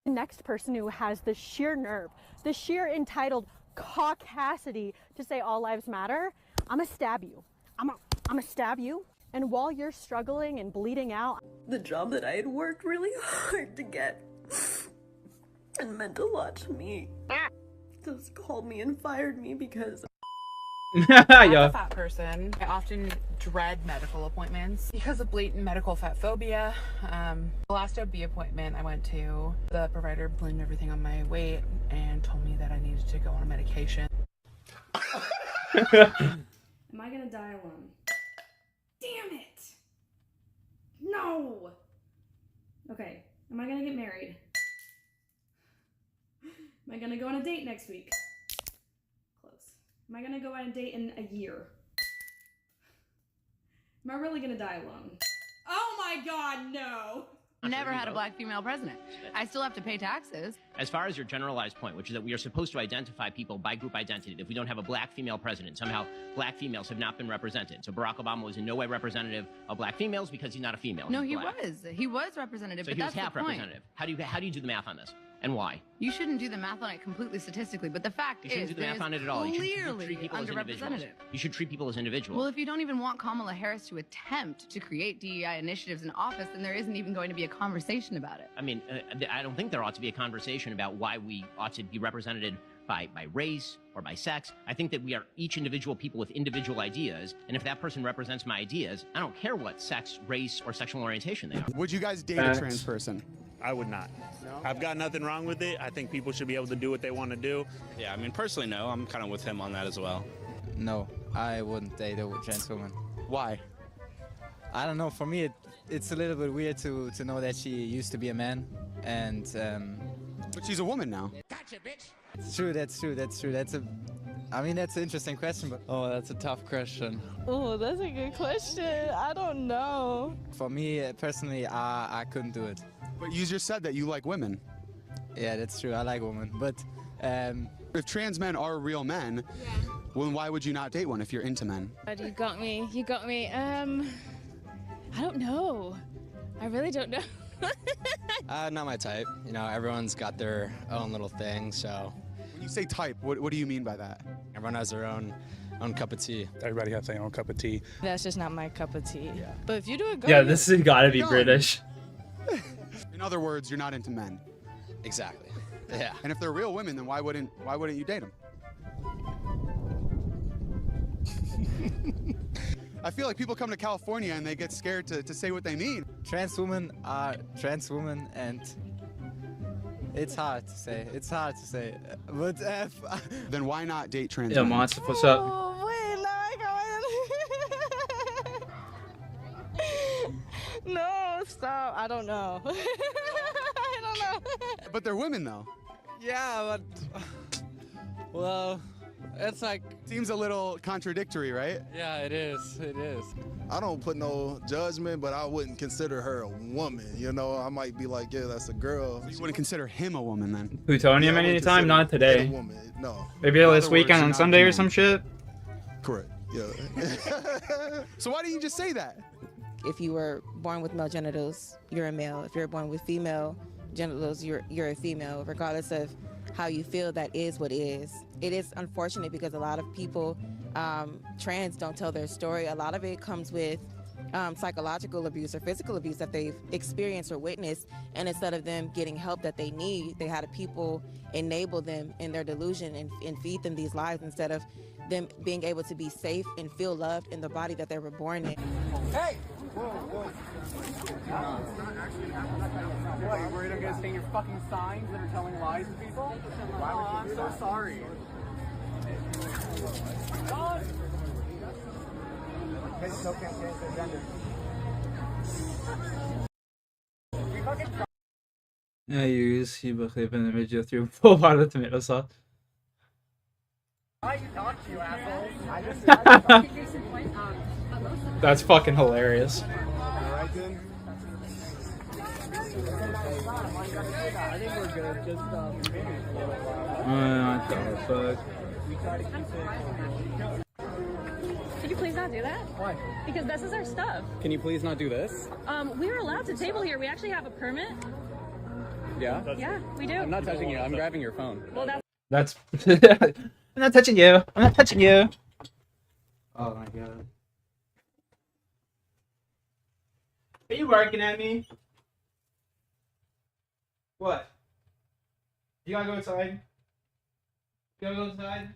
The next person who has the sheer nerve, the sheer entitled caucasity to say all lives matter, I'm gonna stab you. I'm gonna stab you. And while you're struggling and bleeding out, the job that I had worked really hard to get and meant a lot to me just called me and fired me because I'm a fat person. I often dread medical appointments because of blatant medical fat phobia. The last OB appointment I went to, the provider blamed everything on my weight and told me that I needed to go on a medication. Am I gonna die alone? Damn it! No! Okay, am I gonna get married? Am I gonna go on a date next week? Close. Am I gonna go on a date in a year? Am I really gonna die alone? Oh my god, no! Never had a black female president. I still have to pay taxes. As far as your generalized point, which is that we are supposed to identify people by group identity, if we don't have a black female president, somehow black females have not been represented. So Barack Obama was in no way representative of black females because he's not a female. No, he was representative, so but he was that's half the point. representative. How do you do the math on this? And why? You shouldn't do the math on it completely statistically, but the fact You shouldn't is do the math on it at all. You should treat people as individuals. You should treat people as individuals. Well, if you don't even want Kamala Harris to attempt to create DEI initiatives in office, then there isn't even going to be a conversation about it. I mean, I don't think there ought to be a conversation about why we ought to be represented by race or by sex. I think that we are each individual people with individual ideas, and if that person represents my ideas, I don't care what sex, race, or sexual orientation they are. Would you guys date a trans person? I would not. No? I've got nothing wrong with it. I think people should be able to do what they want to do. Yeah, I mean, personally, no. I'm kind of with him on that as well. No, I wouldn't date a trans woman. Why? I don't know. For me, it's a little bit weird to know that she used to be a man, and but she's a woman now. Gotcha, bitch. It's true. That's true. That's true. I mean, that's an interesting question, but that's a tough question. Oh, that's a good question. I don't know. For me personally, I couldn't do it. But you just said that you like women. Yeah, that's true. I like women, but if trans men are real men, well, then why would you not date one if you're into men? You got me. You got me. I don't know. I really don't know. Not my type. You know, everyone's got their own little thing, so. When you say type, what do you mean by that? Everyone has their own cup of tea. Everybody has their own cup of tea. That's just not my cup of tea. Yeah. But if you do it, go. Yeah, this has gotta be British. In other words, you're not into men. Exactly. Yeah. And if they're real women, then why wouldn't you date them? I feel like people come to California and they get scared to say what they mean. Trans women are trans women, and it's hard to say. It's hard to say. But then why not date trans Yeah, women? Monster, what's up? Oh, wait, now I go in. No, stop. I don't know. I don't know. But they're women, though. Yeah, but well, it's like seems a little contradictory, right? Yeah, it is. It is. I don't put no judgment, but I wouldn't consider her a woman. You know, I might be like, yeah, that's a girl. So you wouldn't consider him a woman then? Plutonium anytime? Not today. A woman. No. Maybe this weekend on Sunday or some shit? Correct. Yeah. So why didn't you just say that? If you were born with male genitals, you're a male. If you're born with female genitals, you're a female. Regardless of how you feel, that is what is. It is unfortunate because a lot of people, trans, don't tell their story. A lot of it comes with psychological abuse or physical abuse that they've experienced or witnessed, and instead of them getting help that they need, they had people enable them in their delusion and feed them these lies instead of them being able to be safe and feel loved in the body that they were born in. Hey! What, you worried I'm gonna stain your fucking signs that are telling lies to people? Oh, I'm so sorry. I use he begreep in een video through full out of tomato sauce. That's fucking hilarious. What the fuck? Could you please not do that? Why? Because this is our stuff. Can you please not do this? We're allowed to table here. We actually have a permit. Yeah? Yeah, we do. I'm not touching you. I'm grabbing your phone. Well, That's. I'm not touching you. I'm not touching you. Oh my god. Are you barking at me? What? You gotta go inside? You gotta go inside?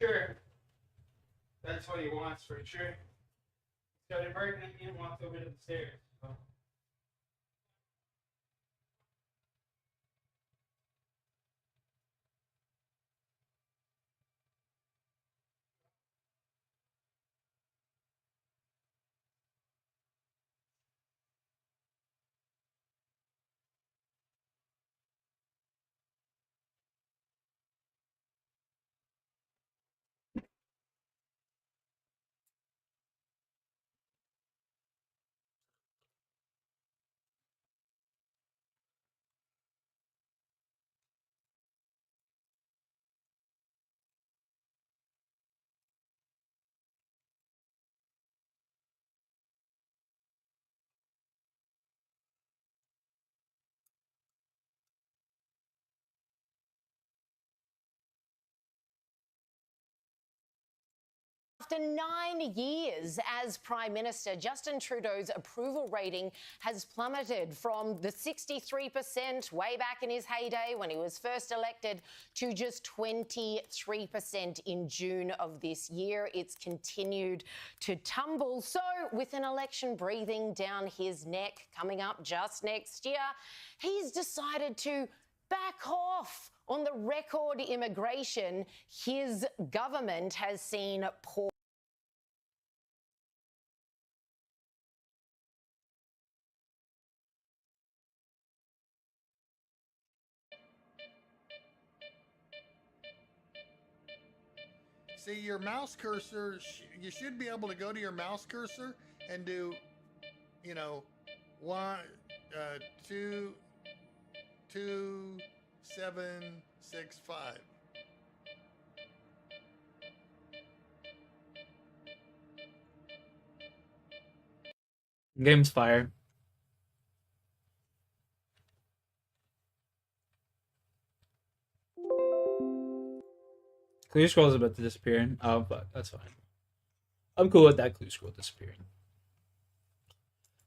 Sure. That's what he wants for sure. He started barking at me and walked over to the stairs. So. After 9 years as Prime Minister, Justin Trudeau's approval rating has plummeted from the 63% way back in his heyday when he was first elected to just 23% in June of this year. It's continued to tumble. So with an election breathing down his neck coming up just next year, he's decided to back off on the record immigration his government has seen pour. See, your mouse cursor, you should be able to go to your mouse cursor and do, you know, 1, 2, 2, 7, 6, 5. Game's fire. Clue scroll is about to disappear. Oh, but that's fine. I'm cool with that clue scroll disappearing.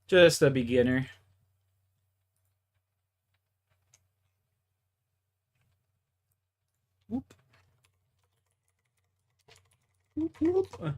Just a beginner. Whoop. Whoop, whoop.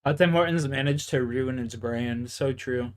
How Tim Hortons managed to ruin its brand. So true.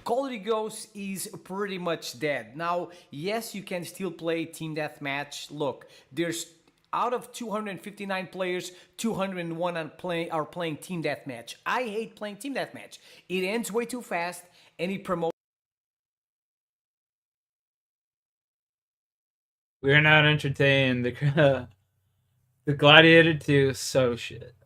Call of Ghosts is pretty much dead. Now, yes, you can still play Team Deathmatch. Look, there's out of 259 players, 201 are playing Team Deathmatch. I hate playing Team Deathmatch. It ends way too fast, and it promotes. We're not entertained. The Gladiator 2 is so shit.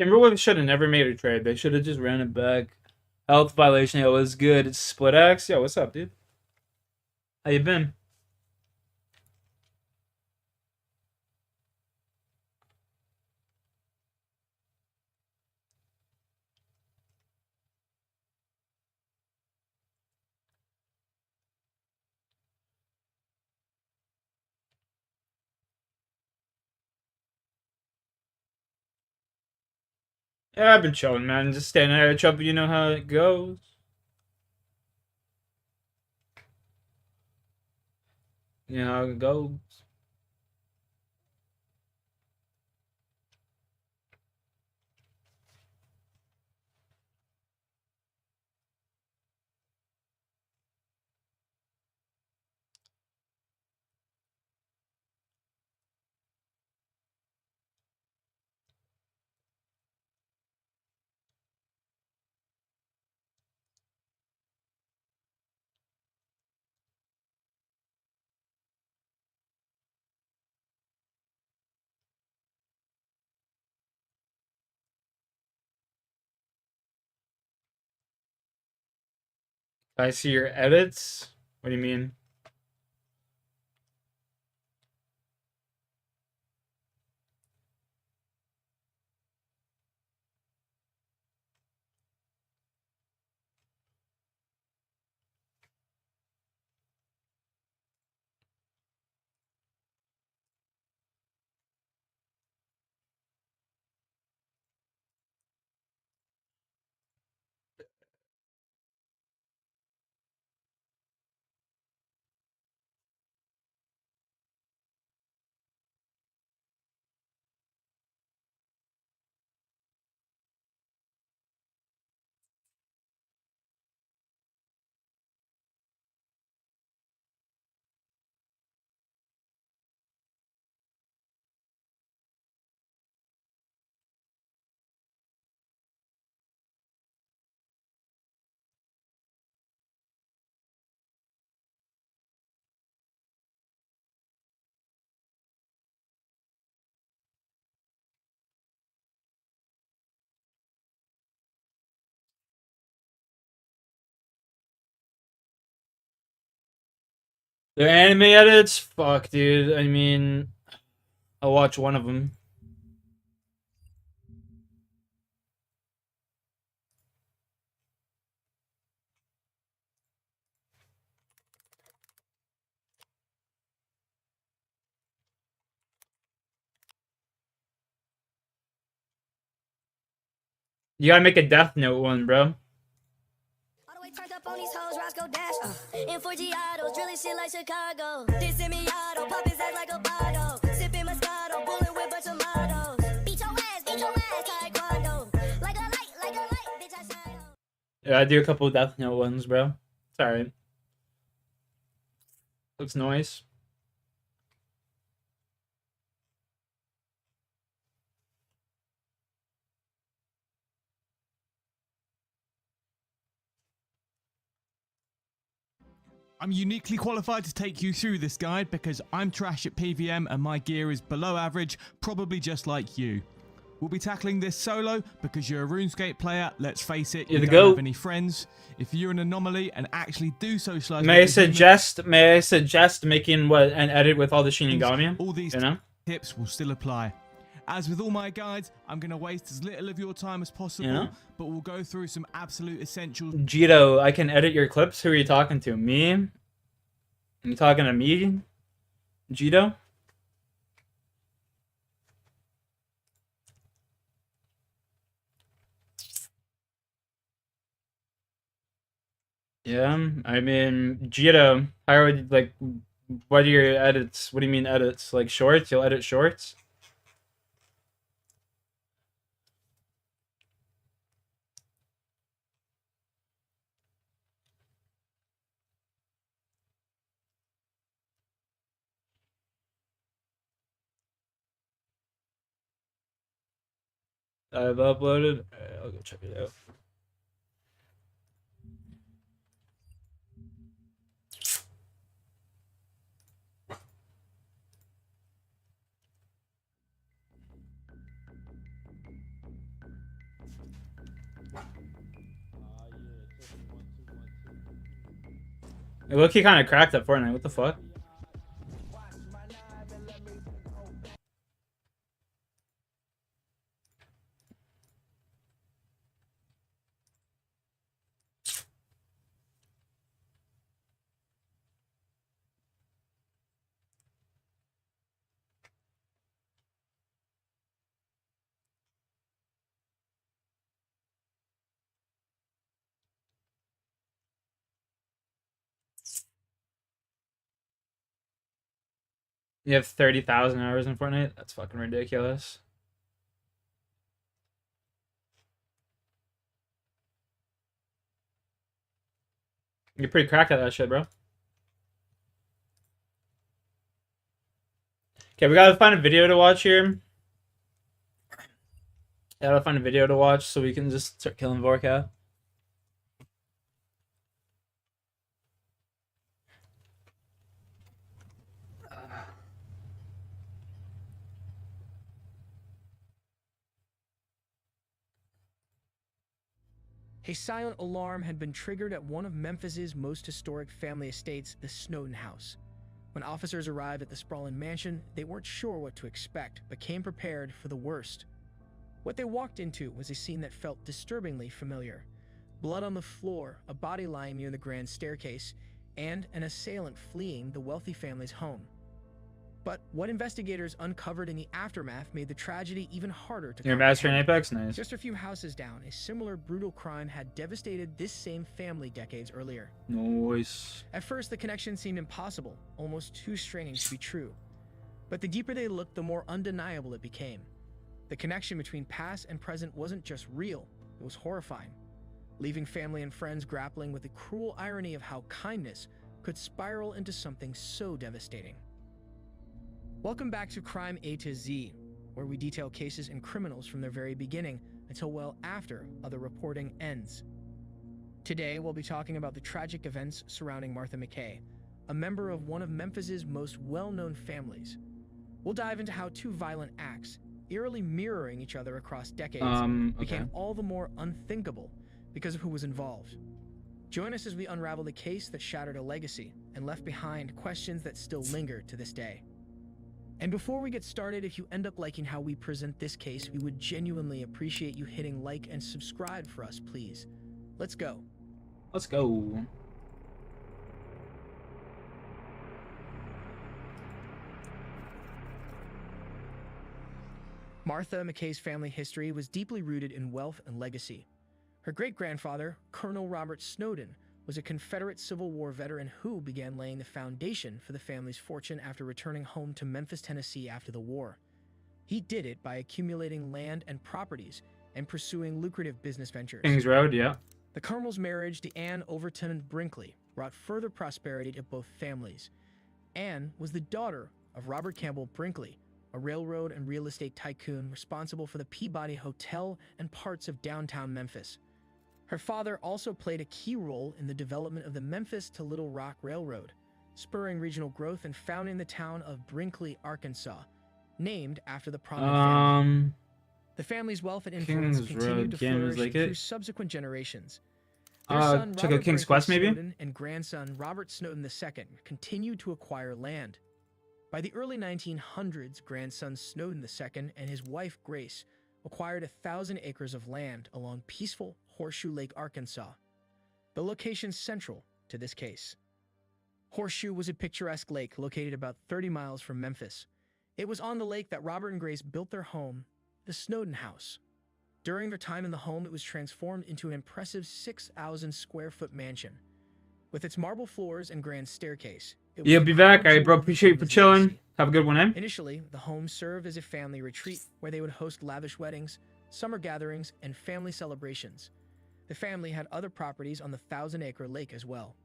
Timberwolves should have never made a trade. They should have just ran it back. Health violation. It was good. It's Split X. Yo, what's up, dude? How you been? Yeah, I've been chilling, man. Just standing there, chubby. You know how it goes. You know how it goes. I see your edits. What do you mean? The anime edits? Fuck, dude. I mean, I'll watch one of them. You gotta make a Death Note one, bro. Turned up on these hoes, Roscoe Dash. In 4 Giottos, drilling shit like Chicago. This semi-auto, pop his ass like a bottle. Sipping Moscato, bullet with bunch of models. Beat your ass, taekwondo. Like a light, bitch, I shine. Yeah, I do a couple of Death Note ones, bro. It's alright. Looks nice. I'm uniquely qualified to take you through this guide because I'm trash at PVM and my gear is below average, probably just like you. We'll be tackling this solo because you're a RuneScape player, let's face it, you don't have any friends. If you're an anomaly and actually do socialize May I suggest making an edit with all the Shinigami? All these tips will still apply. As with all my guides, I'm going to waste as little of your time as possible, but we'll go through some absolute essentials. Jito, I can edit your clips. Who are you talking to? Me? Are you talking to me? Jito? Yeah, I mean, Jito, how would, like, what are your edits? What do you mean edits? Like shorts? You'll edit shorts? I've uploaded. I'll go check it out. Look-key kind of cracked at Fortnite. What the fuck? You have 30,000 hours in Fortnite? That's fucking ridiculous. You're pretty cracked at that shit, bro. Okay, we gotta find a video to watch here. Gotta find a video to watch so we can just start killing Vorkath. A silent alarm had been triggered at one of Memphis's most historic family estates, the Snowden House. When officers arrived at the sprawling mansion, they weren't sure what to expect, but came prepared for the worst. What they walked into was a scene that felt disturbingly familiar. Blood on the floor, a body lying near the grand staircase, and an assailant fleeing the wealthy family's home. But what investigators uncovered in the aftermath made the tragedy even harder to You're mastering Apex? Nice. Just a few houses down, a similar brutal crime had devastated this same family decades earlier. Nice. At first, the connection seemed impossible, almost too strange to be true. But the deeper they looked, the more undeniable it became. The connection between past and present wasn't just real, it was horrifying, leaving family and friends grappling with the cruel irony of how kindness could spiral into something so devastating. Welcome back to Crime A to Z, where we detail cases and criminals from their very beginning until well after other reporting ends. Today, we'll be talking about the tragic events surrounding Martha McKay, a member of one of Memphis's most well-known families. We'll dive into how two violent acts, eerily mirroring each other across decades, became all the more unthinkable because of who was involved. Join us as we unravel the case that shattered a legacy and left behind questions that still linger to this day. And before we get started, if you end up liking how we present this case, we would genuinely appreciate you hitting like and subscribe for us, please. Let's go. Let's go. Martha McKay's family history was deeply rooted in wealth and legacy. Her great-grandfather, Colonel Robert Snowden, was a Confederate Civil War veteran who began laying the foundation for the family's fortune after returning home to Memphis, Tennessee after the war. He did it by accumulating land and properties and pursuing lucrative business ventures. Kings Road, yeah. The Colonel's marriage to Anne Overton Brinkley brought further prosperity to both families. Anne was the daughter of Robert Campbell Brinkley, a railroad and real estate tycoon responsible for the Peabody Hotel and parts of downtown Memphis. Her father also played a key role in the development of the Memphis to Little Rock Railroad, spurring regional growth and founding the town of Brinkley, Arkansas, named after the prominent family. The family's wealth and influence continued to flourish through subsequent generations. Their son, check out Robert King's Brinkley Quest, maybe? Snowden, and grandson Robert Snowden II continued to acquire land. By the early 1900s, grandson Snowden II and his wife Grace acquired 1,000 acres of land along peaceful Horseshoe Lake, Arkansas, the location central to this case. Horseshoe was a picturesque lake located about 30 miles from Memphis. It was on the lake that Robert and Grace built their home, the Snowden House. During their time in the home, it was transformed into an impressive 6,000 square foot mansion. With its marble floors and grand staircase. Yeah, be back. Alright, bro. Appreciate you for chilling. Have a good one, eh? Initially, the home served as a family retreat where they would host lavish weddings, summer gatherings, and family celebrations. The family had other properties on the 1,000-acre lake as well.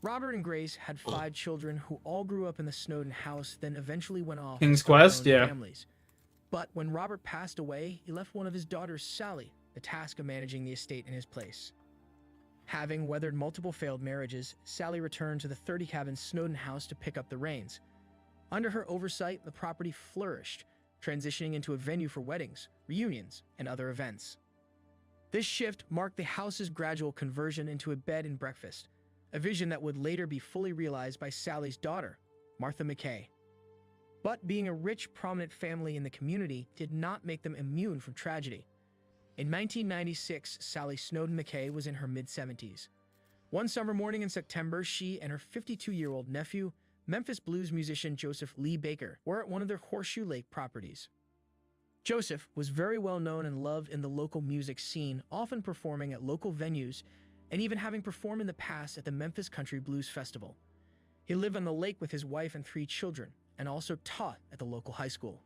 Robert and Grace had 5 children who all grew up in the Snowden house, then eventually went off King's to start Quest, their own yeah. families. But when Robert passed away, he left one of his daughters, Sally, the task of managing the estate in his place. Having weathered multiple failed marriages, Sally returned to the 30-cabin Snowden house to pick up the reins. Under her oversight, the property flourished, transitioning into a venue for weddings, reunions, and other events. This shift marked the house's gradual conversion into a bed and breakfast, a vision that would later be fully realized by Sally's daughter, Martha McKay. But being a rich, prominent family in the community did not make them immune from tragedy. In 1996, Sally Snowden McKay was in her mid-70s. One summer morning in September, she and her 52-year-old nephew, Memphis blues musician Joseph Lee Baker, were at one of their Horseshoe Lake properties. Joseph was very well known and loved in the local music scene, often performing at local venues and even having performed in the past at the Memphis Country Blues Festival. He lived on the lake with his wife and 3 children, and also taught at the local high school.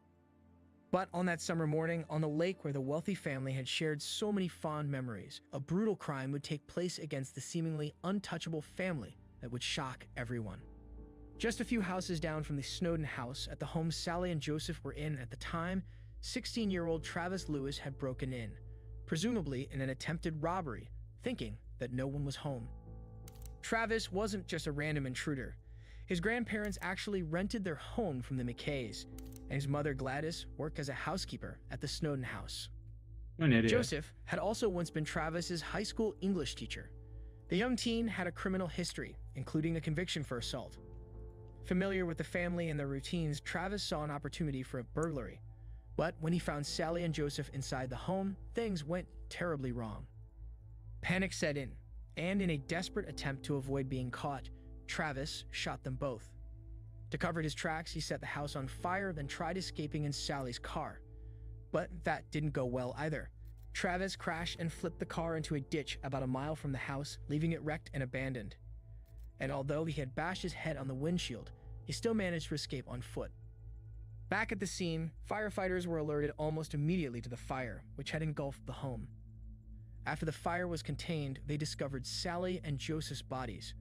But on that summer morning, on the lake where the wealthy family had shared so many fond memories, a brutal crime would take place against the seemingly untouchable family that would shock everyone. Just a few houses down from the Snowden house, at the home Sally and Joseph were in at the time, 16-year-old Travis Lewis had broken in, presumably in an attempted robbery, thinking that no one was home. Travis wasn't just a random intruder. His grandparents actually rented their home from the McKays, and his mother Gladys worked as a housekeeper at the Snowden house. An idiot. Joseph had also once been Travis's high school English teacher. The young teen had a criminal history, including a conviction for assault. Familiar with the family and their routines, Travis saw an opportunity for a burglary. But when he found Sally and Joseph inside the home, things went terribly wrong. Panic set in, and in a desperate attempt to avoid being caught, Travis shot them both. To cover his tracks, he set the house on fire, then tried escaping in Sally's car. But that didn't go well either. Travis crashed and flipped the car into a ditch about a mile from the house, leaving it wrecked and abandoned. And although he had bashed his head on the windshield, he still managed to escape on foot. Back at the scene, firefighters were alerted almost immediately to the fire, which had engulfed the home. After the fire was contained, they discovered Sally and Joseph's bodies.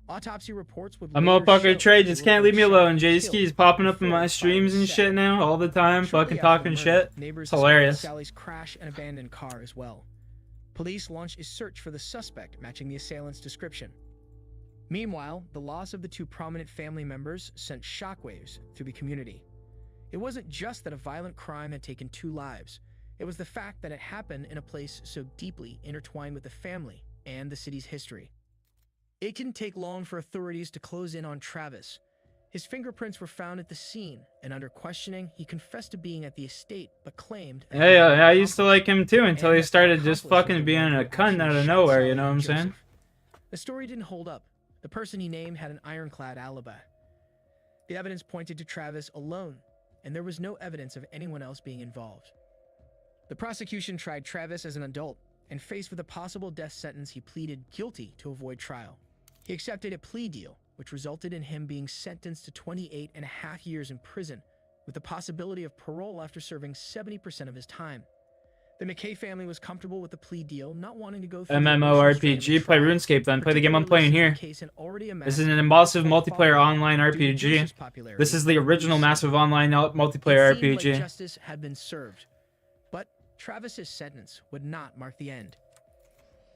Autopsy reports would A later motherfucker show Trey they just were can't leave me both alone. shot and J-Ski killed is popping up in before my the fire streams was and set. shit now all the time, Shortly fucking after talking the shit. murder, neighbors It's discovered hilarious. Sally's crash and abandoned car as well. Police launched a search for the suspect, matching the assailant's description. Meanwhile, the loss of the 2 prominent family members sent shockwaves through the community. It wasn't just that a violent crime had taken 2 lives. It was the fact that it happened in a place so deeply intertwined with the family and the city's history. It didn't take long for authorities to close in on Travis. His fingerprints were found at the scene, and under questioning, he confessed to being at the estate, but claimed that Hey, I used to like him too until he started just fucking being a cunt out of nowhere, you know what I'm saying? the story didn't hold up. The person he named had an ironclad alibi. The evidence pointed to Travis alone, and there was no evidence of anyone else being involved. The prosecution tried Travis as an adult, and faced with a possible death sentence, he pleaded guilty to avoid trial. He accepted a plea deal, which resulted in him being sentenced to 28.5 years in prison, with the possibility of parole after serving 70% of his time. The McKay family was comfortable with the plea deal, not wanting to go through MMORPG, play RuneScape then, play the game I'm playing here. This is an immersive multiplayer online RPG. This is the original massive online multiplayer RPG. Like justice had been served, but Travis's sentence would not mark the end.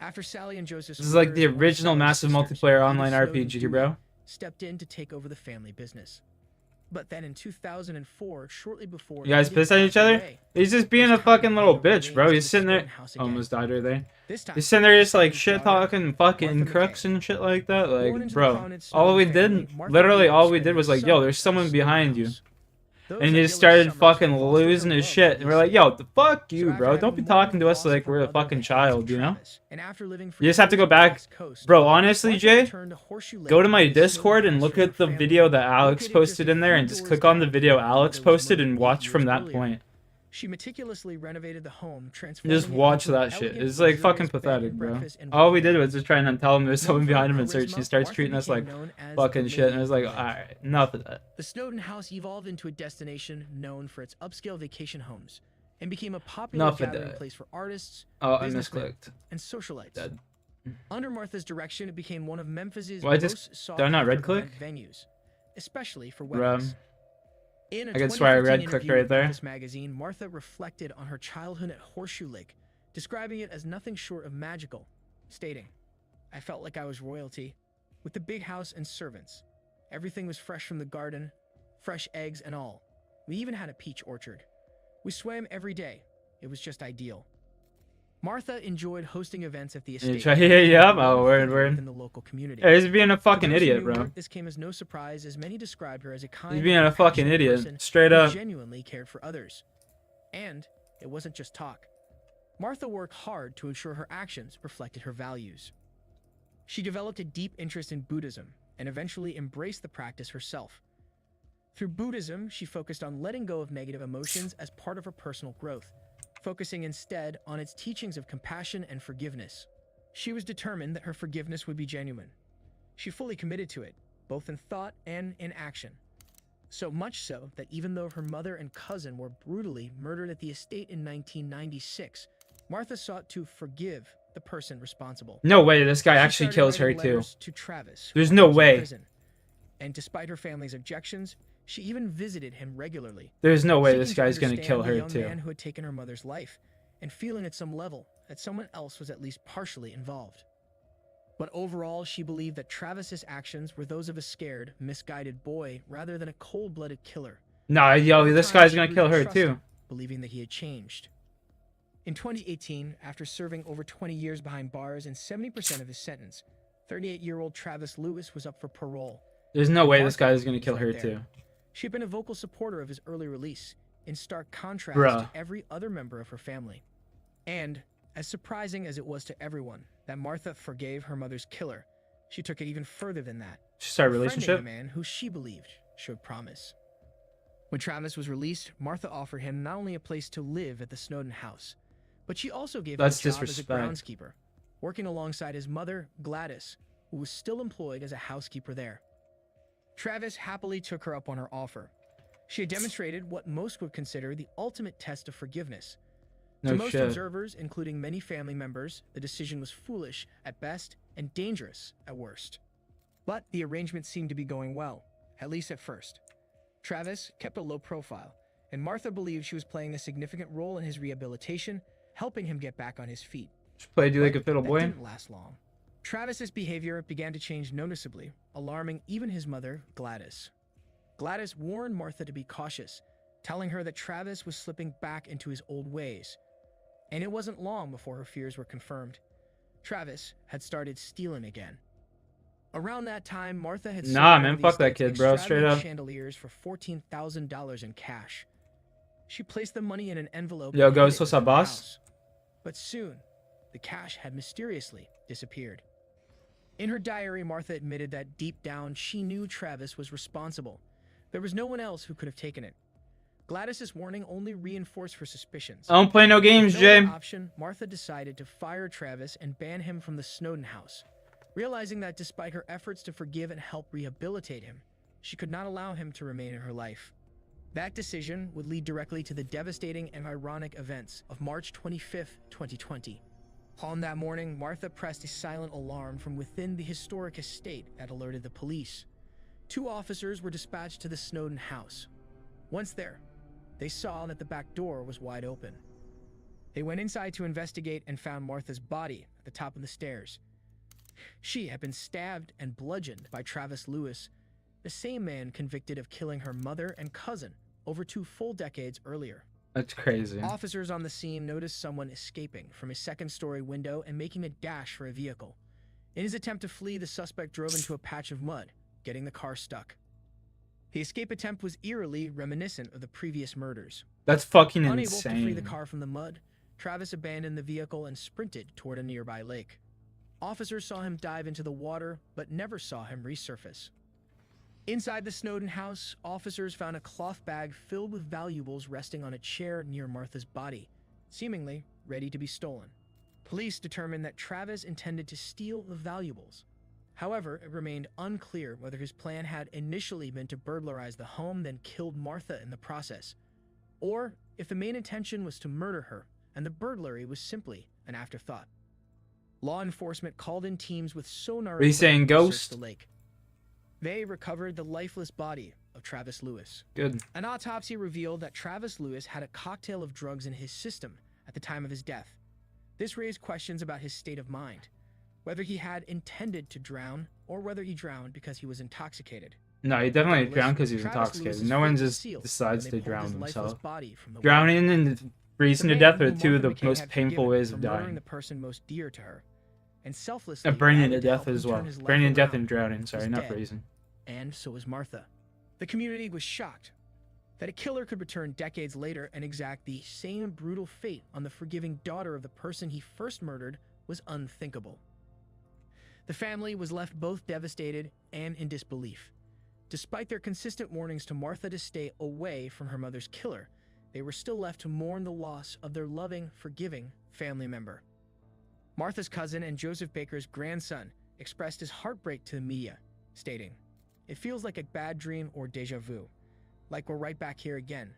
After Sally and Joseph's This is like the murders, original one of massive Sally's sisters, multiplayer Edith online Snowden RPG, Dewey, bro. stepped in to take over the family business. But then in 2004, shortly before You guys Edith pissed at each passed other? away, He's just being a fucking little bitch, bro. He's sitting there. Almost died right there. He's sitting there just like shit talking fucking crooks and shit like that. Like, bro, all we did, literally all we did was like, yo, there's someone behind you. And he just started fucking losing his shit. And we're like, yo, the fuck you, bro. Don't be talking to us like we're a fucking child, you know? You just have to go back. Bro, honestly, Jay, go to my Discord and look at the video that Alex posted in there and just click on the video Alex posted and watch from that point. She meticulously renovated the home, Just watch that shit. It's like fucking pathetic, bro. All we did was just try and tell him there's someone behind him and search. He starts treating us like fucking shit. And it was like, alright, enough of that. The Snowden house evolved into a destination known for its upscale vacation homes and became a popular gathering place for artists, I businessmen, misclicked. and socialites. Dead. Under Martha's direction, it became one of Memphis's Why most sought did I not after red click? event venues, especially for weddings. In a I could swear I 2015 red clicked interview right with there. Memphis Magazine, Martha reflected on her childhood at Horseshoe Lake, describing it as nothing short of magical, stating, "I felt like I was royalty, with the big house and servants. Everything was fresh from the garden, fresh eggs and all. We even had a peach orchard. We swam every day. It was just ideal." Martha enjoyed hosting events at the estate. Yeah, oh, word. Within the local community. Yeah, he's being a fucking For those who idiot, knew bro. her, this came as no surprise, as many described her as a kind He's being and a fucking compassionate idiot, person straight who up. genuinely cared for others. And it wasn't just talk. Martha worked hard to ensure her actions reflected her values. She developed a deep interest in Buddhism and eventually embraced the practice herself. Through Buddhism, she focused on letting go of negative emotions as part of her personal growth, focusing instead on its teachings of compassion and forgiveness. She was determined that her forgiveness would be genuine. She fully committed to it, both in thought and in action. So much so that even though her mother and cousin were brutally murdered at the estate in 1996, Martha sought to forgive the person responsible. No way, this guy She actually started kills her writing too. letters to Travis, There's while no he was in way. prison. And despite her family's objections, she even visited him regularly. There's no way this seeking to guy's gonna understand kill the her young too. man who had taken her mother's life, and feeling at some level that someone else was at least partially involved. But overall, she believed that Travis's actions were those of a scared, misguided boy rather than a cold-blooded killer. Nah, yo, Over this time, guy's she gonna grew kill to her trust too. him, believing that he had changed. In 2018, after serving over 20 years behind bars and 70% of his sentence, 38-year-old Travis Lewis was up for parole. There's no way this Martha guy is gonna was kill right her there. too. She had been a vocal supporter of his early release, in stark contrast Bruh. to every other member of her family. And, as surprising as it was to everyone that Martha forgave her mother's killer, she took it even further than that. She started a befriending relationship? a man who she believed showed promise. When Travis was released, Martha offered him not only a place to live at the Snowden house, but she also gave him a That's job as a disrespect. groundskeeper, working alongside his mother, Gladys, who was still employed as a housekeeper there. Travis happily took her up on her offer. She had demonstrated what most would consider the ultimate test of forgiveness. No To most shit. observers, including many family members, the decision was foolish at best and dangerous at worst. But the arrangement seemed to be going well, at least at first. Travis kept a low profile, and Martha believed she was playing a significant role in his rehabilitation, helping him get back on his feet. She played you like a fiddle That boy. didn't last long. Travis's behavior began to change noticeably, alarming even his mother, Gladys. Gladys warned Martha to be cautious, telling her that Travis was slipping back into his old ways. And it wasn't long before her fears were confirmed. Travis had started stealing again. Around that time, Martha had sold Nah, one man, of the fuck that estate's kid, bro, straight extravagant up. chandeliers for $14,000 in cash. She placed the money in an envelope. Yo, and hid Ghost, it what's within up, the boss? house. But soon, the cash had mysteriously disappeared. In her diary, Martha admitted that deep down she knew Travis was responsible. There was no one else who could have taken it. Gladys's warning only reinforced her suspicions. I don't play no games, With no other Jay. option, Martha decided to fire Travis and ban him from the Snowden house, realizing that despite her efforts to forgive and help rehabilitate him, she could not allow him to remain in her life. That decision would lead directly to the devastating and ironic events of March 25th, 2020. On that morning, Martha pressed a silent alarm from within the historic estate that alerted the police. 2 officers were dispatched to the Snowden house. Once there, they saw that the back door was wide open. They went inside to investigate and found Martha's body at the top of the stairs. She had been stabbed and bludgeoned by Travis Lewis, the same man convicted of killing her mother and cousin over 2 full decades earlier. That's crazy. Officers on the scene noticed someone escaping from a second-story window and making a dash for a vehicle. In his attempt to flee, the suspect drove into a patch of mud, getting the car stuck. The escape attempt was eerily reminiscent of the previous murders. That's fucking Unable to free the insane. car from the mud, Travis abandoned the vehicle and sprinted toward a nearby lake. Officers saw him dive into the water, but never saw him resurface. Inside the Snowden house, officers found a cloth bag filled with valuables resting on a chair near Martha's body, seemingly ready to be stolen. Police determined that Travis intended to steal the valuables. However, it remained unclear whether his plan had initially been to burglarize the home, then killed Martha in the process, or if the main intention was to murder her and the burglary was simply an afterthought. Law enforcement called in teams with sonar Are you saying equipment to search ghost? the lake. They recovered the lifeless body of Travis Lewis. Good. An autopsy revealed that Travis Lewis had a cocktail of drugs in his system at the time of his death. This raised questions about his state of mind, whether he had intended to drown or whether he drowned because he was intoxicated. No, he definitely Regardless, drowned because he was Travis intoxicated. Lewis's No one fate was just sealed decides when to they pulled drown his lifeless himself. body from the Drowning and Freezing to For death May, are who two of Martha the McKay most had painful forgiven ways for of murdering dying. the person most dear to her, and selflessly Burning rallied to to death help him as turn well. his life Burning to death around, and drowning. was Sorry, not dead. freezing. And so was Martha. The community was shocked that a killer could return decades later and exact the same brutal fate on the forgiving daughter of the person he first murdered was unthinkable. The family was left both devastated and in disbelief. Despite their consistent warnings to Martha to stay away from her mother's killer, they were still left to mourn the loss of their loving, forgiving family member. Martha's cousin and Joseph Baker's grandson expressed his heartbreak to the media, stating, "It feels like a bad dream or deja vu. Like we're right back here again.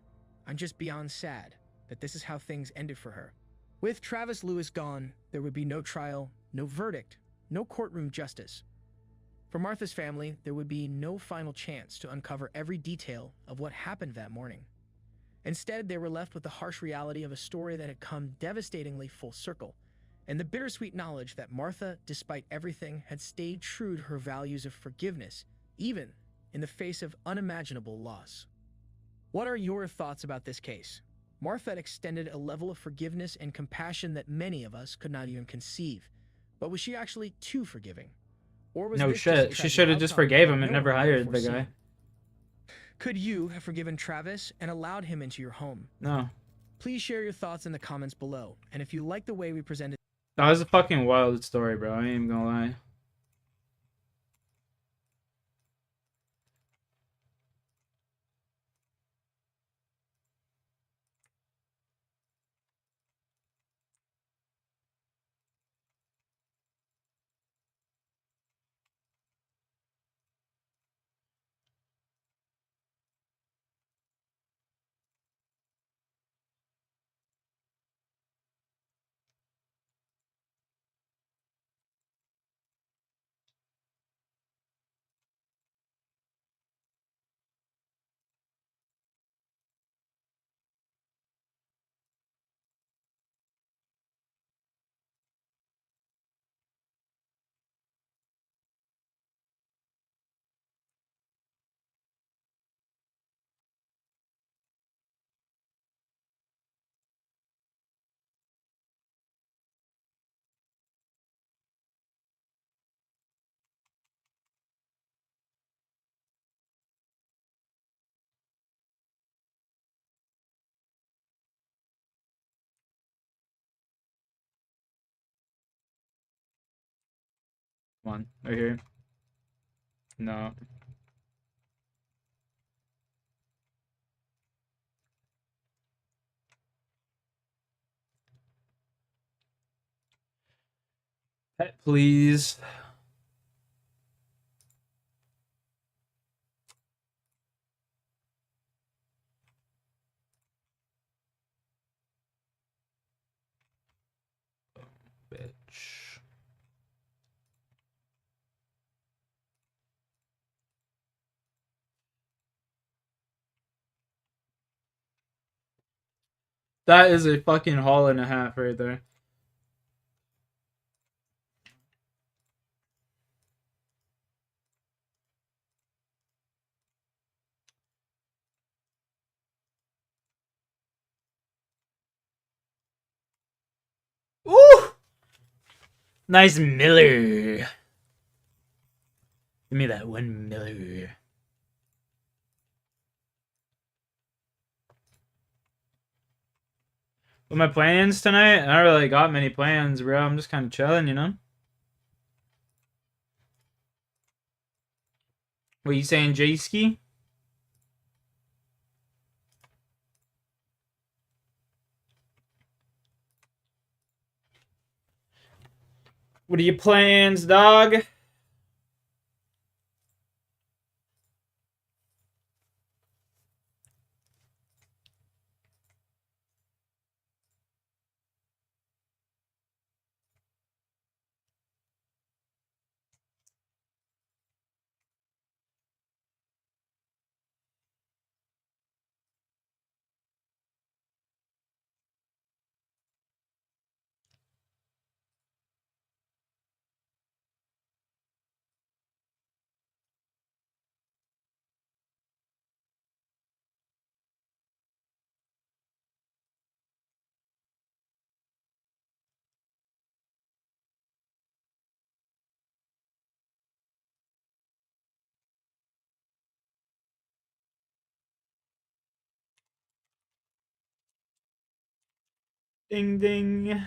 I'm just beyond sad that this is how things ended for her." With Travis Lewis gone, there would be no trial, no verdict, no courtroom justice. For Martha's family, there would be no final chance to uncover every detail of what happened that morning. Instead, they were left with the harsh reality of a story that had come devastatingly full circle, and the bittersweet knowledge that Martha, despite everything, had stayed true to her values of forgiveness, even in the face of unimaginable loss. What are your thoughts about this case? Martha extended a level of forgiveness and compassion that many of us could not even conceive. But was she actually too forgiving? Or was No this just a shit. She tragic should have just outcome forgave that him and no never one could have hired the guy. foreseen? Could you have forgiven Travis and allowed him into your home? No. Please share your thoughts in the comments below. And if you like the way we presented... That was a fucking wild story, bro. I ain't even gonna lie. Come on, right here. No. Pet, please. Bitch. That is a fucking haul and a half right there. Ooh! Nice Miller. Give me that one Miller. What my plans tonight? I don't really got many plans, bro. I'm just kind of chilling, you know? What you saying, J-Ski? What are your plans, dog? Ding ding.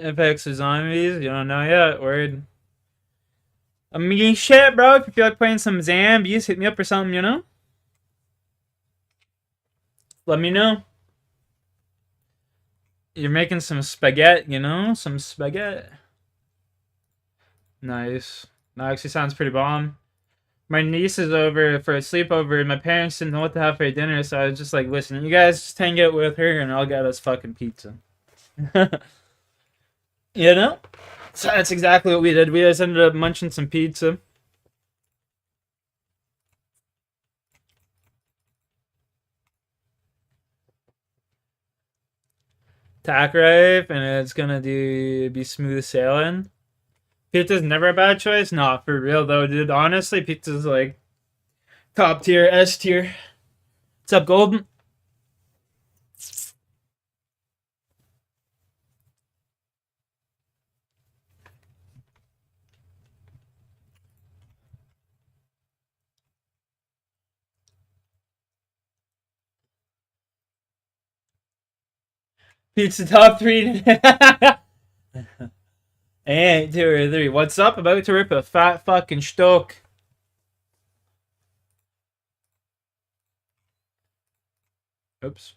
Apex is zombies. You don't know yet. Word. I mean, shit, bro. If you feel like playing some zombies, hit me up or something. You know. Let me know. You're making some spaghetti, you know? Some spaghetti. Nice. That actually sounds pretty bomb. My niece is over for a sleepover, and my parents didn't know what to have for dinner, so I was just like, listen, you guys just hang out with her, and I'll get us fucking pizza. You know? So that's exactly what we did. We just ended up munching some pizza. Tack ripe, and it's gonna be smooth sailing. Pizza's never a bad choice? Nah, for real though, dude. Honestly, pizza's like top tier, S tier. What's up, Golden? Pizza top 3. And 2 or 3. What's up? About to rip a fat fucking stoke. Oops.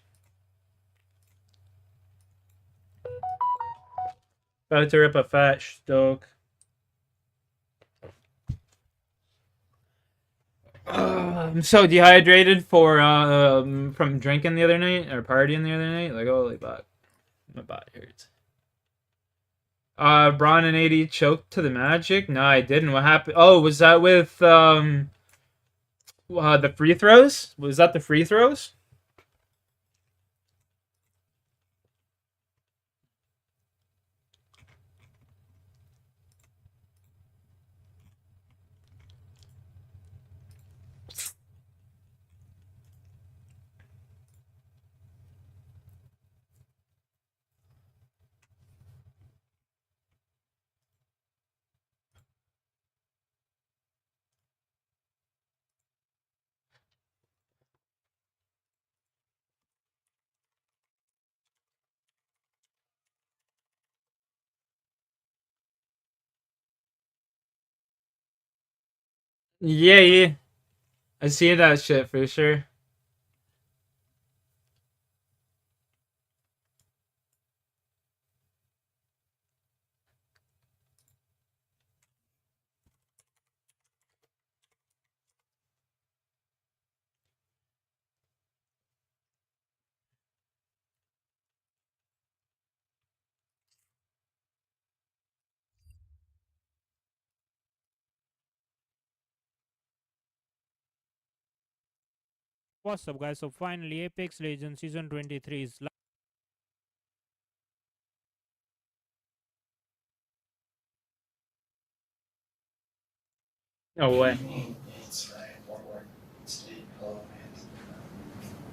About to rip a fat stoke. I'm so dehydrated from drinking the other night or partying the other night. Like, holy fuck, my body hurts. Braun and AD choked to the Magic. No, I didn't. What happened? Oh, was that with the free throws? Was that the free throws? Yeah, yeah. I see that shit for sure. What's up, guys? So finally, Apex Legends Season 23 is live. No way. It's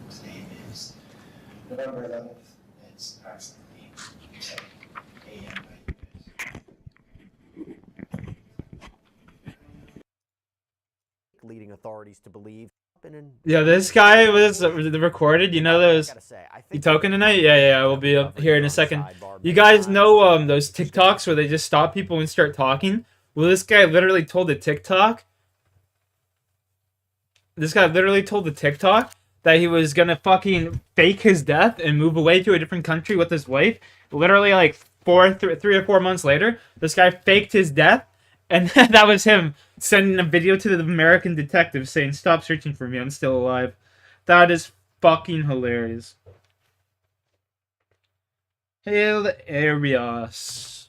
Today is November 11th. It's approximately 10 a.m. Leading authorities to believe. Yeah, this guy was recorded. You know those. You talking tonight? Yeah. We'll be up here in a second. You guys know those TikToks where they just stop people and start talking? Well, this guy literally told the TikTok. This guy literally told the TikTok that he was gonna fucking fake his death and move away to a different country with his wife. Literally, like 3 or 4 months later, this guy faked his death, and that was him sending a video to the American detective saying, "Stop searching for me. I'm still alive." That is fucking hilarious. Hilarious.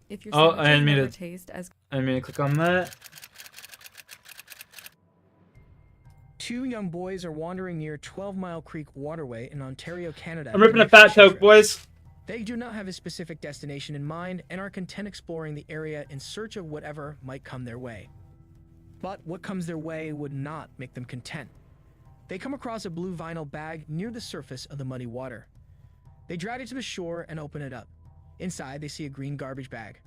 If your Oh, I sandwiches made never it. taste as I mean, click on that. Two young boys are wandering near 12 Mile Creek Waterway in Ontario, Canada. I'm ripping on a fat fishing toke, trip. boys. They do not have a specific destination in mind and are content exploring the area in search of whatever might come their way. But what comes their way would not make them content. They come across a blue vinyl bag near the surface of the muddy water. They drag it to the shore and open it up. Inside, they see a green garbage bag.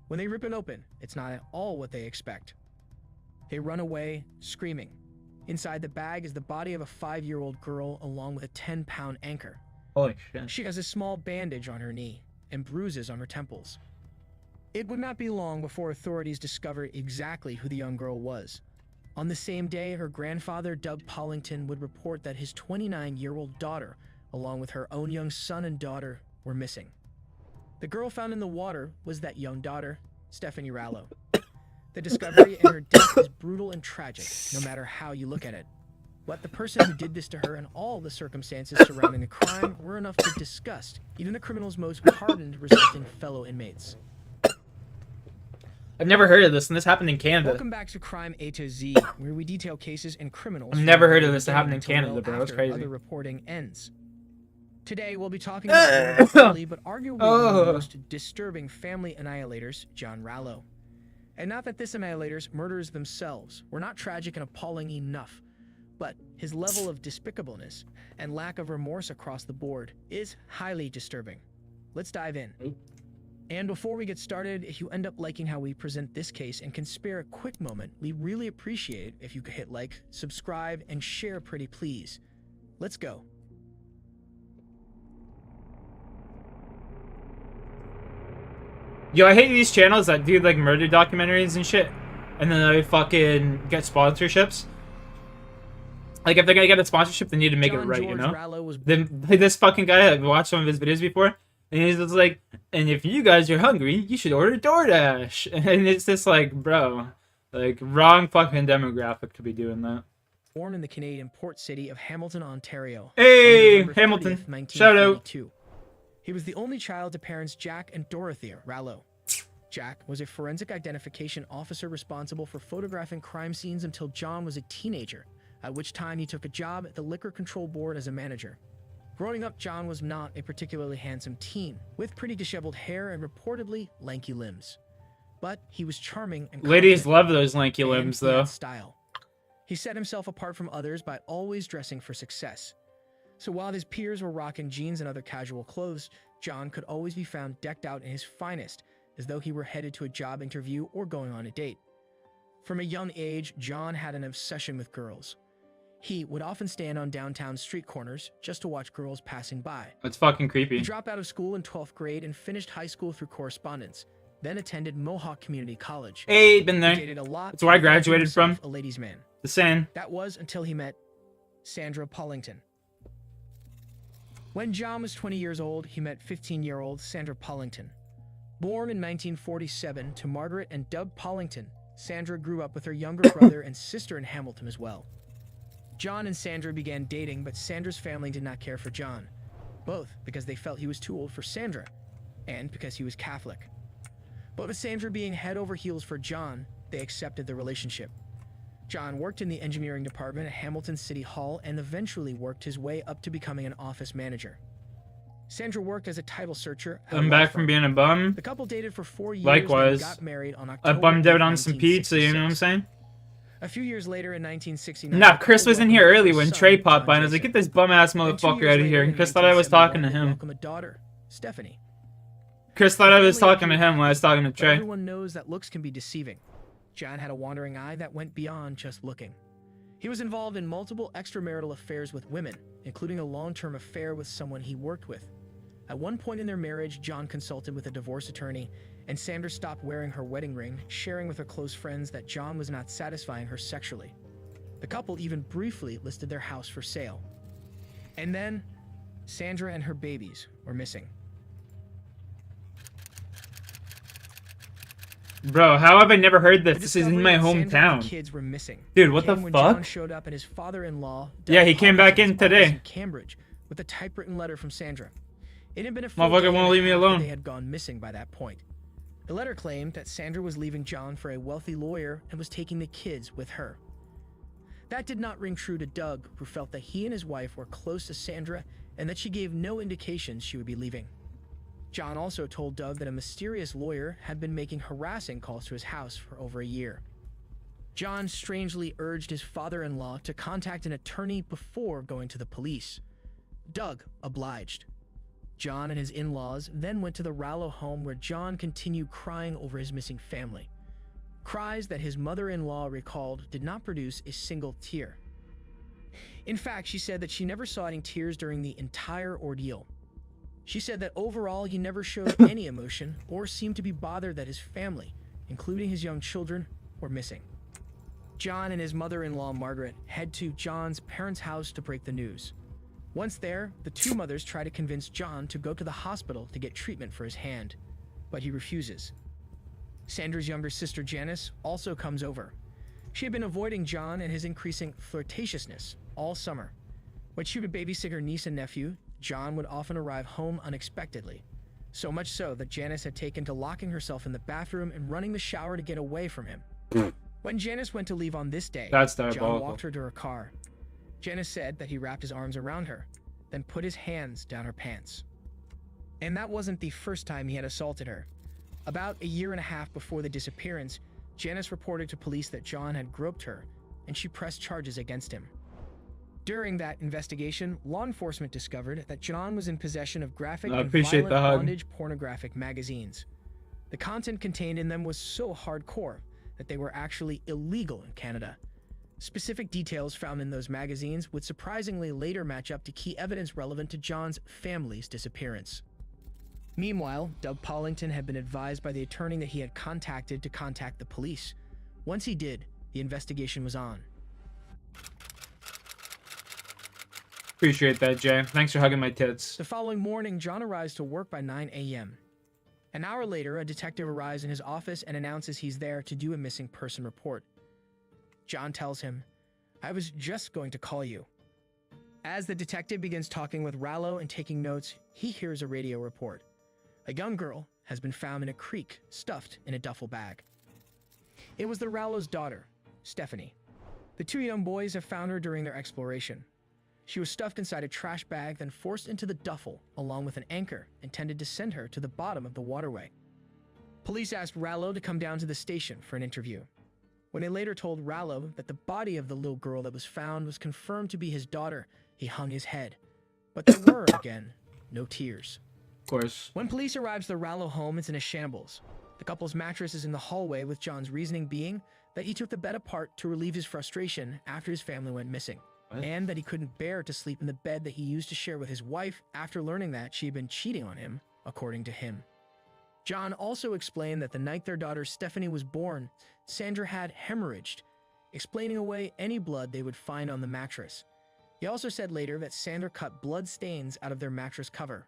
When they rip it open, it's not at all what they expect. They run away, screaming. Inside the bag is the body of a 5-year-old girl along with a 10-pound anchor. Holy shit. She has a small bandage on her knee and bruises on her temples. It would not be long before authorities discovered exactly who the young girl was. On the same day, her grandfather, Doug Pollington, would report that his 29-year-old daughter, along with her own young son and daughter, were missing. The girl found in the water was that young daughter, Stephanie Rallo. The discovery and her death is brutal and tragic, no matter how you look at it. But the person who did this to her and all the circumstances surrounding the crime were enough to disgust even the criminal's most hardened, resulting fellow inmates. I've never heard of this, and this happened in Canada. Welcome back to Crime A to Z, where we detail cases and criminals. I've never heard of from this the happening in beginning Canada, until bro. That's after crazy. Other reporting ends. Today, we'll be talking about one of the early, but arguably one of the most disturbing family annihilators, John Rallo. And not that this annihilator's murders themselves were not tragic and appalling enough, but his level of despicableness and lack of remorse across the board is highly disturbing. Let's dive in. And before we get started, if you end up liking how we present this case and can spare a quick moment, we really appreciate if you could hit like, subscribe, and share pretty please. Let's go. Yo, I hate these channels that do like murder documentaries and shit, and then they fucking get sponsorships. Like if they're gonna get a sponsorship, they need to make it right, you know? This fucking guy, I've watched some of his videos before, and he's just like, and if you guys are hungry, you should order DoorDash. And it's just like, bro, like wrong fucking demographic to be doing that. Born in the Canadian port city of Hamilton, Ontario. Hey, on November Hamilton. 30th, Shout out. 1942. He was the only child to parents Jack and Dorothea Rallo. Jack was a forensic identification officer responsible for photographing crime scenes until John was a teenager, at which time he took a job at the Liquor Control Board as a manager. Growing up, John was not a particularly handsome teen, with pretty disheveled hair and reportedly lanky limbs. But he was charming and Ladies confident, love those lanky and limbs, he had though. style. He set himself apart from others by always dressing for success. So while his peers were rocking jeans and other casual clothes, John could always be found decked out in his finest, as though he were headed to a job interview or going on a date. From a young age, John had an obsession with girls. He would often stand on downtown street corners just to watch girls passing by. That's fucking creepy. He dropped out of school in 12th grade and finished high school through correspondence, then attended Mohawk Community College. Hey, been there. He dated a lot. That's where I and fancied graduated from. himself a ladies' man. The same. That was until he met Sandra Pollington. When John was 20 years old, he met 15-year-old Sandra Pollington. Born in 1947 to Margaret and Doug Pollington, Sandra grew up with her younger brother and sister in Hamilton as well. John and Sandra began dating, but Sandra's family did not care for John, both because they felt he was too old for Sandra, and because he was Catholic. But with Sandra being head over heels for John, they accepted the relationship. John worked in the engineering department at Hamilton City Hall and eventually worked his way up to becoming an office manager. Sandra worked as a title searcher. I'm back from being a bum. The couple dated for 4 years. Likewise. And got married on I October bummed out on 8th, some pizza, you know what I'm saying? A few years later in 1969. Nah, Chris was in here early when Trey popped by and I was like, get this bum ass motherfucker out of here. And Chris thought I was talking to him. Welcome a daughter, Stephanie. Chris thought I was talking to him when I was talking to But Trey. everyone knows that looks can be deceiving. John had a wandering eye that went beyond just looking. He was involved in multiple extramarital affairs with women, including a long-term affair with someone he worked with. At one point in their marriage, John consulted with a divorce attorney, and Sandra stopped wearing her wedding ring, sharing with her close friends that John was not satisfying her sexually. The couple even briefly listed their house for sale. And then, Sandra and her babies were missing. Bro, how have I never heard this? The This is in discovery my that Sandra and the hometown. kids were missing Dude, what the came when John fuck? showed up at his father-in-law, Yeah, Doug he came back in Pollington's office today. in Cambridge with a typewritten letter from Sandra. It had been a full Motherfucker day and won't a leave me half alone. that they had gone missing by that point. The letter claimed that Sandra was leaving John for a wealthy lawyer and was taking the kids with her. That did not ring true to Doug, who felt that he and his wife were close to Sandra and that she gave no indications she would be leaving. John also told Doug that a mysterious lawyer had been making harassing calls to his house for over a year. John strangely urged his father-in-law to contact an attorney before going to the police. Doug obliged. John and his in-laws then went to the Rallo home where John continued crying over his missing family. Cries that his mother-in-law recalled did not produce a single tear. In fact, she said that she never saw any tears during the entire ordeal. She said that overall he never showed any emotion or seemed to be bothered that his family, including his young children, were missing. John and his mother-in-law Margaret head to John's parents' house to break the news. Once there, the two mothers try to convince John to go to the hospital to get treatment for his hand, but he refuses. Sandra's younger sister Janice also comes over. She had been avoiding John and his increasing flirtatiousness all summer. When she would babysit her niece and nephew, John would often arrive home unexpectedly, so much so that Janice had taken to locking herself in the bathroom and running the shower to get away from him. When Janice went to leave on this day, That's John diabolical. walked her to her car. Janice said that he wrapped his arms around her, then put his hands down her pants. And that wasn't the first time he had assaulted her. About a year and a half before the disappearance, Janice reported to police that John had groped her, and she pressed charges against him. During that investigation, law enforcement discovered that John was in possession of graphic I and appreciate violent the hug. bondage pornographic magazines. The content contained in them was so hardcore that they were actually illegal in Canada. Specific details found in those magazines would surprisingly later match up to key evidence relevant to John's family's disappearance. Meanwhile, Doug Pollington had been advised by the attorney that he had contacted to contact the police. Once he did, the investigation was on. Appreciate that, Jay. Thanks for hugging my tits. The following morning, John arrives to work by 9 a.m. An hour later, a detective arrives in his office and announces he's there to do a missing person report. John tells him, "I was just going to call you." As the detective begins talking with Rallo and taking notes, he hears a radio report. A young girl has been found in a creek, stuffed in a duffel bag. It was the Rallo's daughter, Stephanie. The two young boys have found her during their exploration. She was stuffed inside a trash bag, then forced into the duffel, along with an anchor intended to send her to the bottom of the waterway. Police asked Rallo to come down to the station for an interview. When they later told Rallo that the body of the little girl that was found was confirmed to be his daughter, he hung his head. But there were, again, no tears. Of course. When police arrived at the Rallo home, it's in a shambles. The couple's mattress is in the hallway, with John's reasoning being that he took the bed apart to relieve his frustration after his family went missing. And that he couldn't bear to sleep in the bed that he used to share with his wife after learning that she had been cheating on him, according to him. John also explained that the night their daughter Stephanie was born, Sandra had hemorrhaged, explaining away any blood they would find on the mattress. He also said later that Sandra cut blood stains out of their mattress cover.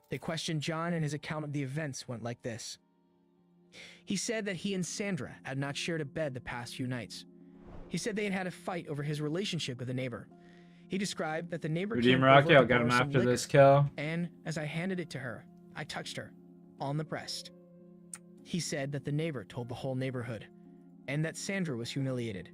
They questioned John, and his account of the events went like this. He said that he and Sandra had not shared a bed the past few nights. He said they had had a fight over his relationship with a neighbor. He described that the neighbor Redeem came Rocky, over I'll to get him borrow some after liquor, this kill. and as I handed it to her, I touched her on the breast. He said that the neighbor told the whole neighborhood, and that Sandra was humiliated.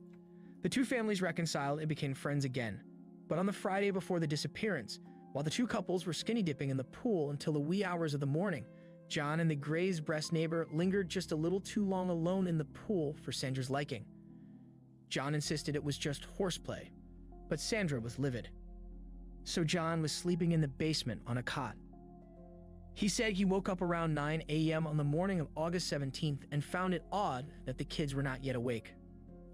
The two families reconciled and became friends again. But on the Friday before the disappearance, while the two couples were skinny dipping in the pool until the wee hours of the morning, John and the grazed breast neighbor lingered just a little too long alone in the pool for Sandra's liking. John insisted it was just horseplay, but Sandra was livid. So John was sleeping in the basement on a cot. He said he woke up around 9 a.m. on the morning of August 17th and found it odd that the kids were not yet awake.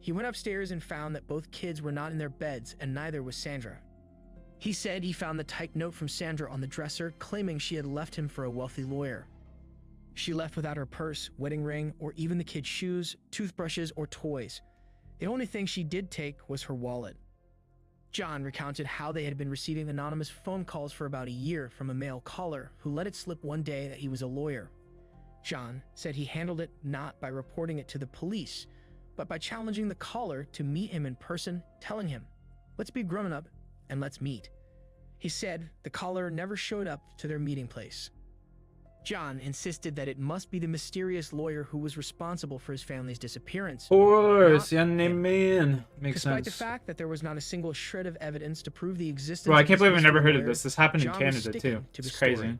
He went upstairs and found that both kids were not in their beds, and neither was Sandra. He said he found the typed note from Sandra on the dresser claiming she had left him for a wealthy lawyer. She left without her purse, wedding ring, or even the kids' shoes, toothbrushes, or toys. The only thing she did take was her wallet. John recounted how they had been receiving anonymous phone calls for about a year from a male caller who let it slip one day that he was a lawyer. John said he handled it not by reporting it to the police, but by challenging the caller to meet him in person, telling him, "Let's be grown up and let's meet." He said the caller never showed up to their meeting place. John insisted that it must be the mysterious lawyer who was responsible for his family's disappearance. Of course, young man. Makes Despite sense. the fact that there was not a single shred of evidence to prove the existence Bro, I of can't this believe I never mystery heard of lawyer, this. This happened in John was Canada sticking too. to the It's crazy. story.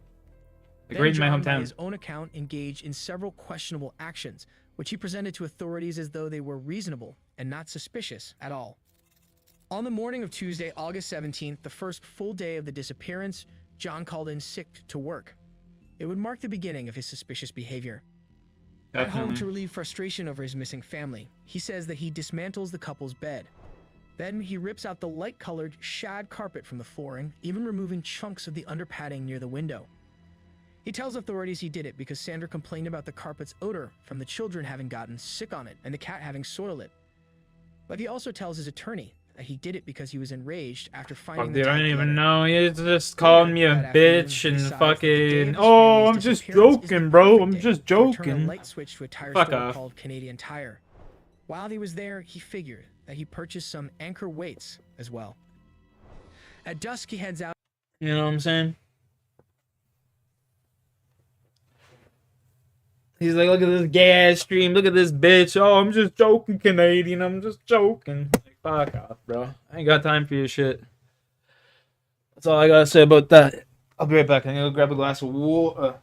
Like Then right in my John, by hometown. his own account, engaged in several questionable actions, which he presented to authorities as though they were reasonable and not suspicious at all. On the morning of Tuesday, August 17th, the first full day of the disappearance, John called in sick to work. It would mark the beginning of his suspicious behavior. At home, Definitely. to relieve frustration over his missing family, he says that he dismantles the couple's bed. Then he rips out the light-colored shag carpet from the flooring, even removing chunks of the underpadding near the window. He tells authorities he did it because Sandra complained about the carpet's odor from the children having gotten sick on it and the cat having soiled it. But he also tells his attorney that he did it because he was enraged after finding Fuck, the dude, I don't typed even letter. know. He's just calling me a that bitch afternoon, and he decides that the day fucking. of his Oh, family's I'm just disappearance is the joking, bro. perfect I'm day just to return a joking. light switch to a tire Fuck store off. called Canadian Tire. While he was there, he figured that he purchased some anchor weights as well. At dusk, he heads out. You know what I'm saying? He's like, look at this gas stream. Look at this bitch. Oh, I'm just joking, Canadian. I'm just joking. Like, fuck off, bro. I ain't got time for your shit. That's all I gotta say about that. I'll be right back. I'm gonna go grab a glass of water.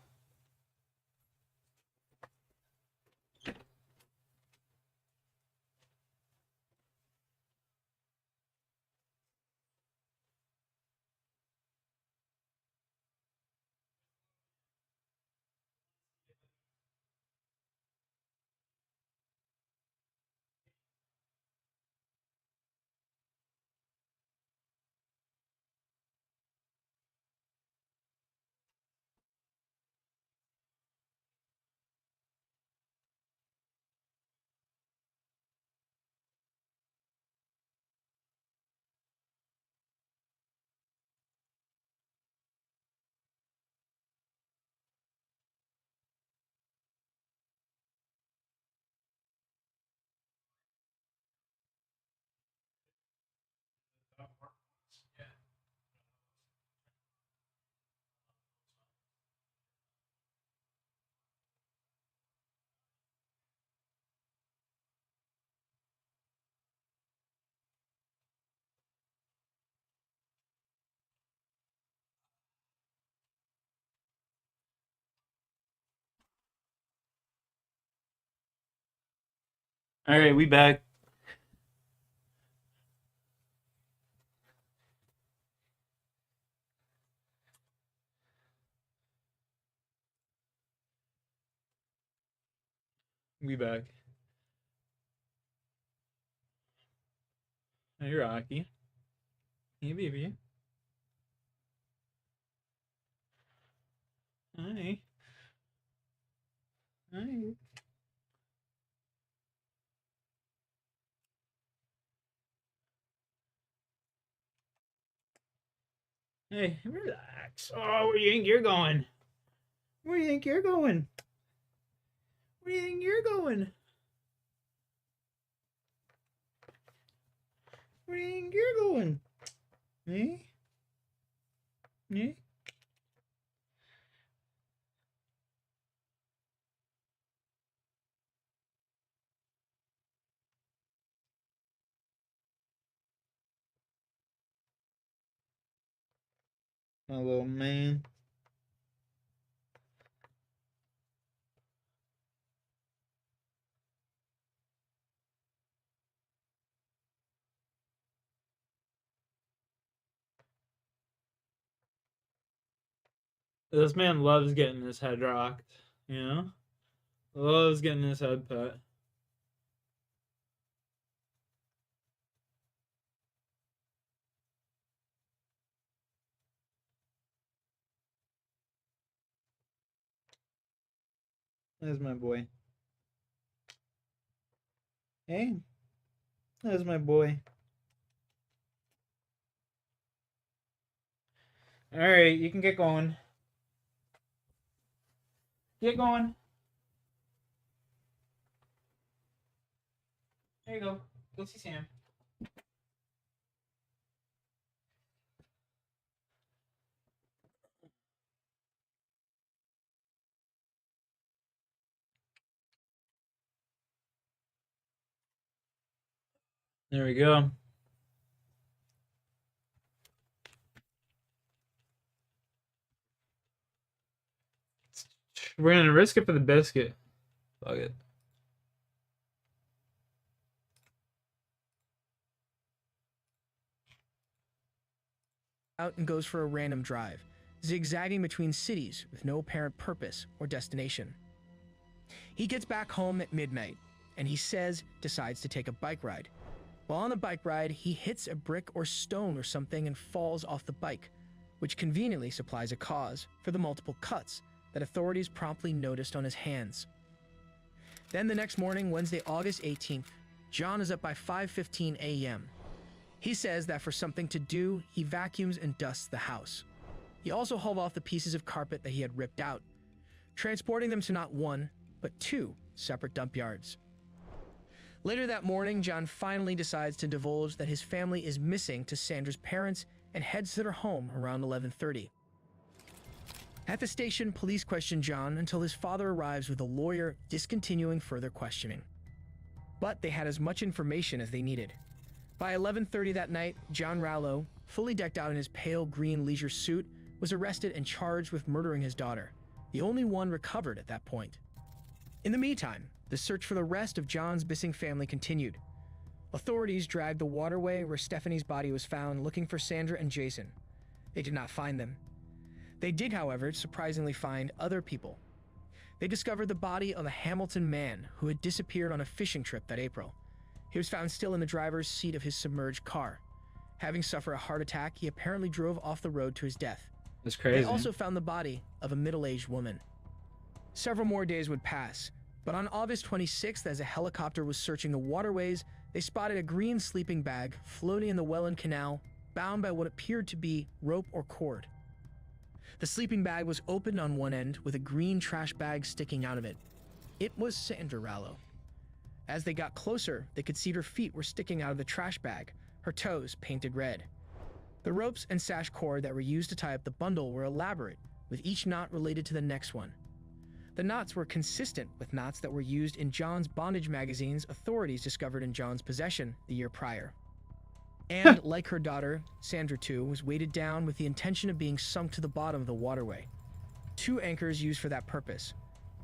All right, we back. We back. Hey, Rocky. Hey, baby. Hi. Hi. Hey, relax. Oh, where do you think you're going? Where do you think you're going? Where do you think you're going? Where do you think you're going? Me? Me? My little man. This man loves getting his head rocked, you know? Loves getting his head pet. There's my boy. Hey, there's my boy. Alright, you can get going. Get going. There you go. Go see Sam. There we go. We're gonna risk it for the biscuit. Fuck it. Out and goes for a random drive, zigzagging between cities with no apparent purpose or destination. He gets back home at midnight, and he decides to take a bike ride. While on the bike ride, he hits a brick or stone or something and falls off the bike, which conveniently supplies a cause for the multiple cuts that authorities promptly noticed on his hands. Then the next morning, Wednesday, August 18th, John is up by 5:15 a.m. He says that for something to do, he vacuums and dusts the house. He also hauled off the pieces of carpet that he had ripped out, transporting them to not one, but two separate dump yards. Later that morning, John finally decides to divulge that his family is missing to Sandra's parents and heads to their home around 11:30. At the station, police question John until his father arrives with a lawyer discontinuing further questioning. But they had as much information as they needed. By 11:30 that night, John Rallo, fully decked out in his pale green leisure suit, was arrested and charged with murdering his daughter, the only one recovered at that point. In the meantime, the search for the rest of John's missing family continued. Authorities dragged the waterway where Stephanie's body was found looking for Sandra and Jason. They did not find them. They did, however, surprisingly find other people. They discovered the body of a Hamilton man who had disappeared on a fishing trip that April. He was found still in the driver's seat of his submerged car. Having suffered a heart attack, he apparently drove off the road to his death. That's crazy. They also found the body of a middle-aged woman. Several more days would pass, but on August 26th, as a helicopter was searching the waterways, they spotted a green sleeping bag floating in the Welland Canal, bound by what appeared to be rope or cord. The sleeping bag was opened on one end with a green trash bag sticking out of it. It was Sandra Rallo. As they got closer, they could see her feet were sticking out of the trash bag, her toes painted red. The ropes and sash cord that were used to tie up the bundle were elaborate, with each knot related to the next one. The knots were consistent with knots that were used in John's bondage magazines authorities discovered in John's possession the year prior. And, like her daughter, Sandra too, was weighted down with the intention of being sunk to the bottom of the waterway. 2 anchors used for that purpose,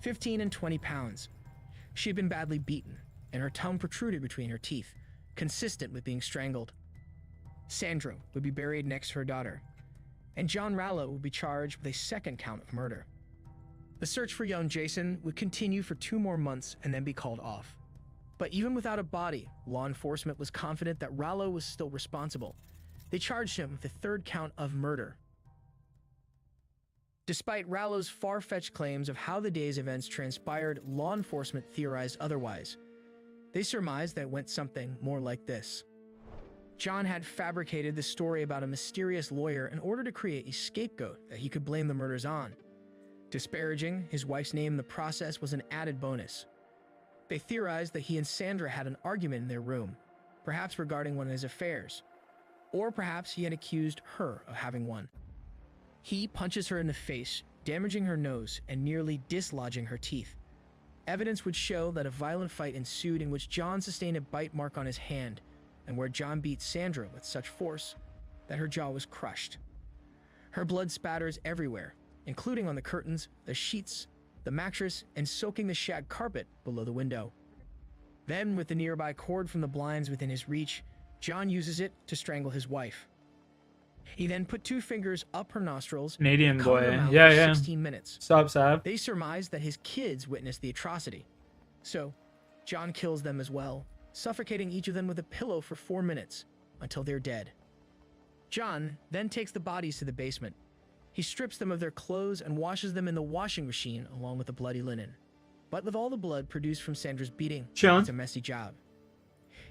15 and 20 pounds. She had been badly beaten, and her tongue protruded between her teeth, consistent with being strangled. Sandra would be buried next to her daughter, and John Rallo would be charged with a second count of murder. The search for young Jason would continue for 2 more months and then be called off. But even without a body, law enforcement was confident that Rallo was still responsible. They charged him with a 3rd count of murder. Despite Rallo's far-fetched claims of how the day's events transpired, law enforcement theorized otherwise. They surmised that it went something more like this. John had fabricated the story about a mysterious lawyer in order to create a scapegoat that he could blame the murders on. Disparaging his wife's name in the process was an added bonus. They theorized that he and Sandra had an argument in their room, perhaps regarding one of his affairs. Or perhaps he had accused her of having one. He punches her in the face, damaging her nose and nearly dislodging her teeth. Evidence would show that a violent fight ensued in which John sustained a bite mark on his hand, and where John beat Sandra with such force that her jaw was crushed. Her blood spatters everywhere, including on the curtains, the sheets, the mattress, and soaking the shag carpet below the window. Then, with the nearby cord from the blinds within his reach, John uses it to strangle his wife. He then put 2 fingers up her nostrils, Canadian covered her boy. mouth Yeah, for yeah. 16 minutes. Stop, Sav. They surmised that his kids witnessed the atrocity. So, John kills them as well, suffocating each of them with a pillow for 4 minutes, until they're dead. John then takes the bodies to the basement. He strips them of their clothes and washes them in the washing machine along with the bloody linen. But with all the blood produced from Sandra's beating, it's a messy job.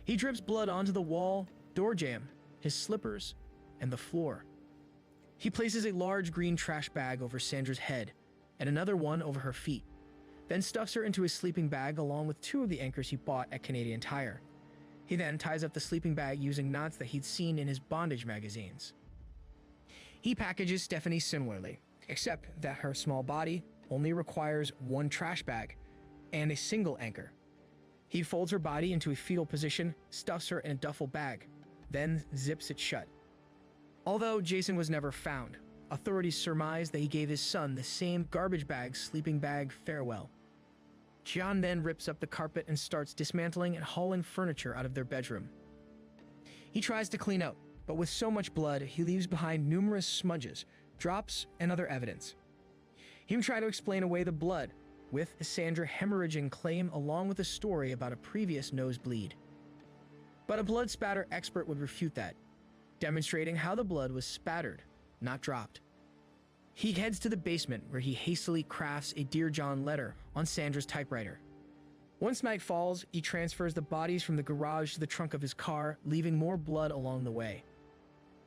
He drips blood onto the wall, door jamb, his slippers, and the floor. He places a large green trash bag over Sandra's head and another one over her feet, then stuffs her into his sleeping bag along with 2 of the anchors he bought at Canadian Tire. He then ties up the sleeping bag using knots that he'd seen in his bondage magazines. He packages Stephanie similarly, except that her small body only requires 1 trash bag and a single anchor. He folds her body into a fetal position, stuffs her in a duffel bag, then zips it shut. Although Jason was never found, authorities surmise that he gave his son the same garbage bag, sleeping bag farewell. John then rips up the carpet and starts dismantling and hauling furniture out of their bedroom. He tries to clean up, but with so much blood, he leaves behind numerous smudges, drops, and other evidence. He would try to explain away the blood, with a Sandra hemorrhaging claim along with a story about a previous nosebleed. But a blood spatter expert would refute that, demonstrating how the blood was spattered, not dropped. He heads to the basement where he hastily crafts a Dear John letter on Sandra's typewriter. Once night falls, he transfers the bodies from the garage to the trunk of his car, leaving more blood along the way.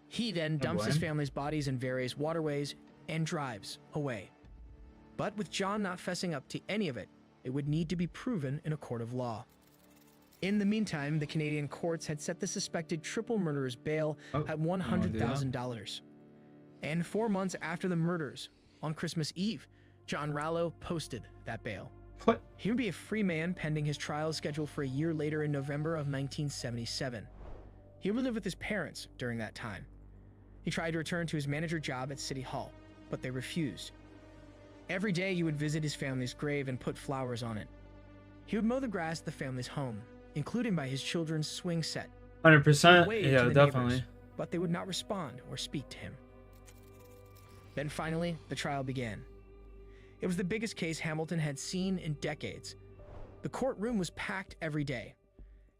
He then dumps his family's bodies in various waterways and drives away. But with John not fessing up to any of it, it would need to be proven in a court of law. In the meantime, the Canadian courts had set the suspected triple murderer's bail at $100,000. And 4 months after the murders, on Christmas Eve, John Rallo posted that bail. What? He would be a free man pending his trial scheduled for a year later in November of 1977. He would live with his parents during that time. He tried to return to his manager job at City Hall, but they refused. Every day he would visit his family's grave and put flowers on it. He would mow the grass at the family's home, including by his children's swing set. 100%. Yeah, definitely. Neighbors, but they would not respond or speak to him. Then finally, the trial began. It was the biggest case Hamilton had seen in decades. The courtroom was packed every day.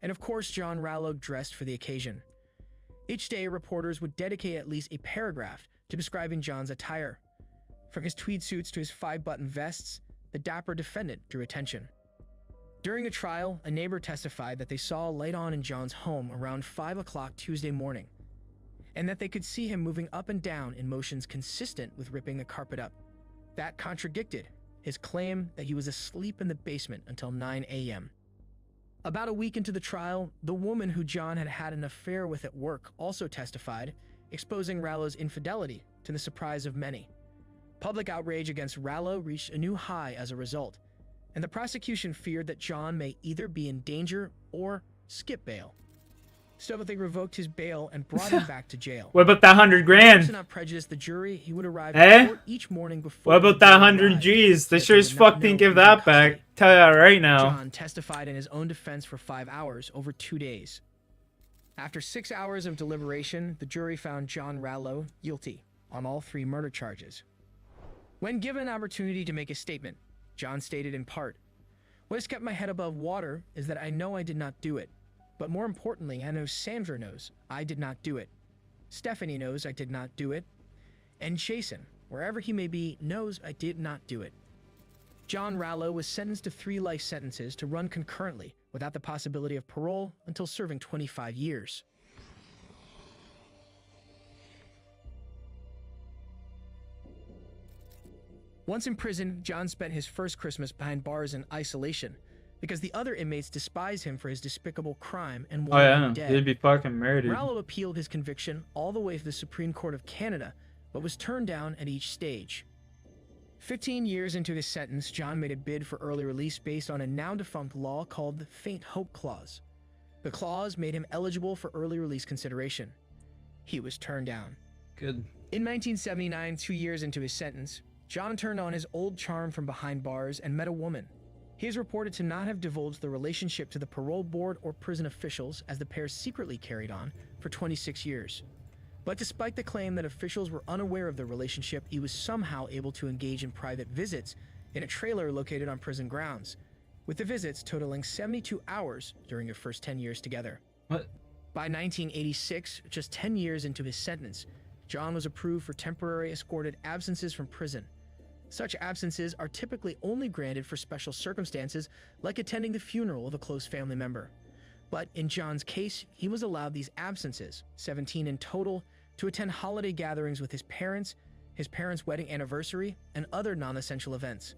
And of course, John Rallo dressed for the occasion. Each day, reporters would dedicate at least a paragraph to describing John's attire. From his tweed suits to his 5-button vests, the dapper defendant drew attention. During the trial, a neighbor testified that they saw a light on in John's home around 5 o'clock Tuesday morning, and that they could see him moving up and down in motions consistent with ripping the carpet up. That contradicted his claim that he was asleep in the basement until 9 a.m. About a week into the trial, the woman who John had had an affair with at work also testified, exposing Rallo's infidelity to the surprise of many. Public outrage against Rallo reached a new high as a result, and the prosecution feared that John may either be in danger or skip bail. So they revoked his bail and brought him back to jail. What about that 100 grand? To not prejudice the jury, he would arrive in court each morning before. What about that 100 G's? They sure as fuck didn't give that back. Tell you that right now. John testified in his own defense for 5 hours over 2 days. After 6 hours of deliberation, the jury found John Rallo guilty on all 3 murder charges. When given an opportunity to make a statement, John stated in part, "What has kept my head above water is that I know I did not do it. But more importantly, I know Sandra knows I did not do it. Stephanie knows I did not do it. And Jason, wherever he may be, knows I did not do it." John Rallo was sentenced to 3 life sentences to run concurrently without the possibility of parole until serving 25 years. Once in prison, John spent his first Christmas behind bars in isolation, because the other inmates despised him for his despicable crime and wanted him dead. He'd be fucking murdered. Rallo appealed his conviction all the way to the Supreme Court of Canada, but was turned down at each stage. 15 years into his sentence, John made a bid for early release based on a now-defunct law called the Faint Hope Clause. The clause made him eligible for early release consideration. He was turned down. Good. In 1979, 2 years into his sentence, John turned on his old charm from behind bars and met a woman. He is reported to not have divulged the relationship to the parole board or prison officials, as the pair secretly carried on for 26 years. But despite the claim that officials were unaware of the relationship, he was somehow able to engage in private visits in a trailer located on prison grounds, with the visits totaling 72 hours during their first 10 years together. What? By 1986, just 10 years into his sentence, John was approved for temporary escorted absences from prison. Such absences are typically only granted for special circumstances, like attending the funeral of a close family member. But in John's case, he was allowed these absences, 17 in total, to attend holiday gatherings with his parents' wedding anniversary, and other non-essential events.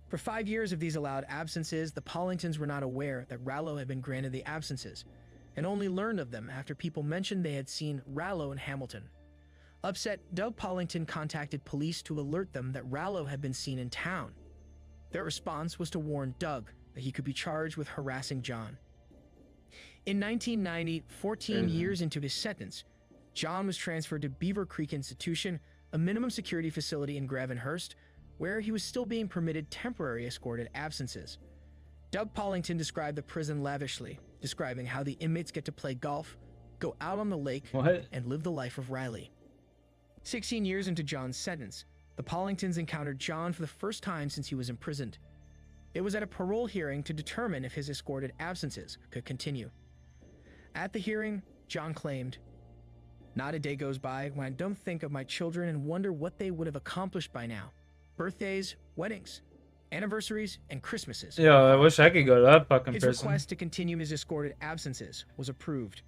For 5 years of these allowed absences, the Paulingtons were not aware that Rallo had been granted the absences, and only learned of them after people mentioned they had seen Rallo in Hamilton. Upset, Doug Paulington contacted police to alert them that Rallo had been seen in town. Their response was to warn Doug that he could be charged with harassing John. In 1990, 14 years into his sentence, John was transferred to Beaver Creek Institution, a minimum security facility in Gravenhurst, where he was still being permitted temporary escorted absences. Doug Pollington described the prison lavishly, describing how the inmates get to play golf, go out on the lake, and live the life of Riley. 16 years into John's sentence, the Pollingtons encountered John for the first time since he was imprisoned. It was at a parole hearing to determine if his escorted absences could continue. At the hearing, John claimed, "Not a day goes by when I don't think of my children and wonder what they would have accomplished by now. Birthdays, weddings, anniversaries, and Christmases." Yeah, I wish I could go to that fucking His prison. request to continue his escorted absences was approved.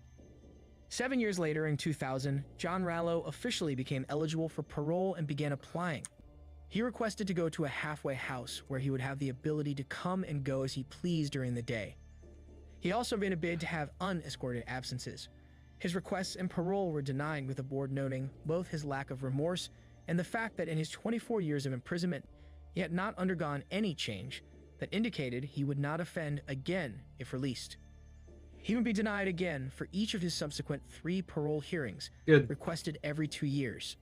7 years later, in 2000, John Rallo officially became eligible for parole and began applying. He requested to go to a halfway house where he would have the ability to come and go as he pleased during the day. He also made a bid to have unescorted absences. His requests and parole were denied, with the board noting both his lack of remorse and the fact that in his 24 years of imprisonment, he had not undergone any change that indicated he would not offend again if released. He would be denied again for each of his subsequent 3 parole hearings, requested every 2 years.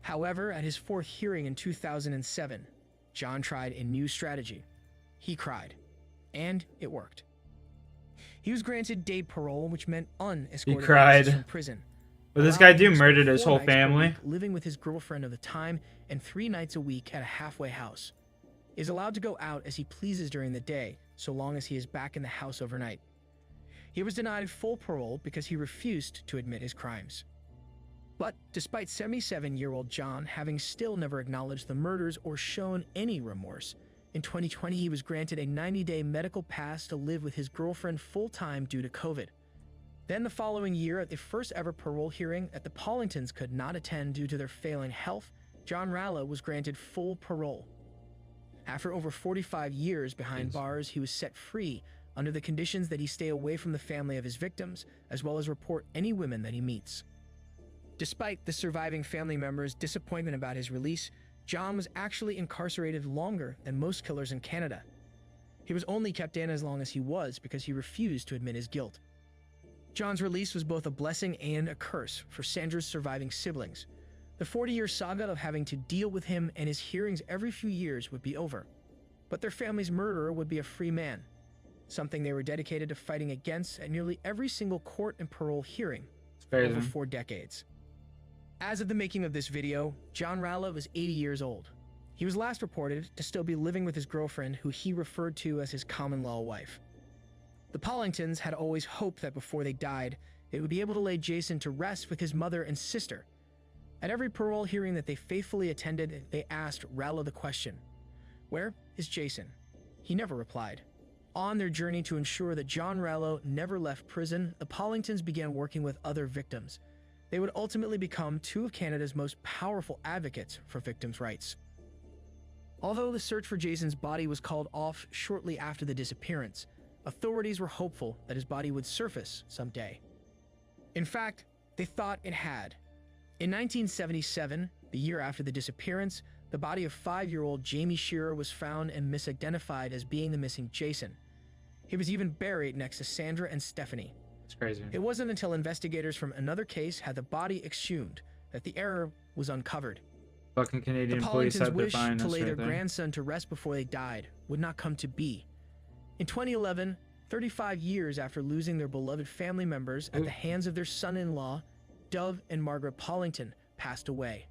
However, at his 4th hearing in 2007, John tried a new strategy. He cried, and it worked. He was granted day parole, which meant unescorted access from prison. But this guy allowing him dude to spend murdered his 4 whole nights per family. week living with his girlfriend of the time and 3 nights a week at a halfway house. He is allowed to go out as he pleases during the day, so long as he is back in the house overnight. He was denied full parole because he refused to admit his crimes. But despite 77-year-old John having still never acknowledged the murders or shown any remorse, in 2020 he was granted a 90-day medical pass to live with his girlfriend full-time due to COVID. Then the following year, at the first ever parole hearing that the Pollingtons could not attend due to their failing health, John Rallo was granted full parole. After over 45 years behind bars, he was set free under the conditions that he stay away from the family of his victims, as well as report any women that he meets. Despite the surviving family members' disappointment about his release, John was actually incarcerated longer than most killers in Canada. He was only kept in as long as he was because he refused to admit his guilt. John's release was both a blessing and a curse for Sandra's surviving siblings. The 40-year saga of having to deal with him and his hearings every few years would be over. But their family's murderer would be a free man, something they were dedicated to fighting against at nearly every single court and parole hearing over 4 decades. As of the making of this video, John Rallo was 80 years old. He was last reported to still be living with his girlfriend, who he referred to as his common-law wife. The Pollingtons had always hoped that before they died, they would be able to lay Jason to rest with his mother and sister. At every parole hearing that they faithfully attended, they asked Rallo the question, "Where is Jason?" He never replied. On their journey to ensure that John Rallo never left prison, the Pollingtons began working with other victims. They would ultimately become 2 of Canada's most powerful advocates for victims' rights. Although the search for Jason's body was called off shortly after the disappearance, authorities were hopeful that his body would surface someday. In fact, they thought it had. In 1977, the year after the disappearance, the body of 5-year-old Jamie Shearer was found and misidentified as being the missing Jason. He was even buried next to Sandra and Stephanie. It's crazy. It wasn't until investigators from another case had the body exhumed that the error was uncovered. Fucking The Canadian police Pollingtons had to wished find to us lay right their there. grandson to rest before they died would not come to be. In 2011, 35 years after losing their beloved family members at the hands of their son-in-law, Dove and Margaret Pollington passed away,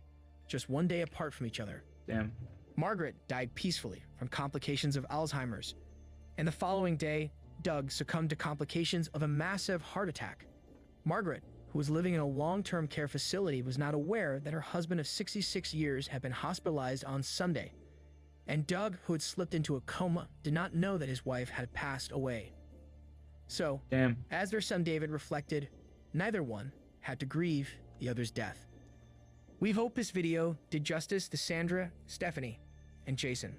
just 1 day apart from each other. Damn. Margaret died peacefully from complications of Alzheimer's, and the following day, Doug succumbed to complications of a massive heart attack. Margaret, who was living in a long-term care facility, was not aware that her husband of 66 years had been hospitalized on Sunday, and Doug, who had slipped into a coma, did not know that his wife had passed away. So, as their son David reflected, neither one had to grieve the other's death. We hope this video did justice to Sandra, Stephanie, and Jason.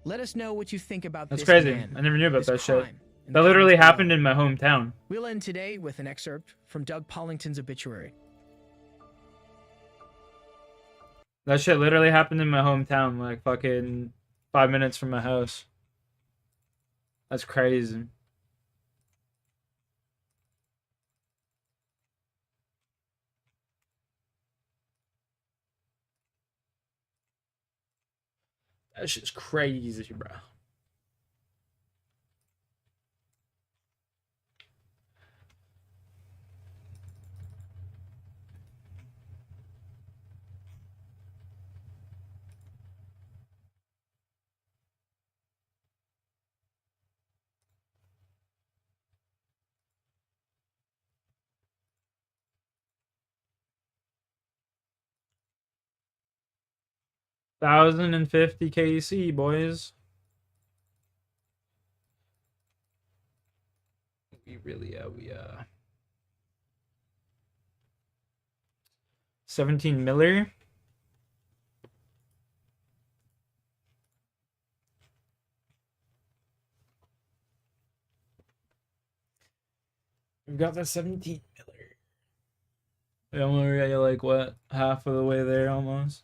Let us know what you think about That's this crazy. man, I never knew about this that shit. crime, in That the literally comments happened below. in my hometown. We'll end today with an excerpt from Doug Pollington's obituary. That shit literally happened in my hometown, like fucking 5 minutes from my house. That's crazy. That shit's crazy, bro. $1,050 KC, boys. We 17 Miller. We've got the 17 Miller. Yeah, we're like what, half of the way there almost.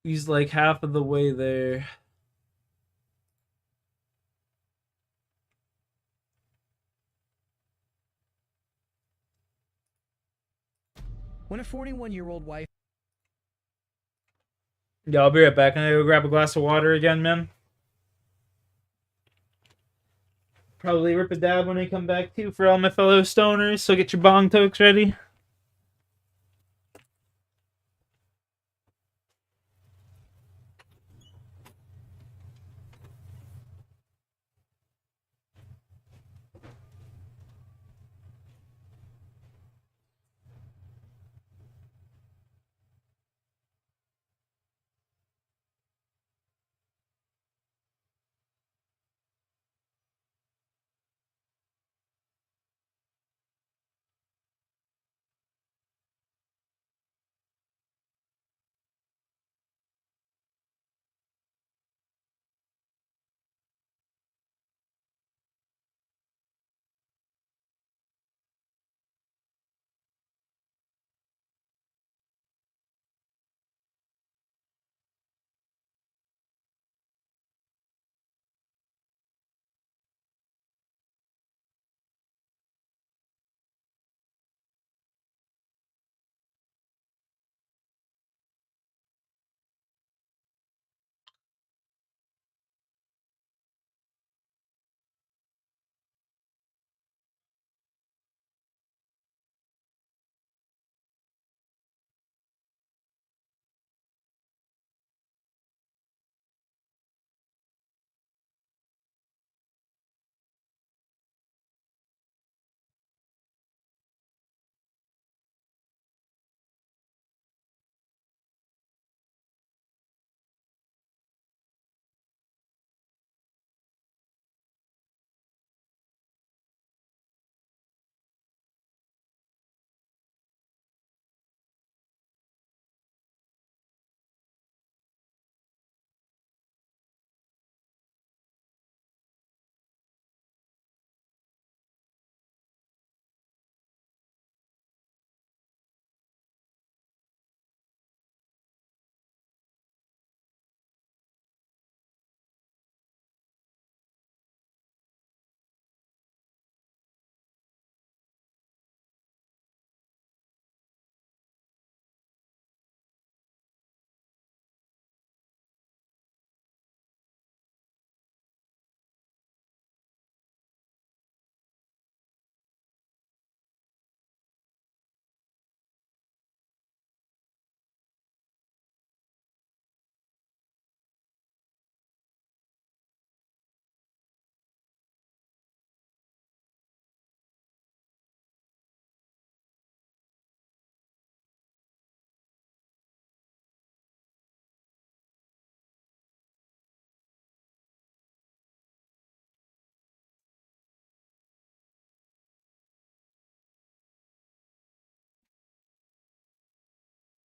He's like half of the way there. When a 41-year-old wife... Yeah, I'll be right back. I'm gonna go grab a glass of water again, man. Probably rip a dab when I come back too for all my fellow stoners, so get your bong tokes ready.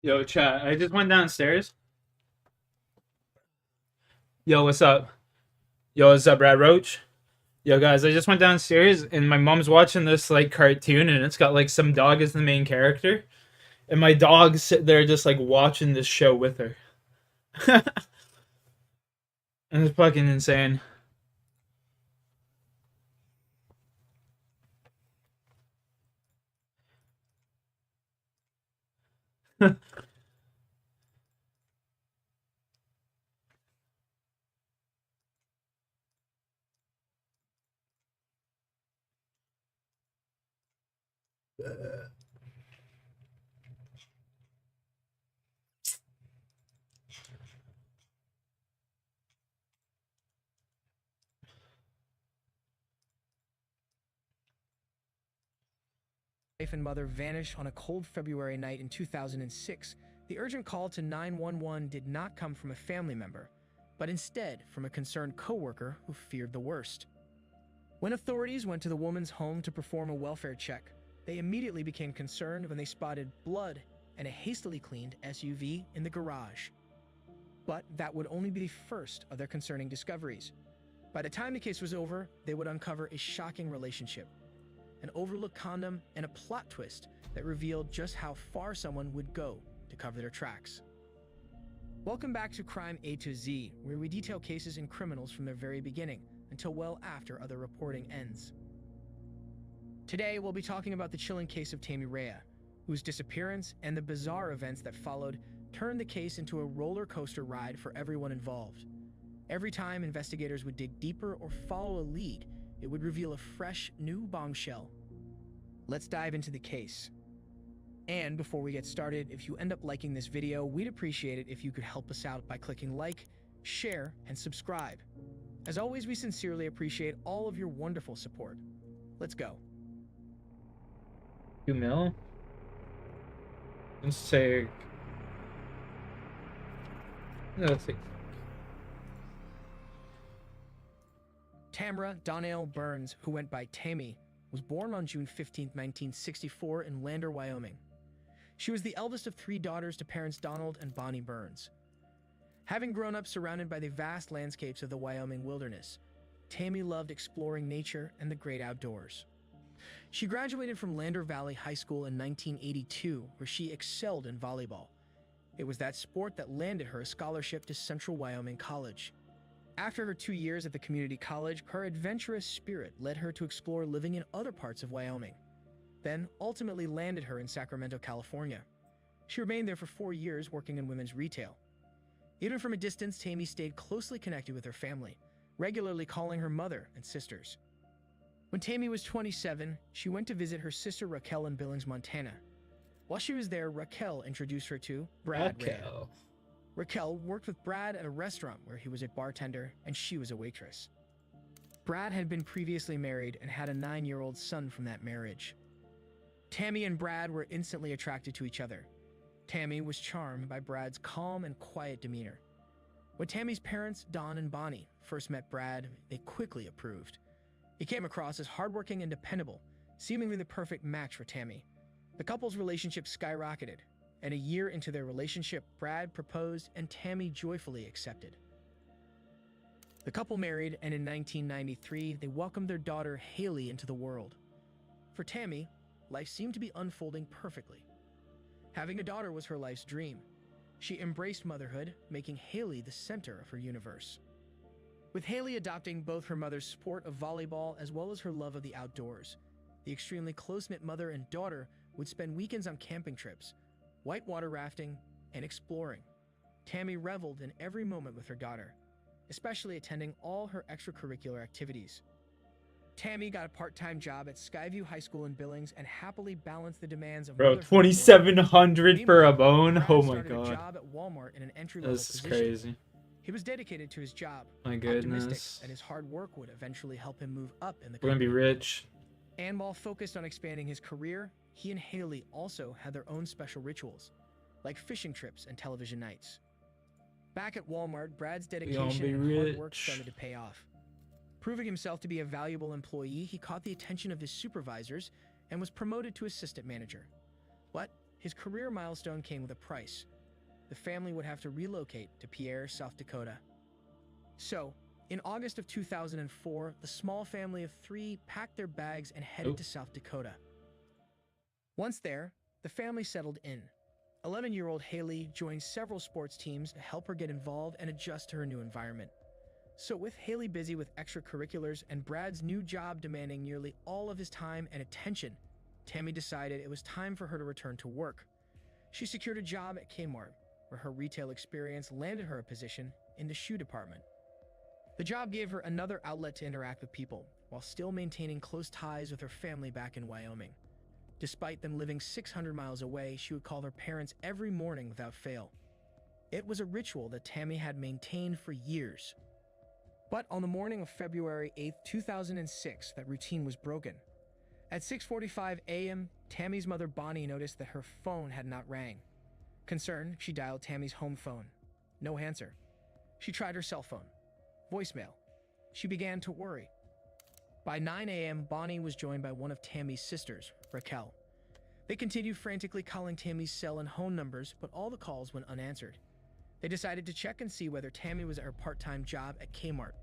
Yo, chat, I just went downstairs. Yo, what's up? Yo, what's up, Brad Roach? Yo guys, I just went downstairs and my mom's watching this like cartoon and it's got like some dog as the main character. And my dog's sitting there just like watching this show with her. And it's fucking insane. Wife and mother vanished on a cold February night in 2006. The urgent call to 911 did not come from a family member, but instead from a concerned coworker who feared the worst. When authorities went to the woman's home to perform a welfare check, they immediately became concerned when they spotted blood and a hastily cleaned SUV in the garage. But that would only be the first of their concerning discoveries. By the time the case was over, they would uncover a shocking relationship, an overlooked condom, and a plot twist that revealed just how far someone would go to cover their tracks. Welcome back to Crime A to Z, where we detail cases and criminals from their very beginning until well after other reporting ends. Today, we'll be talking about the chilling case of Tammy Rhea, whose disappearance and the bizarre events that followed turned the case into a roller coaster ride for everyone involved. Every time investigators would dig deeper or follow a lead, it would reveal a fresh, new bombshell. Let's dive into the case. And before we get started, if you end up liking this video, we'd appreciate it if you could help us out by clicking like, share, and subscribe. As always, we sincerely appreciate all of your wonderful support. Let's go. 2 mil? Let's take... Let's see. Tamra Donnell Burns, who went by Tammy, was born on June 15, 1964 in Lander, Wyoming. She was the eldest of 3 daughters to parents Donald and Bonnie Burns. Having grown up surrounded by the vast landscapes of the Wyoming wilderness, Tammy loved exploring nature and the great outdoors. She graduated from Lander Valley High School in 1982, where she excelled in volleyball. It was that sport that landed her a scholarship to Central Wyoming College. After her 2 years at the community college, her adventurous spirit led her to explore living in other parts of Wyoming, then ultimately landed her in Sacramento, California. She remained there for 4 years working in women's retail. Even from a distance, Tammy stayed closely connected with her family, regularly calling her mother and sisters. When Tammy was 27, she went to visit her sister Raquel in Billings, Montana. While she was there, Raquel introduced her to Brad Rhea. Raquel worked with Brad at a restaurant where he was a bartender and she was a waitress. Brad had been previously married and had a 9-year-old son from that marriage. Tammy and Brad were instantly attracted to each other. Tammy was charmed by Brad's calm and quiet demeanor. When Tammy's parents, Don and Bonnie, first met Brad, they quickly approved. He came across as hardworking and dependable, seemingly the perfect match for Tammy. The couple's relationship skyrocketed, and a year into their relationship, Brad proposed and Tammy joyfully accepted. The couple married, and in 1993, they welcomed their daughter Haley into the world. For Tammy, life seemed to be unfolding perfectly. Having a daughter was her life's dream. She embraced motherhood, making Haley the center of her universe. With Haley adopting both her mother's sport of volleyball as well as her love of the outdoors, the extremely close-knit mother and daughter would spend weekends on camping trips, whitewater rafting, and exploring. Tammy reveled in every moment with her daughter, especially attending all her extracurricular activities. Tammy got a part-time job at Skyview High School in Billings and happily balanced the demands of Bro, motherhood. 2,700 for a bone? Brad Oh my started a god. job at Walmart in an entry-level This is position. crazy. He was dedicated to his job, My optimistic, goodness. and his hard work would eventually help him move up in the We're gonna be company. rich. And while focused on expanding his career, he and Haley also had their own special rituals, like fishing trips and television nights. Back at Walmart, Brad's dedication be and hard work rich. started to pay off. Proving himself to be a valuable employee, he caught the attention of his supervisors and was promoted to assistant manager. But his career milestone came with a price. The family would have to relocate to Pierre, South Dakota. So, In August of 2004, the small family of 3 packed their bags and headed to South Dakota. Once there, the family settled in. 11-year-old Haley joined several sports teams to help her get involved and adjust to her new environment. So with Haley busy with extracurriculars and Brad's new job demanding nearly all of his time and attention, Tammy decided it was time for her to return to work. She secured a job at Kmart, where her retail experience landed her a position in the shoe department. The job gave her another outlet to interact with people, while still maintaining close ties with her family back in Wyoming. Despite them living 600 miles away, she would call her parents every morning without fail. It was a ritual that Tammy had maintained for years. But on the morning of February 8, 2006, that routine was broken. At 6:45 a.m., Tammy's mother Bonnie noticed that her phone had not rang. Concerned, she dialed Tammy's home phone. No answer. She tried her cell phone. Voicemail. She began to worry. By 9 a.m., Bonnie was joined by one of Tammy's sisters, Raquel. They continued frantically calling Tammy's cell and home numbers, but all the calls went unanswered. They decided to check and see whether Tammy was at her part-time job at Kmart,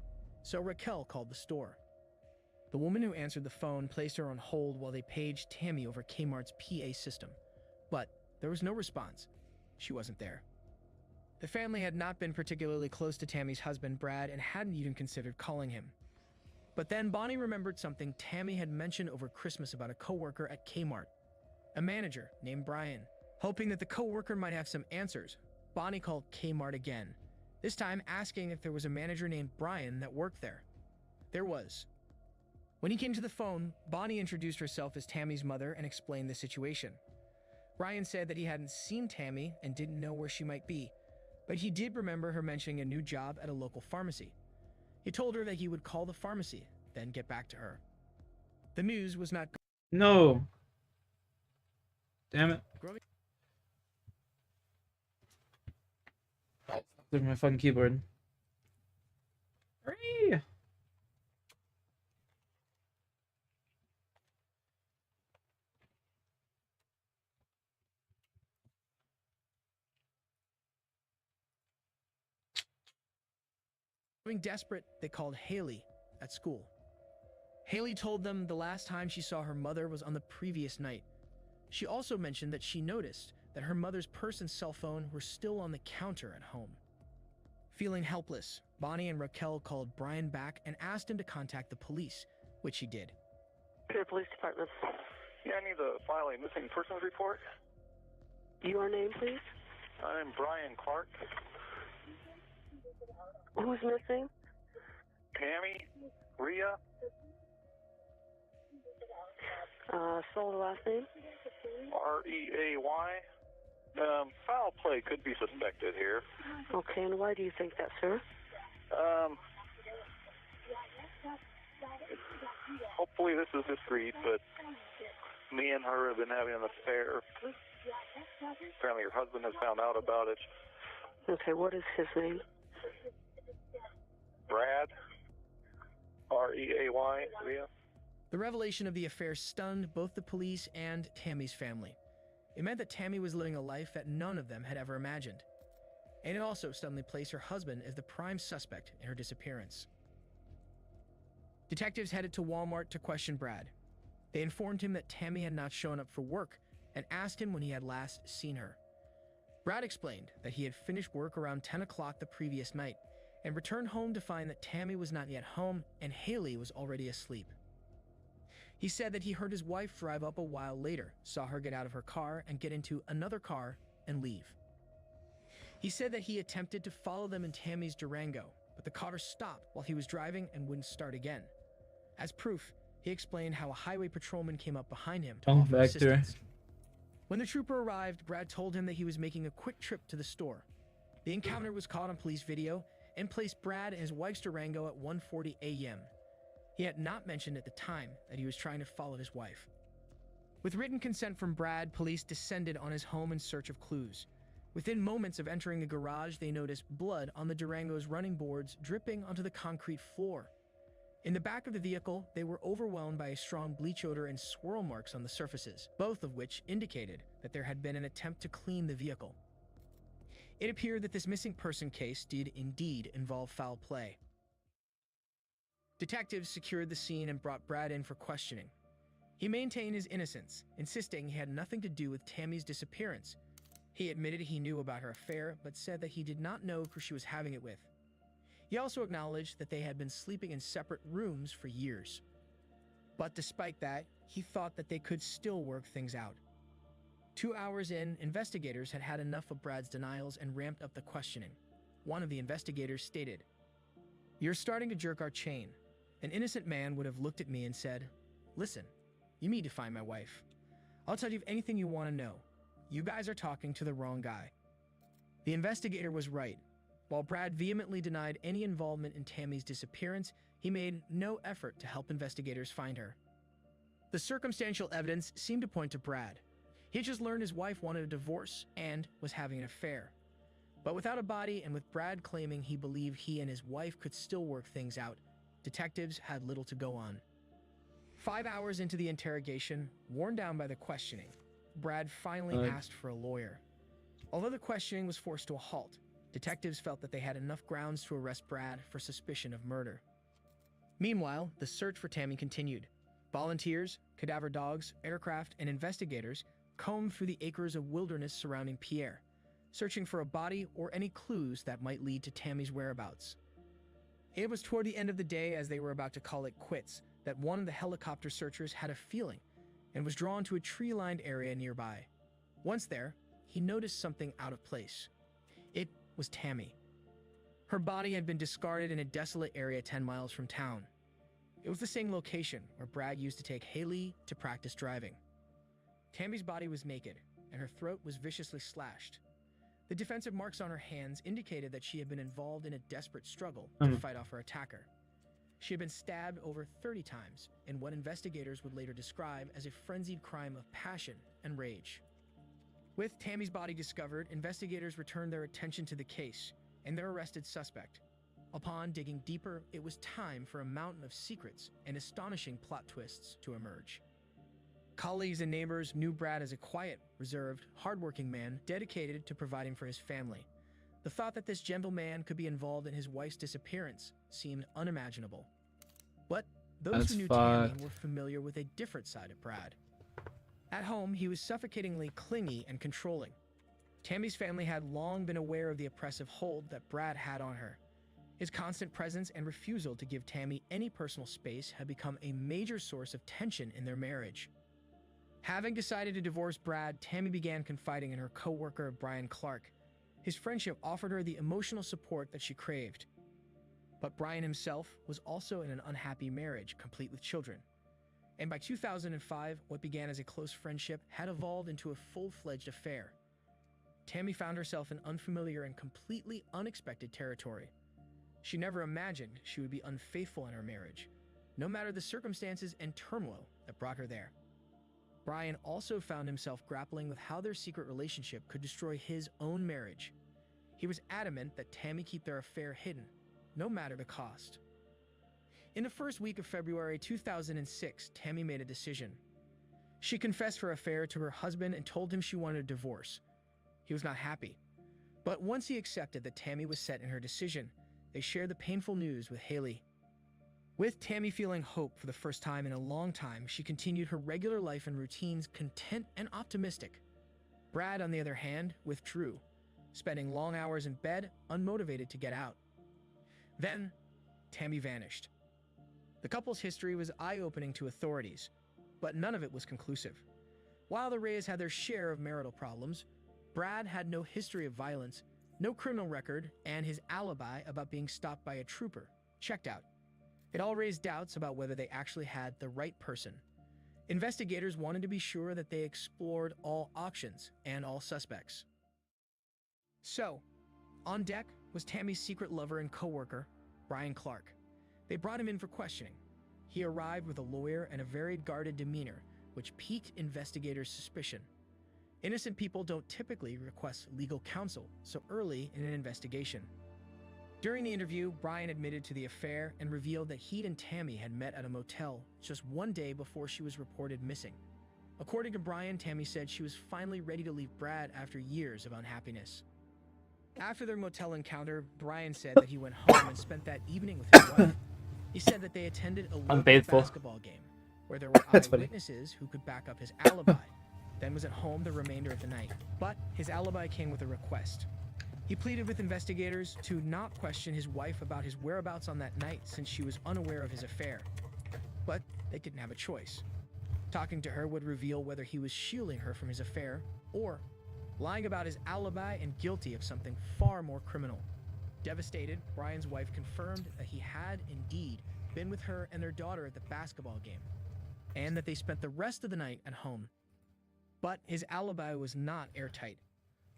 so Raquel called the store. The woman who answered the phone placed her on hold while they paged Tammy over Kmart's PA system, but there was no response. She wasn't there. The family had not been particularly close to Tammy's husband, Brad, and hadn't even considered calling him. But then Bonnie remembered something Tammy had mentioned over Christmas about a coworker at Kmart, a manager named Brian. Hoping that the coworker might have some answers, Bonnie called Kmart again, this time asking if there was a manager named Brian that worked there. There was. When he came to the phone, Bonnie introduced herself as Tammy's mother and explained the situation. Brian said that he hadn't seen Tammy and didn't know where she might be, but he did remember her mentioning a new job at a local pharmacy. He told her that he would call the pharmacy, then get back to her. The news was not... No. Damn it. There's my fucking keyboard. Hurry! Growing desperate, they called Haley at school. Haley told them the last time she saw her mother was on the previous night. She also mentioned that she noticed that her mother's purse and cell phone were still on the counter at home. Feeling helpless, Bonnie and Raquel called Brian back and asked him to contact the police, which he did. Pier Police Department. Yeah, I need to file a missing persons report. Your name, please? I'm Brian Clark. Who's missing? Tammy, Rhea. Spell the last name? R-E-A-Y. Foul play could be suspected here. Okay, and why do you think that, sir? Hopefully this is discreet, but me and her have been having an affair. Apparently her husband has found out about it. Okay, what is his name? Brad. R-E-A-Y. Rhea. The revelation of the affair stunned both the police and Tammy's family. It meant that Tammy was living a life that none of them had ever imagined. And it also suddenly placed her husband as the prime suspect in her disappearance. Detectives headed to Walmart to question Brad. They informed him that Tammy had not shown up for work and asked him when he had last seen her. Brad explained that he had finished work around 10 o'clock the previous night and returned home to find that Tammy was not yet home and Haley was already asleep. He said that he heard his wife drive up a while later, saw her get out of her car and get into another car and leave. He said that he attempted to follow them in Tammy's Durango, but the car stopped while he was driving and wouldn't start again. As proof, he explained how a highway patrolman came up behind him to offer assistance. When the trooper arrived, Brad told him that he was making a quick trip to the store. The encounter was caught on police video and placed Brad and his wife's Durango at 1:40 a.m. He had not mentioned at the time that he was trying to follow his wife. With written consent from Brad, police descended on his home in search of clues. Within moments of entering the garage, they noticed blood on the Durango's running boards dripping onto the concrete floor. In the back of the vehicle, they were overwhelmed by a strong bleach odor and swirl marks on the surfaces, both of which indicated that there had been an attempt to clean the vehicle. It appeared that this missing person case did indeed involve foul play. Detectives secured the scene and brought Brad in for questioning. He maintained his innocence, insisting he had nothing to do with Tammy's disappearance. He admitted he knew about her affair, but said that he did not know who she was having it with. He also acknowledged that they had been sleeping in separate rooms for years. But despite that, he thought that they could still work things out. 2 hours in, investigators had had enough of Brad's denials and ramped up the questioning. One of the investigators stated, "You're starting to jerk our chain. An innocent man would have looked at me and said, 'Listen, you need to find my wife. I'll tell you anything you want to know. You guys are talking to the wrong guy.'" The investigator was right. While Brad vehemently denied any involvement in Tammy's disappearance, he made no effort to help investigators find her. The circumstantial evidence seemed to point to Brad. He had just learned his wife wanted a divorce and was having an affair. But without a body and with Brad claiming he believed he and his wife could still work things out, detectives had little to go on. 5 hours into the interrogation, worn down by the questioning, Brad finally asked for a lawyer. Although the questioning was forced to a halt, detectives felt that they had enough grounds to arrest Brad for suspicion of murder. Meanwhile, the search for Tammy continued. Volunteers, cadaver dogs, aircraft, and investigators combed through the acres of wilderness surrounding Pierre, searching for a body or any clues that might lead to Tammy's whereabouts. It was toward the end of the day, as they were about to call it quits, that one of the helicopter searchers had a feeling and was drawn to a tree-lined area nearby. Once there, he noticed something out of place. It was Tammy. Her body had been discarded in a desolate area 10 miles from town. It was the same location where Brad used to take Haley to practice driving. Tammy's body was naked, and her throat was viciously slashed. The defensive marks on her hands indicated that she had been involved in a desperate struggle to fight off her attacker. She had been stabbed over 30 times in what investigators would later describe as a frenzied crime of passion and rage. With Tammy's body discovered, investigators returned their attention to the case and their arrested suspect. Upon digging deeper, it was time for a mountain of secrets and astonishing plot twists to emerge. Colleagues and neighbors knew Brad as a quiet, reserved, hardworking man dedicated to providing for his family. The thought that this gentle man could be involved in his wife's disappearance seemed unimaginable. But those who knew Tammy were familiar with a different side of Brad. At home, he was suffocatingly clingy and controlling. Tammy's family had long been aware of the oppressive hold that Brad had on her. His constant presence and refusal to give Tammy any personal space had become a major source of tension in their marriage. Having decided to divorce Brad, Tammy began confiding in her co-worker, Brian Clark. His friendship offered her the emotional support that she craved. But Brian himself was also in an unhappy marriage, complete with children. And by 2005, what began as a close friendship had evolved into a full-fledged affair. Tammy found herself in unfamiliar and completely unexpected territory. She never imagined she would be unfaithful in her marriage, no matter the circumstances and turmoil that brought her there. Brian also found himself grappling with how their secret relationship could destroy his own marriage. He was adamant that Tammy keep their affair hidden, no matter the cost. In the first week of February 2006, Tammy made a decision. She confessed her affair to her husband and told him she wanted a divorce. He was not happy. But once he accepted that Tammy was set in her decision, they shared the painful news with Haley. With Tammy feeling hope for the first time in a long time, she continued her regular life and routines content and optimistic. Brad, on the other hand, withdrew, spending long hours in bed, unmotivated to get out. Then, Tammy vanished. The couple's history was eye-opening to authorities, but none of it was conclusive. While the Reyes had their share of marital problems, Brad had no history of violence, no criminal record, and his alibi about being stopped by a trooper checked out. It all raised doubts about whether they actually had the right person. Investigators wanted to be sure that they explored all options and all suspects. So, on deck was Tammy's secret lover and co-worker, Brian Clark. They brought him in for questioning. He arrived with a lawyer and a very guarded demeanor, which piqued investigators' suspicion. Innocent people don't typically request legal counsel so early in an investigation. During the interview, Brian admitted to the affair and revealed that he and Tammy had met at a motel just one day before she was reported missing. According to Brian, Tammy said she was finally ready to leave Brad after years of unhappiness. After their motel encounter, Brian said that he went home and spent that evening with his wife. He said that they attended a local Unfaithful. basketball game where there were That's funny. eyewitnesses who could back up his alibi, then was at home the remainder of the night. But his alibi came with a request. He pleaded with investigators to not question his wife about his whereabouts on that night since she was unaware of his affair. But they didn't have a choice. Talking to her would reveal whether he was shielding her from his affair or lying about his alibi and guilty of something far more criminal. Devastated, Brian's wife confirmed that he had indeed been with her and their daughter at the basketball game, and that they spent the rest of the night at home. But his alibi was not airtight.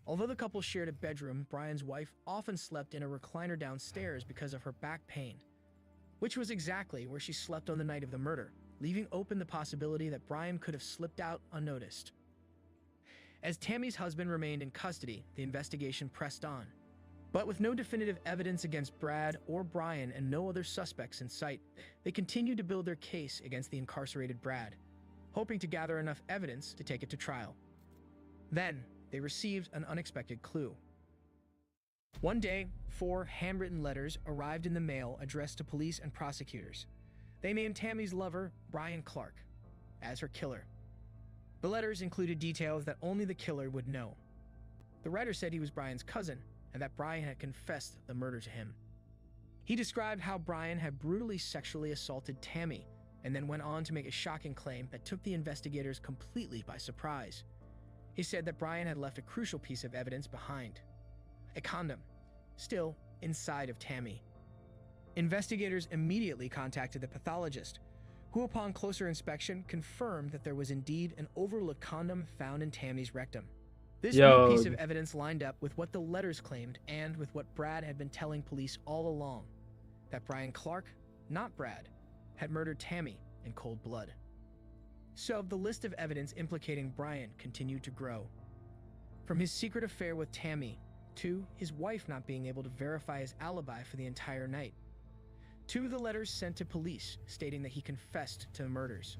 Although the couple shared a bedroom, Brian's wife often slept in a recliner downstairs because of her back pain, which was exactly where she slept on the night of the murder, leaving open the possibility that Brian could have slipped out unnoticed. As Tammy's husband remained in custody, the investigation pressed on. But with no definitive evidence against Brad or Brian and no other suspects in sight, they continued to build their case against the incarcerated Brad, hoping to gather enough evidence to take it to trial. Then, they received an unexpected clue. One day, 4 handwritten letters arrived in the mail addressed to police and prosecutors. They named Tammy's lover, Brian Clark, as her killer. The letters included details that only the killer would know. The writer said he was Brian's cousin and that Brian had confessed the murder to him. He described how Brian had brutally sexually assaulted Tammy and then went on to make a shocking claim that took the investigators completely by surprise. He said that Brian had left a crucial piece of evidence behind: a condom, still inside of Tammy. Investigators immediately contacted the pathologist, who upon closer inspection confirmed that there was indeed an overlooked condom found in Tammy's rectum. This new piece of evidence lined up with what the letters claimed and with what Brad had been telling police all along, that Brian Clark, not Brad, had murdered Tammy in cold blood. So the list of evidence implicating Brian continued to grow. From his secret affair with Tammy, to his wife not being able to verify his alibi for the entire night, to the letters sent to police stating that he confessed to the murders,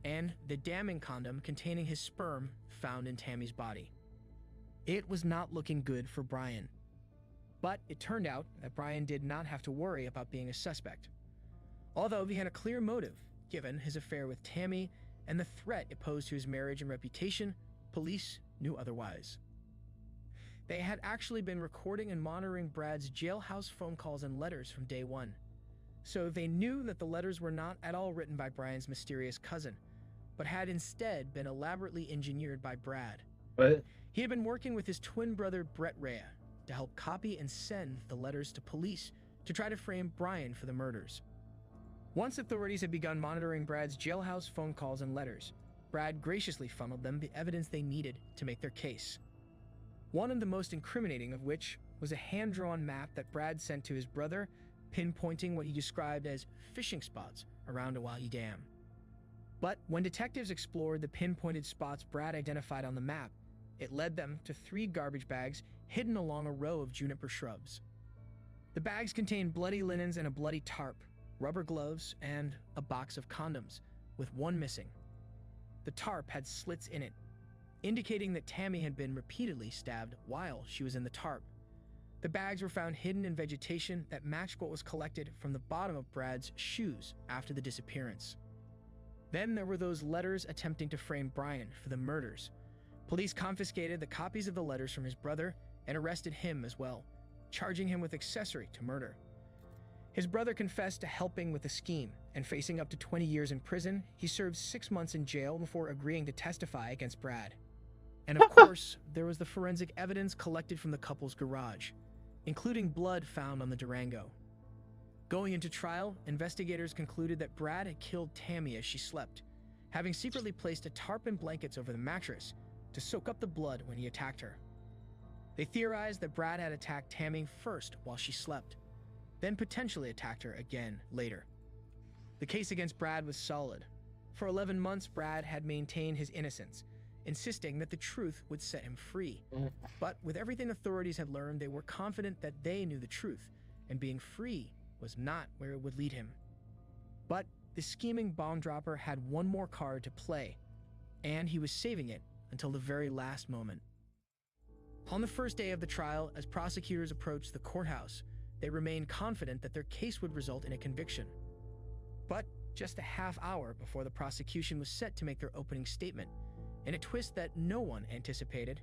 and the damning condom containing his sperm found in Tammy's body. It was not looking good for Brian. But it turned out that Brian did not have to worry about being a suspect. Although he had a clear motive, given his affair with Tammy and the threat it posed to his marriage and reputation, police knew otherwise. They had actually been recording and monitoring Brad's jailhouse phone calls and letters from day one. So they knew that the letters were not at all written by Brian's mysterious cousin, but had instead been elaborately engineered by Brad. What? He had been working with his twin brother Brett Rea to help copy and send the letters to police to try to frame Brian for the murders. Once authorities had begun monitoring Brad's jailhouse phone calls and letters, Brad graciously funneled them the evidence they needed to make their case. One of the most incriminating of which was a hand-drawn map that Brad sent to his brother, pinpointing what he described as fishing spots around Oahe Dam. But when detectives explored the pinpointed spots Brad identified on the map, it led them to 3 garbage bags hidden along a row of juniper shrubs. The bags contained bloody linens and a bloody tarp, rubber gloves, and a box of condoms, with one missing. The tarp had slits in it, indicating that Tammy had been repeatedly stabbed while she was in the tarp. The bags were found hidden in vegetation that matched what was collected from the bottom of Brad's shoes after the disappearance. Then there were those letters attempting to frame Brian for the murders. Police confiscated the copies of the letters from his brother and arrested him as well, charging him with accessory to murder. His brother confessed to helping with the scheme, and facing up to 20 years in prison, he served 6 months in jail before agreeing to testify against Brad. And of course, there was the forensic evidence collected from the couple's garage, including blood found on the Durango. Going into trial, investigators concluded that Brad had killed Tammy as she slept, having secretly placed a tarp and blankets over the mattress to soak up the blood when he attacked her. They theorized that Brad had attacked Tammy first while she slept, then potentially attacked her again later. The case against Brad was solid. For 11 months, Brad had maintained his innocence, insisting that the truth would set him free. But with everything authorities had learned, they were confident that they knew the truth, and being free was not where it would lead him. But the scheming bomb dropper had one more card to play, and he was saving it until the very last moment. On the first day of the trial, as prosecutors approached the courthouse, they remained confident that their case would result in a conviction. But just a half hour before the prosecution was set to make their opening statement, in a twist that no one anticipated,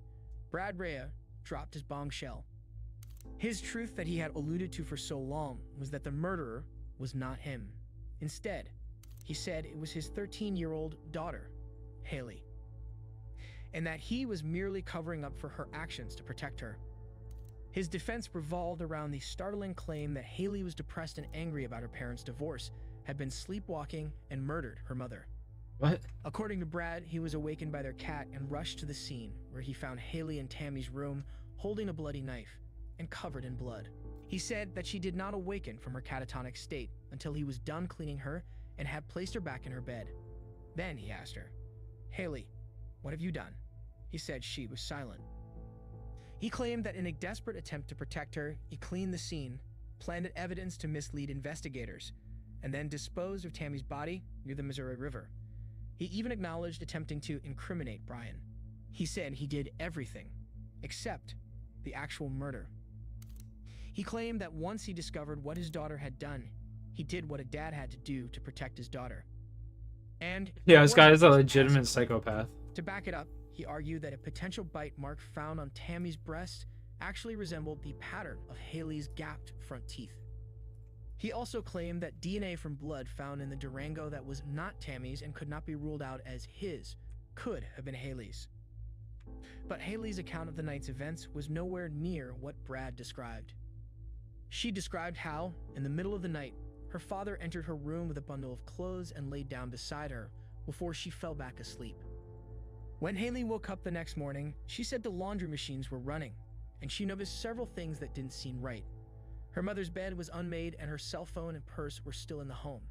Brad Rea dropped his bombshell. His truth that he had alluded to for so long was that the murderer was not him. Instead, he said it was his 13-year-old daughter, Haley, and that he was merely covering up for her actions to protect her. His defense revolved around the startling claim that Haley was depressed and angry about her parents' divorce, had been sleepwalking, and murdered her mother. What? According to Brad, he was awakened by their cat and rushed to the scene, where he found Haley in Tammy's room, holding a bloody knife and covered in blood. He said that she did not awaken from her catatonic state until he was done cleaning her and had placed her back in her bed. Then he asked her, "Haley, what have you done?" He said she was silent. He claimed that in a desperate attempt to protect her, he cleaned the scene, planted evidence to mislead investigators, and then disposed of Tammy's body near the Missouri River. He even acknowledged attempting to incriminate Brian. He said he did everything except the actual murder. He claimed that once he discovered what his daughter had done, he did what a dad had to do to protect his daughter. And Yeah, this guy is a legitimate psychopath. to back it up, he argued that a potential bite mark found on Tammy's breast actually resembled the pattern of Haley's gapped front teeth. He also claimed that DNA from blood found in the Durango that was not Tammy's and could not be ruled out as his could have been Haley's. But Haley's account of the night's events was nowhere near what Brad described. She described how, in the middle of the night, her father entered her room with a bundle of clothes and laid down beside her before she fell back asleep. When Haley woke up the next morning, she said the laundry machines were running, and she noticed several things that didn't seem right. Her mother's bed was unmade and her cell phone and purse were still in the home,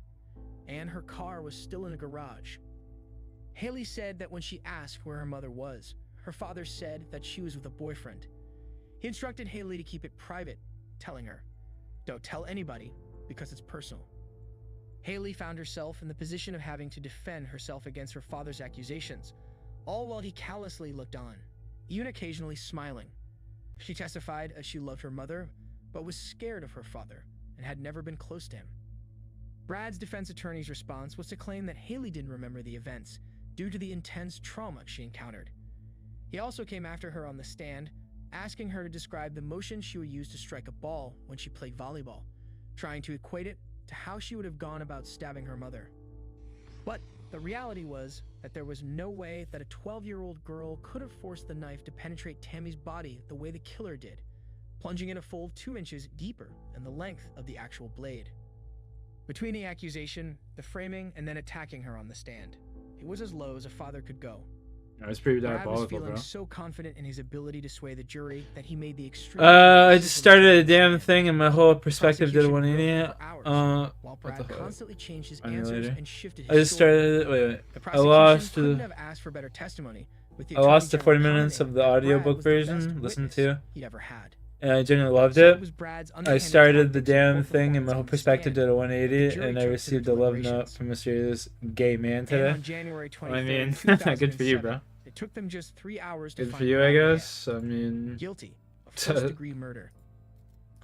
and her car was still in the garage. Haley said that when she asked where her mother was, her father said that she was with a boyfriend. He instructed Haley to keep it private, telling her, "Don't tell anybody because it's personal." Haley found herself in the position of having to defend herself against her father's accusations, all while he callously looked on, even occasionally smiling. She testified as she loved her mother, but was scared of her father and had never been close to him. Brad's defense attorney's response was to claim that Haley didn't remember the events due to the intense trauma she encountered. He also came after her on the stand, asking her to describe the motion she would use to strike a ball when she played volleyball, trying to equate it to how she would have gone about stabbing her mother. But the reality was that there was no way that a 12-year-old girl could have forced the knife to penetrate Tammy's body the way the killer did, plunging it a full 2 inches deeper than the length of the actual blade. Between the accusation, the framing, and then attacking her on the stand, it was as low as a father could go. That's pretty Brad was diabolical, feeling bro. so confident in his ability to sway the jury that he made the extreme. I just started a damn thing and my whole perspective did a 180. while What Brad the fuck? constantly changed his I mean, answers later. and shifted I his just story. started. Wait. The I prosecution lost. couldn't have asked for better testimony, with the I lost the Attorney 40 General minutes of commenting the that Brad audiobook was the best version. Listened witness to. he'd ever had. And I genuinely loved So it. was Brad's I underhanded started the tactics in damn both thing and my whole performances on the perspective stand. did a 180 jury and I took their received a love note deliberations. from a mysterious gay man And today. on January 23rd, I mean, 2007, good for you, bro. It took them just 3 hours to Good find for you, I Brad Rea guess. I mean, guilty of first-degree murder.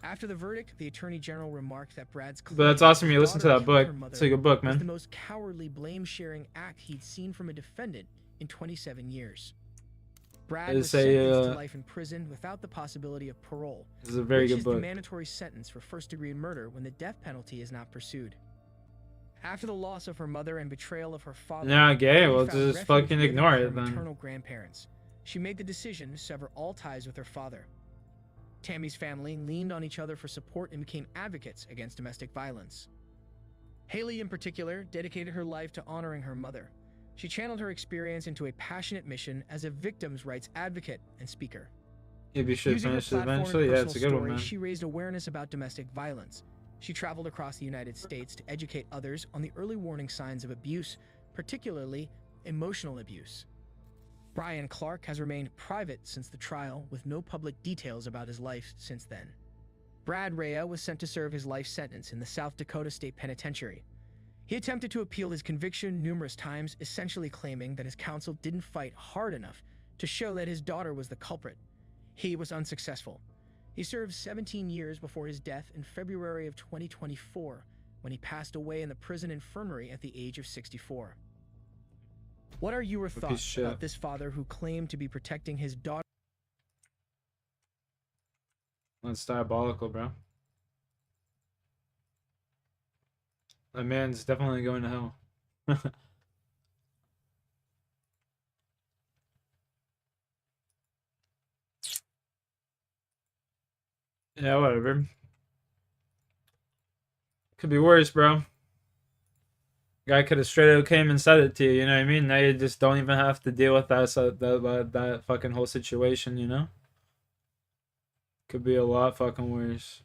After the verdict, the Attorney General remarked that Brad's claim but that's awesome. that You his listen to daughter that killed book. her mother It's a good book, was the man. most cowardly blame-sharing act he'd seen from a defendant in 27 years. Brad was It's a, sentenced to life in prison without the possibility of parole, This is a very which good is book. the mandatory sentence for first-degree murder when the death penalty is not pursued. After the loss of her mother and betrayal of her father, Yeah, gay. Haley Well, found just refuge fucking living ignore with it her then. maternal grandparents. She made the decision to sever all ties with her father. Tammy's family leaned on each other for support and became advocates against domestic violence. Haley, in particular, dedicated her life to honoring her mother. She channeled her experience into a passionate mission as a victims' rights advocate and speaker. Maybe you should Using her finish it platform and eventually. Yeah, it's a personal good one, story, man. she raised awareness about domestic violence. She traveled across the United States to educate others on the early warning signs of abuse, particularly emotional abuse. Brian Clark has remained private since the trial, with no public details about his life since then. Brad Rea was sent to serve his life sentence in the South Dakota State Penitentiary. He attempted to appeal his conviction numerous times, essentially claiming that his counsel didn't fight hard enough to show that his daughter was the culprit. He was unsuccessful. He served 17 years before his death in February of 2024, when he passed away in the prison infirmary at the age of 64. What are your thoughts about this father who claimed to be protecting his daughter? That's diabolical, bro. That man's definitely going to hell. Yeah, whatever. Could be worse, bro. Guy could have straight up came and said it to you, you know what I mean? Now you just don't even have to deal with that fucking whole situation, you know? Could be a lot fucking worse.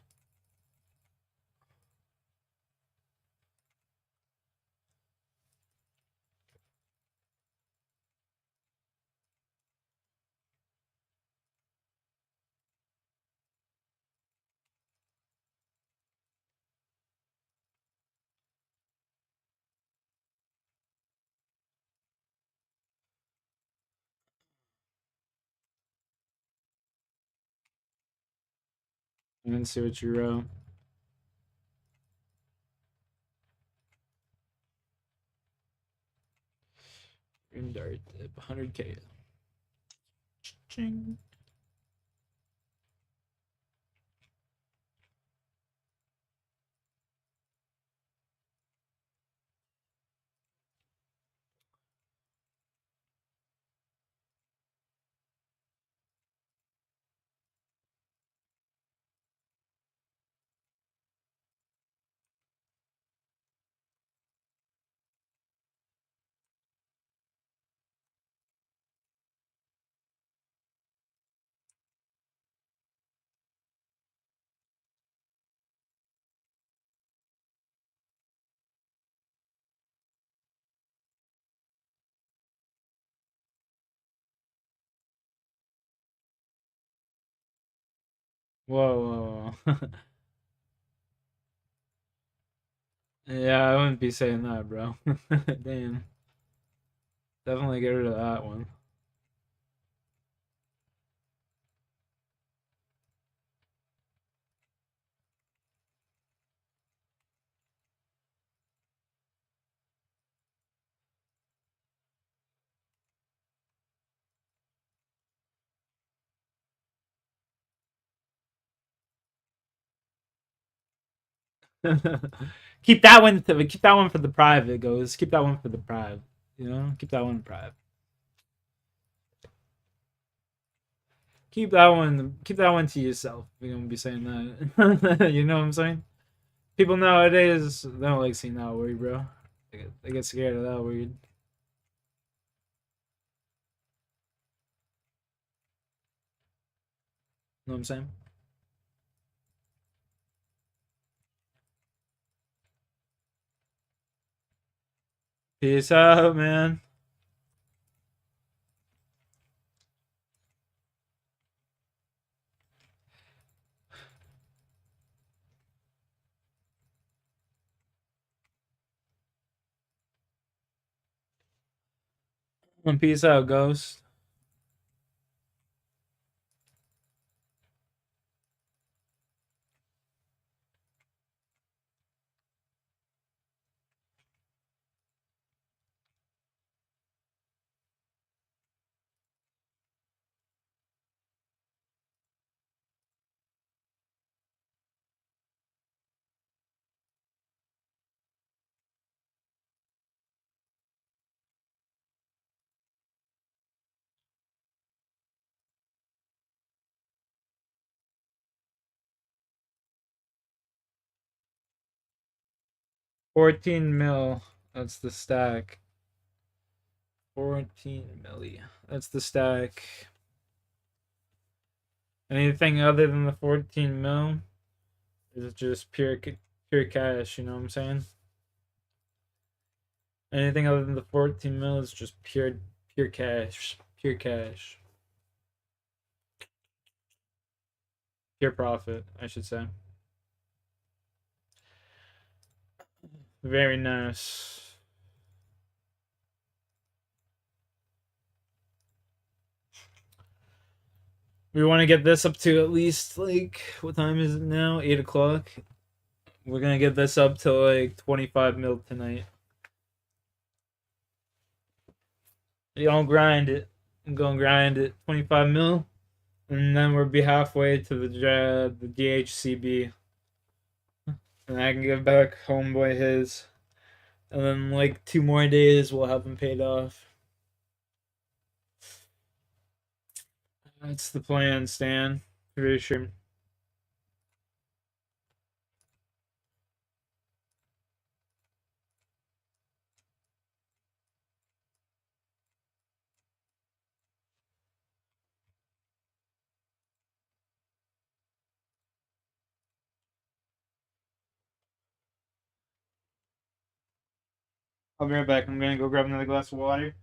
I didn't see what you wrote. Green dart tip, 100K. Ching. Whoa, whoa, whoa. Yeah, I wouldn't be saying that, bro. Damn. Definitely get rid of that one. Keep that one. Keep that one for the private, goes. Keep that one for the private. You know, keep that one private. Keep that one. Keep that one to yourself. You're gonna be saying that. You know what I'm saying? People nowadays they don't like seeing that word, bro. They get scared of that word. Know what I'm saying? Peace out, man. And peace out, Ghost. $14 mil. That's the stack. 14 milli. That's the stack. Anything other than the 14 mil is just pure cash, you know what I'm saying? Anything other than the 14 mil is just pure cash. Pure cash. Pure profit, I should say. Very nice. We want to get this up to at least, like, what time is it now? 8 o'clock. We're gonna get this up to like 25 mil tonight. You don't grind it. I'm gonna grind it 25 mil, and then we'll be halfway to the DHCB, and I can give back homeboy his, and then like 2 more days we'll have him paid off. That's the plan, Stan. Pretty sure. I'll be right back. I'm gonna go grab another glass of water.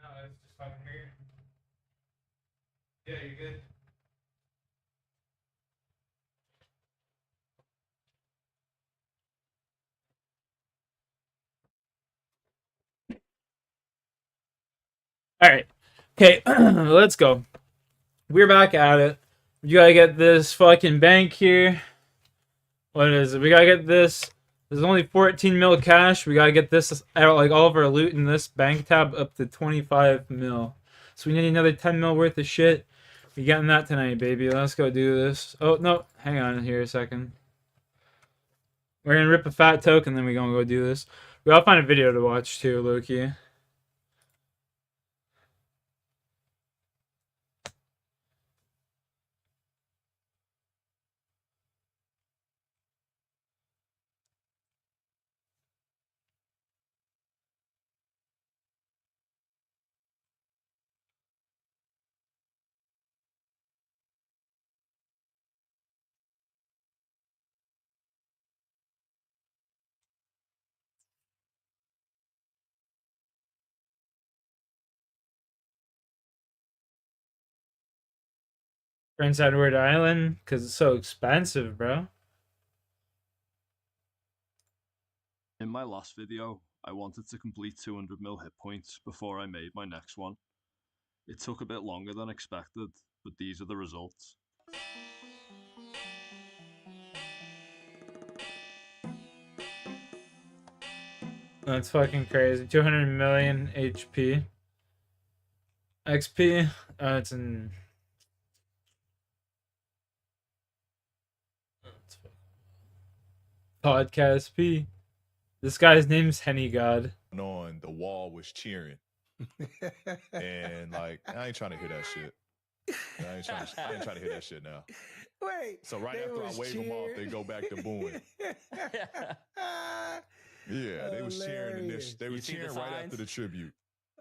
No, it's just fucking weird. Yeah, you're good. All right. Okay, let's go. We're back at it. You gotta get this fucking bank here. What is it? We gotta get this. There's only 14 mil cash. We gotta get this, like all of our loot in this bank tab up to 25 mil. So we need another 10 mil worth of shit. You getting that tonight, baby? Let's go do this. Oh no, hang on here a second. We're gonna rip a fat token, then we're gonna go do this. We all find a video to watch too, Loki. Prince Edward Island, because it's so expensive, bro. In my last video, I wanted to complete 200 mil hit points before I made my next one. It took a bit longer than expected, but these are the results. That's fucking crazy. 200 million HP. XP. It's in... Podcast P. This guy's name's Henny God. On the wall was cheering. And like, I ain't trying to hear that shit. I ain't trying to hear that shit now. Wait. So right after I wave them off, they go back to booing. Yeah, they was cheering this. They were cheering right after the tribute.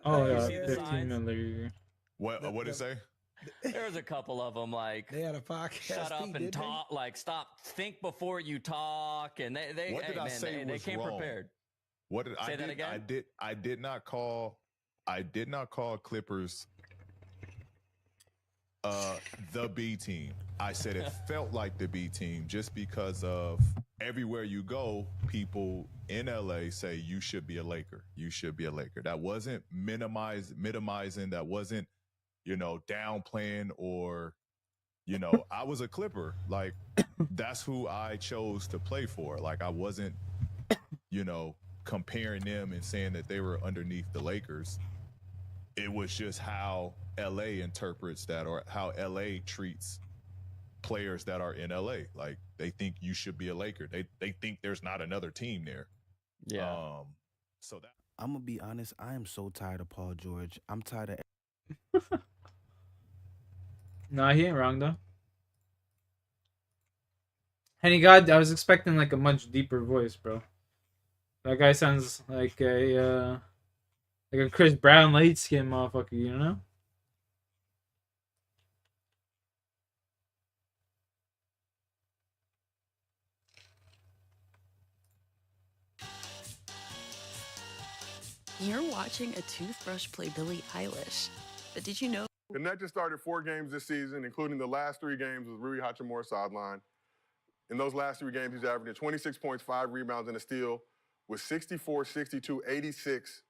Oh yeah, 15 million. What did it say? There was a couple of them like they had a podcast. Shut up and talk. Like stop. Think before you talk. And they. What did I say they was came wrong? prepared. What did Say I that did? again? I did not call. I did not call Clippers the B team. I said it felt like the B team just because of everywhere you go, people in LA say you should be a Laker. You should be a Laker. That wasn't minimizing. That wasn't, downplaying or, I was a Clipper. Like, that's who I chose to play for. Like, I wasn't, comparing them and saying that they were underneath the Lakers. It was just how LA interprets that or how LA treats players that are in LA. Like, they think you should be a Laker. They think there's not another team there. Yeah. So that I'm gonna be honest. I am so tired of Paul George. I'm tired of. Nah, he ain't wrong though. Henny God, I was expecting like a much deeper voice, bro. That guy sounds like a Chris Brown light skin motherfucker, you know? You're watching a toothbrush play Billie Eilish. But did you know? The Net just started 4 games this season, including the last 3 games with Rui Hachimura sideline. In those last 3 games, he's averaging 26 points, 5 rebounds, and a steal with 64, 62, 86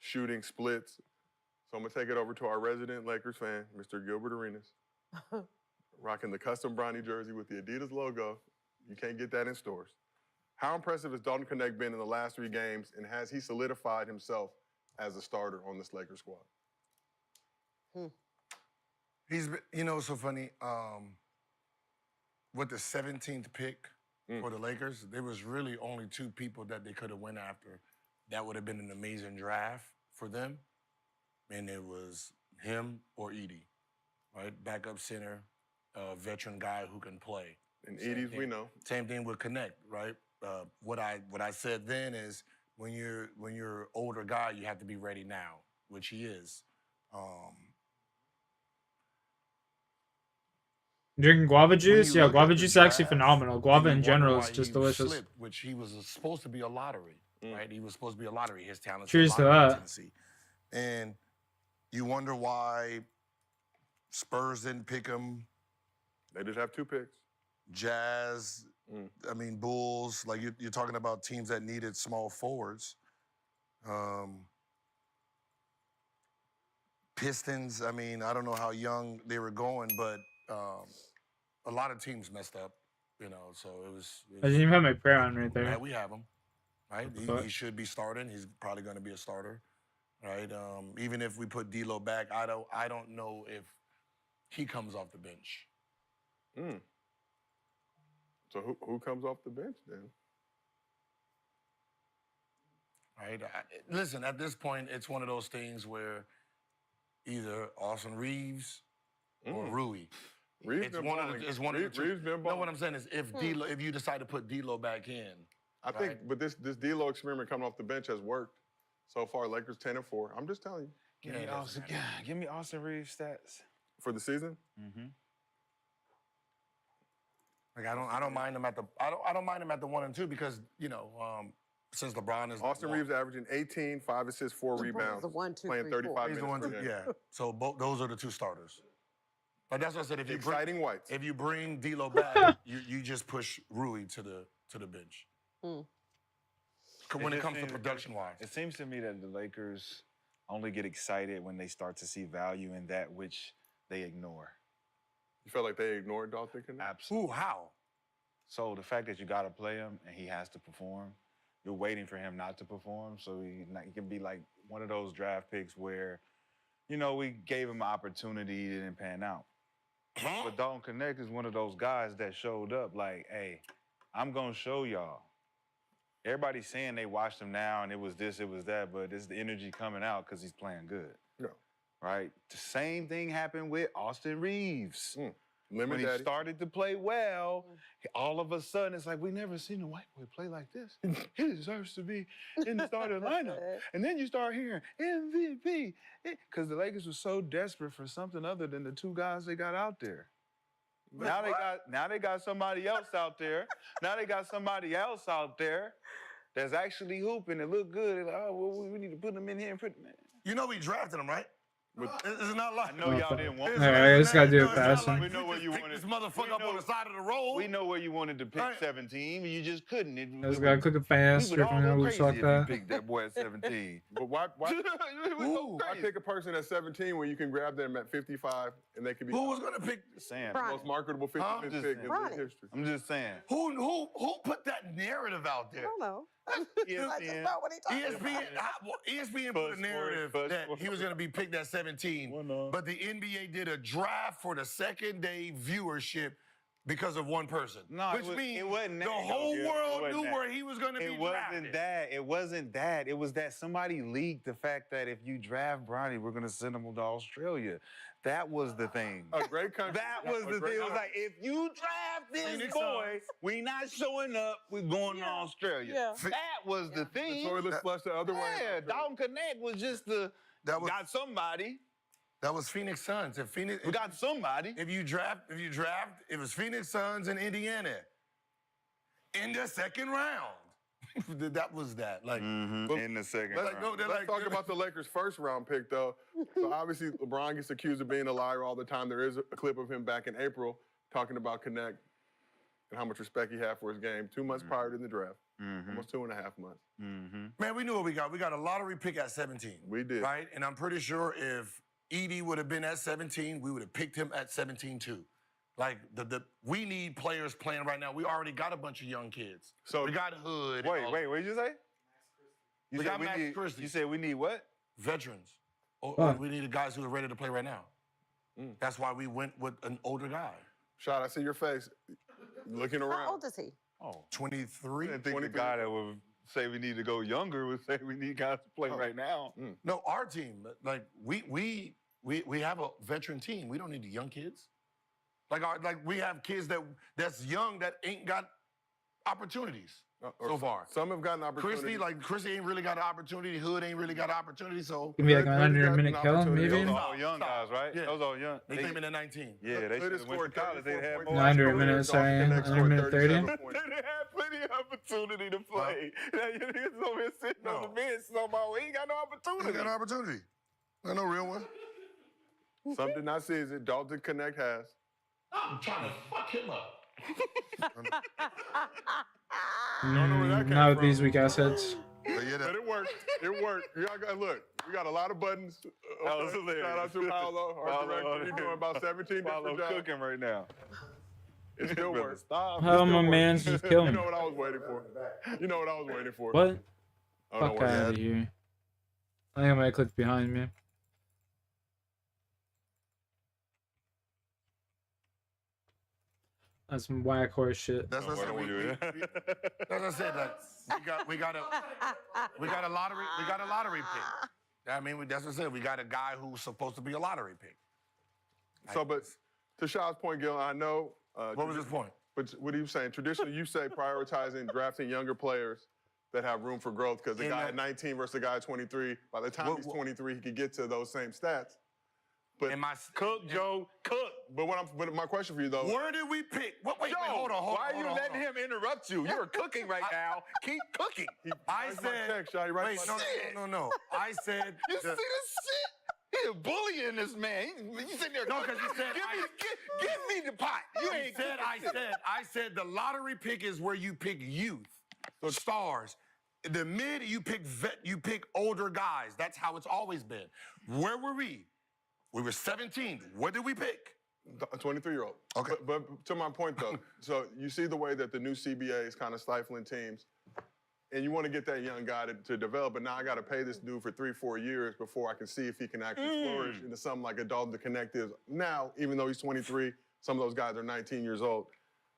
shooting splits. So I'm going to take it over to our resident Lakers fan, Mr. Gilbert Arenas, rocking the custom Bronny jersey with the Adidas logo. You can't get that in stores. How impressive has Dalton Knecht been in the last 3 games, and has he solidified himself as a starter on this Lakers squad? He's been, it's so funny. With the 17th pick for the Lakers, there was really only 2 people that they could have went after. That would have been an amazing draft for them. And it was him or Edie, right? Backup center, veteran guy who can play. And Edie's, we know. Same thing with Knecht, right? What I said then is when you're older guy, you have to be ready now, which he is. Drinking guava juice? Yeah, guava juice is actually phenomenal. Guava in general is just delicious. Slipped, which he was supposed to be a lottery, right? He was supposed to be a lottery. His talent. Cheers to that. And you wonder why Spurs didn't pick him. They just have 2 picks. Jazz, Bulls. Like you're talking about teams that needed small forwards. Pistons. I don't know how young they were going, but a lot of teams messed up. So it was. I didn't even have my prayer on right there. Right, we have him. Right, he should be starting. He's probably going to be a starter. Right, even if we put D'Lo back, I don't know if he comes off the bench. So who comes off the bench then? Right. Listen, at this point, it's one of those things where either Austin Reeves or Rui. Reeves It's been one balling. of the. It's one of the two. Reeves been No, balling. what I'm saying is, if if you decide to put D'Lo back in, I think, but this D'Lo experiment coming off the bench has worked so far. Lakers 10-4. I'm just telling you. Give me Austin Reeves stats for the season. Like I don't mind him at the. I don't mind him at the 1 and 2 because since LeBron is Austin Reeves averaging 18, 5 assists, 4 rebounds, the 1, 2, playing 3, 35 4. He's the minutes one. per game. Yeah. So those are the two starters. But that's what I said. If you Exciting whites. If you bring D'Lo back, you just push Rui to the bench. When it comes to production wise, it seems to me that the Lakers only get excited when they start to see value in that which they ignore. You felt like they ignored Dalton Connect? Absolutely. Ooh, how? So the fact that you got to play him and he has to perform, you're waiting for him not to perform. So he can be like one of those draft picks where, we gave him an opportunity, he didn't pan out. But Dalton Connect is one of those guys that showed up like, hey, I'm going to show y'all. Everybody's saying they watched him now and it was this, it was that, but it's the energy coming out because he's playing good. Yeah. Right? The same thing happened with Austin Reeves. Lemon When he Daddy. started to play well, all of a sudden it's like, we never seen a white boy play like this. He deserves to be in the starting lineup. And then you start hearing MVP. Because the Lakers were so desperate for something other than the two guys they got out there. Now they got somebody else out there. Now they got somebody else out there that's actually hooping and look good. They're like, oh, well, we need to put them in here and put them in. You know we drafted him, right? It's not like I know y'all didn't want. I just gotta do it fast. We know where you wanted. This motherfucker up on the side of the road. We know where you wanted to pick 17, but you just couldn't. I just gotta click it fast. We would all go crazy like if that. you picked that boy at 17. But why pick a person at 17 when you can grab them at 55 and they can be Who was gonna pick the most marketable 55th pick in league history? I'm just saying. Who put that narrative out there? I don't know. ESPN, what he talking about. ESPN put a narrative that he was going to be picked at 17, but the NBA did a draft for the second day viewership because of one person. No, which means it wasn't the that, whole Gil. world knew where he was going to be drafted. It wasn't that. It was that somebody leaked the fact that if you draft Bronny, we're going to send him to Australia. That was the thing. A great country. That was the thing. It was like, if you draft this boy, we not showing up, we're going to Australia. Yeah. That was the thing. The toilet flush the other way. Yeah, Dalton Connect was just got somebody. That was Phoenix Suns. We got somebody. If you draft, it was Phoenix Suns in Indiana in the second round. That was that. Like in the second round. Let's talk about the Lakers' first round pick, though. So obviously, LeBron gets accused of being a liar all the time. There is a clip of him back in April talking about Connect and how much respect he had for his game 2 months prior to the draft. Almost 2.5 months. Man, we knew what we got. We got a lottery pick at 17. We did. Right? And I'm pretty sure if Edie would have been at 17, we would have picked him at 17 too. Like we need players playing right now. We already got a bunch of young kids. So we got Hood. Wait, what did you say? We got Max Christie. You said we need what? Veterans. Or we need guys who are ready to play right now. That's why we went with an older guy. Shot, I see your face. Looking around. How old is he? Oh, 23. I didn't think the guy that would say we need to go younger would say we need guys to play right now. No, our team. Like we have a veteran team. We don't need the young kids. Like we have kids that's young that ain't got opportunities so far. Some have gotten opportunities. Christie ain't really got an opportunity. Hood ain't really got an opportunity. So Give me like 100-minute kill, maybe. Those are all young guys, right? Yeah. Those all young. They came in at 19. Yeah, they should have went to college. They'd have more. 100 minutes, sorry. 100 minute 30. They had plenty of opportunity to play. Now you niggas over here sitting on the bench somehow. He ain't got no opportunity. He got an opportunity. Not no real one. Some did not see it. Dalton Connect has. I'm trying to fuck him up. Not with these weak assets. But it worked. It worked. Look, we got a lot of buttons. That was hilarious. Shout out to Paolo, our director. He's doing about 17 different jobs. Cooking right now. It still works. How my man's just kill me. You know what I was waiting for. You know what I was waiting for. What? Oh, Fuck out of here. I think I might click behind me. That's some whack horse shit. That's what I said. That's what I said. Like, we got a lottery pick. I mean, that's what I said. We got a guy who's supposed to be a lottery pick. So, but to Shaw's point, Gil, I know. What was his point? But what are you saying? Traditionally, you say prioritizing drafting younger players that have room for growth because the guy at 19 versus the guy at 23, by the time he's 23, he could get to those same stats. But Cook, Joe, cook. But my question for you though. Where did we pick? Wait, Joe, hold on. Why are you letting him interrupt you? You're cooking right now. Keep cooking. I said. Wait, no. I said. You see this shit? He's bullying this man. You sitting there. No, because you said. Give me the pot. I said the lottery pick is where you pick youth, the stars. The mid, you pick older guys. That's how it's always been. Where were we? We were 17. What did we pick? A 23-year-old. Okay. But to my point, though, so you see the way that the new CBA is kind of stifling teams, and you want to get that young guy to develop, but now I got to pay this dude for 3-4 years before I can see if he can actually flourish into something like a Dalton the Connect is. Now, even though he's 23, some of those guys are 19 years old.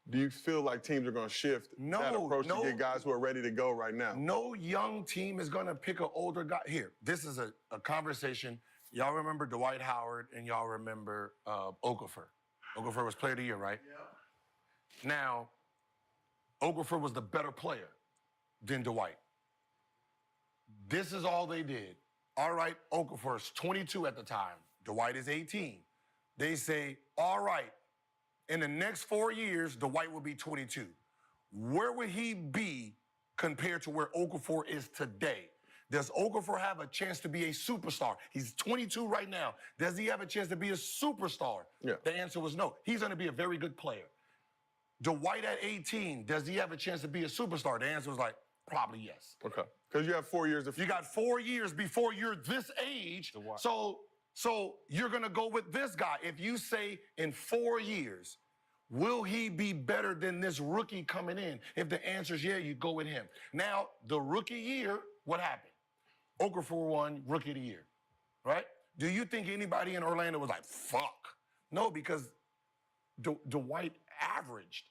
Do you feel like teams are going to shift that approach to get guys who are ready to go right now? No young team is going to pick an older guy. Here, this is a conversation. Y'all remember Dwight Howard and y'all remember Okafor. Okafor was player of the year, right? Yeah. Now, Okafor was the better player than Dwight. This is all they did. All right, Okafor's 22 at the time. Dwight is 18. They say, all right, in the next 4 years, Dwight will be 22. Where would he be compared to where Okafor is today? Does Okafor have a chance to be a superstar? He's 22 right now. Does he have a chance to be a superstar? Yeah. The answer was no. He's going to be a very good player. Dwight at 18, does he have a chance to be a superstar? The answer was like, probably yes. Okay. Because you have 4 years. You got 4 years before you're this age. So you're going to go with this guy. If you say in 4 years, will he be better than this rookie coming in? If the answer is yeah, you go with him. Now, the rookie year, what happened? Okafor won Rookie of the Year, right? Do you think anybody in Orlando was like, fuck? No, because Dwight averaged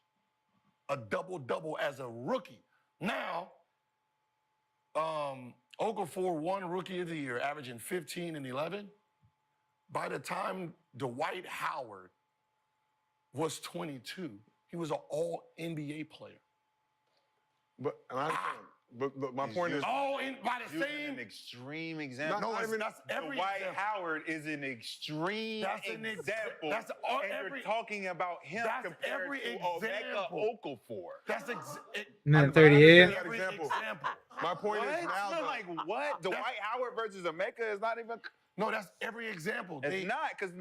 a double-double as a rookie. Now, Okafor won Rookie of the Year, averaging 15 and 11. By the time Dwight Howard was 22, he was an all-NBA player. But my point is, by the same an extreme example. No, that's every Dwight example. Howard is an extreme example. That's you're talking about him compared to Omeka Okafor. That's Man, 38. every example. My point is now. Like what? Dwight Howard versus Omeka is not even. No, that's every example. It's not, because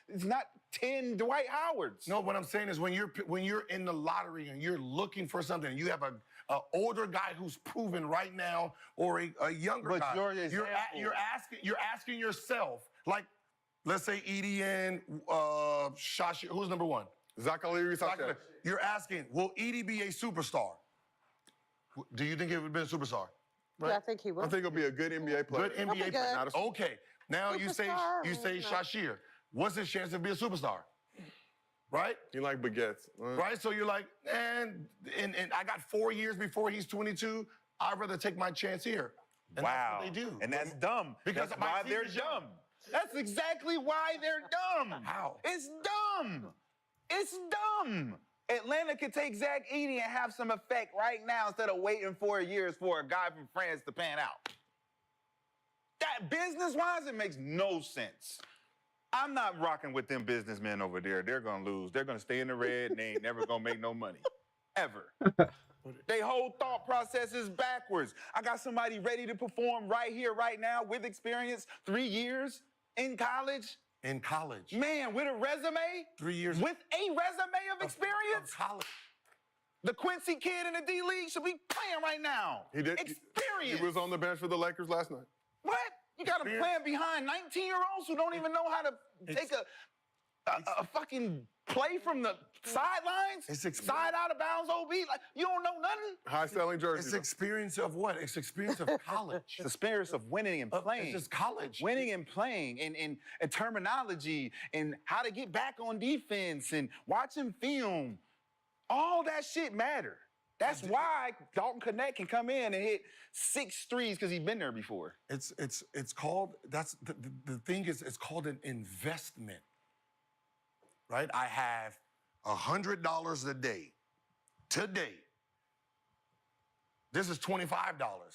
it's not 10 Dwight Howards. No, what I'm saying is when you're in the lottery and you're looking for something, and you have an older guy who's proven right now, or a younger guy. You're asking yourself, like, let's say EDN, Shashi, who's number one? Zachary Sanchez. You're asking, will Edie be a superstar? Do you think he would be a superstar? Right? Yeah, I think he will. I think he'll be a good NBA player. Good NBA player. Okay. Now you say Shashir. What's his chance to be a superstar? Right? He like baguettes. Right? So you're like, and I got 4 years before he's 22. I'd rather take my chance here. And wow. That's what they do. And that's dumb. Because that's why they're dumb. That's exactly why they're dumb. How? It's dumb. It's dumb. Atlanta could take Zach Edey and have some effect right now instead of waiting 4 years for a guy from France to pan out. That business-wise, it makes no sense. I'm not rocking with them businessmen over there. They're going to lose. They're going to stay in the red, and they ain't never going to make no money. Ever. They whole thought process is backwards. I got somebody ready to perform right here, right now, with experience, 3 years in college. In college. Man, with a resume? 3 years. With a resume of experience? Of college. The Quincy kid in the D-League should be playing right now. He did. Experience. He was on the bench for the Lakers last night. What? You got to plan behind 19-year-olds who don't even know how to take a fucking play from the sidelines? Side out of bounds OB? Like, you don't know nothing? High-selling jersey. It's experience of what? It's experience of college. It's experience of winning and playing. It's just college. Winning and playing and terminology and how to get back on defense and watching film. All that shit matter. That's why Dalton Connect can come in and hit 6 threes because he's been there before. It's called, that's the thing is, it's called an investment, right? I have $100 a day. Today, this is $25.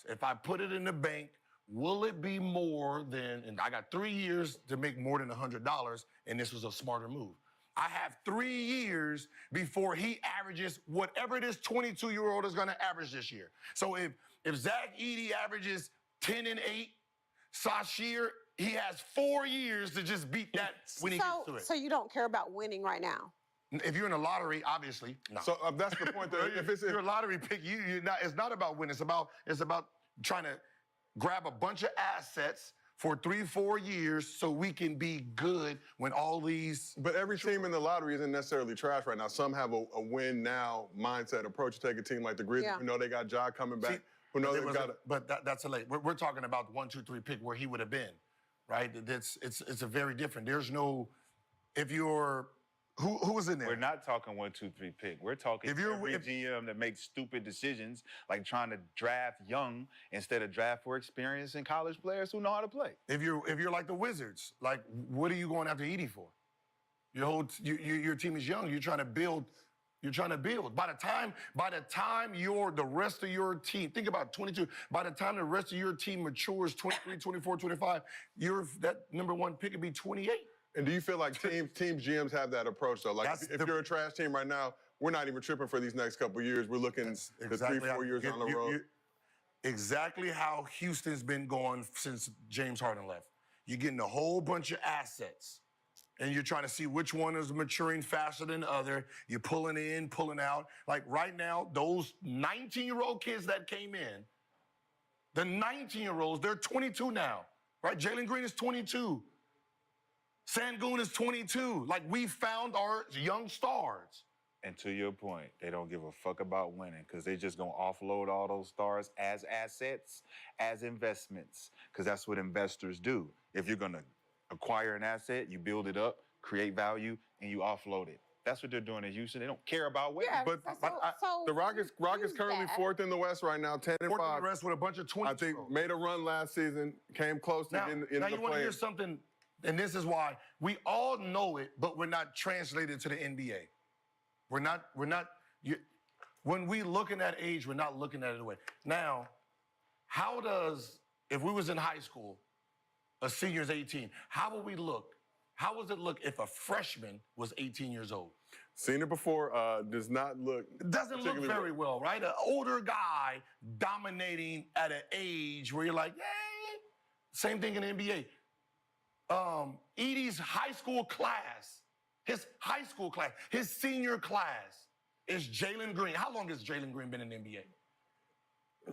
If I put it in the bank, will it be more than, and I got 3 years to make more than $100, and this was a smarter move. I have 3 years before he averages whatever this 22-year-old is gonna average this year. So if Zach Edey averages 10 and 8, Sasheer, he has 4 years to just beat that when he gets to it. So you don't care about winning right now? If you're in a lottery, obviously, no. So that's the point. That if you're a lottery pick, you're not. It's not about winning. It's about trying to grab a bunch of assets for 3-4 years so we can be good when all these. But every team in the lottery isn't necessarily trash right now. Some have a win now mindset approach. Take a team like the Grizzlies, who know they got Ja coming back. Who know they got. But that's a late. We're talking about the 1, 2, 3 pick where he would have been, right? It's a very different. There's no. If you're. Who was in there? We're not talking 1, 2, 3 pick. We're talking every GM that makes stupid decisions, like trying to draft young instead of draft for experience and college players who know how to play. If you're like the Wizards, like what are you going after Edey for? Your team is young. You're trying to build. You're trying to build. By the time the rest of your team, think about 22. By the time the rest of your team matures, 23, 24, 25, that number 1 pick would be 28. And do you feel like team GMs have that approach, though? Like, if you're a trash team right now, we're not even tripping for these next couple of years. We're looking the 3-4 years on the road. Exactly how Houston's been going since James Harden left. You're getting a whole bunch of assets, and you're trying to see which one is maturing faster than the other. You're pulling in, pulling out. Like, right now, those 19-year-old kids that came in, the 19-year-olds, they're 22 now, right? Jalen Green is 22. Sengun is 22. Like, we found our young stars. And to your point, they don't give a fuck about winning because they just gonna offload all those stars as assets, as investments, because that's what investors do. If you're gonna acquire an asset, you build it up, create value, and you offload it. That's what they're doing in Houston. They don't care about winning. Yeah, The Rockets currently 4th in the West right now, 10 and 5. 4th in the West with a bunch of 20. I think made a run last season, came close to getting in the Now you want to play. hear something, and this is why we all know it, but we're not translated to the NBA. When we looking at age, we're not looking at it away. Now, if we was in high school, a senior's 18, how would we look? How does it look if a freshman was 18 years old? Seen it before, does not look. It doesn't look very well, right? An older guy dominating at an age where you're like, hey, same thing in the NBA. Edey's high school class, his senior class is Jalen Green. How long has Jalen Green been in the NBA?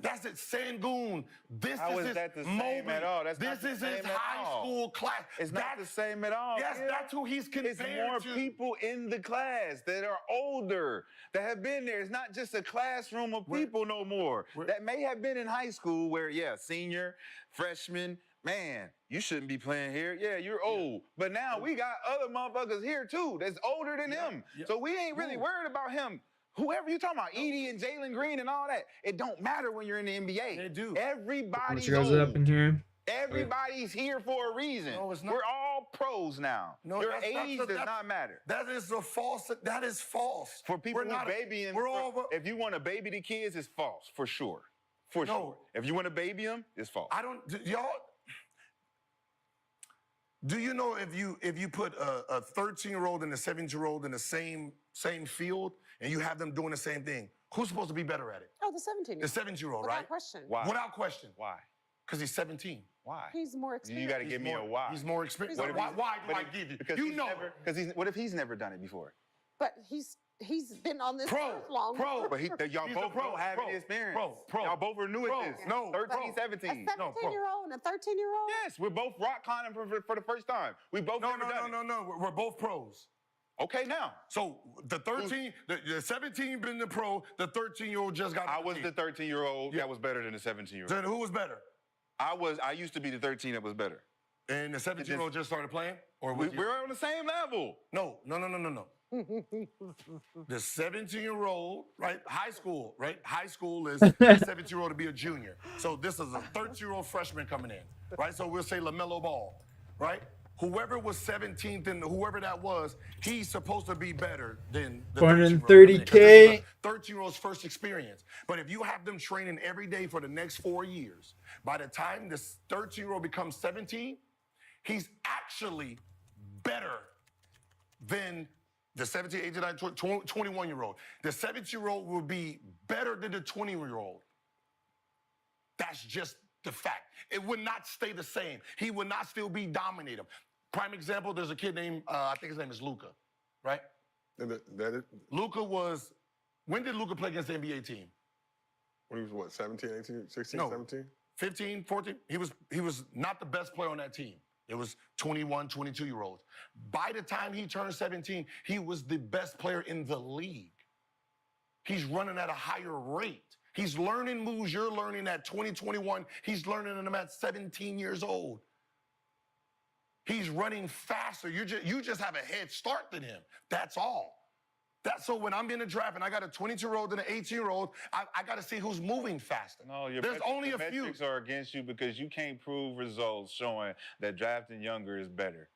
That's it, Sengun. This How is is that his the same moment. at all? That's this not the is same his at high all. school class. It's not the same at all. Yes, kid. that's who he's compared It's more to. people in the class that are older, that have been there. It's not just a classroom of people no more. That may have been in high school where, senior, freshman, man, you shouldn't be playing here. Yeah, you're old. But now we got other motherfuckers here too that's older than him. So we ain't really worried about him. Whoever you talking about, Edey and Jalen Green and all that, it don't matter when you're in the NBA. They do. Everybody's What you guys old. up in here? Everybody's here for a reason. No, it's not. We're all pros now. No, Your age does not matter. That is false. That is false. For people We're not who babying, if you want to baby the kids, it's false, for sure. For sure. If you want to baby them, it's false. Do you know if you put a 13-year-old and a 17-year-old in the same field and you have them doing the same thing, who's supposed to be better at it? Oh, the 17-year-old. The 17-year-old, right? Without question. Why? Without question. Why? Because he's 17. Why? He's more experienced. You got to give me a why. He's more experienced. What if Why do I give you? Because You know. what if he's never done it before? But he's been on this earth long. But y'all both don't have any experience. Y'all both are new at this. 13, 17. A 17-year-old and a 13-year-old? Yes, we're both rock climbing for the first time. We both never done it. No. We're both pros. Okay, now. So the 17 been the pro, the 13-year-old just got. I was the 13-year-old that was better than the 17-year-old. Then who was better? I used to be the 13 that was better. And the 17-year-old just started playing? Or we're on the same level. No. The 17-year-old, right? High school, right? High school is 17-year-old to be a junior. So this is a 13-year-old freshman coming in, right? So we'll say LaMelo Ball, right? Whoever was 17th and whoever that was, he's supposed to be better than the 430K. 13-year-old's first experience. But if you have them training every day for the next 4 years, by the time this 13-year-old becomes 17, he's actually better than the 17, 18, 19, 21-year-old. The 17-year-old will be better than the 20-year-old. That's just the fact. It would not stay the same. He would not still be dominating. Prime example, there's a kid named, I think his name is Luka, right? Luka was, when did Luka play against the NBA team? When he was what, 17, 18, 16, No, 17? 15, 14? He was not the best player on that team. It was 21, 22-year-olds. By the time he turned 17, he was the best player in the league. He's running at a higher rate. He's learning moves you're learning at 20, 21. He's learning them at 17 years old. He's running faster. You just have a head start than him. That's all. So when I'm in the draft and I got a 22-year-old and an 18-year-old, I got to see who's moving faster. No, There's only a few. metrics are against you because you can't prove results showing that drafting younger is better.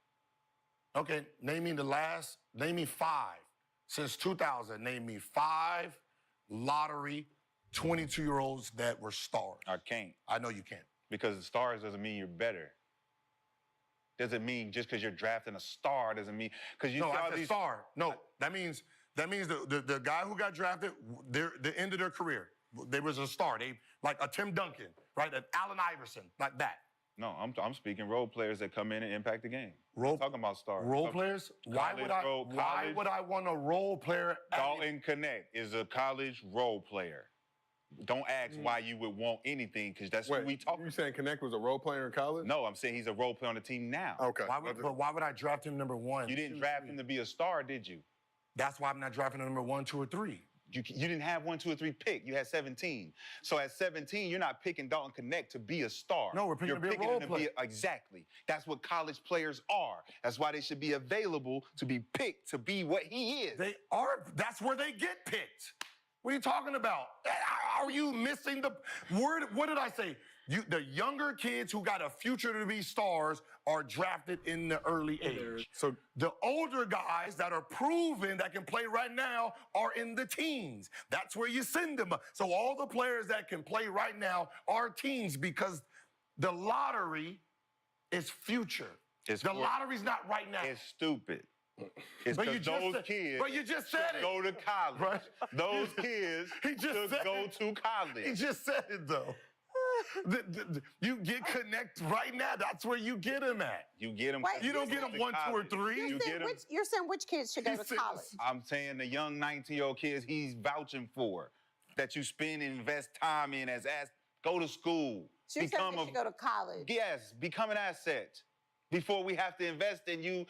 Okay, name me 5. Since 2000, name me 5 lottery 22-year-olds that were stars. I can't. I know you can't. Because the stars doesn't mean you're better. Doesn't mean just because you're drafting a star doesn't mean because you No, see I all said these star. No, that means the guy who got drafted, the end of their career, they was a star. They like a Tim Duncan, right? An Allen Iverson, like that. No, I'm speaking role players that come in and impact the game. I'm talking about stars. Role players? Why would I want a role player? Dalton Connect is a college role player. Don't ask why you would want anything, because that's what we talk. You saying Connect was a role player in college? No, I'm saying he's a role player on the team now. Okay. But why would I draft him number 1? You didn't draft him to be a star, did you? That's why I'm not drafting him number 1, 2, or 3. You didn't have 1, 2, or 3 pick. You had 17. So at 17, you're not picking Dalton Connect to be a star. No, we're picking you're to be a role player. Exactly. That's what college players are. That's why they should be available to be picked to be what he is. They are. That's where they get picked. What are you talking about? Are you missing the word? What did I say? The younger kids who got a future to be stars are drafted in the early age. So the older guys that are proven that can play right now are in the teens. That's where you send them. So all the players that can play right now are teens because the lottery is future. The lottery's not right now. It's stupid. It's but because those kids but you just said it. Go to college. Right? Those kids should go to college. He just said it, though. You get Connect right now. That's where you get him at. You get him. You don't get him 1, 2, or 3. You're saying which kids should go to college? I'm saying the young 19-year-old kids he's vouching for, that you spend and invest time in go to school. So you're saying they should go to college? Yes, become an asset before we have to invest in you.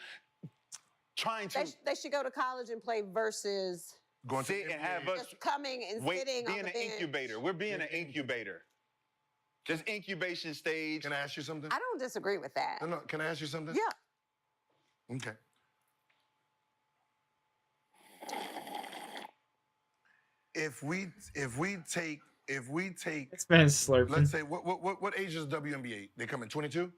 They should go to college and play versus sit and have us just coming and sitting on the bench. Being an incubator. We're being an incubator. Just incubation stage. Can I ask you something? I don't disagree with that. No, can I ask you something? Yeah. Okay. If we take This man's slurping. let's say what age is WNBA? They come in 22?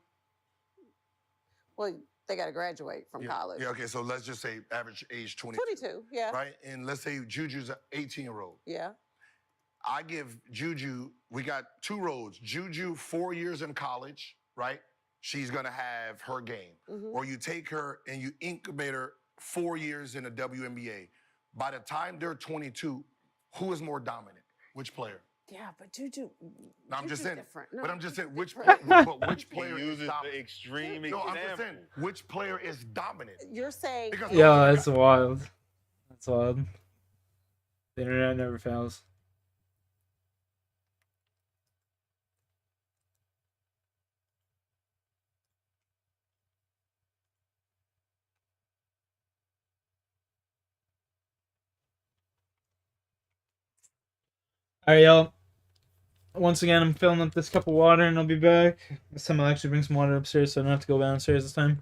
Well, they got to graduate from college. Yeah, okay, so let's just say average age 22. 22, yeah. Right? And let's say Juju's an 18-year-old. Yeah. I give Juju, we got 2 roads. Juju, 4 years in college, right? She's going to have her game. Or you take her and you incubate her 4 years in the WNBA. By the time they're 22, who is more dominant? Which player? Yeah, but Juju. No, I'm just saying. Different. But I'm just saying, which He player uses is dominant? the extreme No, example. I'm just saying, which player is dominant? You're saying. Yeah, that's wild. That's wild. The internet never fails. Alright, y'all. Once again, I'm filling up this cup of water and I'll be back. This time I'll actually bring some water upstairs so I don't have to go downstairs this time.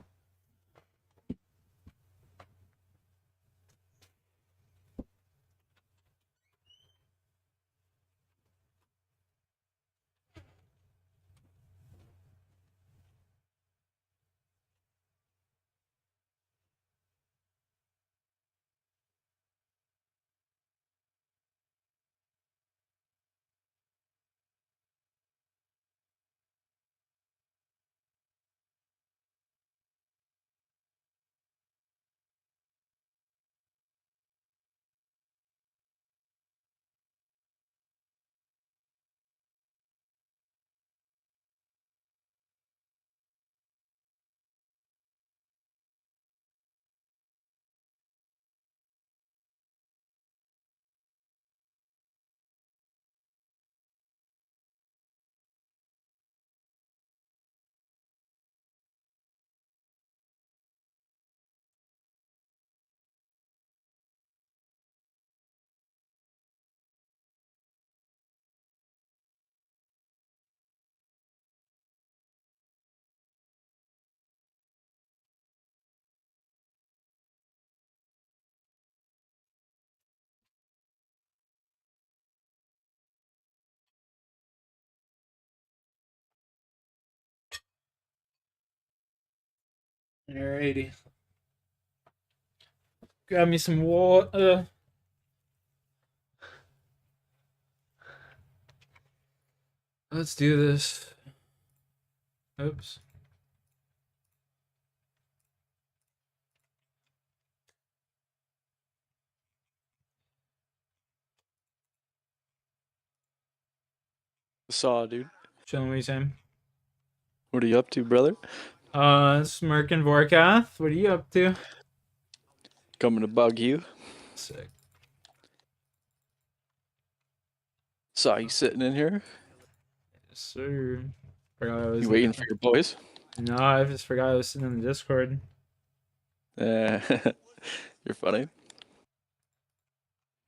Alrighty. Grab me some water. Let's do this. Oops. Saw, dude. Chilling with him. What are you up to, brother? Smirking Vorkath. What are you up to? Coming to bug you. Sick. Saw you sitting in here. Yes, sir. Forgot I was You waiting for your boys? No, I just forgot I was sitting in the Discord. You're funny.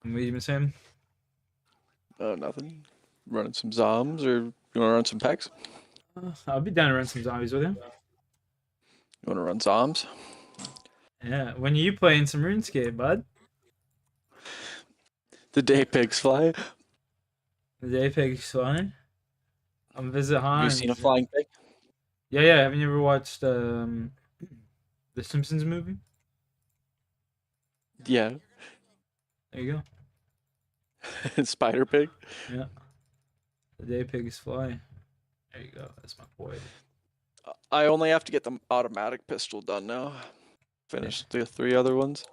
What you been saying? Nothing. Running some zoms, or you want to run some packs? I'll be down to run some zombies with you. You want to run zoms? Yeah. When are you playing some RuneScape, bud? The day pigs fly. The day pigs flying? I'm visit Hans. You seen a flying pig? Yeah, yeah. Haven't you ever watched the Simpsons movie? Yeah. There you go. Spider pig? Yeah. The day pigs fly. There you go. That's my boy. I only have to get the automatic pistol done now. Finished the 3 other ones.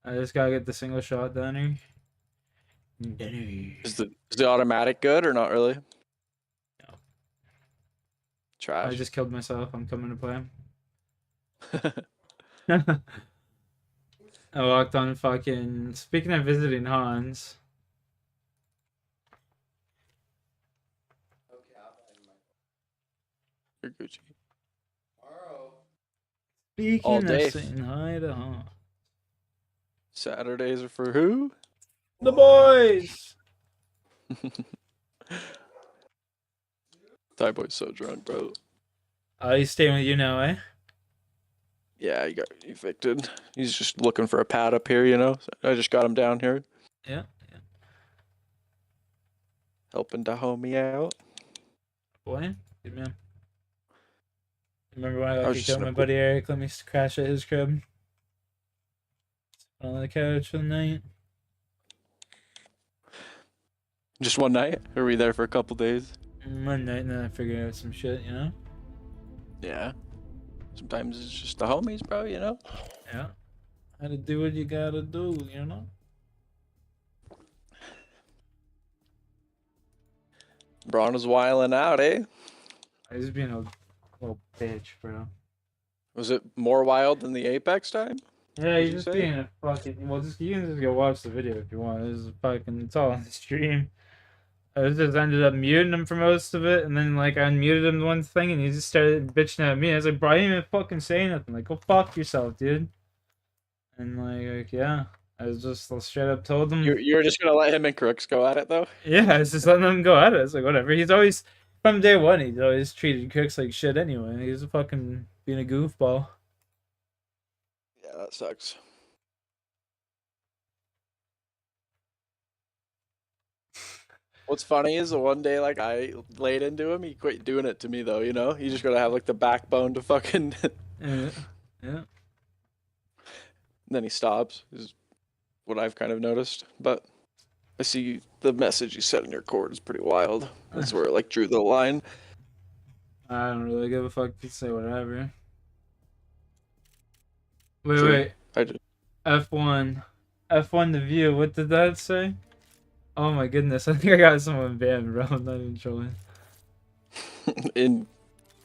I just gotta get the single shot done here. Is the automatic good or not really? No. Trash. I just killed myself. I'm coming to play. I walked on fucking. Speaking of visiting Hans. You're Gucci. Speaking All of day. saying hi to Hans. Saturdays are for who? The boys! Thai boy's so drunk, bro. He's staying with you now, eh? Yeah, he got evicted. He's just looking for a pad up here, you know? So I just got him down here. Yeah. Helping the homie out. Boy, good man. Remember when I was got just kicked out gonna my buddy Eric? Let me crash at his crib. On the couch for the night. Just one night? Or were we there for a couple days? One night, and then I figured out some shit, you know? Yeah. Sometimes it's just the homies, bro, you know? Yeah. How to do what you gotta do, you know? Braun was wiling out, eh? He's being a little bitch, bro. Was it more wild than the Apex time? Yeah, What'd he's you just say? being a fucking. Well, you can just go watch the video if you want. It's all on the stream. I just ended up muting him for most of it, and then like I unmuted him one thing, and he just started bitching at me. I was like, bro, I didn't even fucking say nothing. Like, go fuck yourself, dude. And like yeah, I was just straight up told him. You were just gonna let him and Crooks go at it, though? Yeah, I was just letting them go at it. It's like whatever. He's always from day one. He's always treated Crooks like shit anyway. He's a fucking being a goofball. Yeah, that sucks. What's funny is the one day, like, I laid into him, he quit doing it to me, though, you know? You just gotta have, like, the backbone to fucking... Yeah. Then he stops, is what I've kind of noticed. But I see the message you said in your cord is pretty wild. That's where it, like, drew the line. I don't really give a fuck. You say whatever. Wait, True. wait. I just... F1 the view. What did that say? Oh my goodness! I think I got someone banned, bro. I'm not even trolling. in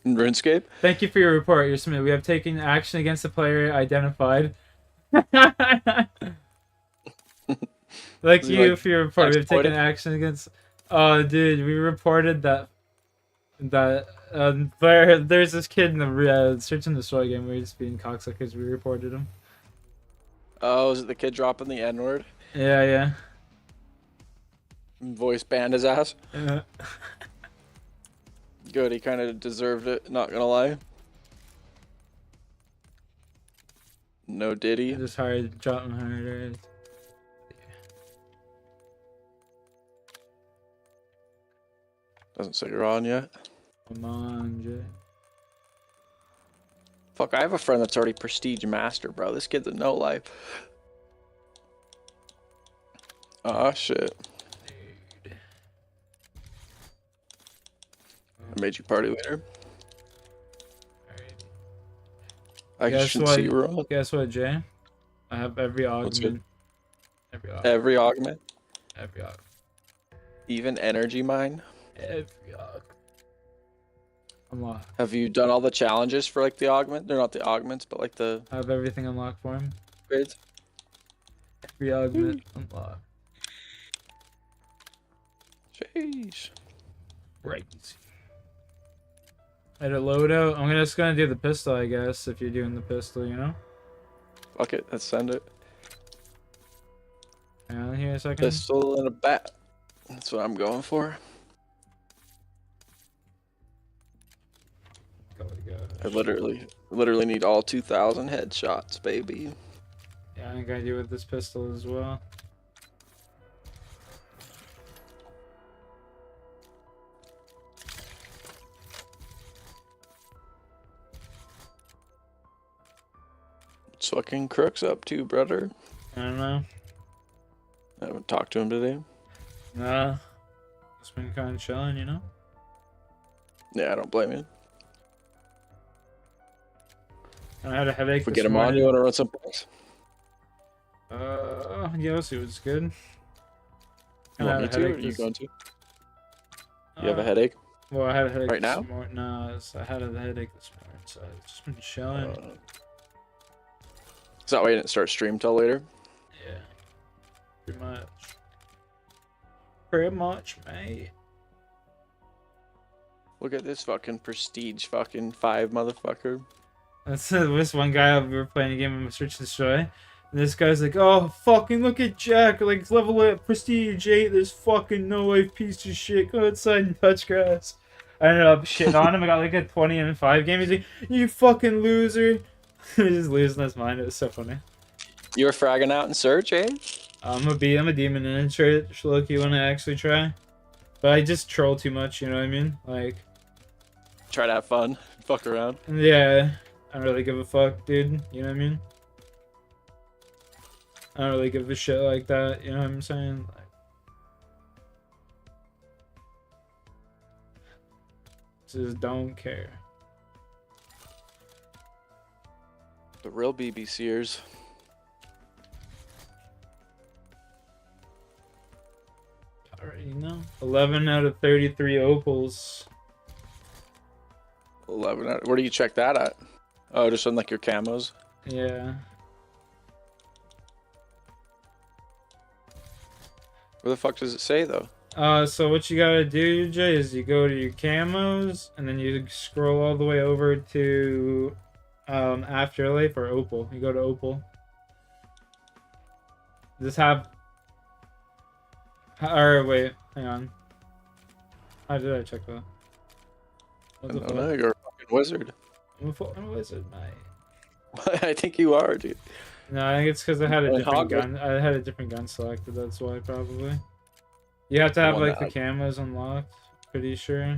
RuneScape? Thank you for your report, your submit. We have taken action against the player identified. Like you for your report. We have taken action against. Oh, dude, we reported that there's this kid in the Search and Destroy game where he's being cocksuckers. We reported him. Oh, is it the kid dropping the N-word? Yeah. Voice banned his ass? Yeah. Good, he kind of deserved it, not gonna lie. No Diddy. Just hard, dropping harder. Doesn't say you're on yet. Come on, Jay. Fuck, I have a friend that's already Prestige Master, bro. This kid's a no life. Oh shit. I made you party leader. I should see you wrong. Guess what, Jay? I have every augment. Every augment. Every augment? Every augment. Even energy mine? Every augment. Unlocked. Have you done all the challenges for like the augment? They're not the augments, but like the... I have everything unlocked for him. Grades? Every augment unlocked. Jeez. Right. At a loadout, I'm just gonna do the pistol, I guess, if you're doing the pistol, you know? Fuck it, let's send it. Hang on here a second. Pistol and a bat. That's what I'm going for. I literally need all 2,000 headshots, baby. Yeah, I think I do with this pistol as well. What's fucking Crooks up to, brother? I don't know. I haven't talked to him today. Nah. It's been kind of chilling, you know? Yeah, I don't blame you. I had a headache. If we get him on, you want to run some picks? Yeah, let's see what's good. You want me to, or are you going to? You have a headache? Well, I had a headache right now? this morning. No, I had a headache this morning, so I've just been chilling. Is that why you didn't start stream till later? Yeah. Pretty much. Pretty much, mate. Look at this fucking prestige fucking 5 motherfucker. That's this one guy we were playing a game of Search and Destroy. And this guy's like, oh, fucking look at Jack. Like, level at Prestige 8. There's fucking no life piece of shit. Go outside and touch grass. I ended up shitting on him. I got like a 20-5 game. He's like, you fucking loser. He's just losing his mind. It was so funny. You were fragging out in Search, eh? I'm a demon in Church, Loki, when I actually try. But I just troll too much, you know what I mean? Like, try to have fun. Fuck around. Yeah. I don't really give a fuck, dude. You know what I mean? I don't really give a shit like that. You know what I'm saying? Like, just don't care. The real BBCers. Alright, you know? 11 out of 33 opals. 11 out. Where do you check that at? Oh, just on like your camos? Yeah. Where the fuck does it say though? So what you gotta do, Jay, is you go to your camos, and then you scroll all the way over to Afterlife or Opal. You go to Opal. Just have... Or wait, hang on. How did I check that? I don't know, you're a fucking wizard. I'm a fucking wizard, mate. I think you are, dude. No, I think it's because I had a different gun. I had a different gun selected. That's why, probably. You have to have like the camos unlocked. Pretty sure.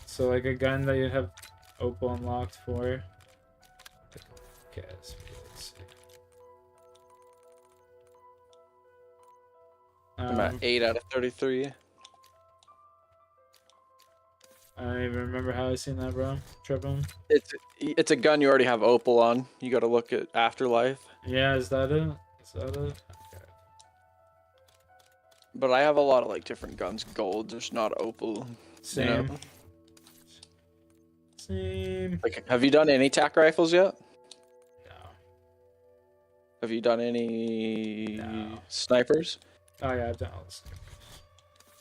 So like a gun that you have Opal unlocked for. Okay, let's see. I'm at 8 out of 33. I don't even remember how I seen that, bro. Tripping. It's a gun you already have Opal on. You got to look at Afterlife. Yeah, is that it? Is that it? Okay. But I have a lot of like different guns. Gold, just not Opal. Same. You know? Same. Like, have you done any tac rifles yet? No. Have you done any snipers? Oh yeah, I've done all the snipers.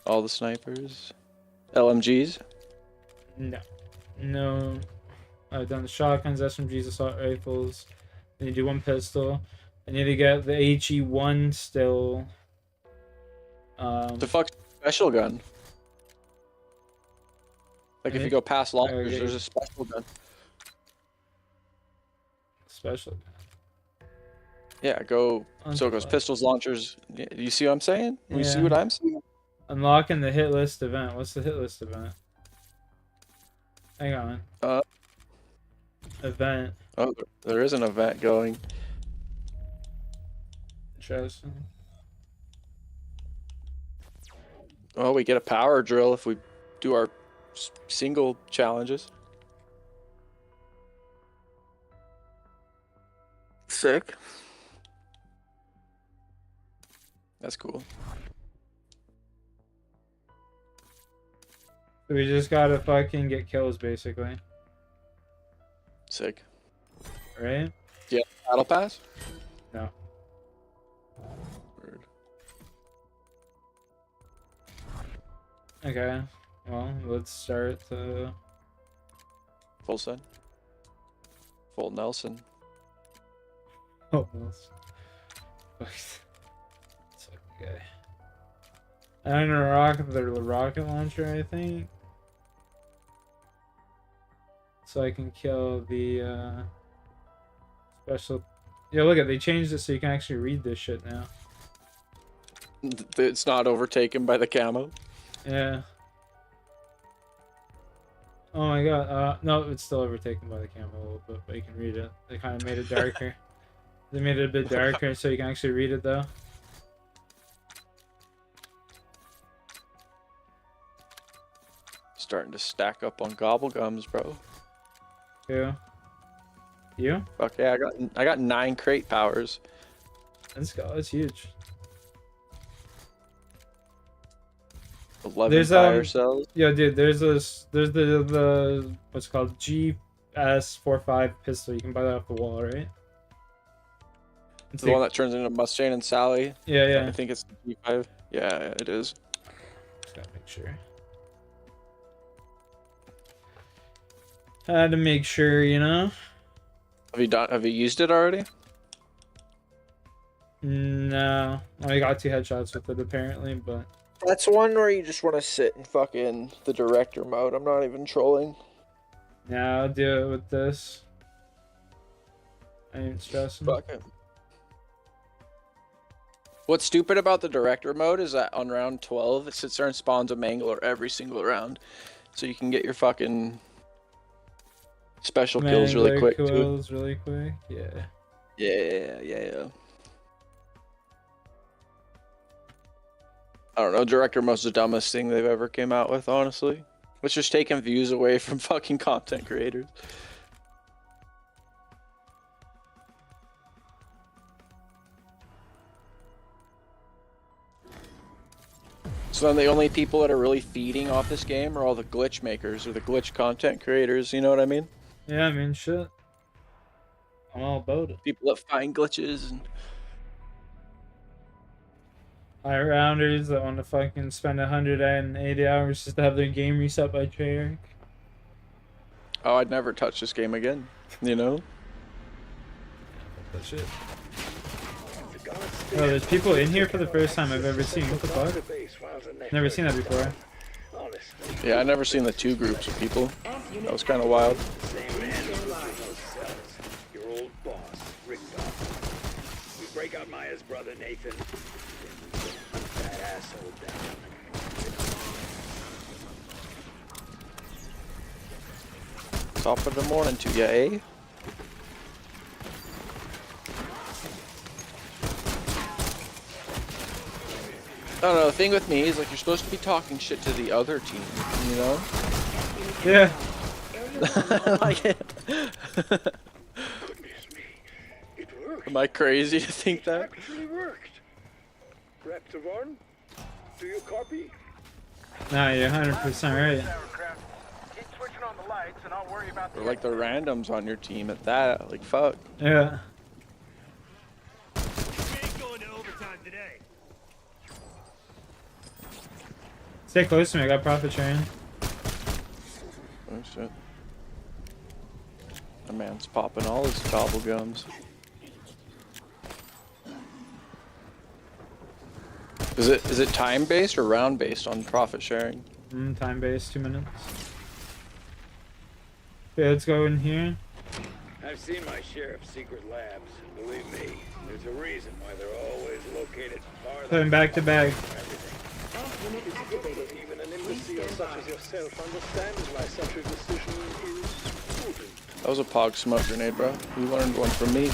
All the snipers? LMGs? No. No. I've done the shotguns, SMGs, assault rifles. Then you do one pistol. I need to get the HE1 still. The fuck special gun? Like if you go past launchers, there's a special gun. Special gun. Yeah, go. So it goes pistols, launchers. You see what I'm saying? You see what I'm saying? Unlocking the hit list event. What's the hit list event? Hang on. Event. Oh, there is an event going. Interesting. Oh, we get a power drill if we do our single challenges. Sick. That's cool. We just gotta fucking get kills, basically. Sick. Right? Yeah, battle pass? No. Word. Okay. Well, let's start the... Full send. Full Nelson. Oh, it's okay. And the rocket launcher, I think. So I can kill the special. Yeah, look at they changed it so you can actually read this shit now. It's not overtaken by the camo. Yeah. Oh my god. No, it's still overtaken by the camo a little bit, but you can read it. They kind of made it darker. They made it a bit darker so you can actually read it though. Starting to stack up on gobblegums, bro. Who? You? Okay, I got 9 crate powers. Let's go. That's huge. 11 fire cells. Yeah, dude. There's the what's it called GS45 pistol. You can buy that off the wall, right? It's the one that turns into Mustang and Sally. Yeah, yeah. I think it's the G5. Yeah, it is. Just gotta make sure. Had to make sure, you know. Have you used it already? No, I got 2 headshots with it apparently, but That's one where you just want to sit in fucking the director mode. I'm not even trolling. yeah, I'll do it with this. I ain't stressing. Fuck it. What's stupid about the director mode is that on round 12, it sits there and spawns a mangler every single round. So you can get your fucking special kills really quick, too. Really quick, yeah. Yeah. I don't know, director mode's the dumbest thing they've ever came out with, honestly. It's just taking views away from fucking content creators. So then the only people that are really feeding off this game are all the glitch makers or the glitch content creators, you know what I mean? Yeah, I mean, shit. I'm all about it. People that find glitches and... High rounders that want to fucking spend 180 hours just to have their game reset by Treyarch. Oh, I'd never touch this game again, you know? That shit. Oh, there's people in here for the first time I've ever seen. What the fuck? Never seen that before. Yeah, I never seen the 2 groups of people. That was kind of wild. Your old boss, Rick Goff. We break out Maya's brother Nathan. That asshole down. Top of the morning to ya, eh? I don't know, the thing with me is, like, you're supposed to be talking shit to the other team, you know? Yeah. Like it. Am I crazy to think that? Actually worked. Rep Tavon, do you copy? Nah, you're 100% right. Or like the randoms on your team at that, like fuck. Yeah. Stay close to me, I got profit sharing. Oh shit. The man's popping all his gobble gums. Is it time based or round based on profit sharing? Time based, 2 minutes. Okay, let's go in here. I've seen my share of secret labs. Believe me, there's a reason why they're always located farther. Put him back to back. Even an imbecile such as yourself understands why such a decision is prudent. That was a pog smoke grenade, bro. You learned one from me.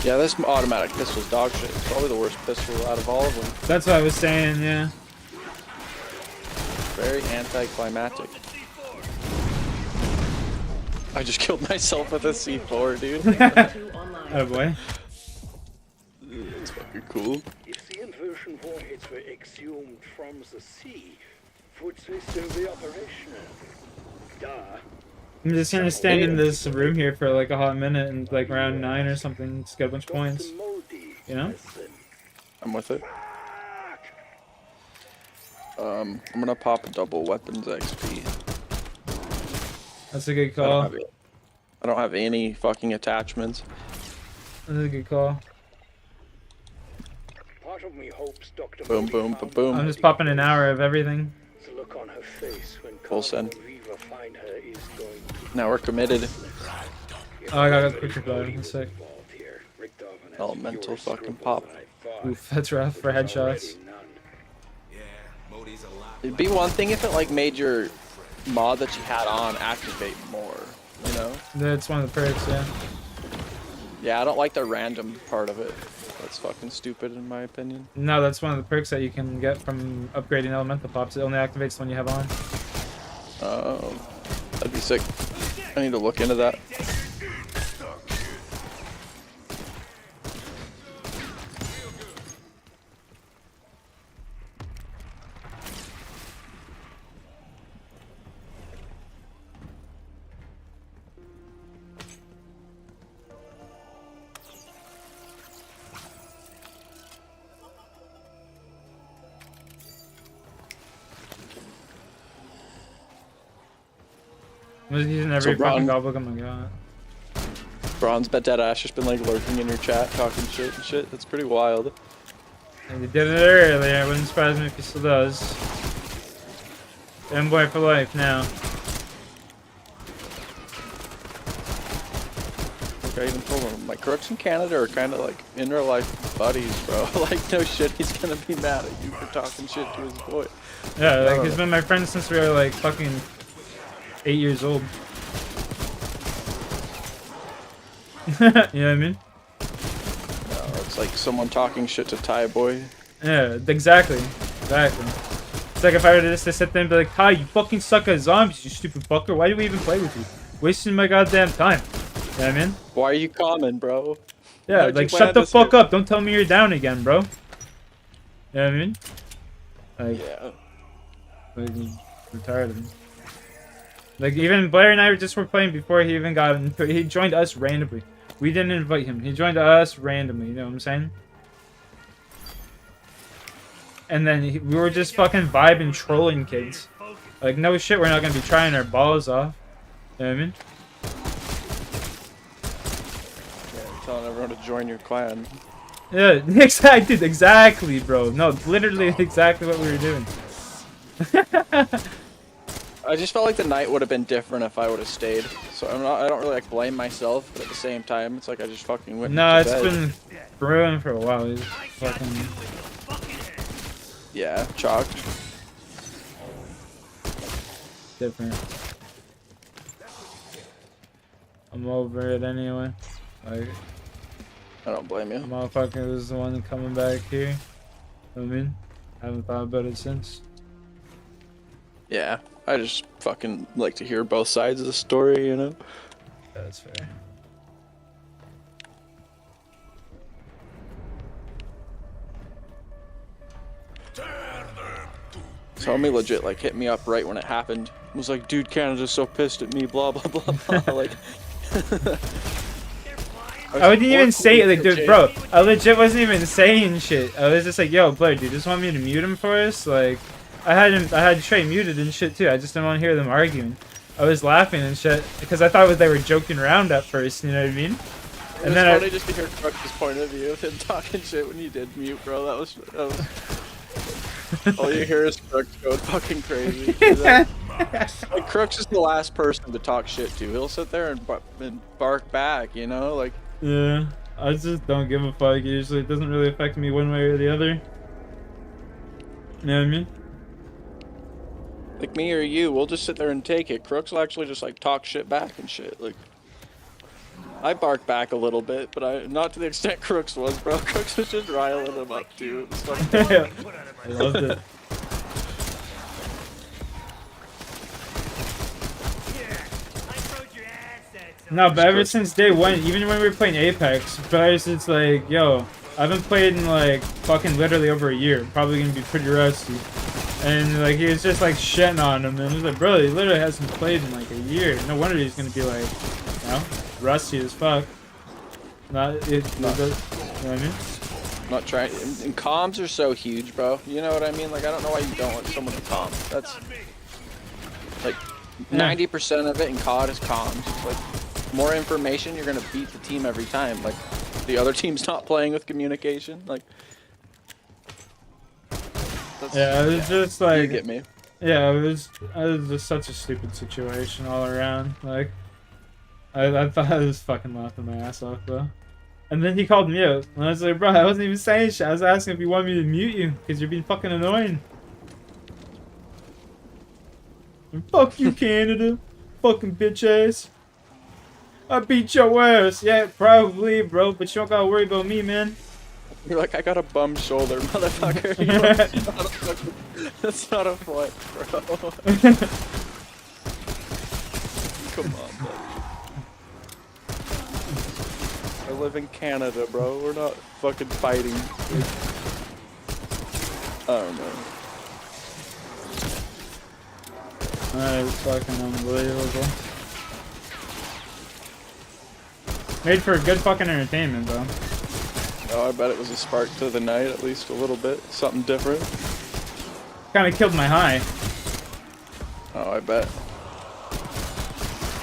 Yeah, this automatic pistol's dog shit. It's probably the worst pistol out of all of them. That's what I was saying, yeah. Very anticlimactic. I just killed myself with a C4, dude. Oh boy. It's fucking cool. If the inversion warheads were exhumed from the sea, would they still be operational? Duh. I'm just gonna stand in this room here for like a hot minute and like round 9 or something, just get a bunch of points. You know? I'm with it. I'm gonna pop a double weapons XP. That's a good call. I don't have any fucking attachments. That's a good call. Part of me hopes Dr. Boom, boom, boom, boom. I'm just popping an hour of everything. The look on her face when Full send. Reaver find her is going to... Now we're committed. Oh, I got a picture blood. One sec. Elemental fucking pop. Oof, that's rough for headshots. It'd be one thing if it like made your mod that you had on activate more, you know? That's one of the perks, yeah. Yeah, I don't like the random part of it. That's fucking stupid in my opinion. No, that's one of the perks that you can get from upgrading elemental pops. It only activates when you have on. Oh, that'd be sick. I need to look into that. I'm just using every fucking gobble. Oh my god. Bronze bet that Ash just been like lurking in your chat, talking shit and shit. That's pretty wild. And he did it earlier. It wouldn't surprise me if he still does. M-boy for life now. Like I even told him, my crooks in Canada are kind of like in real life buddies, bro. Like no shit, he's gonna be mad at you for talking shit to his boy. Yeah, like he's been my friend since we were like fucking 8 years old. You know what I mean? No, it's like someone talking shit to Thai boy. Yeah, exactly. Exactly. It's like if I were to just to sit there and be like, Ty, you fucking suck at zombies, you stupid fucker. Why do we even play with you? Wasting my goddamn time. You know what I mean? Why are you common, bro? Yeah, How'd like you shut the land fuck us up. Don't tell me you're down again, bro. You know what I mean? Like, yeah. Like, retarded. Like, even Blair and I were playing before he even got in. He joined us randomly. We didn't invite him. He joined us randomly, you know what I'm saying? And then we were just fucking vibing, trolling kids. Like, no shit, we're not gonna be trying our balls off. You know what I mean? Yeah, you're telling everyone to join your clan. Yeah, exactly, exactly, bro. No, literally exactly what we were doing. I just felt like the night would have been different if I would have stayed. So I don't really like blame myself, but at the same time, it's like I just fucking went. No, to it's bed. been brewing for a while. He's fucking. Yeah, chalked. Different. I'm over it anyway. Like, I don't blame you. Motherfucker was the one coming back here. You know what I mean? I haven't thought about it since. Yeah, I just fucking like to hear both sides of the story, you know? That's fair. So homie legit like hit me up right when it happened. Was like, dude, Canada's so pissed at me, blah blah blah blah. Like I wouldn't even say it, like, dude, bro. I legit wasn't even saying shit. I was just like, yo, Blair, dude, just want me to mute him for us? Like, I had Trey muted and shit too. I just didn't want to hear them arguing. I was laughing and shit because I thought they were joking around at first. You know what I mean? And then it's funny just to hear Crux' point of view of him talking shit when you did mute, bro. That was all you hear is Crux going fucking crazy. Like, Crux is the last person to talk shit to. He'll sit there and bark back, you know, like. Yeah, I just don't give a fuck. Usually, it doesn't really affect me one way or the other. You know what I mean? Like me or you, we'll just sit there and take it. Crooks will actually just like talk shit back and shit. Like, I bark back a little bit, but not to the extent Crooks was, bro. Crooks was just riling him up too. It was fucking I loved it. No, but ever since day one, even when we were playing Apex, but it's like, yo, I haven't played in like fucking literally over a year. Probably gonna be pretty rusty. And like he was just like shitting on him, and he was like, bro, he literally hasn't played in like a year. No wonder he's gonna be like, you know, rusty as fuck. You know what I mean? Not trying. And comms are so huge, bro. You know what I mean? Like, I don't know why you don't want someone to comm. That's like 90% of it in COD is comms. Like, more information, you're gonna beat the team every time. Like, the other team's not playing with communication. Like, yeah, it was just like, you get me? Yeah, it was just such a stupid situation all around. Like, I thought I was fucking laughing my ass off though. And then he called me out, and I was like, bro, I wasn't even saying shit. I was asking if you want me to mute you, because you're being fucking annoying. And fuck you, Canada. Fucking bitch ass. I beat your ass. Yeah, probably, bro, but you don't gotta worry about me, man. You're like, I got a bum shoulder, motherfucker. That's not a foot, bro. Come on, buddy. I live in Canada, bro. We're not fucking fighting. I don't know. That is fucking unbelievable. Made for good fucking entertainment, though. Oh, I bet it was a spark to the night, at least a little bit. Something different. Kinda killed my high. Oh, I bet.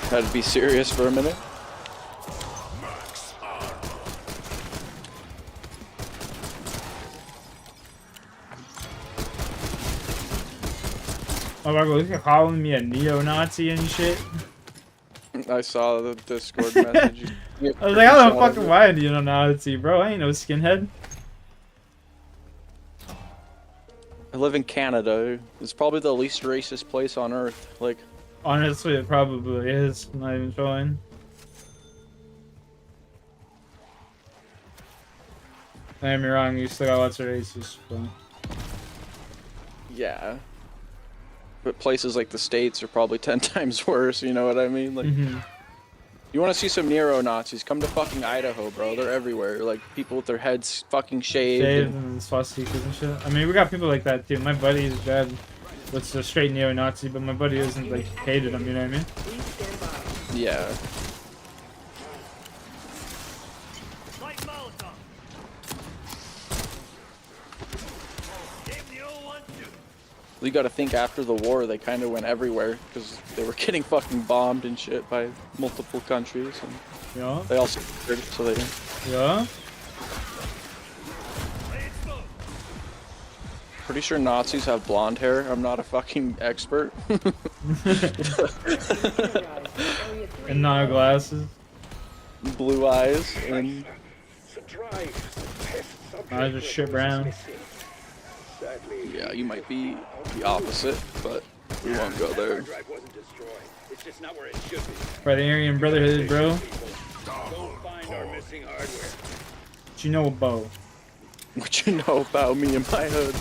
Had to be serious for a minute. Oh my god, you're calling me a neo-Nazi and shit. I saw the Discord message. I was like, I don't fucking mind you, neo-Nazi, bro. I ain't no skinhead. I live in Canada. It's probably the least racist place on earth. Like, honestly, it probably is. I'm not even showing. Don't get me wrong, you still got lots of racists, but... yeah. But places like the States are probably 10 times worse, you know what I mean? Like, you want to see some neo-Nazis, come to fucking Idaho, bro. They're everywhere. Like, people with their heads fucking shaved. And swastikas and shit. I mean, we got people like that, too. My buddy's dad was a straight neo-Nazi, but my buddy isn't, like, hated him, you know what I mean? Yeah. You gotta think after the war, they kind of went everywhere because they were getting fucking bombed and shit by multiple countries. And yeah. They also surrendered, so they didn't. Yeah. Pretty sure Nazis have blonde hair. I'm not a fucking expert. And no glasses. Blue eyes and. I just shit brown. Yeah, you might be the opposite, but we won't go there. By the Aryan Brotherhood, bro. What you know about? What you know about me and my hood?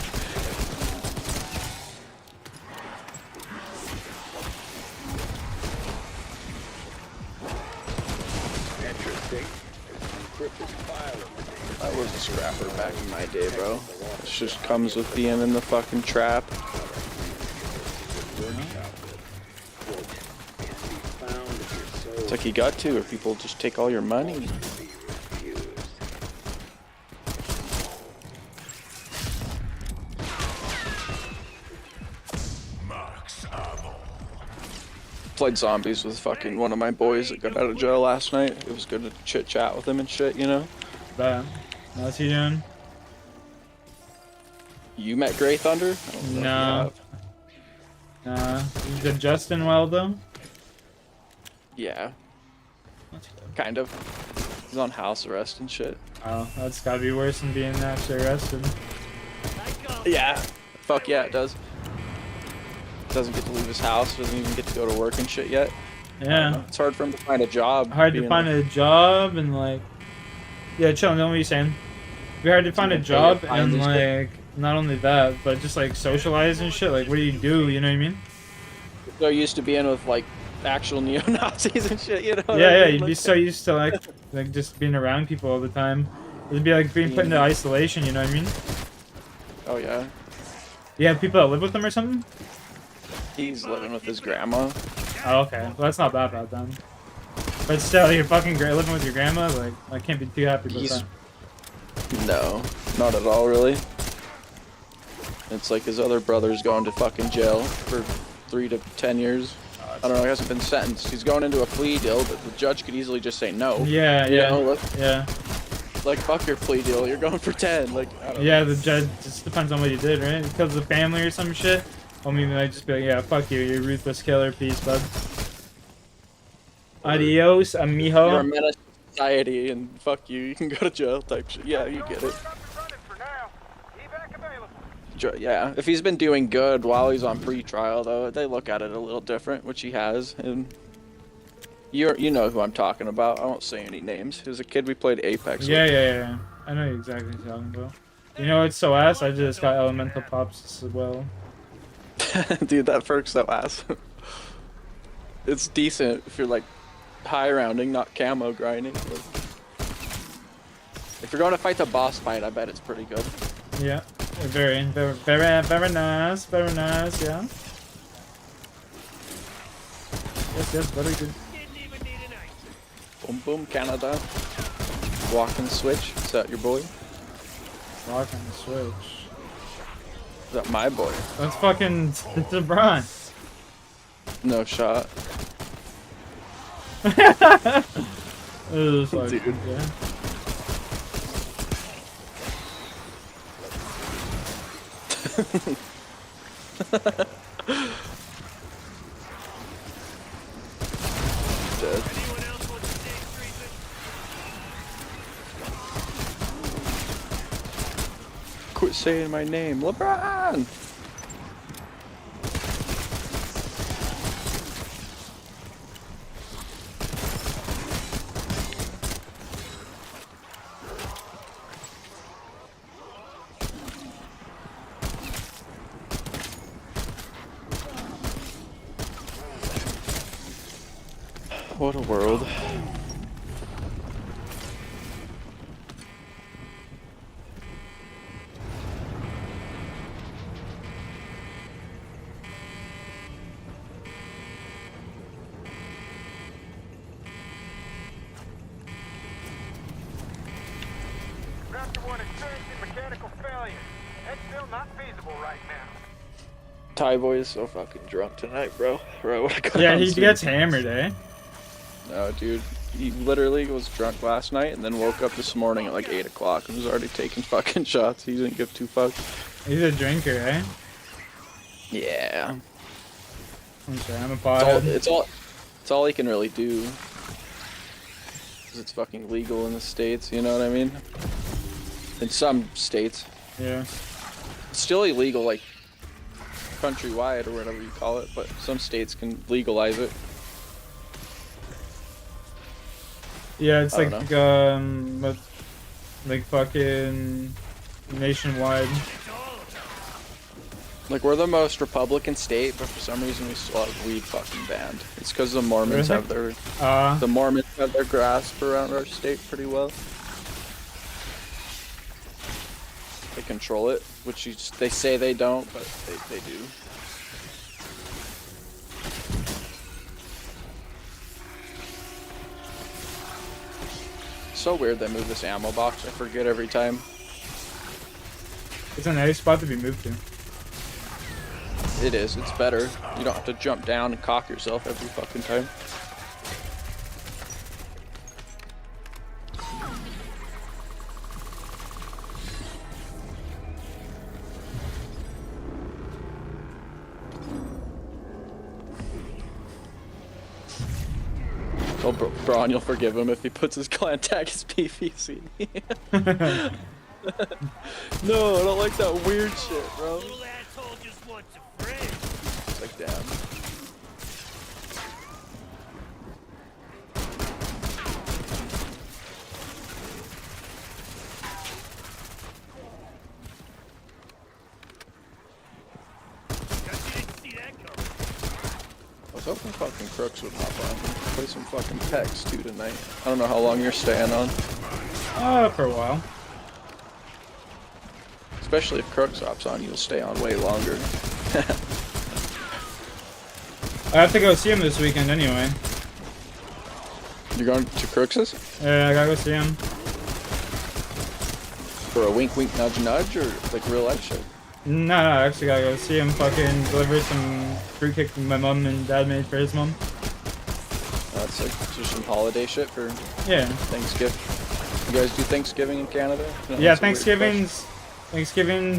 I was a scrapper back in my day, bro. It just comes with being in the fucking trap. It's like you got to, or people just take all your money. Played zombies with fucking one of my boys that got out of jail last night. It was good to chit chat with him and shit, you know? But what's he doing? You met Grey Thunder? No. Did Justin well though? Yeah. Kind of. He's on house arrest and shit. Oh, that's gotta be worse than being actually arrested. Yeah. Fuck yeah, it does. doesn't get to leave his house, doesn't even get to go to work and shit yet. Yeah. It's hard for him to find a job. Hard to find a job and like, yeah, chill. Know what you're saying? It'd be hard to find a job and like, not only that, but just like socialize and shit. Like, what do? You know what I mean? So used to being with like actual neo-Nazis and shit, you know? Yeah, you'd be so used to like just being around people all the time. It'd be like being put into isolation. You know what I mean? Oh yeah. You have people that live with them or something? He's living with his grandma. Oh, okay. Well, that's not that bad then. But still, you're fucking living with your grandma. Like, I can't be too happy about that. No, not at all, really. It's like his other brother's going to fucking jail for 3 to 10 years. I don't know, he hasn't been sentenced. He's going into a plea deal, but the judge could easily just say no. Yeah, You yeah, know, like, yeah. like, fuck your plea deal, you're going for 10. Like, I don't Yeah, know. the judge just depends on what you did, right? Because of the family or some shit. I mean, they might just be like, yeah, fuck you, you're a ruthless killer, peace, bud. Adios, amigo. You're a menace to society, and fuck you, you can go to jail type shit. Yeah, you get it. Yeah, if he's been doing good while he's on pre-trial, though, they look at it a little different, which he has. And you know who I'm talking about. I won't say any names. He was a kid we played Apex Yeah. I know exactly what you're talking about. You know what's so ass? I just got elemental pops as well. with. Dude, that perk's so ass. It's decent if you're like high rounding, not camo grinding. But if you're going to fight the boss fight, I bet it's pretty good. Yeah, very nice, yeah. Yes, very good. Boom boom, Canada. Walk and switch. Is that your boy? Walk and switch. Is that my boy? That's fucking LeBron. No shot. It was like, Dude. yeah. Dead. Quit saying my name, LeBron. What a world. Ty boy is so fucking drunk tonight, bro. Bro, what a Yeah, he concert. gets hammered, eh? No, dude. He literally was drunk last night and then woke up this morning at like 8 o'clock and was already taking fucking shots. He didn't give 2 fucks. He's a drinker, eh? Yeah. I'm sorry, I'm a pothead. It's all he can really do. Because it's fucking legal in the States, you know what I mean? In some states. Yeah. It's still illegal, like, countrywide or whatever you call it, but some states can legalize it. Yeah, it's I don't like like fucking nationwide. Like, we're the most Republican state, but for some reason we still have weed fucking banned. It's because the Mormons Really? have their The Mormons have their grasp around our state pretty well. They control it, which they say they don't, but they do. So weird they move this ammo box. I forget every time. It's a nice spot to be moved to. It is. It's better. You don't have to jump down and cock yourself every fucking time. Oh, Braun, you'll forgive him if he puts his clan tag as PVC. No, I don't like that weird shit, bro. like, damn. I was hoping fucking Crooks would hop on. Play some fucking Pex too tonight. I don't know how long you're staying on. For a while. Especially if Crooks hops on, you'll stay on way longer. I have to go see him this weekend anyway. You're going to Crooks's? Yeah, I gotta go see him. For a wink wink nudge nudge or like real life shit? No, I actually gotta go see him fucking deliver some fruitcake my mom and dad made for his mom. That's like just some holiday shit for Thanksgiving. You guys do Thanksgiving in Canada? No, yeah, Thanksgiving's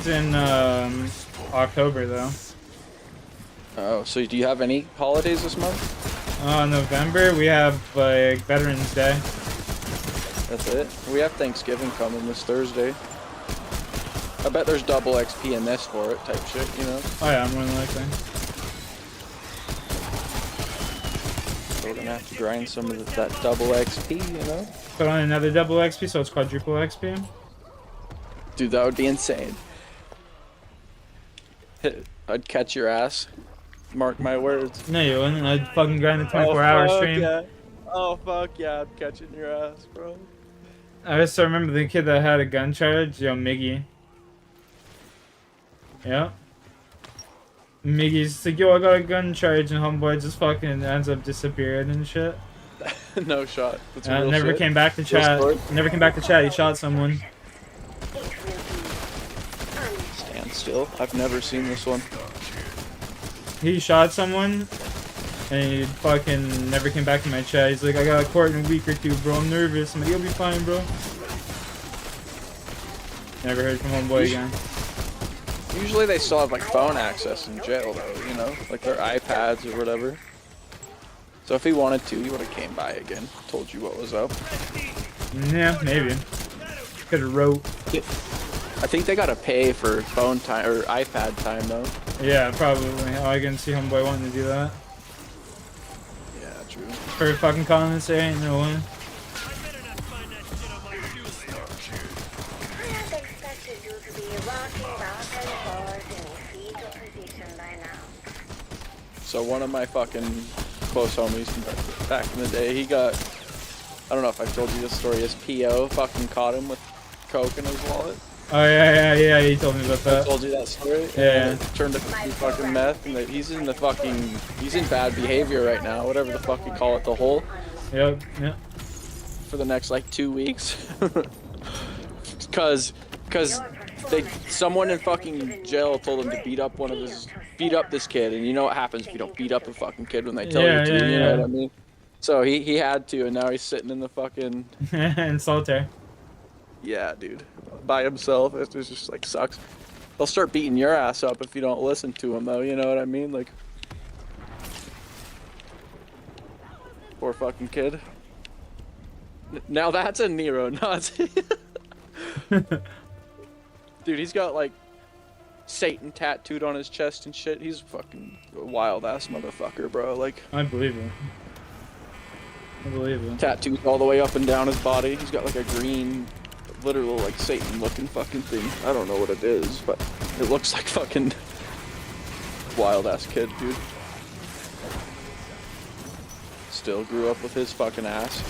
in October though. Oh, so do you have any holidays this month? November we have like Veterans Day. That's it? We have Thanksgiving coming this Thursday. I bet there's double XP in this for it type shit, you know? Oh yeah, more than likely. So we're gonna have to grind some of that double XP, you know? Put on another double XP so it's quadruple XP. Dude, that would be insane. I'd catch your ass. Mark my words. No, you wouldn't. I'd fucking grind a 24-hour stream. Yeah. Oh, fuck yeah. I'm catching your ass, bro. I just remember the kid that had a gun charge. Yo, Miggy. Yeah. Miggy's like, yo, I got a gun charge, and homeboy just fucking ends up disappearing and shit. No shot. That's real never shit. came back to chat. Never came back to chat. He shot someone. Stand still. I've never seen this one. He shot someone, and he fucking never came back to my chat. He's like, I got a court in a week or two, bro. I'm nervous. I'm like, you'll be fine, bro. Never heard from homeboy again. Usually they still have like phone access in jail though, you know? Like their iPads or whatever. So if he wanted to, he would have came by again. Told you what was up. Yeah, maybe. Could've wrote. I think they gotta pay for phone time or iPad time though. Yeah, probably. Oh, I can see homeboy wanting to do that. Yeah, true. For fucking calling and saying no one. So one of my fucking close homies from back in the day, he got, I don't know if I've told you this story, his PO fucking caught him with coke in his wallet. Oh yeah, you told me about that. I told you that story? Yeah. Turned up to fucking meth, and he's in bad behavior right now, whatever the fuck you call it, the hole. Yep. For the next like 2 weeks. Cause someone in fucking jail told him to beat up this kid, and you know what happens if you don't beat up a fucking kid when they tell you to, you know what I mean? So he had to, and now he's sitting in the fucking in solitaire. Yeah, dude, by himself. It just like sucks. They'll start beating your ass up if you don't listen to him, though. You know what I mean? Like, poor fucking kid. Now that's a Nero Nazi. Dude, he's got like Satan tattooed on his chest and shit. He's a fucking wild ass motherfucker, bro. Like, I believe him. Tattoos all the way up and down his body. He's got like a green, literal like Satan looking fucking thing. I don't know what it is, but it looks like fucking wild ass kid, dude. Still grew up with his fucking ass.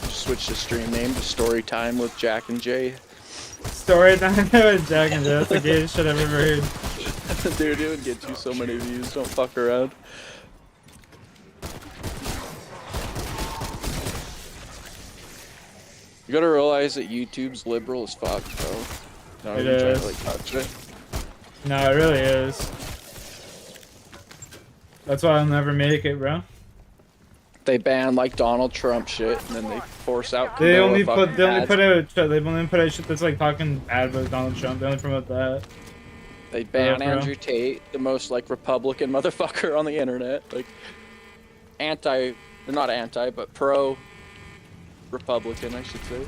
Switch the stream name to Story Time with Jack and Jay. Story Time with Jack and Jay. That's the gayest shit I've ever heard. Dude, it would get you so many views. Don't fuck around. You gotta realize that YouTube's liberal as fuck, bro. It is. Trying to, like, touch it. No, it really is. That's why I'll never make it, bro. They ban like Donald Trump shit, and then they force out. They Camilla only fucking put ads. out shit that's like talking bad about Donald Trump. They only promote that. They ban bro. Andrew Tate, the most like Republican motherfucker on the internet. Like not anti, but pro Republican, I should say.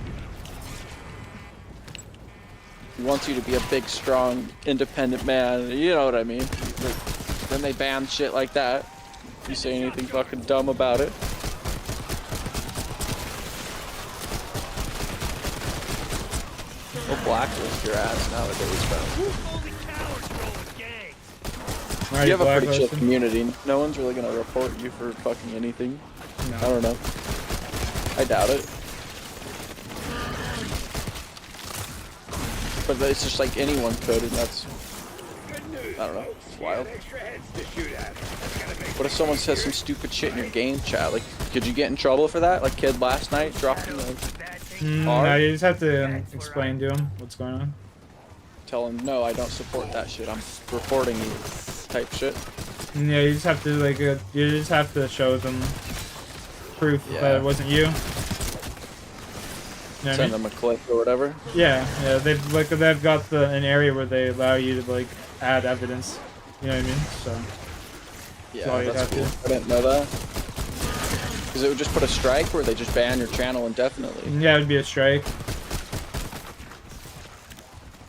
He wants you to be a big, strong, independent man. You know what I mean? Then they ban shit like that. If you say anything fucking dumb about it. We'll blacklist your ass nowadays, bro. You have a pretty chill community. No one's really gonna report you for fucking anything. No. I don't know. I doubt it. But it's just like anyone could, and that's... I don't know. It's wild. What if someone says some stupid shit in your game chat? Like, could you get in trouble for that? Like, kid last night dropping the No, you just have to explain to him what's going on. Tell him, no, I don't support that shit. I'm reporting you. Type shit. Yeah, you just have to like you just have to show them proof that it wasn't you. You know Send them a clip or whatever. Yeah, they've got an area where they allow you to like add evidence. You know what I mean? So yeah, that's cool. I didn't know that. Because it would just put a strike, or they just ban your channel indefinitely. Yeah, it would be a strike.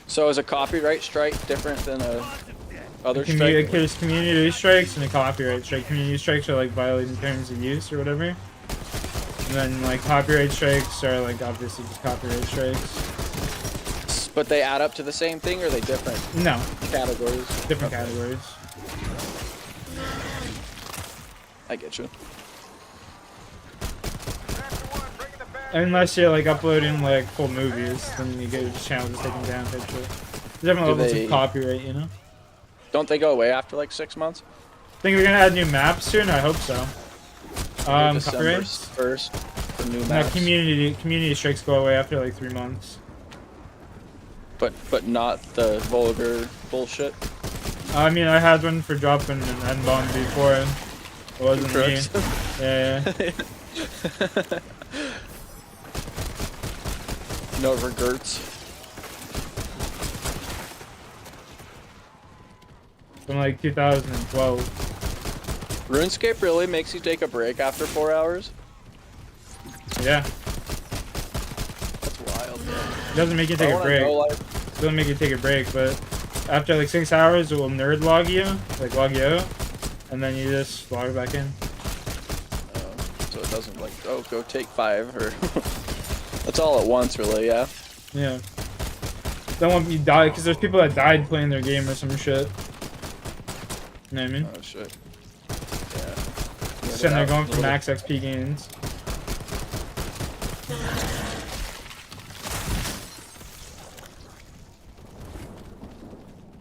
So is a copyright strike different than a other strike? There's community strikes and a copyright strike. Community strikes are like violating terms of use or whatever. And then like copyright strikes are like obviously just copyright strikes. But they add up to the same thing, or are they different? No. Categories. Different categories. I get you. Unless you're like uploading like full movies, then you get your channel just taken down. Type shit. There's different levels of copyright, you know. Don't they go away after like 6 months? Think we're gonna add new maps soon? I hope so. December 1st for new maps. No, community strikes go away after like 3 months. But not the vulgar bullshit. I mean, I had one for dropping an N-bomb before. It wasn't me. Yeah. No regrets. From like 2012. RuneScape really makes you take a break after 4 hours? Yeah. That's wild, man. It doesn't make you take a break. It doesn't make you take a break, but after like 6 hours, it will nerd log you, like log you out, and then you just log back in. So it doesn't like, oh, go take 5 or... That's all at once, really, yeah? Yeah. Don't want you die, because there's people that died playing their game or some shit. You know what I mean? Oh, shit. Yeah. Sitting there going for max XP gains.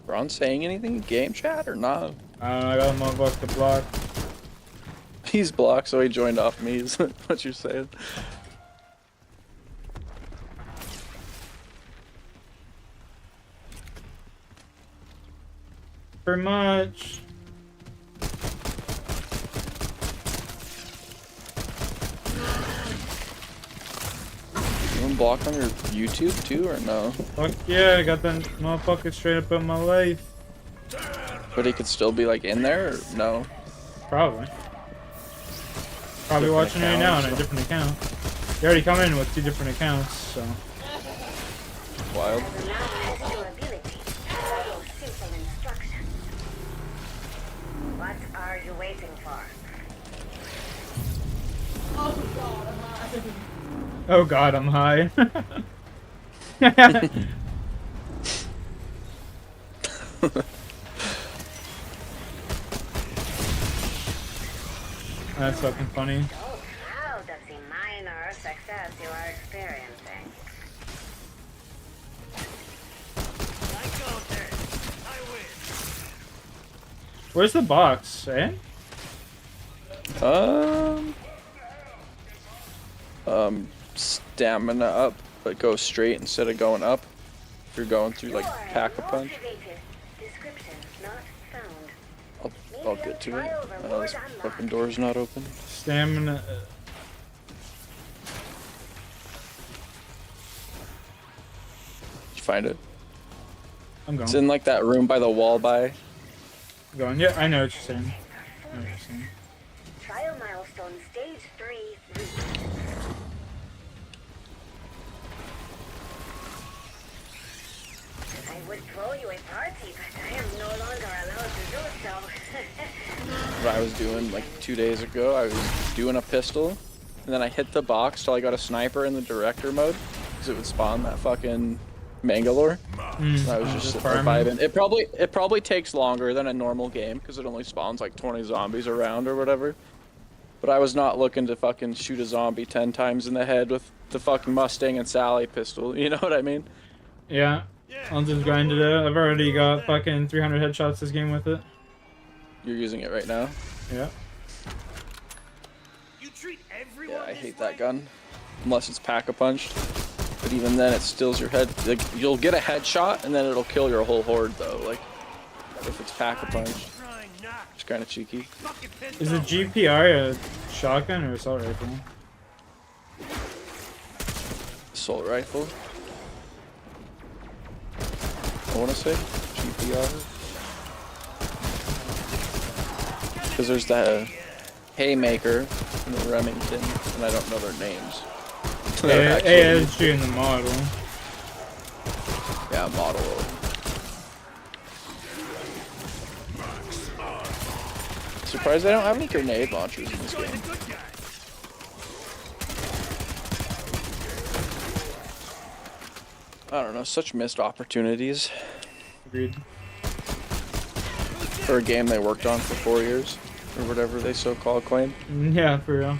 Ron saying anything in game chat or not? I don't know, I got him on the block. He's blocked, so he joined off me, is what you're saying. Pretty much. You blocked on your YouTube too, or no? Fuck yeah, I got that motherfucker straight up in my life. But he could still be like in there, or no? Probably. Probably Different watching right now on a different account. They already come in with 2 different accounts, so. Wild. What are you waiting for? Oh god, I'm high. That's fucking funny. Oh, proud of the minor success you are experiencing. Where's the box, eh? Stamina up, but go straight instead of going up. If you're going through like pack a punch. I'll get to it. This fucking door's not open. Stamina. Did you find it? I'm going. It's in like that room by the wall by. I'm going. Yeah, I know what you're saying. I know what you're saying. Trial milestone stage 3. I would throw you a party, but I am no longer allowed to do so. What I was doing like 2 days ago, I was doing a pistol, and then I hit the box till I got a sniper in the director mode, because it would spawn that fucking Mangalore. And I was just sitting there vibing. It probably takes longer than a normal game, because it only spawns like 20 zombies around or whatever. But I was not looking to fucking shoot a zombie 10 times in the head with the fucking Mustang and Sally pistol, you know what I mean? Yeah. I'll just grind it out. I've already got fucking 300 headshots this game with it. You're using it right now? Yeah. Yeah, I hate that gun. Unless it's pack-a-punched. But even then, it stills your head. Like, you'll get a headshot, and then it'll kill your whole horde, though. Like, if it's pack-a-punched. It's kind of cheeky. Is a GPR a shotgun or assault rifle? Assault rifle. I want to say GPR. Because there's that Haymaker and the Remington, and I don't know their names. ASG in the model. Yeah, model. Surprised I don't have any grenade launchers in this game. I don't know, such missed opportunities. Agreed. For a game they worked on for 4 years, or whatever they so-called claim. Yeah, for real.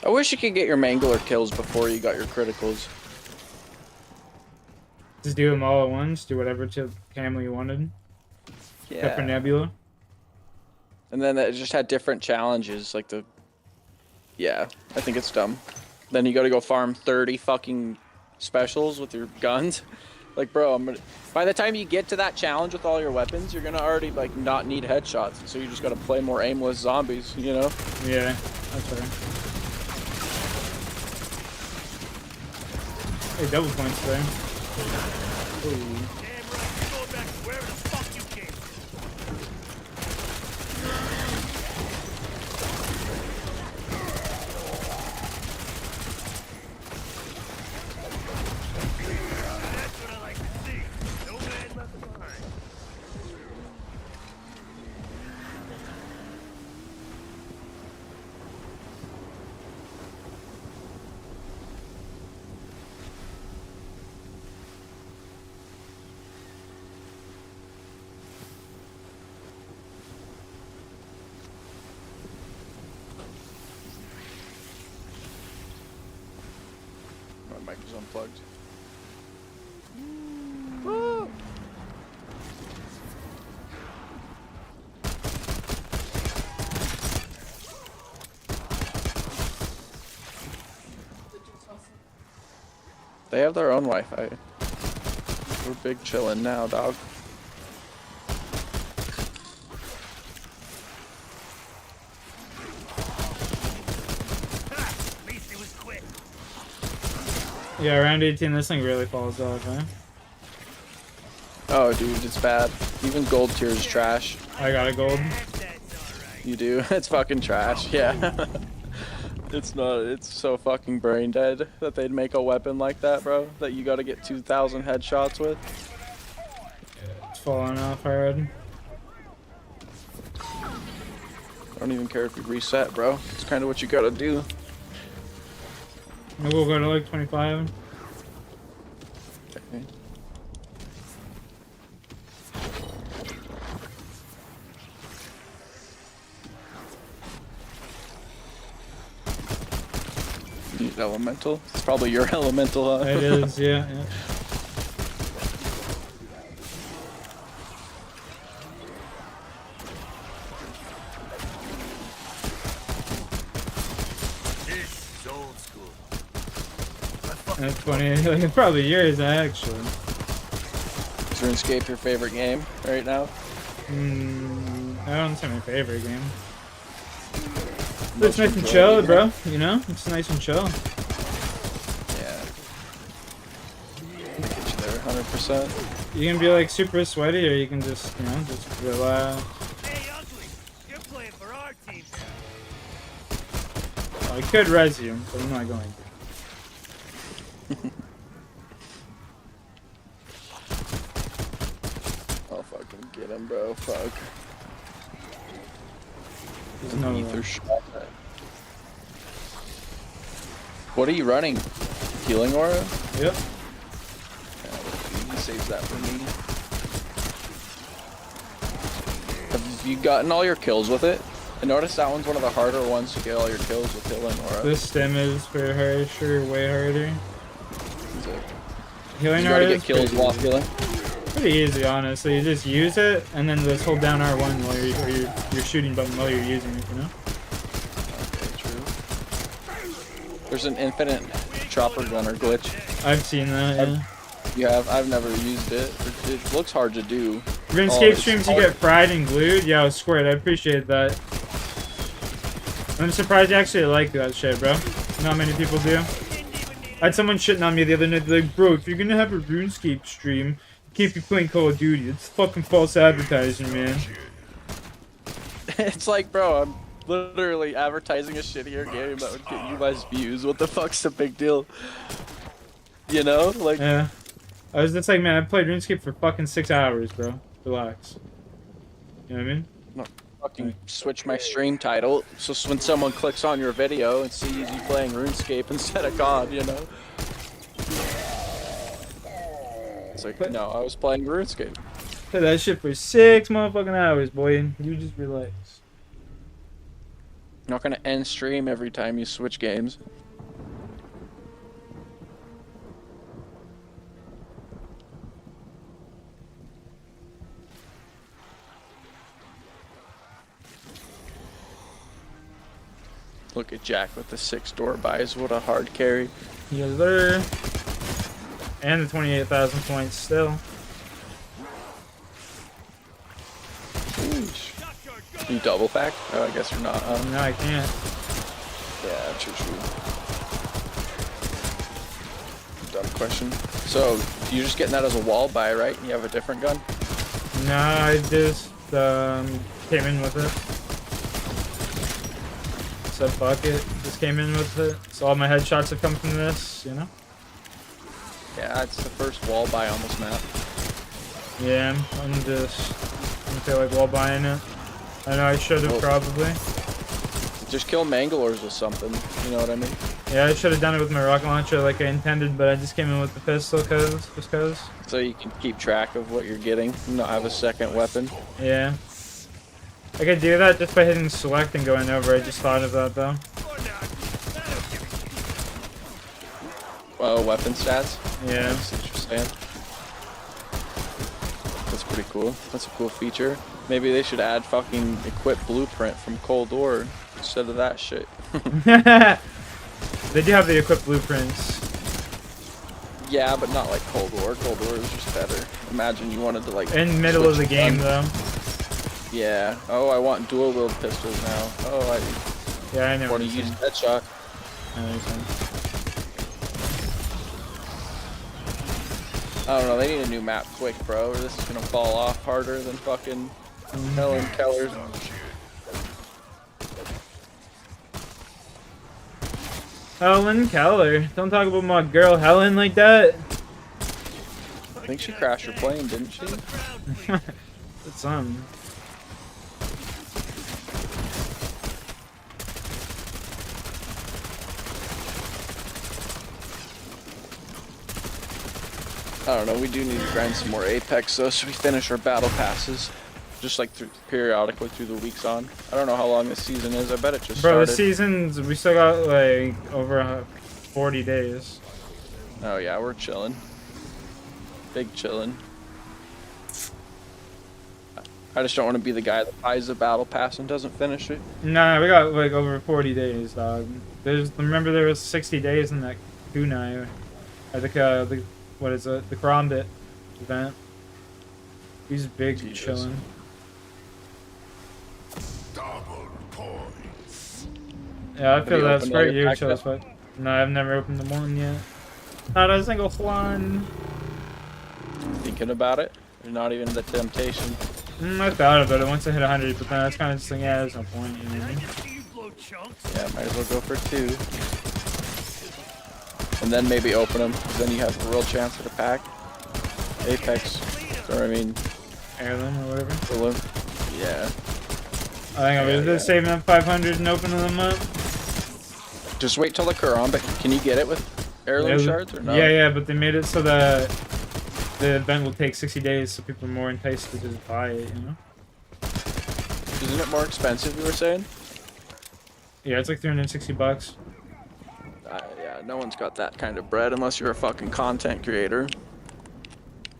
I wish you could get your Mangler kills before you got your criticals. Just do them all at once. Do whatever to camo you wanted. Yeah. Except for Nebula. And then it just had different challenges, like the... Yeah, I think it's dumb. Then you gotta go farm 30 fucking specials with your guns. Like, bro, by the time you get to that challenge with all your weapons, you're gonna already, like, not need headshots. So you just gotta play more aimless zombies, you know? Yeah, that's fair. Hey, double points there. Ooh. My mic is unplugged. They have their own Wi-Fi. We're big chillin' now, dog. Yeah, around 18, this thing really falls off, huh? Oh, dude, it's bad. Even gold tier is trash. I got a gold. You do? It's fucking trash, yeah. It's not, it's so fucking brain dead that they'd make a weapon like that, bro, that you gotta get 2,000 headshots with. It's falling off hard. I don't even care if you reset, bro. It's kind of what you gotta do. Maybe we'll go to like 25. Okay. You need elemental? It's probably your elemental, huh? It is, yeah, yeah. funny. Like, probably yours, actually. Is RuneScape your favorite game right now? I don't say my favorite game. But it's nice and chill, bro. You know? It's nice and chill. Yeah. Get you there 100%. You can be like super sweaty, or you can just, you know, just relax. Hey, Ugly, you're playing for our team now. I could res you, but I'm not going to. I'll fucking get him, bro. Fuck. There's no ether shot. What are you running? Healing aura? Yep. He saves that for me. Have you gotten all your kills with it? I noticed that one's one of the harder ones to get all your kills with healing aura. This stem is very hard, sure, way harder. Healing you aura gotta is get kills pretty while easy. healing. Pretty easy, honestly. You just use it, and then just hold down R1 while you're shooting button while you're using it, you know? Okay, true. There's an infinite chopper gunner glitch. I've seen that, yeah. You have? I've never used it. It looks hard to do. RuneScape streams you get fried and glued? Yeah, Squirt, I appreciate that. I'm surprised you actually like that shit, bro. Not many people do. I had someone shitting on me the other night, like, bro, if you're gonna have a RuneScape stream, you can't be playing Call of Duty. It's fucking false advertising, man. It's like, bro, I'm literally advertising a shittier game that would get you guys views. What the fuck's the big deal? You know? Like... Yeah. I was just like, man, I played RuneScape for fucking 6 hours, bro. Relax. You know what I mean? No, fucking switch my stream title, so when someone clicks on your video and sees you playing RuneScape instead of COD, you know? It's like, no, I was playing RuneScape. Play that shit for 6 motherfucking hours, boy. You just relax. I'm not gonna end stream every time you switch games. Look at Jack with the 6 door buys. What a hard carry. Yes, sir. And the 28,000 points still. Sheesh. You double pack? Oh, I guess you're not. No, I can't. Yeah, true. Dumb question. So, you're just getting that as a wall buy, right? And you have a different gun? No, I just came in with it. So fuck it. Just came in with it. So all my headshots have come from this, you know? Yeah, it's the first wall buy on this map. Yeah, I feel like wall buying it. I know I should have probably. Just kill Mangalores with something, you know what I mean? Yeah, I should have done it with my rocket launcher like I intended, but I just came in with the pistol just cause. So you can keep track of what you're getting and not have a second weapon. Yeah. I could do that just by hitting select and going over. I just thought of that though. Oh, weapon stats? Yeah. That's what you're saying. That's pretty cool. That's a cool feature. Maybe they should add fucking equip blueprint from Cold War instead of that shit. They do have the equipped blueprints. Yeah, but not like Cold War. Cold War is just better. Imagine you wanted to like... In the middle of the game though. Yeah. Oh, I want dual wield pistols now. Oh, yeah, I know. Want to use headshot. I don't know. They need a new map quick, bro. Or this is gonna fall off harder than fucking Helen Keller's. Helen Keller. Don't talk about my girl Helen like that. I think she crashed her plane, didn't she? It's something. I don't know, we do need to grind some more Apex though, so we finish our battle passes. Just like periodically through the weeks on. I don't know how long this season is, I bet it just started. Bro, the season's, we still got like over 40 days. Oh yeah, we're chilling. Big chilling. I just don't want to be the guy that buys the battle pass and doesn't finish it. Nah, we got like over 40 days, dog. Remember there was 60 days in that kunai. Or the what is it? The Karambit event. He's big and chilling. Double points. Yeah, I feel that's opened all great. your You packs chill as up? fuck. No, I've never opened them one yet. Not a single one. Thinking about it? There's not even the temptation. I thought about it once I hit 100, but then I was kind of just like, yeah, there's no point. You know what I mean? Yeah, might as well go for 2. And then maybe open them, because then you have a real chance at a pack. Apex. Or I mean... Heirloom or whatever. Heirloom. Yeah. I think I'm just saving up 500 and opening them up. Just wait till the Karambit. Can you get it with heirloom shards or no? Yeah, but they made it so that the event will take 60 days, so people are more enticed to just buy it, you know? Isn't it more expensive, you were saying? Yeah, it's like 360 bucks. Yeah, no one's got that kind of bread unless you're a fucking content creator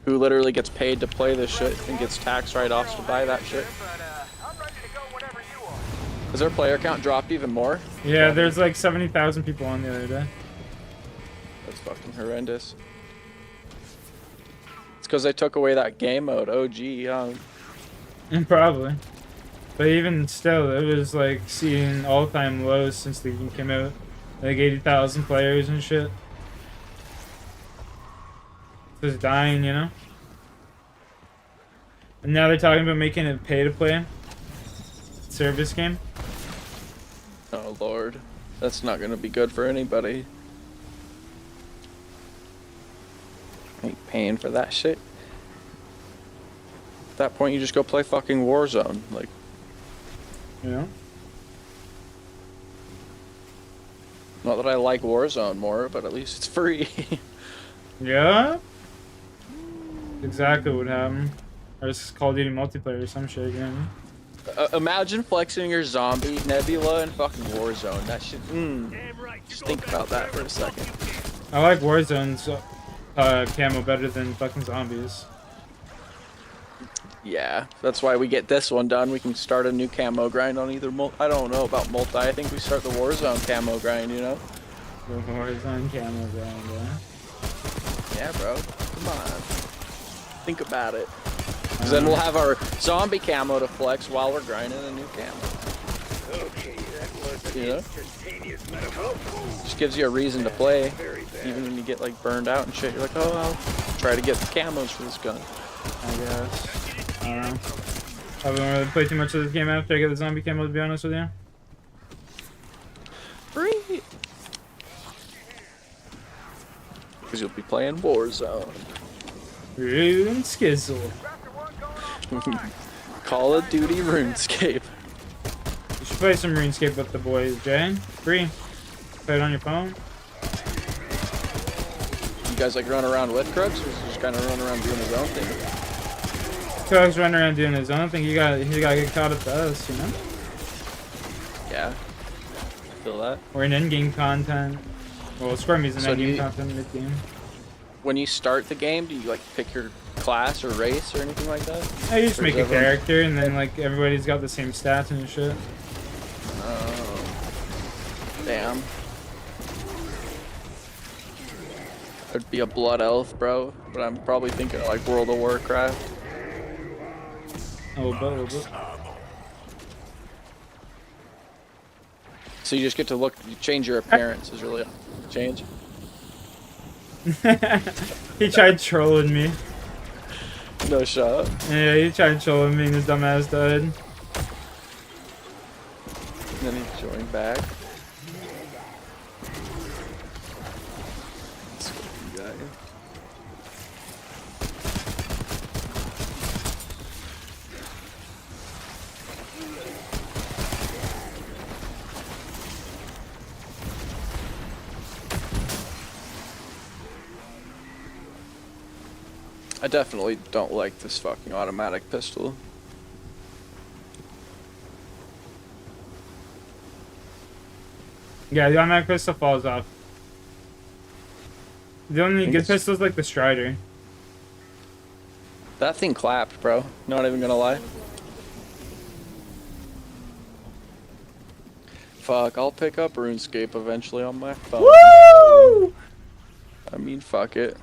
who literally gets paid to play this shit and gets tax write-offs to buy that shit. Has their player count dropped even more? Yeah, there's like 70,000 people on the other day. That's fucking horrendous. It's because they took away that game mode, OG, Probably. But even still, it was like seeing all-time lows since the game came out. Like 80,000 players and shit. Just dying, you know? And now they're talking about making it pay-to-play. Service game. Oh lord. That's not gonna be good for anybody. Ain't paying for that shit. At that point you just go play fucking Warzone, like. Yeah. Not that I like Warzone more, but at least it's free. Yeah? Exactly what happened. Or it's Call of Duty multiplayer or some shit, you know what I mean? Imagine flexing your zombie Nebula in fucking Warzone. That shit. Just think about that for a second. I like Warzone's camo better than fucking zombies. Yeah, that's why we get this one done. We can start a new camo grind on either I don't know about multi. I think we start the Warzone camo grind, you know? The Warzone camo grind, yeah. Yeah, bro. Come on. Think about it. Because then we'll have our zombie camo to flex while we're grinding a new camo. Okay, that was an You know? instantaneous medical. Just gives you a reason to play. Even when you get like burned out and shit, you're like, oh, I'll try to get the camos for this gun. I guess. I don't know. I haven't really played too much of this game after I get the zombie camo, to be honest with you. Free! Because you'll be playing Warzone. Runeskizzle. Call of Duty Runescape. You should play some Runescape with the boys, Jay. Free. Play it on your phone. You guys like run around with Crooks, or just kind of run around doing his own thing? Crooks running around doing his own thing. He got to get caught up to us, you know? Yeah. I feel that. We're in in-game content. Well, Squirmy's in So in-game content mid-game. When you start the game, do you like pick your class or race or anything like that? I just Or make is a everyone- character, and then like everybody's got the same stats and shit. Oh. Damn. I'd be a blood elf, bro, but I'm probably thinking of, like World of Warcraft. Oh, but. So you just get to look, you change your appearance is really change. He tried trolling me. No shot. Yeah, he tried trolling me and his dumbass died. And then he joined back. Guy. I definitely don't like this fucking automatic pistol. Yeah, the automatic pistol falls off. The only good pistol is like the Strider. That thing clapped, bro. Not even gonna lie. Fuck, I'll pick up RuneScape eventually on my phone. Woo! I mean, fuck it.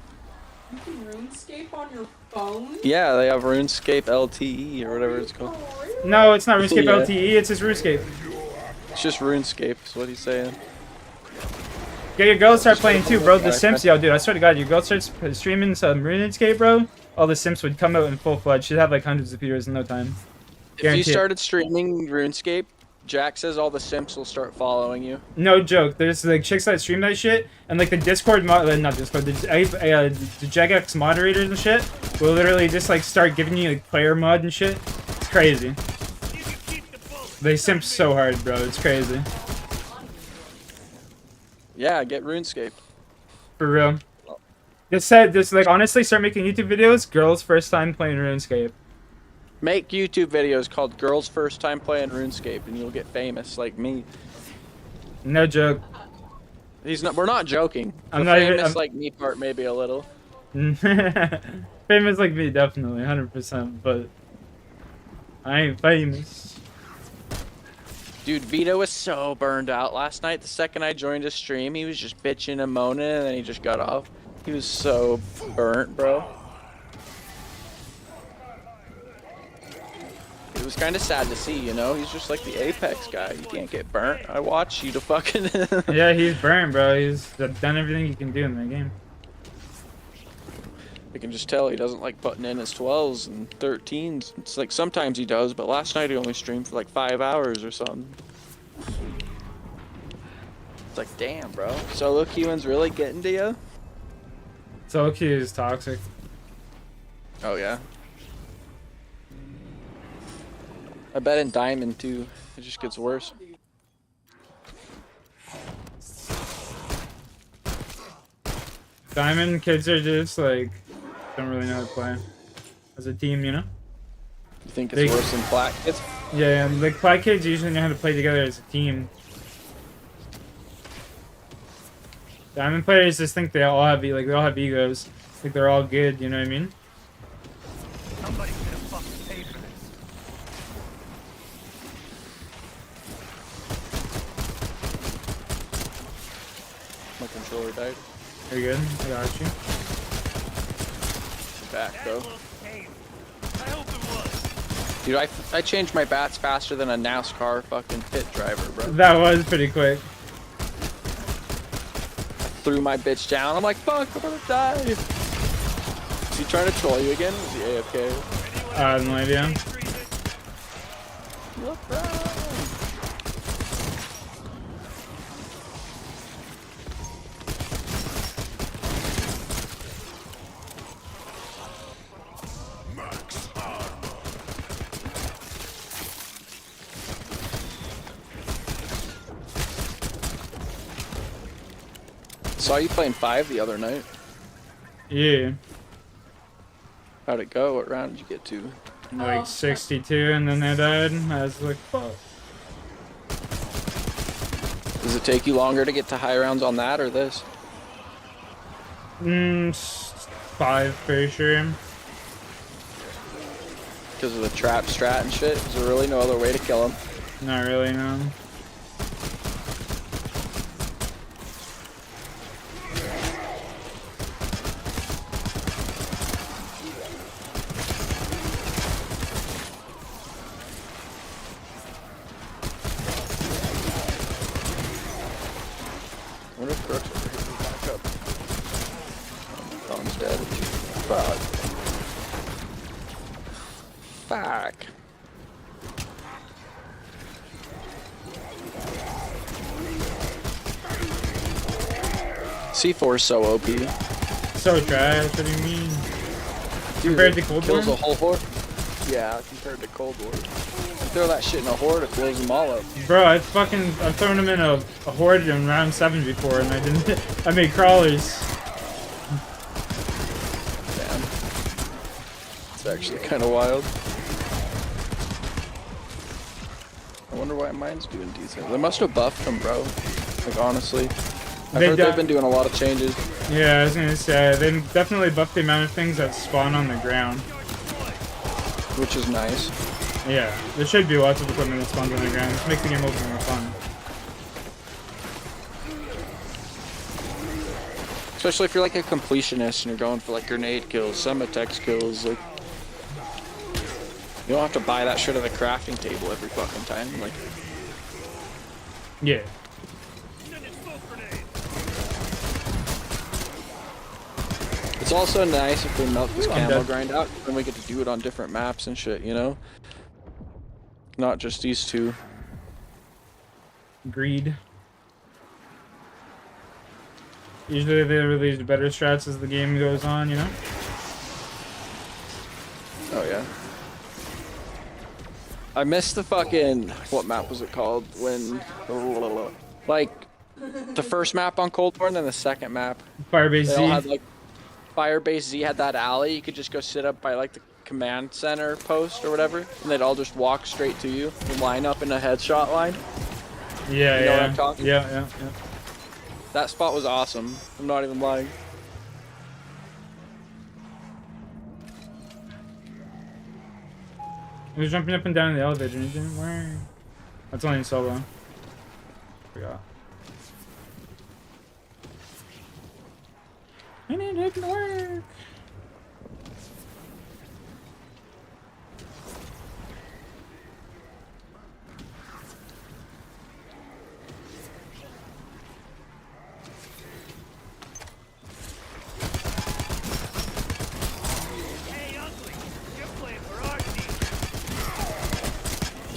You can RuneScape on your phone? Yeah, they have RuneScape LTE or whatever it's called. No, it's not RuneScape Yeah. LTE. It's just RuneScape. It's just RuneScape, is what he's saying. Get your girl to start playing too, bro. The Sims, yo, dude. I swear to God, your girl starts streaming some RuneScape, bro. All the Sims would come out in full fledged. She'd have like hundreds of viewers in no time. If you Guarantee it. started streaming RuneScape, Jack says all the simps will start following you. No joke. There's like chicks that stream that shit, and like the Discord not Discord, the Jagex moderators and shit will literally just like start giving you like player mod and shit. It's crazy. They simp so hard, bro. It's crazy. Yeah, get RuneScape. For real. Just like honestly, start making YouTube videos. Girls' first time playing RuneScape. Make YouTube videos called "Girls First Time Playing RuneScape" and you'll get famous like me. No joke. We're not joking. I'm The not even. famous like me part maybe a little. Famous like me, definitely, 100%. But I ain't famous. Dude, Vito was so burned out last night. The second I joined his stream, he was just bitching and moaning, and then he just got off. He was so burnt, bro. It was kind of sad to see, you know? He's just like the Apex guy. You can't get burnt. I watch you to fucking... Yeah, he's burnt, bro. He's done everything he can do in that game. I can just tell he doesn't like putting in his 12s and 13s. It's like sometimes he does, but last night he only streamed for like 5 hours or something. It's like, damn, bro. Solo queuing's really getting to you? Solo queue is toxic. Oh, yeah? I bet in Diamond, too. It just gets worse. Diamond kids are just like don't really know how to play as a team, you know. You think it's worse than Plat kids? Yeah, like Plat kids usually know how to play together as a team. Diamond players just think they all have they all have egos. Like they're all good, you know what I mean? Somebody's gonna fucking pay for this. My controller died. You're good. I got you. Back, though. Dude, I changed my bats faster than a NASCAR fucking pit driver, bro. That was pretty quick. I threw my bitch down. I'm like, fuck, I'm gonna die. Is he trying to troll you again? Is he AFK? I have no idea. Look around. Saw you playing 5 the other night. Yeah. How'd it go? What round did you get to? Like 62, and then I died. I was like, fuck. Does it take you longer to get to high rounds on that or this? 5 for sure. Because of the trap strat and shit? Is there really no other way to kill him? Not really, no. I wonder if Crooks will hit me back up. Tom's dead. Fuck. Fuck. C4 is so OP. So trash, what do you mean? Dude, Compared to Cold War? kills a whole horde? Yeah, compared to Cold War. You throw that shit in a horde, it blows them all up. Bro, I've thrown him in a horde in round 7 before, and I didn't. I made crawlers. Damn. It's actually kind of wild. I wonder why mine's doing decent. They must have buffed them, bro. Like, honestly. I've heard they've been doing a lot of changes. Yeah, I was gonna say, they definitely buffed the amount of things that spawn on the ground. Which is nice. Yeah, there should be lots of equipment that spawns on the ground. Just make the game a little more fun. Especially if you're like a completionist and you're going for like grenade kills, semi-tex kills, like you don't have to buy that shit at the crafting table every fucking time. Like, yeah. It's also nice if we melt this camo grind out, then we get to do it on different maps and shit, you know? Not just these two. Agreed. Usually they release better strats as the game goes on, you know? Oh yeah. I missed the fucking, what map was it called? When, like, the first map on Cold War and then the second map. Firebase They Z. all had like, Firebase Z had that alley. You could just go sit up by like the command center post or whatever, and they'd all just walk straight to you and line up in a headshot line. Yeah, you know what I'm talking? Yeah. That spot was awesome. I'm not even lying. He was jumping up and down in the elevator and he didn't work. That's only in solo. Forgot. And it didn't work.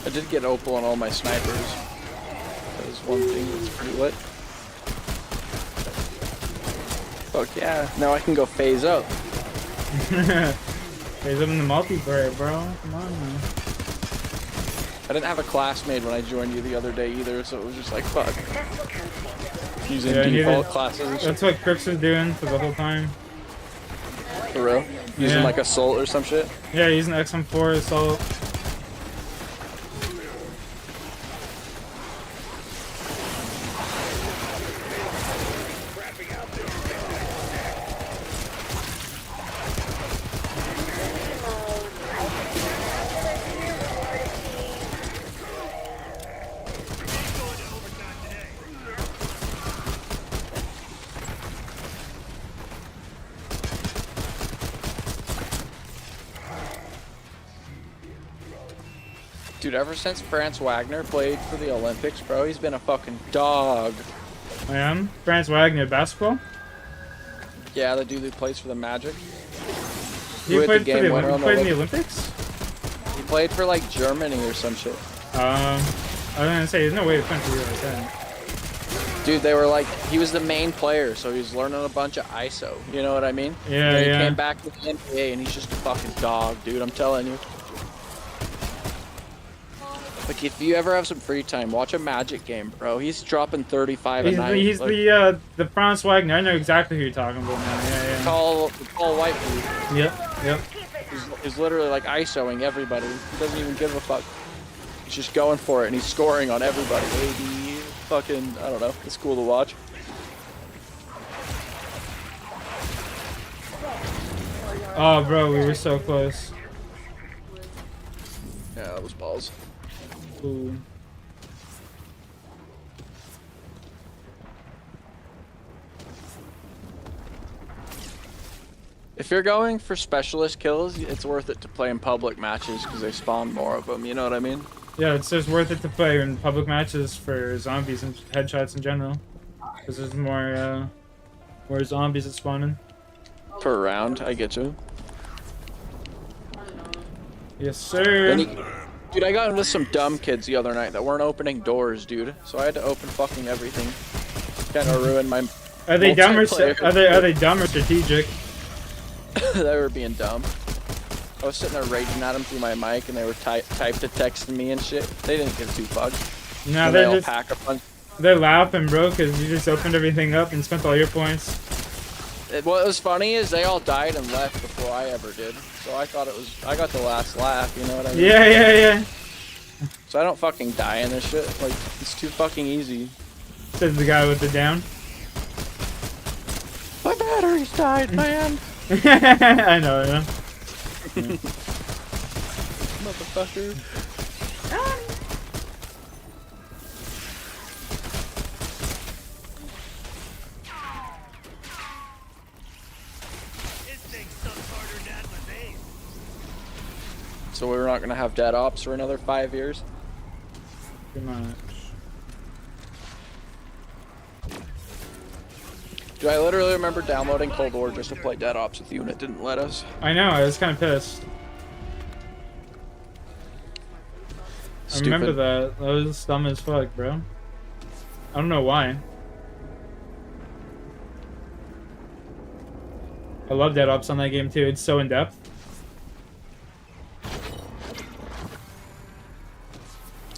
I did get Opal on all my snipers. That was one thing that's pretty lit. Fuck yeah, now I can go phase up. Phase up in the multiplayer, bro. Come on, man. I didn't have a classmate when I joined you the other day either, so it was just like, fuck. Using Yeah, default classes and shit. That's what Crix was doing for the whole time. For real? Using like Assault or some shit? Yeah, using XM4 Assault. Dude, ever since France Wagner played for the Olympics, bro, he's been a fucking dog. I am? France Wagner basketball? Yeah, the dude who plays for the Magic. He played in the Olympics? He played for like Germany or some shit. I was gonna say, there's no way to play for you like that. Dude, they were like, he was the main player, so he was learning a bunch of ISO. You know what I mean? Yeah, and he yeah. came back to the NBA and he's just a fucking dog, dude. I'm telling you. Like, if you ever have some free time, watch a Magic game, bro. He's dropping 35 a night. He's like, the France Wagner. I know exactly who you're talking about now. Yeah. Tall white dude. Yep. He's literally like ISOing everybody. He doesn't even give a fuck. He's just going for it and he's scoring on everybody. AD, fucking, I don't know. It's cool to watch. Oh, bro, we were so close. Yeah, that was balls. Ooh. If you're going for specialist kills, it's worth it to play in public matches because they spawn more of them, you know what I mean? Yeah, it's just worth it to play in public matches for zombies and headshots in general. Because there's more zombies that spawn in. Per round, I get you. Yes, sir. Dude, I got into some dumb kids the other night that weren't opening doors, dude. So I had to open fucking everything. Kind of ruined my. Are they dumb or are they dumb or strategic? They were being dumb. I was sitting there raging at them through my mic, and they were type to texting me and shit. They didn't give two fucks. No, they all pack a punch. They're laughing, bro, because you just opened everything up and spent all your points. What was funny is they all died and left before I ever did. So I thought I got the last laugh, you know what I mean? Yeah. So I don't fucking die in this shit. Like, it's too fucking easy. Says the guy with the down. My batteries died, man. I know, yeah. Motherfucker. So we're not gonna have dead ops for another 5 years. Pretty much. Do I literally remember downloading Cold War just to play dead ops with you and it didn't let us? I know, I was kind of pissed. Stupid. I remember that. That was dumb as fuck, bro. I don't know why. I love Dead Ops on that game too. It's so in depth.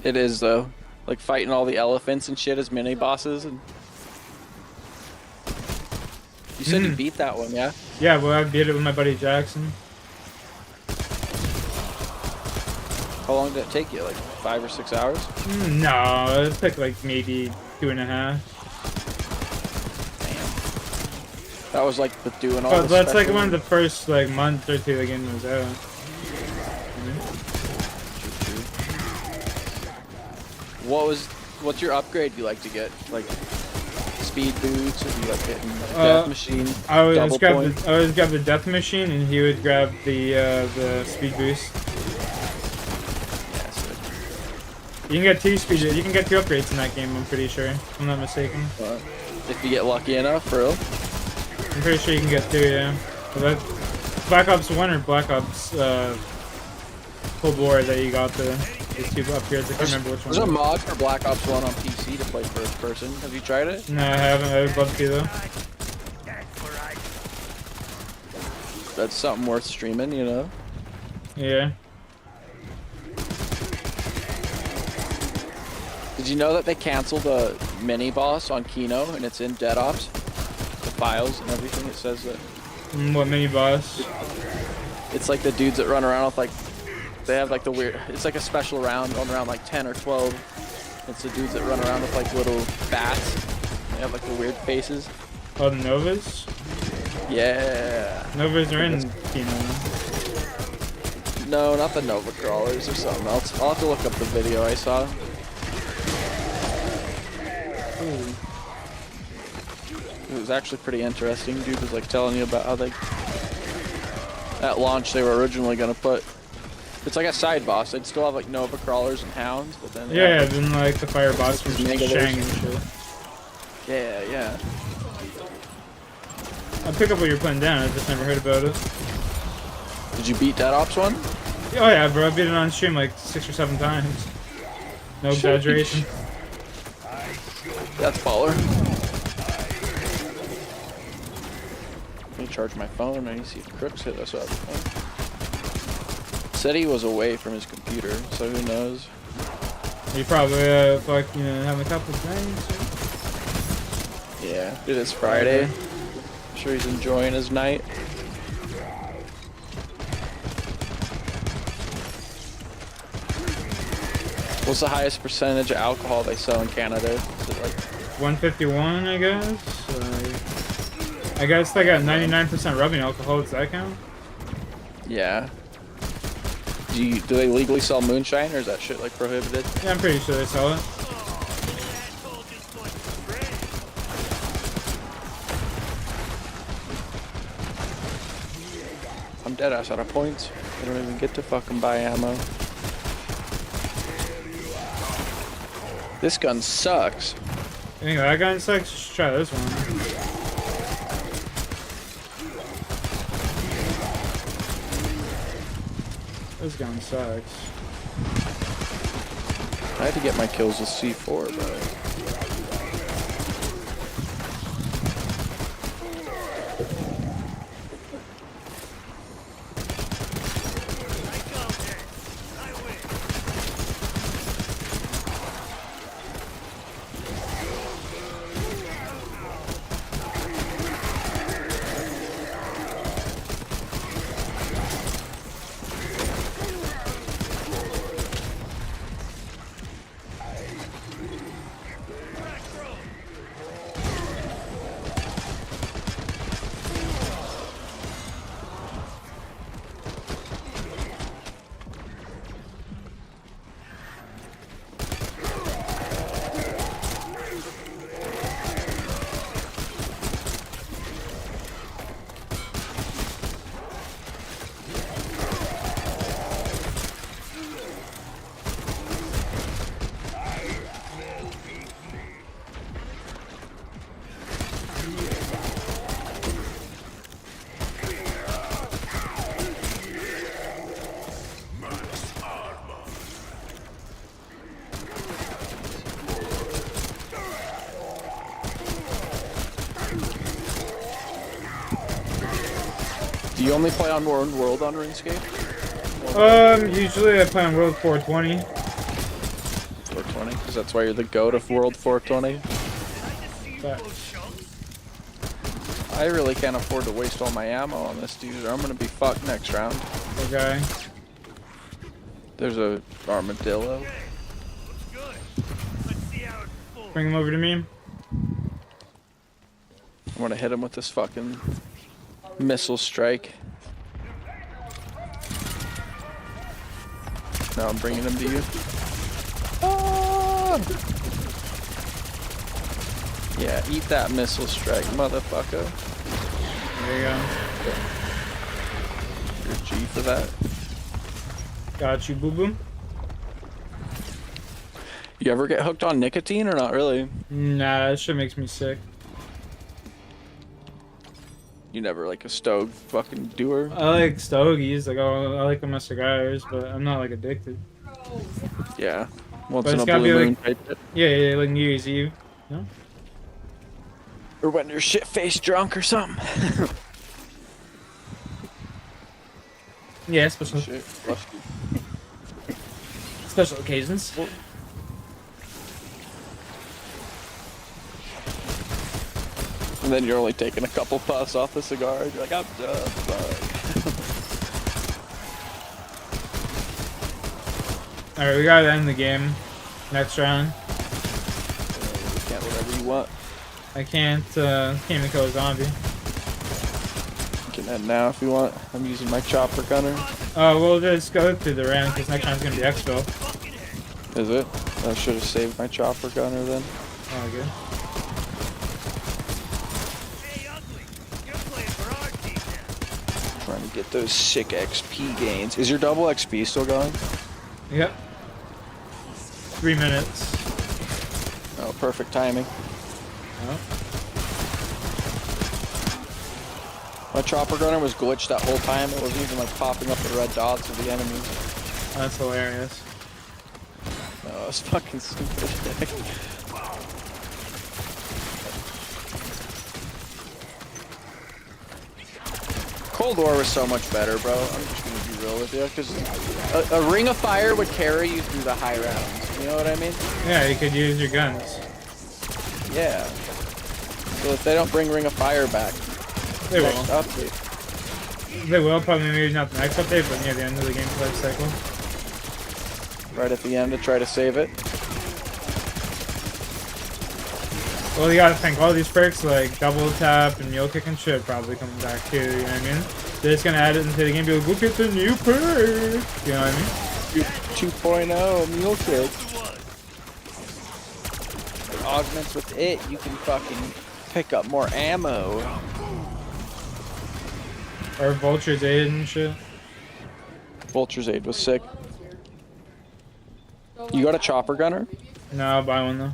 It is though, like fighting all the elephants and shit as mini bosses. And you said you beat that one, yeah? Yeah, well, I beat it with my buddy Jackson. How long did it take you? Like 5 or 6 hours? No, it took like maybe 2.5. That was like the doing all. But that's like one of the first like month or two the game was out. What's your upgrade you like to get? Like speed boots, or you like getting death machine? I always grab the death machine, and he would grab the speed boost. You can get 2 speed. You can get 2 upgrades in that game. I'm pretty sure. If I'm not mistaken. If you get lucky enough, for real. I'm pretty sure you can get 2. Yeah. But Black Ops 1 or Black Ops Cold War that you got these 2 upgrades. I can't remember which one. There's a mod for Black Ops 1 on PC to play first person. Have you tried it? No, I haven't. I would love to though. That's something worth streaming, you know? Yeah. Did you know that they canceled the mini boss on Kino and it's in Dead Ops? The files and everything, it says that. What mini boss? It's like the dudes that run around with like, they have like the weird, it's like a special round going around like 10 or 12. It's the dudes that run around with like little bats. They have like the weird faces. Oh, the Novas? Yeah. Novas are in Kino. No, not the Nova Crawlers or something else. I'll have to look up the video I saw. It was actually pretty interesting. Dude was like telling you about how they, at launch, they were originally gonna put, it's like a side boss. They'd still have like Nova Crawlers and Hounds, but then then like the fire boss from Shang and shit. Yeah. I'll pick up what you're putting down. I just never heard about it. Did you beat Dead Ops 1? Oh yeah, bro. I beat it on stream like 6 or 7 times. No exaggeration. That's baller. Let me charge my phone. I need to see if Crooks hit us up. Said he was away from his computer, so who knows? You probably having a couple of drinks. Yeah, dude, it's Friday. I'm sure he's enjoying his night. What's the highest percentage of alcohol they sell in Canada? Is it like 151, I guess. I guess they got 99% rubbing alcohol. Does that count? Yeah. Do they legally sell moonshine, or is that shit like prohibited? Yeah, I'm pretty sure they sell it. I'm dead ass out of points. I don't even get to fucking buy ammo. This gun sucks. You think that gun sucks? You should try this one. This gun sucks. I had to get my kills with C4, but... only play on World on RuneScape? Usually I play on World 420. 420? Because that's why you're the GOAT of World 420? I really can't afford to waste all my ammo on this dude, or I'm gonna be fucked next round. Okay. There's a armadillo. Bring him over to me. I want to hit him with this fucking missile strike. Now I'm bringing him to you. Ah! Yeah, eat that missile strike, motherfucker. There you go. You're G for that. Got you, boo boo. You ever get hooked on nicotine or not really? Nah, that shit makes me sick. You never like a stove fucking doer? I like stogies, like I like my cigars, but I'm not like addicted. Yeah. Once But in it's a gotta blue be moon like, type shit. yeah, like New Year's Eve. No? Or when you're shit-faced drunk or something. Yeah, special. Special occasions. And then you're only taking a couple puffs off the cigar, and you're like, I'm done, fuck. Alright, we gotta end the game. Next round. You can't whatever you want. I can't even kill a zombie. You can end now if you want. I'm using my chopper gunner. Oh, we'll just go through the round, because next round's gonna be expo. Is it? I should have saved my chopper gunner then. Oh, good. Trying to get those sick XP gains. Is your double XP still going? Yep. 3 minutes. Oh, perfect timing. Oh. My chopper gunner was glitched that whole time. It wasn't even like popping up the red dots of the enemies. That's hilarious. No, it was fucking stupid. Cold War was so much better, bro. I'm just gonna be real with you, because a ring of fire would carry you through the high rounds. You know what I mean? Yeah, you could use your guns. Yeah. So if they don't bring ring of fire back, They will. next update. They will, probably maybe not the next update, but near the end of the game's life cycle. Right at the end to try to save it. Well, you gotta think, all these perks like double tap and mule kick and shit probably coming back too, you know what I mean? They're just gonna add it into the game and be like, look at the new perk! You know what I mean? 2.0 mule kick. It augments with it, you can fucking pick up more ammo. Or Vulture's Aid and shit. Vulture's Aid was sick. You got a chopper gunner? No, I'll buy one though.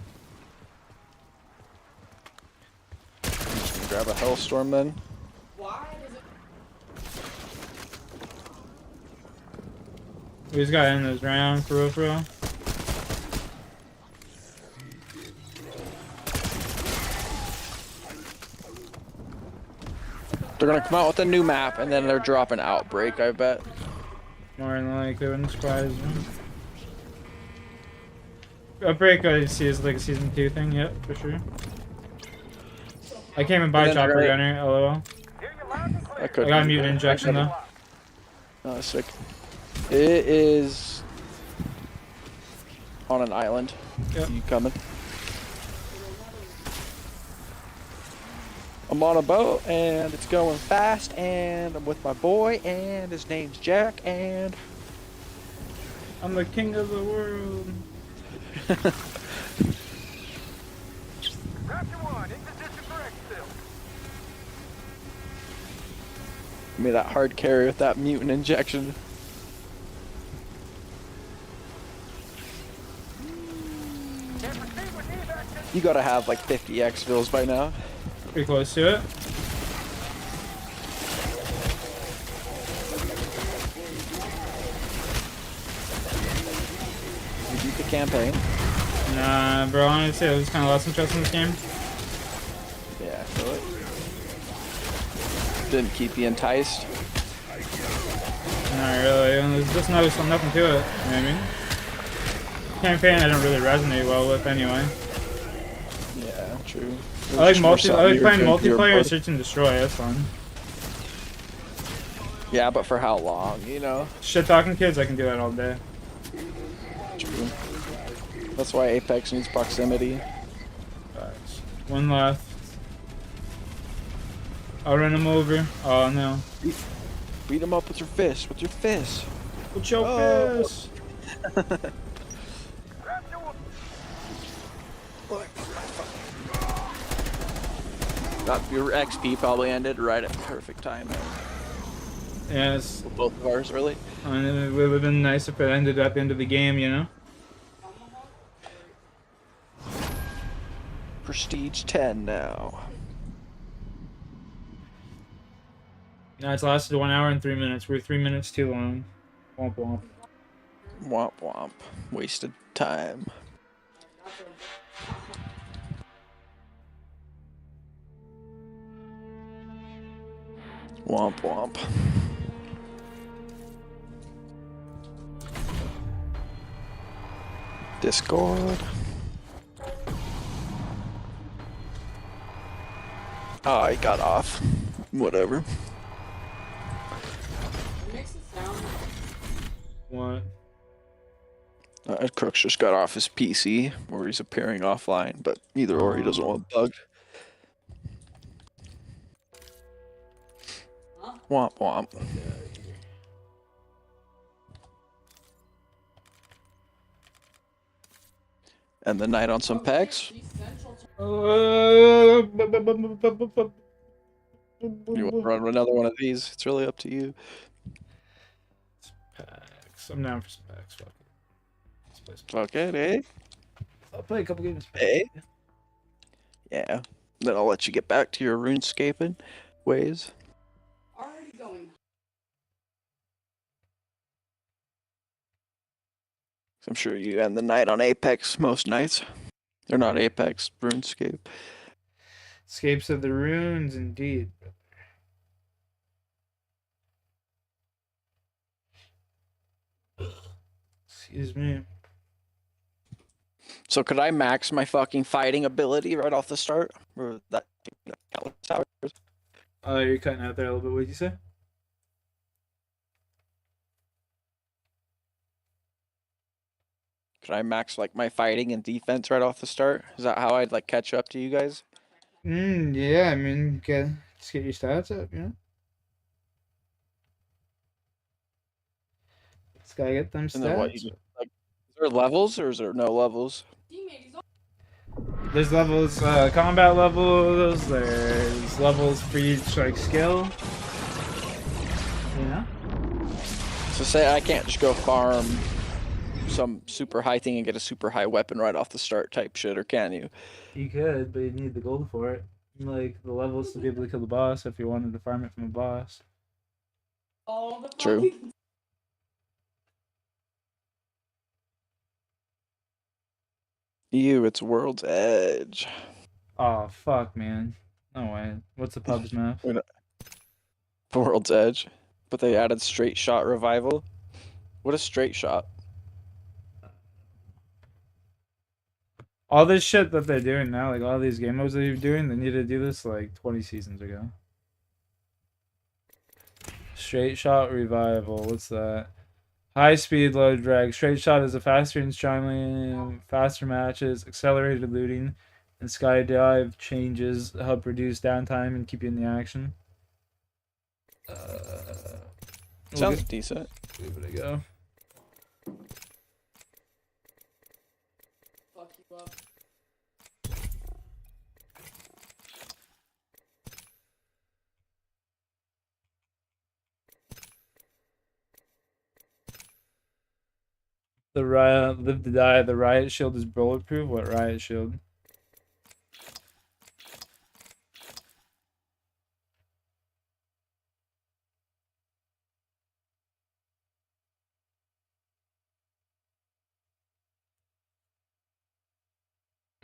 Grab a Hellstorm then. We just gotta end this round for real. They're gonna come out with a new map and then they're dropping Outbreak, I bet. More than likely, wouldn't surprise me. Outbreak I see is like a season 2 thing, yep, for sure. I can't even buy chopper gunner, lol. I got mutant injection though. Oh, sick. It is on an island. Yep. You coming? I'm on a boat and it's going fast and I'm with my boy and his name's Jack and I'm the king of the world. Give me that hard carry with that mutant injection. You gotta have like 50 exfils by now. Pretty close to it. You beat the campaign. Nah, bro, honestly, I was kind of lost interest in this game. Yeah, I feel it. Didn't keep you enticed. Not really. There's just nothing to it. You know what I mean? Campaign I don't really resonate well with anyway. Yeah, true. I like playing multiplayer and search and destroy. That's fun. Yeah, but for how long, you know? Shit talking kids, I can do that all day. True. That's why Apex needs proximity. One left. I'll run him over. Oh no. Beat him up with your fist. With your fist. With your fist. Your XP probably ended right at perfect timing. Yes. Well, both of ours, really. I mean, it would have been nice if it ended at the end of the game, you know? Prestige 10 now. No, it's lasted 1 hour and 3 minutes. We're 3 minutes too long. Womp womp. Womp womp. Wasted time. Womp womp. Discord. Oh, I got off. Whatever. What? Crooks just got off his PC, or he's appearing offline, but either or, he doesn't want bugged. Womp womp. And the night on some pegs. You want to run another one of these? It's really up to you. Packs. I'm down for some packs. Fuck it. Let's play some Fuck it, eh? I'll play a couple games. Eh? Yeah. Then I'll let you get back to your runescaping ways. Already going. I'm sure you end the night on Apex most nights. They're not Apex, RuneScape. Escapes of the Runes, indeed. Excuse me. So could I max my fucking fighting ability right off the start? Or that countless hours? You're cutting out there a little bit. What did you say? Could I max like my fighting and defense right off the start? Is that how I'd like catch up to you guys? Yeah, I mean, just get your stats up, you know? Just gotta get them And then what, stats. like, is there levels or is there no levels? There's levels, combat levels, there's levels for each, like, skill. You know? So say I can't just go farm some super high thing and get a super high weapon right off the start type shit, or can you? You could, but you need the gold for it. Like, the levels to be able to kill the boss if you wanted to farm it from a boss. True. It's World's Edge. Oh, fuck, man. No way. What's the pub's map? World's Edge. But they added straight shot revival. What is straight shot? All this shit that they're doing now, like all these game modes that you're doing, they need to do this like 20 seasons ago. Straight shot revival. What's that? High speed low drag. Straight shot is a faster and strongly faster matches, accelerated looting, and skydive changes help reduce downtime and keep you in the action. Sounds decent. Give it a go. Fuck you up. The riot, live to die. The riot shield is bulletproof. What riot shield?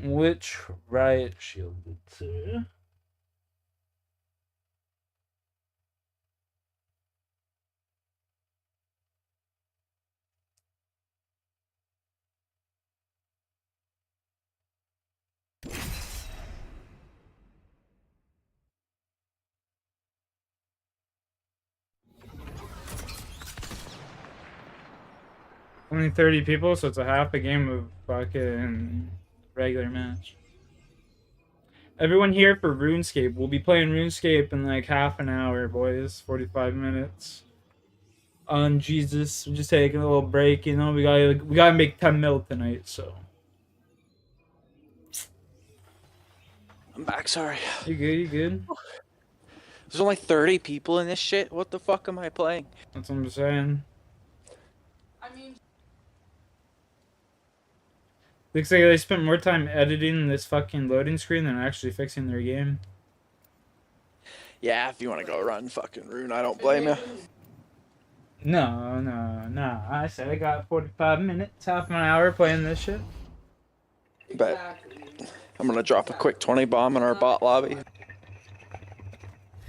Which riot shield? Only 30 people, so it's a half a game of fucking regular match. Everyone here for RuneScape. We'll be playing RuneScape in like half an hour, boys. 45 minutes. Jesus, we're just taking a little break, you know. We gotta make 10 mil tonight, so. I'm back, sorry. You good, you good? There's only 30 people in this shit? What the fuck am I playing? That's what I'm saying. Looks like they spent more time editing this fucking loading screen than actually fixing their game. Yeah, if you want to go run fucking Rune, I don't blame you. No. I said I got 45 minutes, half an hour playing this shit. But I'm gonna drop a quick 20 bomb in our bot lobby.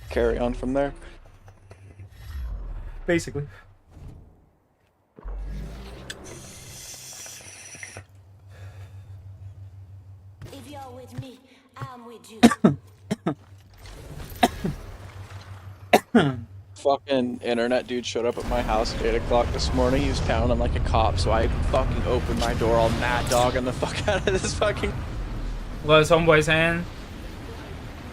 Carry on from there. Basically. If you're with me, I'm with you. Fucking internet dude showed up at my house at 8 o'clock this morning. He was pounding like a cop, so I fucking opened my door all mad dogging the fuck out of this fucking... What is homeboy saying?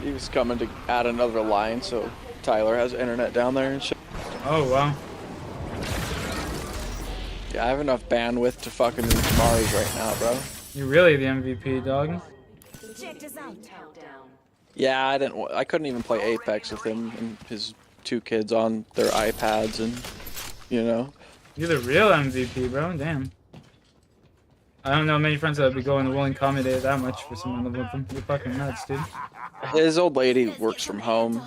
He was coming to add another line, so Tyler has internet down there and shit. Oh, wow. Yeah, I have enough bandwidth to fucking reach Mari's right now, bro. You're really the MVP, dog. Check this out. Yeah, I couldn't even play Apex with him and his 2 kids on their iPads and, you know. You're the real MVP, bro. Damn. I don't know many friends that would be going to willing to accommodate that much for someone living with them. You're fucking nuts, dude. His old lady works from home.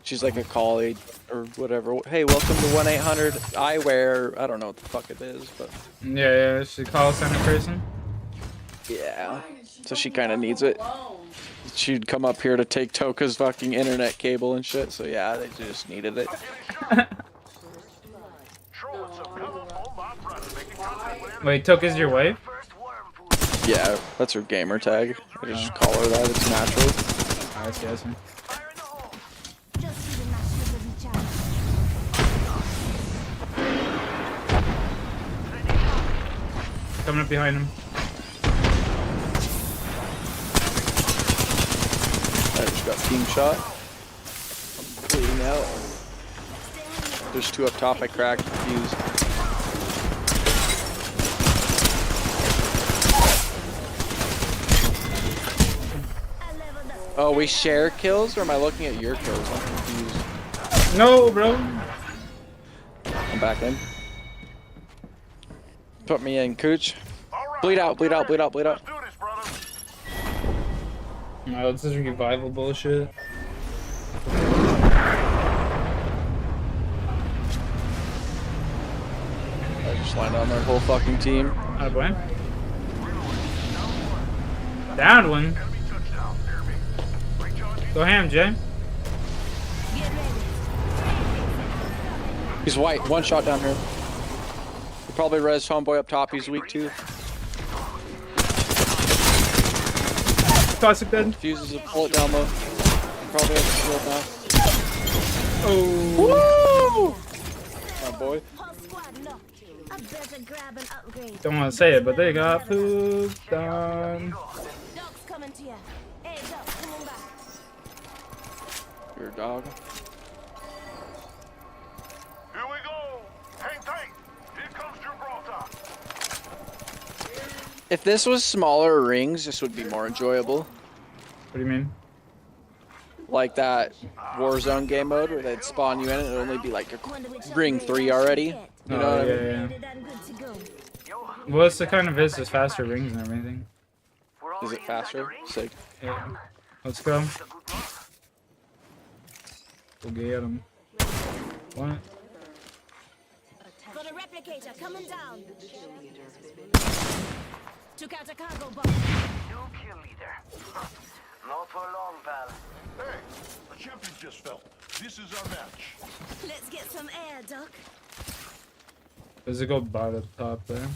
She's like a colleague or whatever. Hey, welcome to 1-800 eyewear. I don't know what the fuck it is, but... Yeah, she's a call center person. Yeah, so she kind of needs it. She'd come up here to take Toka's fucking internet cable and shit, so yeah, they just needed it. Wait, Toka's your wife? Yeah, that's her gamer tag. I just call her that, it's natural. I see. Coming up behind him. I just got team shot. I'm bleeding out. There's 2 up top, I cracked the fuse. Oh, we share kills, or am I looking at your kills? I'm confused. No, bro. I'm back in. Put me in, Cooch. Bleed out, bleed out, bleed out, bleed out. No, this is revival bullshit. I just lined on their whole fucking team. Oh boy. Down one. Go ham, Jay. He's white, 1 shot down here. He probably res homeboy up top, he's weak too. Toxic dead. Fuses a bullet down low. Probably has a shield now. Oh. Woo! My boy. Don't want to say it, but they got pooped on. Your dog. Here we go. Hang tight. Here comes Gibraltar. If this was smaller rings, this would be more enjoyable. What do you mean? Like that Warzone game mode where they'd spawn you in and it'd only be like a ring 3 already. You know what I mean? Well, it's the kind of is just faster rings and everything. Is it faster? Sick. Yeah. Let's go. We'll get him. What? For the replicator coming down. Took out a cargo box. New kill leader. Not for long, pal. Hey, a champion just fell. This is our match. Let's get some air, Doc. Physical bot at the top there.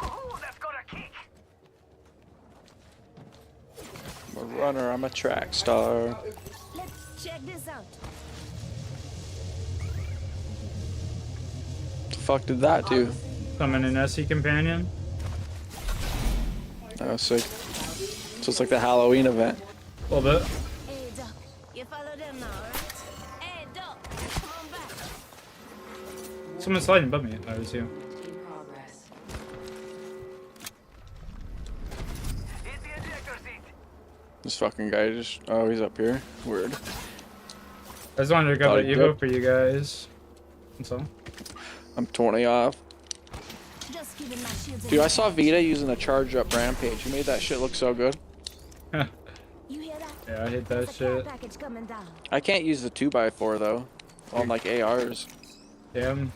Ooh, that's got a kick. I'm a runner, I'm a track star. Let's check this out. fuck did that do? Summon an SE companion. That was sick. So it's like the Halloween event. A little bit. Hey, Doc. You follow them now, right? Hey, Doc. Come on back. Someone's sliding above me. Oh, it was you. This fucking guy just, oh, he's up here. Weird. I just wanted to go to Evo for you guys. That's all. I'm 20 off. Dude, I saw Vita using a charge up rampage. He made that shit look so good. Yeah, I hate that shit. I can't use the 2x4 though. On like ARs. Damn.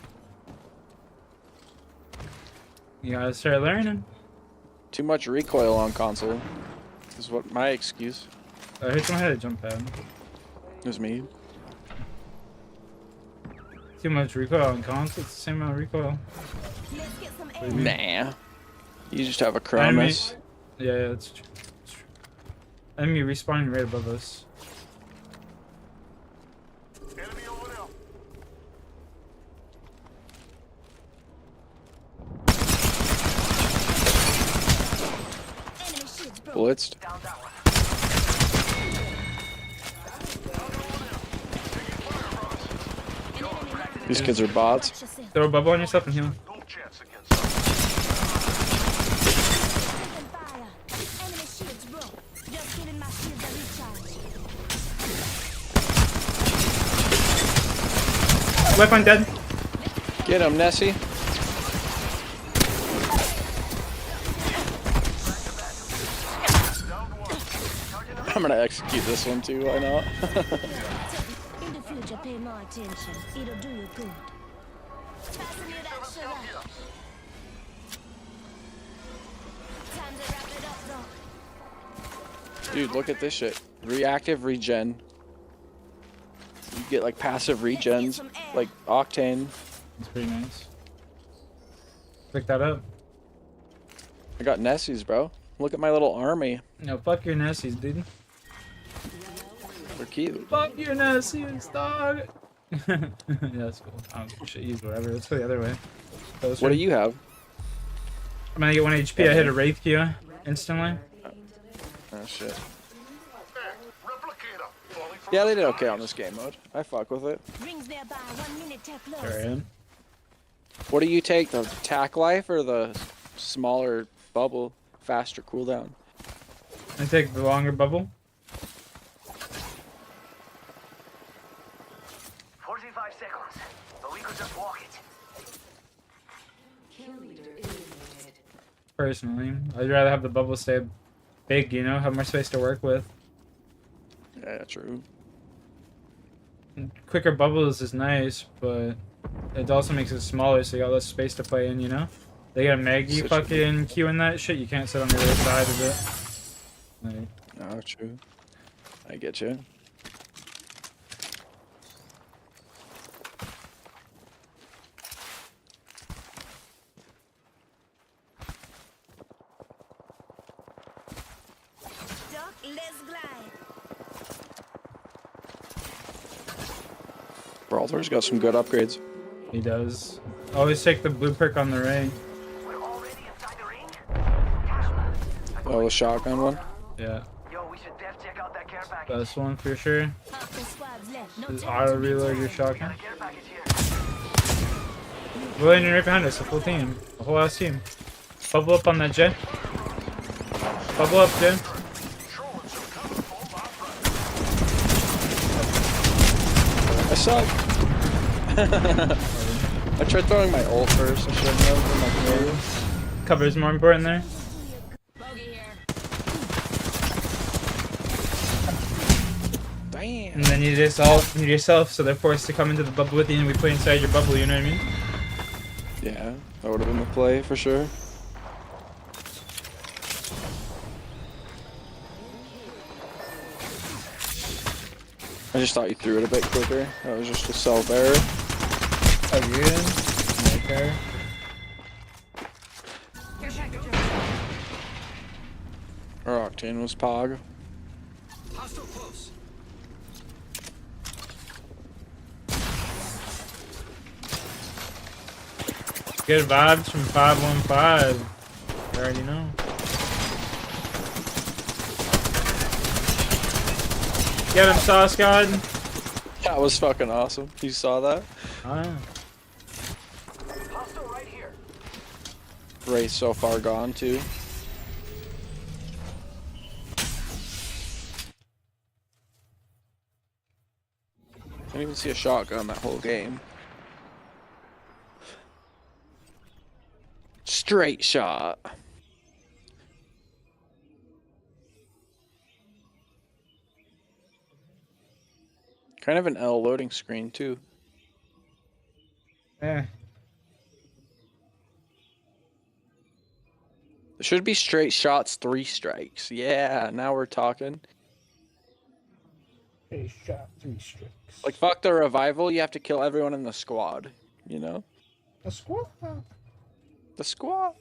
You gotta start learning. Too much recoil on console. Is what my excuse. I hit someone had a jump pad. It was me. Too much recoil on console. It's the same amount of recoil. Nah. You just have a Cronus. Yeah, that's true. Enemy respawning right above us. Blitzed. These kids are bots. Throw a bubble on yourself and heal. Weapon dead. Get him, Nessie. I'm gonna execute this one too, why not? In the future, pay more attention. It'll do you good. Fasten you that sugar. Time to wrap it up, though. Dude, look at this shit. Reactive regen. You get like passive regens, like Octane. That's pretty nice. Pick that up. I got Nessies, bro. Look at my little army. No, fuck your Nessies, dude. They're cute. Fuck your Nessies, dog. Yeah, that's cool. I should use whatever. Let's go the other way. Closer. What do you have? I'm gonna get 1 HP. I hit a Wraith Q instantly. Oh shit. Yeah, they did okay on this game mode. I fuck with it. Alright. What do you take, the tack life or the smaller bubble, faster cooldown? I take the longer bubble. 45 seconds, but we could just walk it. Personally, I'd rather have the bubble stay big, you know, have more space to work with. Yeah, true. Quicker bubbles is nice, but it also makes it smaller, so you got less space to play in, you know? They got a Maggie fucking Q in that shit, you can't sit on the other side of it. Like, oh, true. I get you. Doc, let's glide. Brawler's got some good upgrades. he does. Always take the blue perk on the ring. Oh, the shotgun one? Yeah. Best one for sure. Just auto reload your shotgun. We're landing right behind us, a full team. A whole ass team. Bubble up on that jet. Bubble up, Jen. I suck. I tried throwing my ult first. I shouldn't have. Cover's more important there. Damn. And then you just all need yourself, so they're forced to come into the bubble with you, and we play inside your bubble. You know what I mean? Yeah, that would have been the play for sure. I just thought you threw it a bit quicker. That was just a self-error. Oh, you didn't? Okay. Our Octane was Pog. Hostile close. Good vibes from 515. You already know. Get him, Sauce God. That was fucking awesome. You saw that? Oh, yeah. Hostile right here. Ray's so far gone too. I didn't even see a shotgun that whole game. Straight shot. Kind of an L loading screen too. Eh. There should be straight shots, 3 strikes. Yeah, now we're talking. Straight shot, 3 strikes. Like, fuck the revival, you have to kill everyone in the squad, you know? The squad? The squad.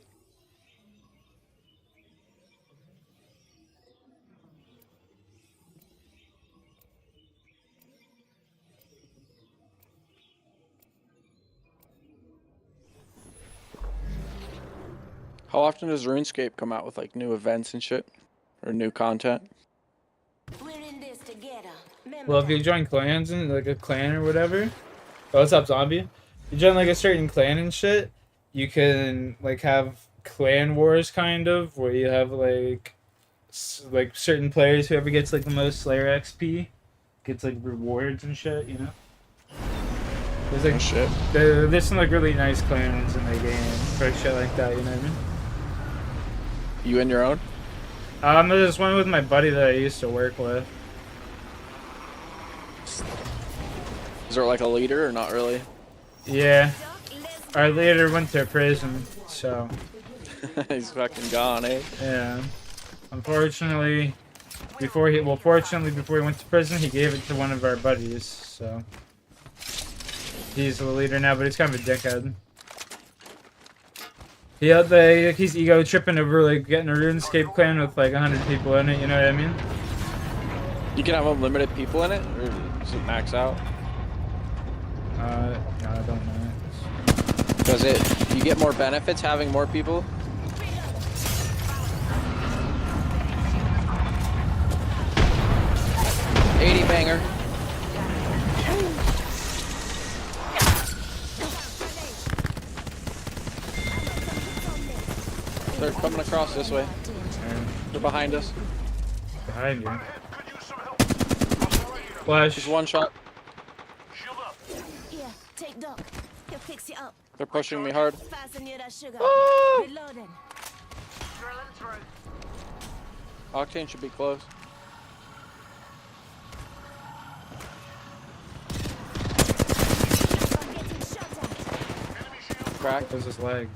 How often does RuneScape come out with like new events and shit? Or new content? We're in this together. Well, if you join clans and like a clan or whatever, oh, what's up, zombie? You join like a certain clan and shit, you can like have clan wars kind of, where you have like certain players, whoever gets like the most Slayer XP gets like rewards and shit, you know. There's like there's some like really nice clans in the game for shit like that, you know what I mean? You and your own? There's one with my buddy that I used to work with. Is there like a leader or not really? Yeah. Our leader went to prison, so. He's fucking gone, eh? Yeah. Unfortunately, fortunately before he went to prison, he gave it to one of our buddies, so. He's the leader now, but he's kind of a dickhead. He's ego tripping over like getting a RuneScape clan with like 100 people in it, you know what I mean? You can have unlimited people in it, or does it max out? No, I don't know. Does it? Do you get more benefits having more people? $80 banger. They're coming across this way. They're behind us. Behind you. Flash. Just one shot. Here, take Doc. He'll fix you up. They're pushing me hard. Fasten you that sugar. Oh! Reloading. Octane should be close. Crack. There's this lag.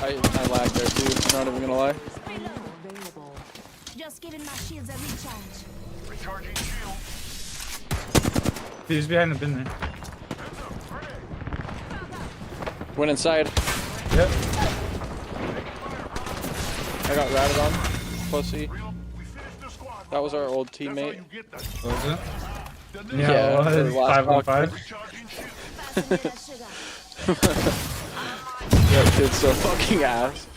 I lagged there too, I'm not even gonna lie. Just giving my shields a recharge. Recharging shield. He's behind the bin there. Went inside. Yep. I got ratted on. Pussy. That was our old teammate. Was it? Yeah, it was 5 on 5. That kid's so fucking ass.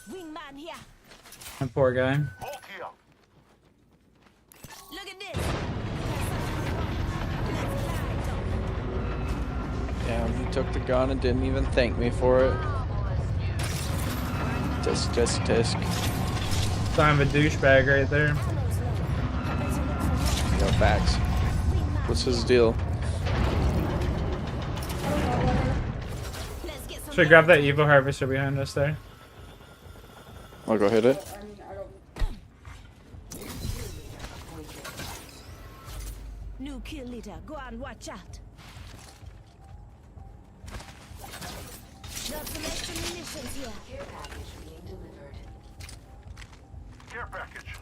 Wingman here. That poor guy. Look at this. Damn, he took the gun and didn't even thank me for it. Tisk. Kind of a douchebag right there. No facts. What's his deal? Should I grab that Evo Harvester behind us there? I'll go hit it. New kill leader. Go and watch out. Got some extra munitions here. Care package being delivered. Care package.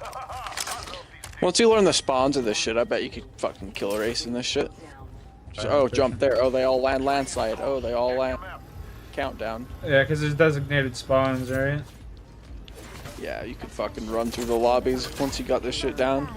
Once you learn the spawns of this shit, I bet you could fucking kill a race in this shit. Just, oh, jump there. Oh, they all landslide. Oh, they all land. Countdown. Yeah, because there's designated spawns, right? Yeah, you could fucking run through the lobbies once you got this shit down.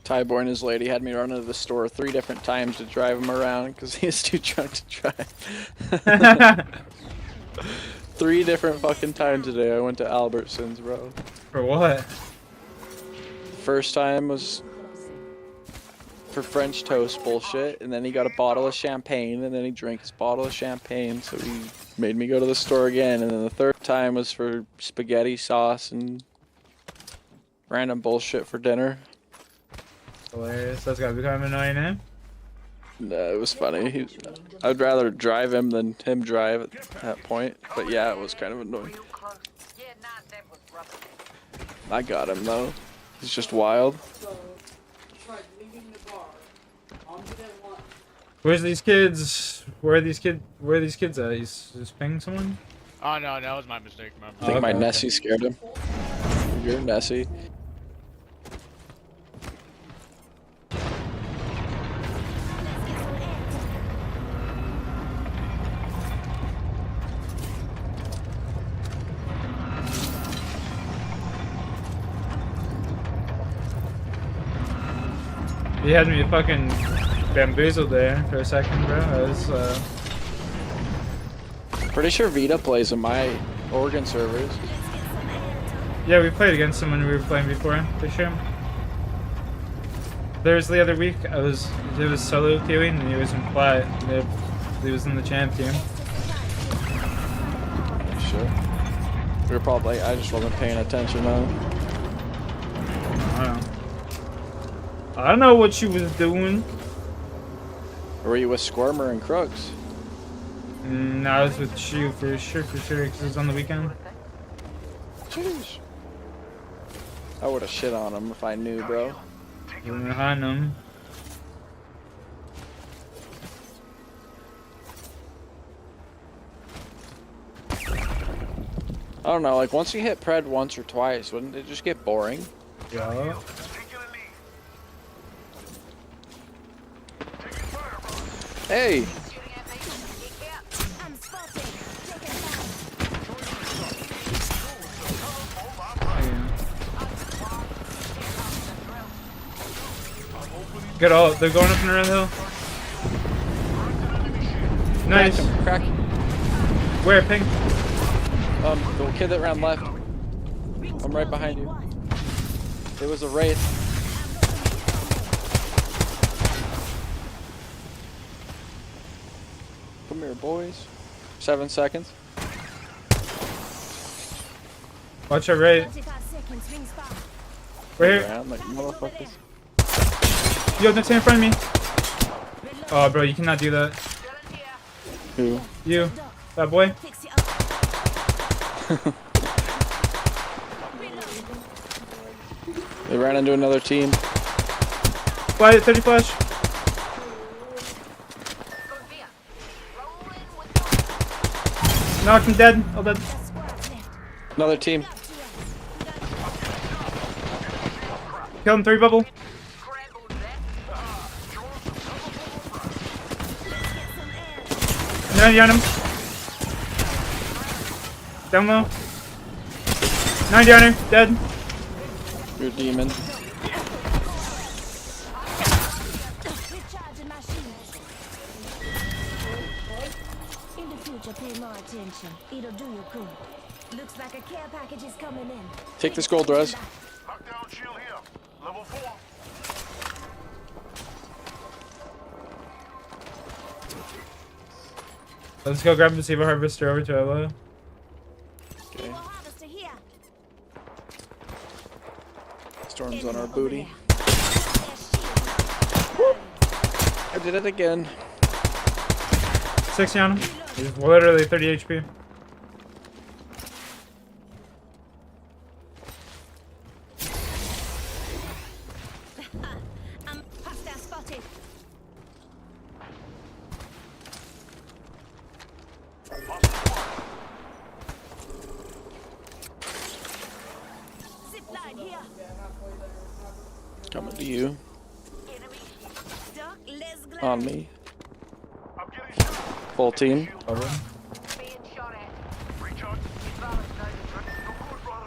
Tyboy and his lady had me run into the store 3 different times to drive him around because he was too drunk to drive. 3 different fucking times today I went to Albertsons, bro. For what? First time was for French toast bullshit, and then he got a bottle of champagne, and then he drank his bottle of champagne, so he made me go to the store again, and then the third time was for spaghetti sauce and random bullshit for dinner. Hilarious. That's gotta be kind of annoying, eh? No, it was funny. I'd rather drive him than him drive at that point, but yeah, it was kind of annoying. I got him though. He's just wild. Where's these kids? Where are these kids at? He's pinging someone? Oh no, that was my mistake. I think my Nessie scared him. You're Nessie. You had me fucking bamboozled there for a second, bro. I was, Pretty sure Vita plays in my Oregon servers. Yeah, we played against someone we were playing before, for sure. There was the other week, it was solo queuing and he was in plat. He was in the champ team. Shit. We were probably, I just wasn't paying attention though. I don't know what she was doing. Or were you with Squirmer and Crooks? No, I was with Shu for sure, because it was on the weekend. Jeez. I would have shit on him if I knew, bro. You were behind him. I don't know, like once you hit Pred once or twice, wouldn't it just get boring? Yeah. Hey! Get all, they're going up and around the hill. Nice. Crack. Where, ping? The kid that ran left. I'm right behind you. It was a wraith. Come here, boys. 7 seconds. Watch our right. Right here. Around like motherfuckers. Yo, next in front of me. Oh, bro, you cannot do that. Who? You. That boy. They ran into another team. Fly 30 flash. Knocked him dead. All dead. Another team. Kill him, 3 bubble. On him. Down low. 90 on her. Dead. You're a demon. In the future, pay more attention. It'll do you good. Looks like a care package is coming in. Take this gold, Res. Knockdown shield here. Level 4. Let's go grab the Siva Harvester over to Ella. Okay. Storm's on our booty. I did it again. 60 on him. He's literally 30 HP. Coming to you. On me. Full team. Over.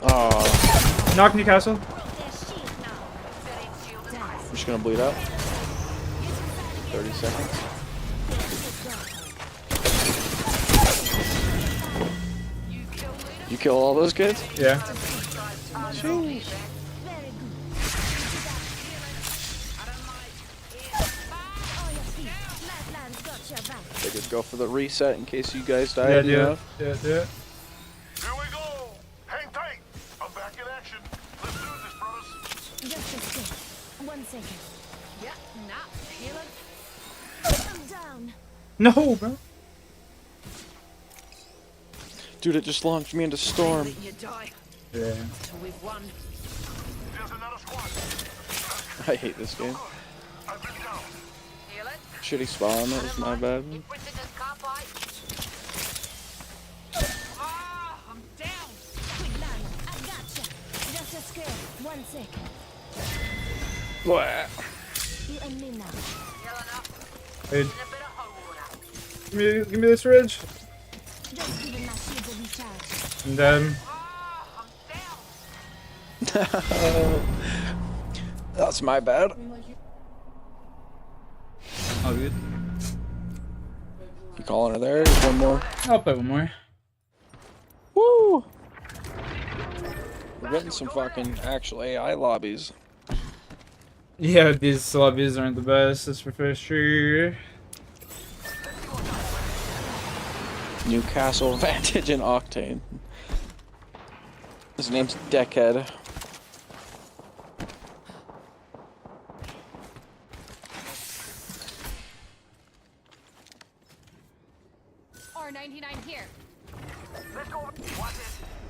Oh. Knock Newcastle. just gonna bleed out. 30 seconds. You kill all those kids? Yeah. Jeez. They could go for the reset in case you guys die. Yeah, you do know? it. Do it, do it. Here we go. Hang tight. I'm back in action. Let's do this, brothers. Just a sec. 1 second. Yeah, not healing. I'm down. No, bro. Dude, it just launched me into storm. You die. Yeah. So we've won. There's another squad. I hate this game. I've been down. Heal it. Shitty spawn, that was my bad. Ah, I'm down. Quick, man. I gotcha. Just a skirt. 1 second. What? You and me now. Hey. Give me this ridge. Just giving my shields a recharge. And then. That's my bad. All good. You calling her there? Just one more. I'll play one more. Woo! We're getting some fucking actual AI lobbies. Yeah, these lobbies aren't the best, that's for sure. Newcastle Vantage and Octane. His name's Deckhead. R99 here.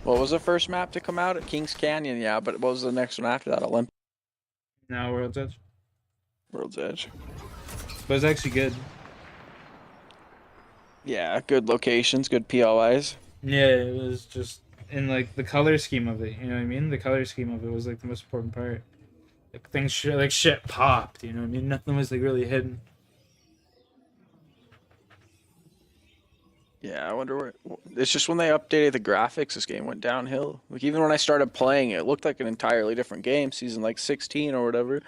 What was the first map to come out? At Kings Canyon, yeah, but what was the next one after that? Olymp? No, World's Edge. World's Edge. But it's actually good. Yeah, good locations, good POIs. Yeah, it was just in like the color scheme of it, you know what I mean? The color scheme of it was like the most important part. Like things shit popped, you know what I mean? Nothing was like really hidden. Yeah, I wonder where. It's just when they updated the graphics, this game went downhill. Like even when I started playing it, it looked like an entirely different game. Season like 16 or whatever.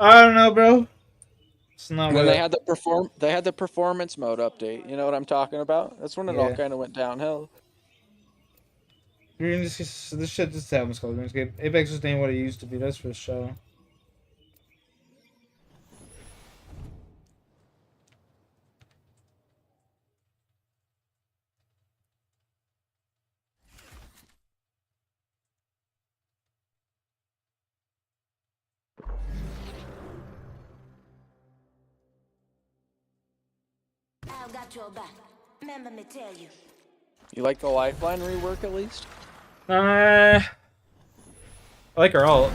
I don't know, bro. It's not. And then they had the performance mode update. You know what I'm talking about? That's when it all kind of went downhill. This shit just happens called RuneScape. Apex just ain't what it used to be. That's for sure. I've got your back. Remember me tell you. You like the Lifeline rework at least? I like her ult.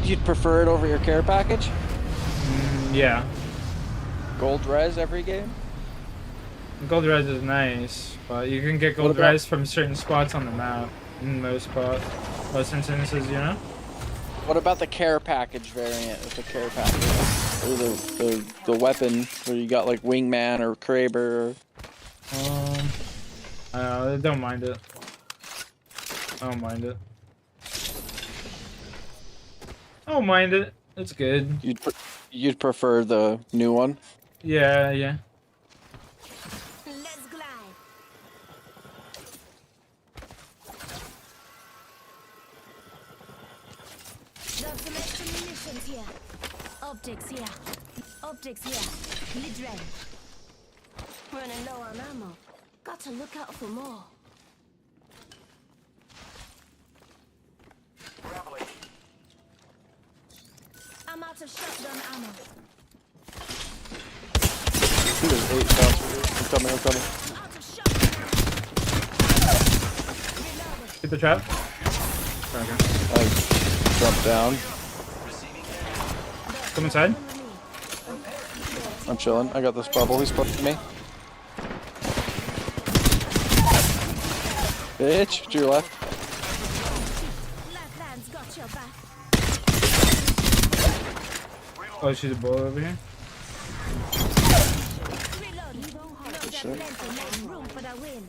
You'd prefer it over your care package? Yeah. Gold res every game? Gold res is nice, but you can get gold res from certain spots on the map. In most instances, you know? What about the care package variant with the care package? Or the weapon where you got like Wingman or Kraber? I don't mind it. I don't mind it. I don't mind it. It's good. You'd prefer the new one? Yeah, yeah. Let's glide. There's some extra munitions here. Optics here. Optics here. Lid ready. Running low on ammo. Got to look out for more. I'm out of shotgun ammo. There's 8 shots for you. I'm coming, I'm coming. Hit the trap. Okay. I jumped down. Come inside. I'm chilling. I got this bubble. He's pushing me. Bitch, to your left. Lifelines got your back. Oh, she's a bullet over here. Reload. Shit. Make room for the win.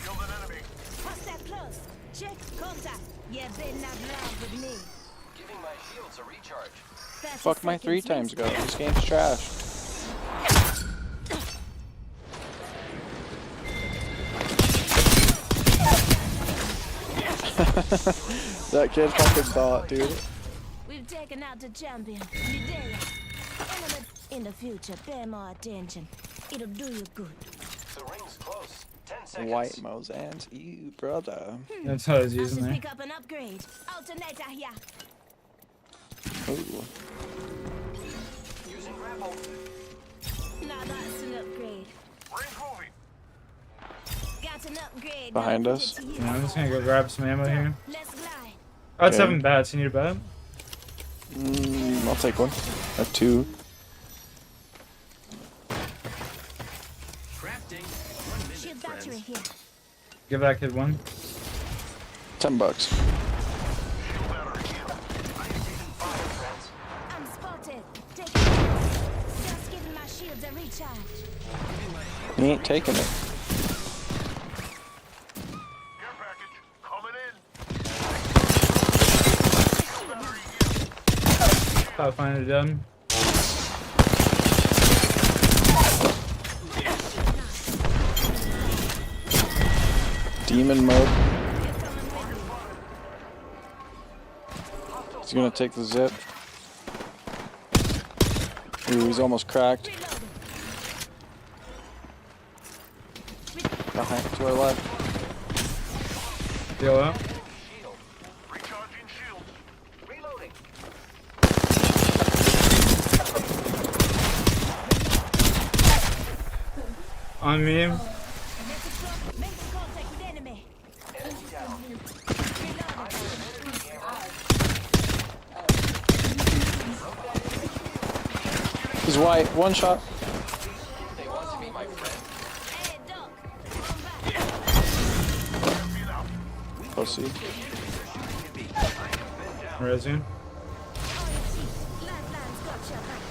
Hostile close. Check contact. You better not love with me. Giving my shields a recharge. Fuck my 3 times go. This game's trash. That kid fucking thought, dude. We've taken out the champion. Medea. Element in the future. Pay more attention. It'll do you good. The ring's close. 10 seconds. White Mozans, you brother. That's how I was using I there. should pick up an upgrade. Alternator here. Ooh. Using grapple. Now that's an upgrade. Ring's moving. Got an upgrade. Behind Now us. put it to Yeah, I'm use. just gonna go grab some ammo here. Let's glide. Oh, it's Okay. 7 bats. You need a bat? I'll take one. I have 2. Crafting. 1 minute, Shield battery friends. here. Give that kid one. $10. I'm spotted. Take it. Just giving my shields a recharge. He ain't taking it. Pathfinder done. Demon mode. He's gonna take the zip. Ooh, he's almost cracked. Behind, to our left. Heal up. Recharging shields. Reloading. On me. Making contact with enemy. Enemy down. He's white. One shot. They want to be my friend. Hey, Doc. Pussy. Resume. Lifeline's got your back.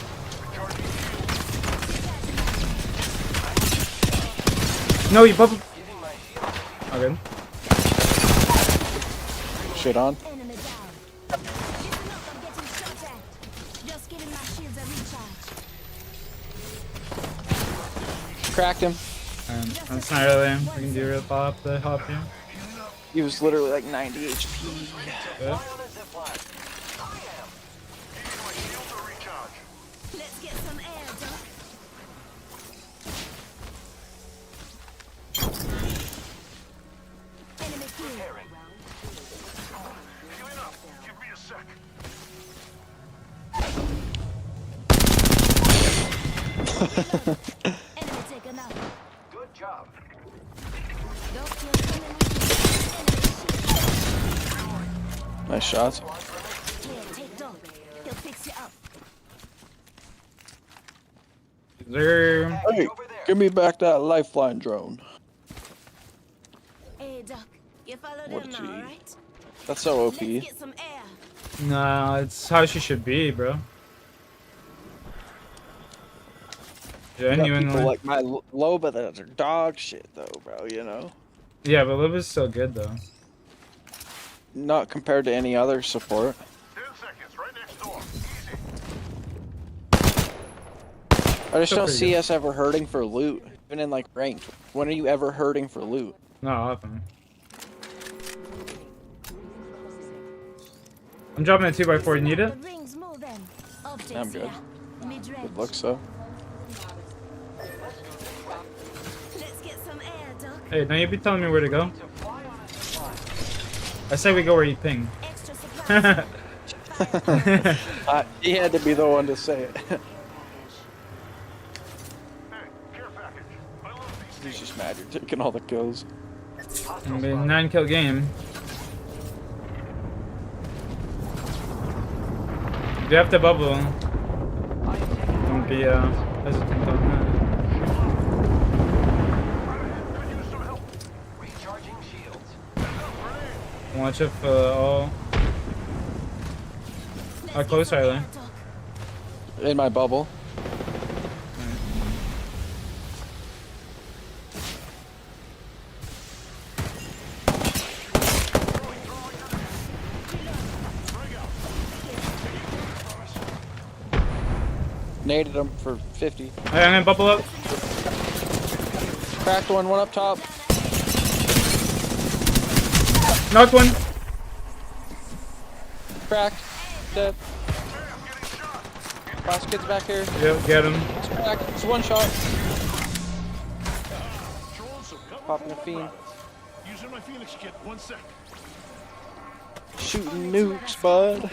No, you bubbled. Okay. Shit on. Enemy down. Listen up, I'm getting shot at. Just giving my shields a recharge. Cracked him. That's not really. We can do real pop the hop here. He was literally like 90 HP. Yeah. Let's get some air, Doc. Enemy killed. Healing up. Give me a sec. Enemy taken out. Good job. Doc, you're coming with me. Enemy Nice shots. shield. Here, take Doc. He'll fix you up. There. Hey, give me back that lifeline drone. Hey, Doc. You follow What them a now, G. right? That's so OP. Let's get some air. No, it's how she should be, bro. You got Genuinely. people like my Loba that are dog shit though, bro, you know? Yeah, but Liv is still good though. Not compared to any other support. 10 seconds. Right next door. Easy. I just Still don't pretty see good. us ever hurting for loot. Even in like ranked. When are you ever hurting for loot? Not often. I'm dropping a 2x4. You need it? The rings moving. Optics I'm good. here. Mid-range. Good looks so. Let's get some air, Doc. Hey, don't you be telling me where to go? I say we go where you ping. Extra supplies. He had to be the one to say it. He's just mad you're taking all the kills. It'll be a 9-kill game. You do have to bubble. Don't be hesitant on that. Recharging shields. Watch if all. How close are they? In my bubble. Naded him for 50. Alright, I'm gonna bubble up. Cracked one up top. Knocked one. Cracked. Dead. Last kid's back here. Yep, get him. It's cracked. It's one shot. Popping a fiend. Using my Phoenix kit. 1 sec. Shooting nukes, bud.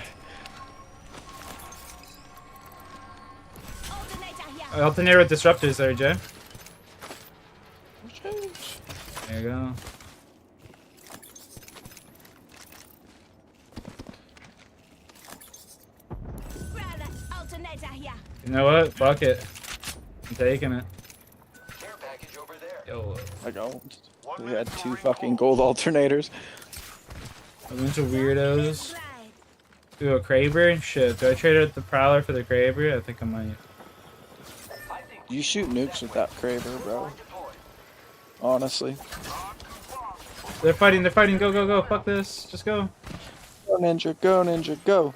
Alternate with disruptors there, Jay. There you go. You know what? Fuck it. I'm taking it. Yo. I don't. We had 2 fucking gold alternators. A bunch of weirdos. Ooh, a Kraber? Shit, do I trade out the Prowler for the Kraber? I think I might. You shoot nukes with that Kraber, bro. Honestly. They're fighting, go, go, go, fuck this, just go. Go Ninja, go Ninja, go.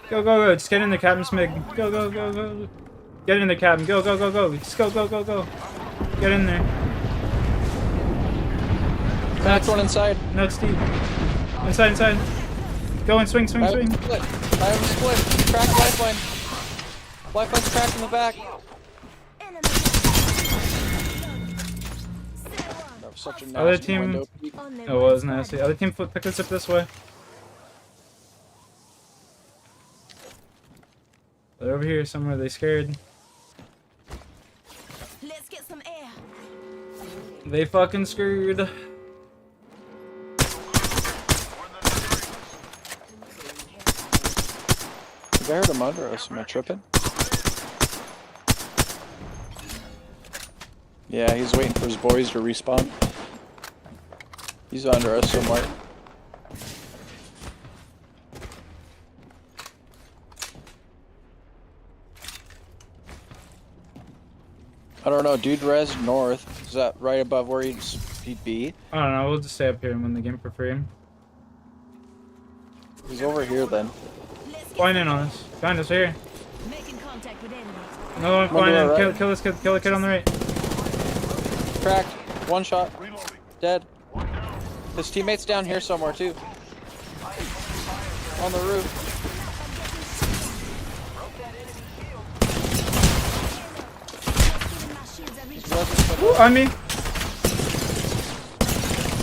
Go, go, go, just get in the cabin, Smig. Go, go, go, go. Get in the cabin, go, go, go, go. Just go, go, go, go. Get in there. That's one inside. No, it's deep. Inside, inside. Go and swing, swing, swing. I have a split. Crack lifeline. Lifeline's cracked in the back. That was such a nasty Other team. window. It was nasty. Other team, pick this up this way. They're over here somewhere. They scared. Let's get some air. They fucking screwed. I heard him under us. Am I tripping? Yeah, he's waiting for his boys to respawn. He's under us somewhere. I don't know, dude. Res north. Is that right above where he'd be? I don't know. We'll just stay up here and win the game for free. He's over here then. Flying in on us. Behind us, right here. Making contact with enemies. Another one flying in. Right. Kill this kid. Kill the kid on the right. Cracked. One shot. Dead. His teammate's down here somewhere too. On the roof. Ooh, on me.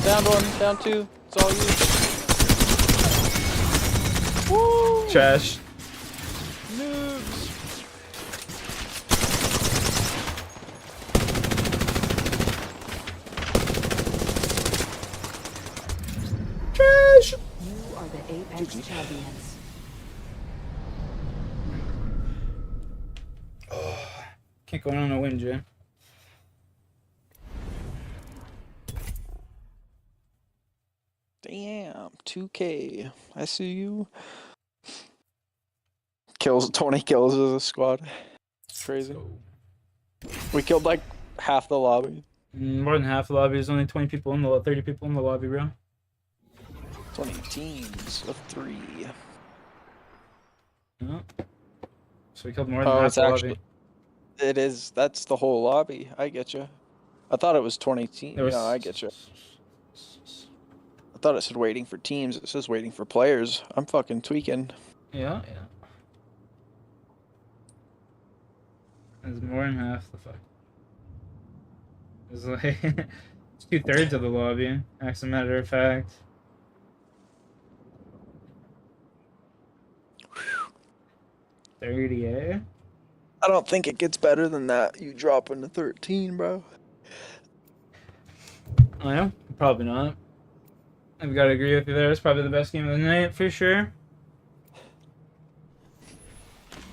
Down one. Down 2. It's all you. Woo! Trash. Noobs. Trash. You are the Apex champions. Can't go on a win, Jay. Damn. 2K. I see you. Kills. 20 kills as a squad. Crazy. We killed like half the lobby. More than half the lobby. There's only 20 people in the 30 people in the lobby, bro. 20 teams of 3. Yeah. So we killed more than half the lobby. It is. That's the whole lobby. I get you. I thought it was 20 teams. Was... No, I get you. I thought it said waiting for teams. It says waiting for players. I'm fucking tweaking. Yeah, yeah. There's more than half the fuck. It's like it's 2/3 of the lobby, as a matter of fact. Whew. 30, eh? I don't think it gets better than that. You dropping to 13, bro. Oh yeah? Probably not. I've got to agree with you there. It's probably the best game of the night for sure.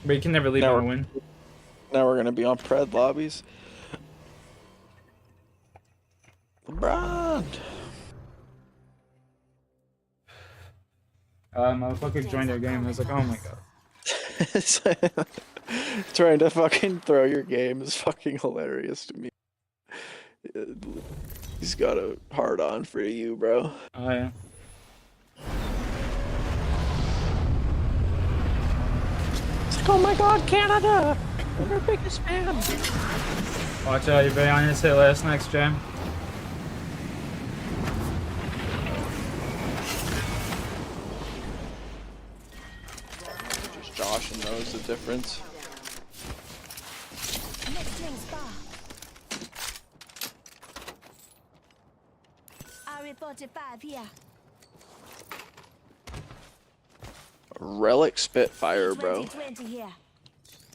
But you can never leave on a win. Now we're gonna be on Pred lobbies. LeBron. Motherfucker joined our game. I was like, oh my god. Trying to fucking throw your game is fucking hilarious to me. He's got a hard on for you, bro. Oh yeah. Oh my God, Canada! I'm your biggest fan. Watch out, you better on his hit list next, Jam. Just Josh knows the difference. Next ring spa. RE45 here. Relic Spitfire, bro. 20 here.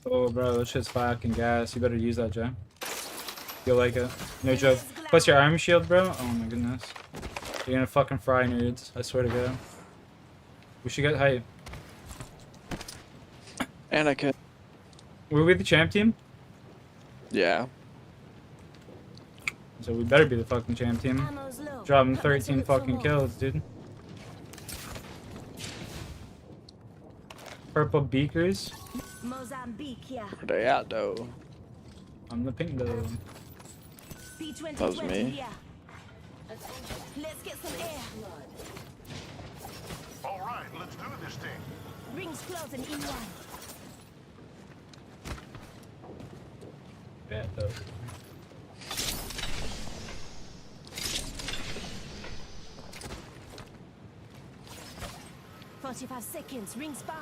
Oh, bro, this shit's fucking gas. You better use that, Jam. You'll like it. No joke. Plus your arm shield, bro. Oh my goodness. You're gonna fucking fry nerds. I swear to God. We should get hype. Anakin. Were we the champ team? Yeah. So we better be the fucking champ team. Dropping 13 fucking kills, dude. Purple beakers. Mozambique here. Where they at, though? I'm the pink though. P20 That was me. here. Let's get some air. All right, let's do this thing. Rings closing in one. Yeah, though. "45 seconds. Ring spa."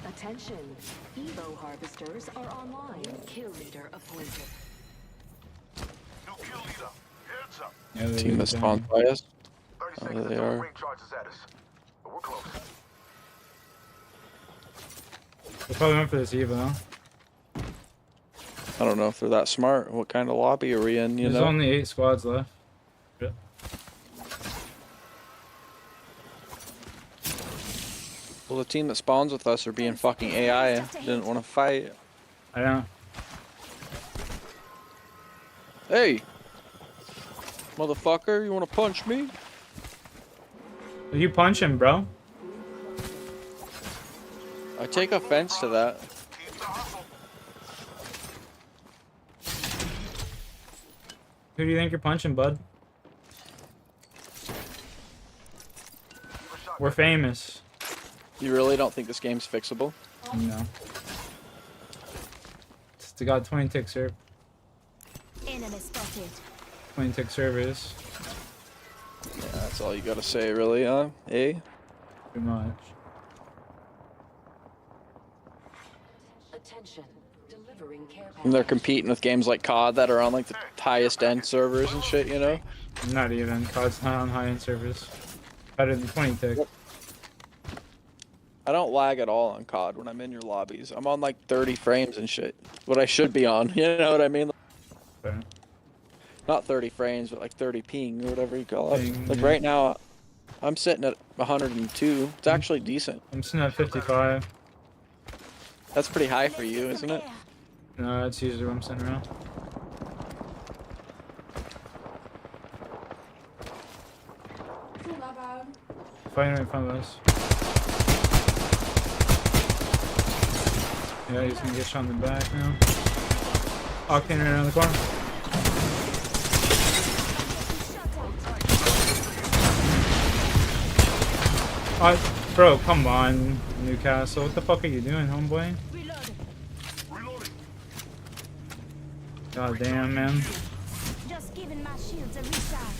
Attention. Evo harvesters are online. Kill leader appointed. No kill leader. Heads up. Yeah, they Team do, that's spawned by us. 30 Oh, seconds they until are. ring charges at us. But we're close. They probably went for this Eva though. I don't know if they're that smart. What kind of lobby are we in, you There's know? only 8 squads left. Yeah. Well, the team that spawns with us are being fucking AI. Didn't want to fight. I know. Hey! Motherfucker, you want to punch me? You punch him, bro. I take offense to that. Who do you think you're punching, bud? We're famous. You really don't think this game's fixable? No. It's got 20 tick serve. Enemy spotted. 20 tick servers. Yeah, that's all you gotta say, really, huh? Eh? Pretty much. Attention. Delivering care And they're competing with games like COD that are on like the highest end servers and shit, you know? Not even. COD's not on high-end servers. Better than 20 tick. I don't lag at all on COD when I'm in your lobbies. I'm on like 30 frames and shit. What I should be on, you know what I mean? Fair. Not 30 frames, but like 30 ping or whatever you call it. Ping, Like yeah. right now, I'm sitting at 102. It's actually decent. I'm sitting at 55. That's pretty high for you, isn't it? No, that's usually what I'm sitting around. Fighting right in front of us. Yeah, he's gonna get shot in the back now. Octane right around the corner. Bro, come on, Newcastle. What the fuck are you doing, homeboy? God damn, man. Just giving my shields a recharge.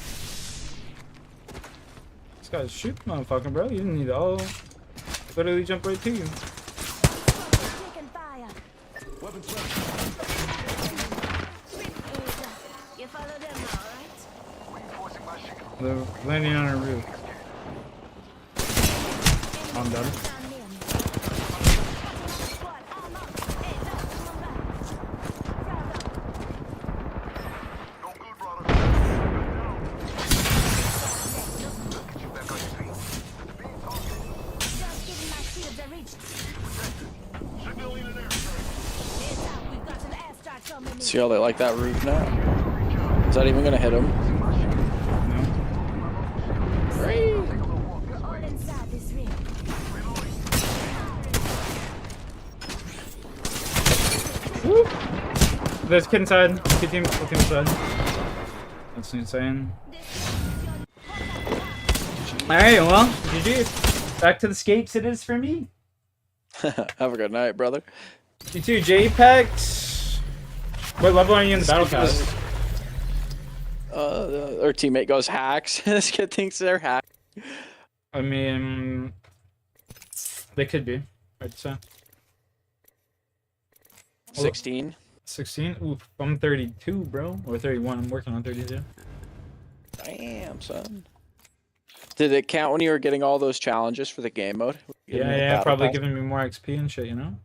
This guy's shooting, motherfucker, bro. You didn't need to all literally jump right to you. Taking fire. Weapons ready. You follow them now, right? Reinforcing my shield. They're landing on a roof. I'm done. See how they like that roof now? Is that even gonna hit him? Great. Woo. There's kid inside. Kid team inside. That's insane. Alright, well, GG. Back to the scapes it is for me. Have a good night, brother. You too, JPEX. What level are you in the battle pass? Our teammate goes hacks. This kid thinks they're hacked. I mean, they could be. I'd say. 16. 16? Oof, I'm 32, bro. Or 31. I'm working on 32. Damn, son. Did it count when you were getting all those challenges for the game mode? Yeah, probably giving me more XP and shit, you know?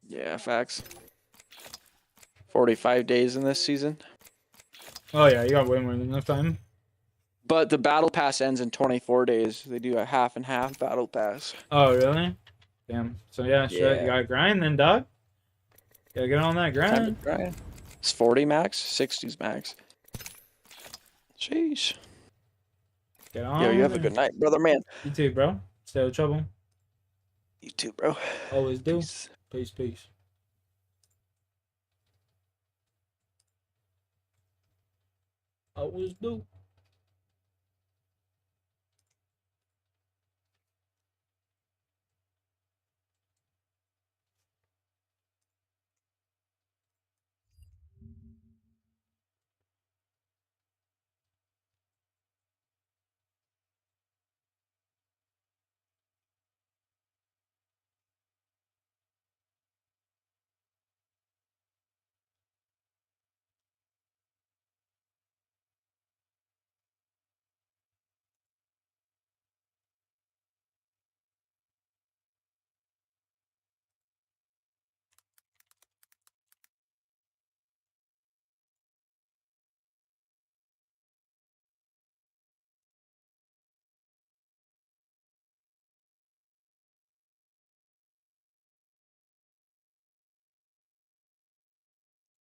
Yeah, facts. 45 days in this season. Oh yeah, you got way more than enough time. But the battle pass ends in 24 days. They do a half and half battle pass. Oh, really? Damn. So yeah, shit, you gotta grind then, dog. Gotta get on that grind. It's 40 max, 60s max. Sheesh. Get on. Yo, you have a good night, brother, man. You too, bro. Stay out of trouble. You too, bro. Always do. Peace, peace. Always do.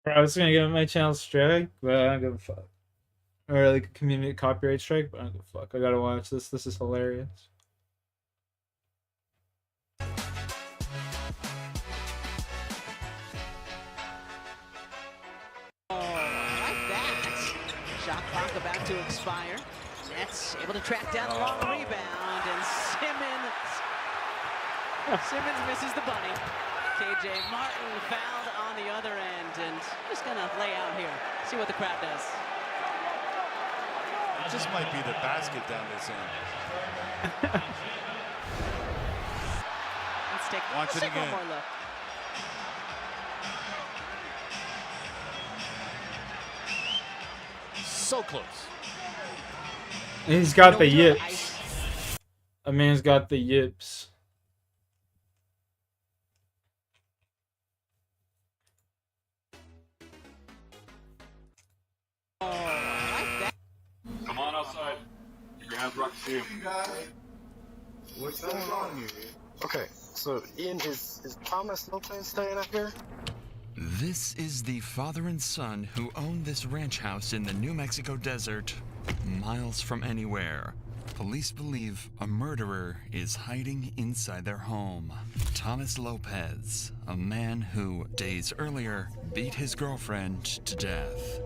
I was gonna give my channel strike, but I don't give a fuck. Or like a community copyright strike, but I don't give a fuck. I gotta watch this. This is hilarious. Oh, like that. Shot clock about to expire. Nets able to track down a long rebound, and Simmons misses the bunny. KJ Martin fouled on the other end, and just gonna lay out here. See what the crowd does. It just might be the basket down this end. Let's take Watch it one again. more look. So close. And he's got the yips. A man's got the yips. Come on outside. Keep your hands rock to see him. What's going on here? Okay, so Ian, is Thomas Lopez staying up here? This is the father and son who own this ranch house in the New Mexico desert, miles from anywhere. Police believe a murderer is hiding inside their home. Thomas Lopez, a man who, days earlier, beat his girlfriend to death.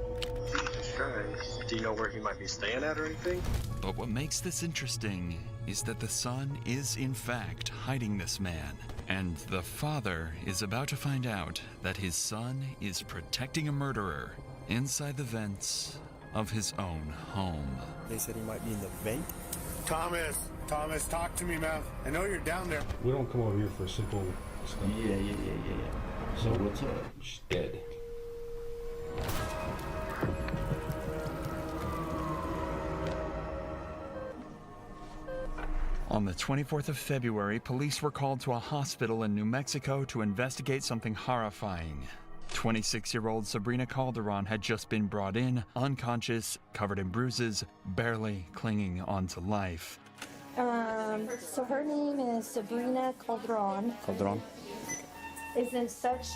Okay. Do you know where he might be staying at or anything? But what makes this interesting is that the son is in fact hiding this man, and the father is about to find out that his son is protecting a murderer inside the vents of his own home. They said he might be in the vent. Thomas, talk to me, man. I know you're down there. We don't come over here for simple stuff. Yeah. So what's up? She's dead. On the 24th of February, police were called to a hospital in New Mexico to investigate something horrifying. 26-year-old Sabrina Calderon had just been brought in, unconscious, covered in bruises, barely clinging onto life. So her name is Sabrina Calderon. Calderon? Is in such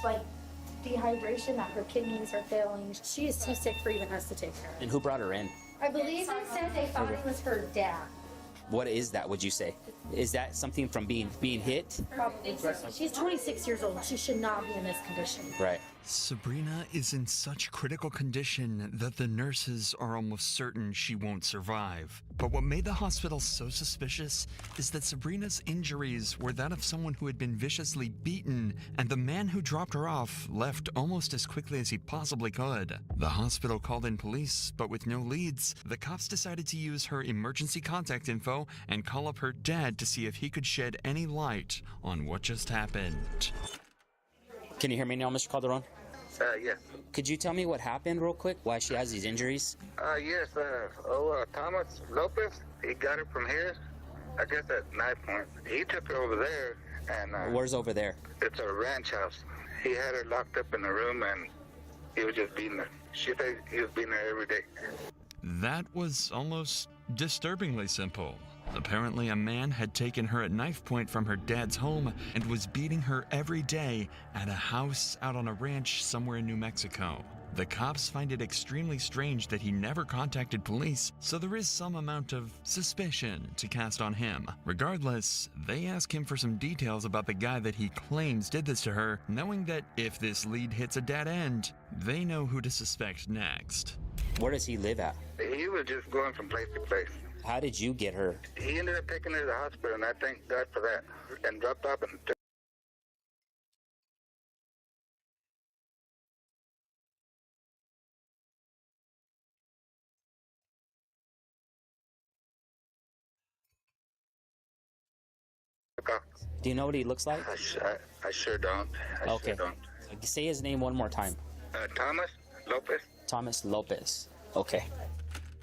dehydration that her kidneys are failing. She is too sick for even us to take her. And who brought her in? I believe they said they thought it was her dad. What is that, would you say? Is that something from being hit? Probably. She's 26 years old. She should not be in this condition. Right. Sabrina is in such critical condition that the nurses are almost certain she won't survive. But what made the hospital so suspicious is that Sabrina's injuries were that of someone who had been viciously beaten, and the man who dropped her off left almost as quickly as he possibly could. The hospital called in police, but with no leads, the cops decided to use her emergency contact info and call up her dad to see if he could shed any light on what just happened. Can you hear me now, Mr. Calderon? Yes. Could you tell me what happened real quick? Why she has these injuries? Yes, Thomas Lopez, he got her from here, I guess at knife point. He took her over there, and... Where's over there? It's a ranch house. He had her locked up in the room, and he was just beating her. She said he was beating her every day. That was almost disturbingly simple. Apparently, a man had taken her at knife point from her dad's home and was beating her every day at a house out on a ranch somewhere in New Mexico. The cops find it extremely strange that he never contacted police, so there is some amount of suspicion to cast on him. Regardless, they ask him for some details about the guy that he claims did this to her, knowing that if this lead hits a dead end, they know who to suspect next. Where does he live at? He was just going from place to place. How did you get her? He ended up taking her to the hospital, and I thank God for that, and dropped off and took. Do you know what he looks like? I sure don't. Okay. Sure don't. Say his name one more time. Thomas Lopez. Thomas Lopez. Okay.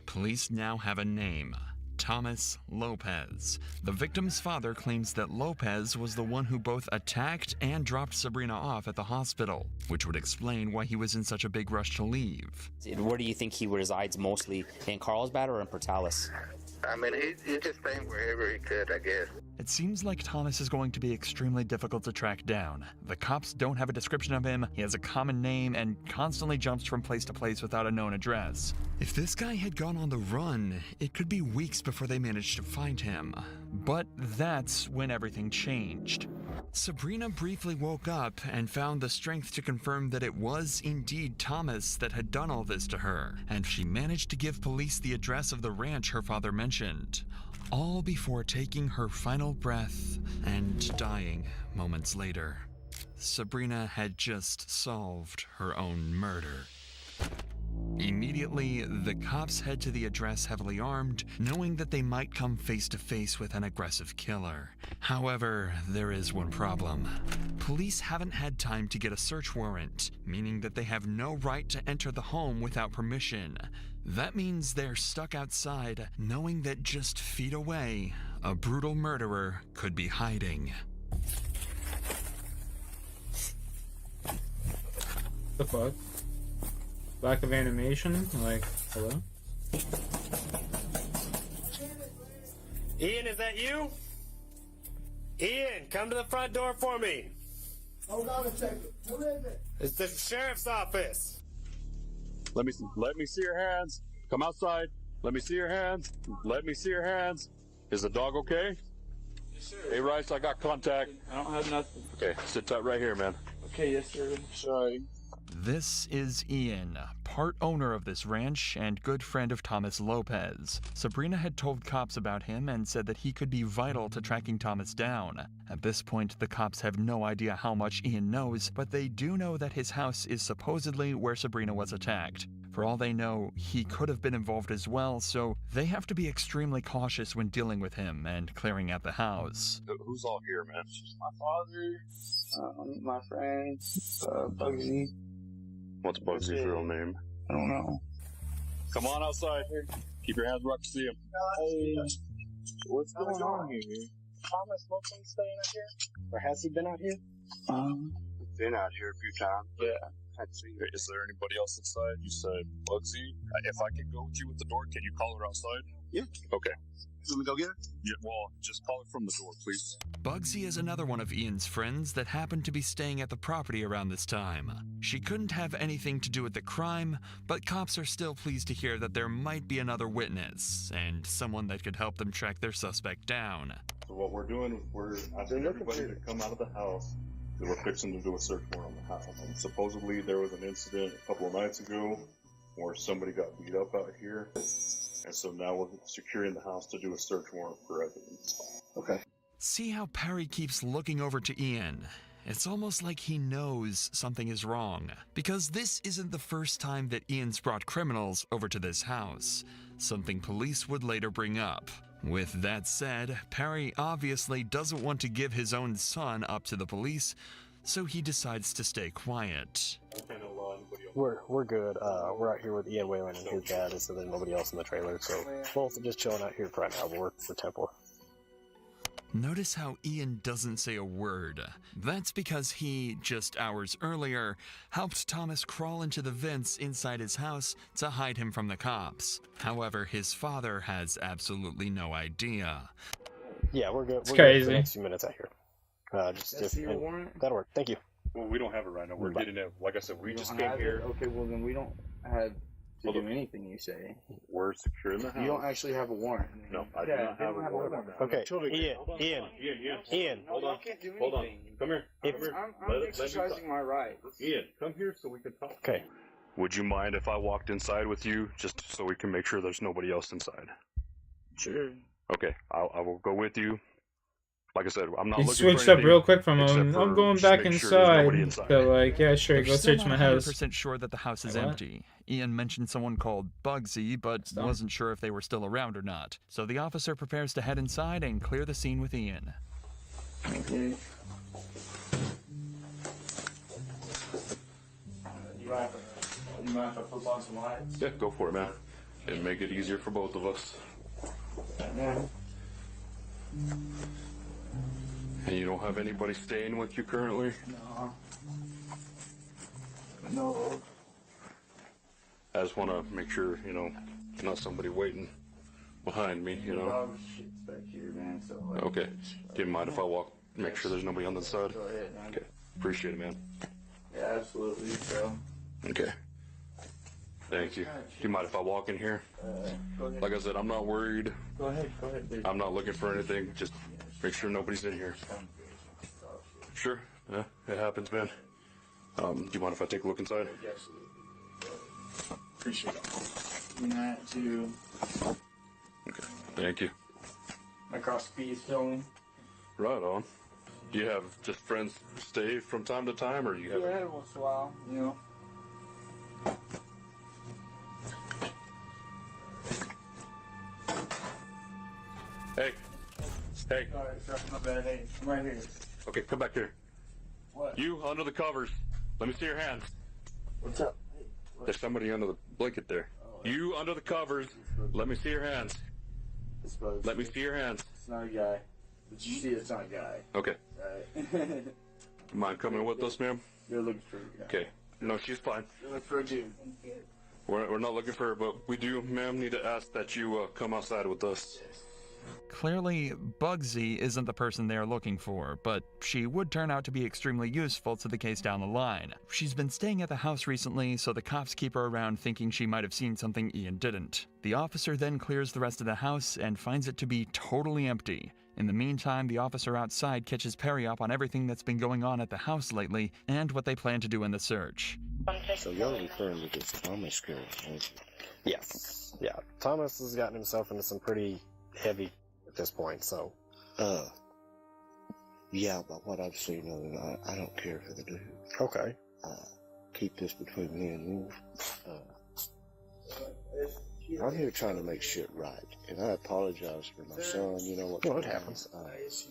Police now have a name. Thomas Lopez. The victim's father claims that Lopez was the one who both attacked and dropped Sabrina off at the hospital, which would explain why he was in such a big rush to leave. Where do you think he resides mostly? In Carlsbad or in Portales? I mean, he's just staying wherever he could, I guess. It seems like Thomas is going to be extremely difficult to track down. The cops don't have a description of him, he has a common name, and constantly jumps from place to place without a known address. If this guy had gone on the run, it could be weeks before they managed to find him. But that's when everything changed. Sabrina briefly woke up and found the strength to confirm that it was indeed Thomas that had done all this to her, and she managed to give police the address of the ranch her father mentioned, all before taking her final breath and dying moments later. Sabrina had just solved her own murder. Immediately, the cops head to the address heavily armed, knowing that they might come face to face with an aggressive killer. However, there is one problem. Police haven't had time to get a search warrant, meaning that they have no right to enter the home without permission. That means they're stuck outside, knowing that just feet away, a brutal murderer could be hiding. The fuck? Lack of animation? Like, hello? Ian, is that you? Ian, come to the front door for me. Hold on a second. Who is it? It's the sheriff's office. Let me see your hands. Come outside. Let me see your hands. Let me see your hands. Is the dog okay? Yes, sir. Hey, Rice, I got contact. I don't have nothing. Okay, sit tight right here, man. Okay, yes, sir. Sorry. This is Ian, part owner of this ranch and good friend of Thomas Lopez. Sabrina had told cops about him and said that he could be vital to tracking Thomas down. At this point, the cops have no idea how much Ian knows, but they do know that his house is supposedly where Sabrina was attacked. For all they know, he could have been involved as well, so they have to be extremely cautious when dealing with him and clearing out the house. Who's all here, man? My father, my friend, Bugsy. What's Bugsy's real name? I don't know. Come on outside. Keep your hands where I can see him. Hey, what's going on here? Thomas Lopez staying out here? Or has he been out here? Been out here a few times. Yeah. I'd see. Is there anybody else inside? You said Bugsy. If I can go with you with the door, can you call her outside? Yeah. Okay. You want me to go get her? Yeah, well, just call her from the door, please. Bugsy is another one of Ian's friends that happened to be staying at the property around this time. She couldn't have anything to do with the crime, but cops are still pleased to hear that there might be another witness, and someone that could help them track their suspect down. So what we're doing, we're asking everybody to come out of the house They were fixing to do a search warrant on the house. And supposedly there was an incident a couple of nights ago where somebody got beat up out here. And so now we're securing the house to do a search warrant for evidence. Okay. See how Perry keeps looking over to Ian? It's almost like he knows something is wrong, because this isn't the first time that Ian's brought criminals over to this house, something police would later bring up. With that said, Perry obviously doesn't want to give his own son up to the police, so he decides to stay quiet. We're good. We're out here with Ian Whalen and his dad, and so there's nobody else in the trailer, so both are just chilling out here right now. We're for Temple. Notice how Ian doesn't say a word. That's because he, just hours earlier, helped Thomas crawl into the vents inside his house to hide him from the cops. However, his father has absolutely no idea. Yeah, we're good. It's we're crazy. Good for the next few minutes out here. That'll work. Thank you. Well, we don't have it right now. We're getting it. Like I said, we just came here. Okay, well then we don't have to do anything you say. We're securing the house. You don't actually have a warrant. No, I do not have a warrant. Okay, Ian. Hold on. Come here. I'm exercising my right. Ian, come here so we can talk. Okay. Would you mind if I walked inside with you, just so we can make sure there's nobody else inside? Sure. Okay, I will go with you. Like I said, I'm not He looking switched for up real quick from him. I'm going back make sure there's nobody inside. So like, yeah, sure, They're go still search my not house. 100% sure that the house is What? empty. Ian mentioned someone called Bugsy, but wasn't sure if they were still around or not. So the officer prepares to head inside and clear the scene with Ian. Okay. You mind if I flip on some lights? Yeah, go for it, man. It'd make it easier for both of us. And you don't have anybody staying with you currently? No. I just want to make sure, not somebody waiting behind me, Dog shit's back here, man. So like, Okay. Do you mind if I walk, make sure there's nobody on the side? Go ahead, man. Okay. Appreciate it, man. Yeah, absolutely, bro. Okay. Thank you. Do you mind if I walk in here? Go ahead. Like I said, I'm not worried. Go ahead, dude. I'm not looking for anything. Just make sure nobody's in here. Sure. Yeah, it happens, man. Do you mind if I take a look inside? Yes. Appreciate it. That too. Okay. Thank you. Across the piece, filming. Right on. Do you have just friends stay from time to time, or you have? Yeah, once in a while, Hey. Hey. Alright, sorry, my bad. Hey, I'm right here. Okay, come back here. What? You under the covers. Let me see your hands. What's up? There's somebody under the blanket there. You under the covers. Let me see your hands. Let me see your hands. It's not a guy. But you see it's not a guy. Okay. Alright. Mind coming with us, ma'am? You're looking for a guy. Okay. No, she's fine. You're looking for a dude. We're not looking for her, but we do, ma'am, need to ask that you come outside with us. Clearly, Bugsy isn't the person they're looking for, but she would turn out to be extremely useful to the case down the line. She's been staying at the house recently, so the cops keep her around thinking she might have seen something Ian didn't. The officer then clears the rest of the house and finds it to be totally empty. In the meantime, the officer outside catches Perry up on everything that's been going on at the house lately and what they plan to do in the search. So you're referring to this Thomas girl, aren't you? Yes. Yeah. Thomas has gotten himself into some pretty heavy at this point, so. Yeah, but what I've seen of it, I don't care for the dude. Okay. Keep this between me and you. I'm here trying to make shit right, and I apologize for my son. You know what? Well, it happens.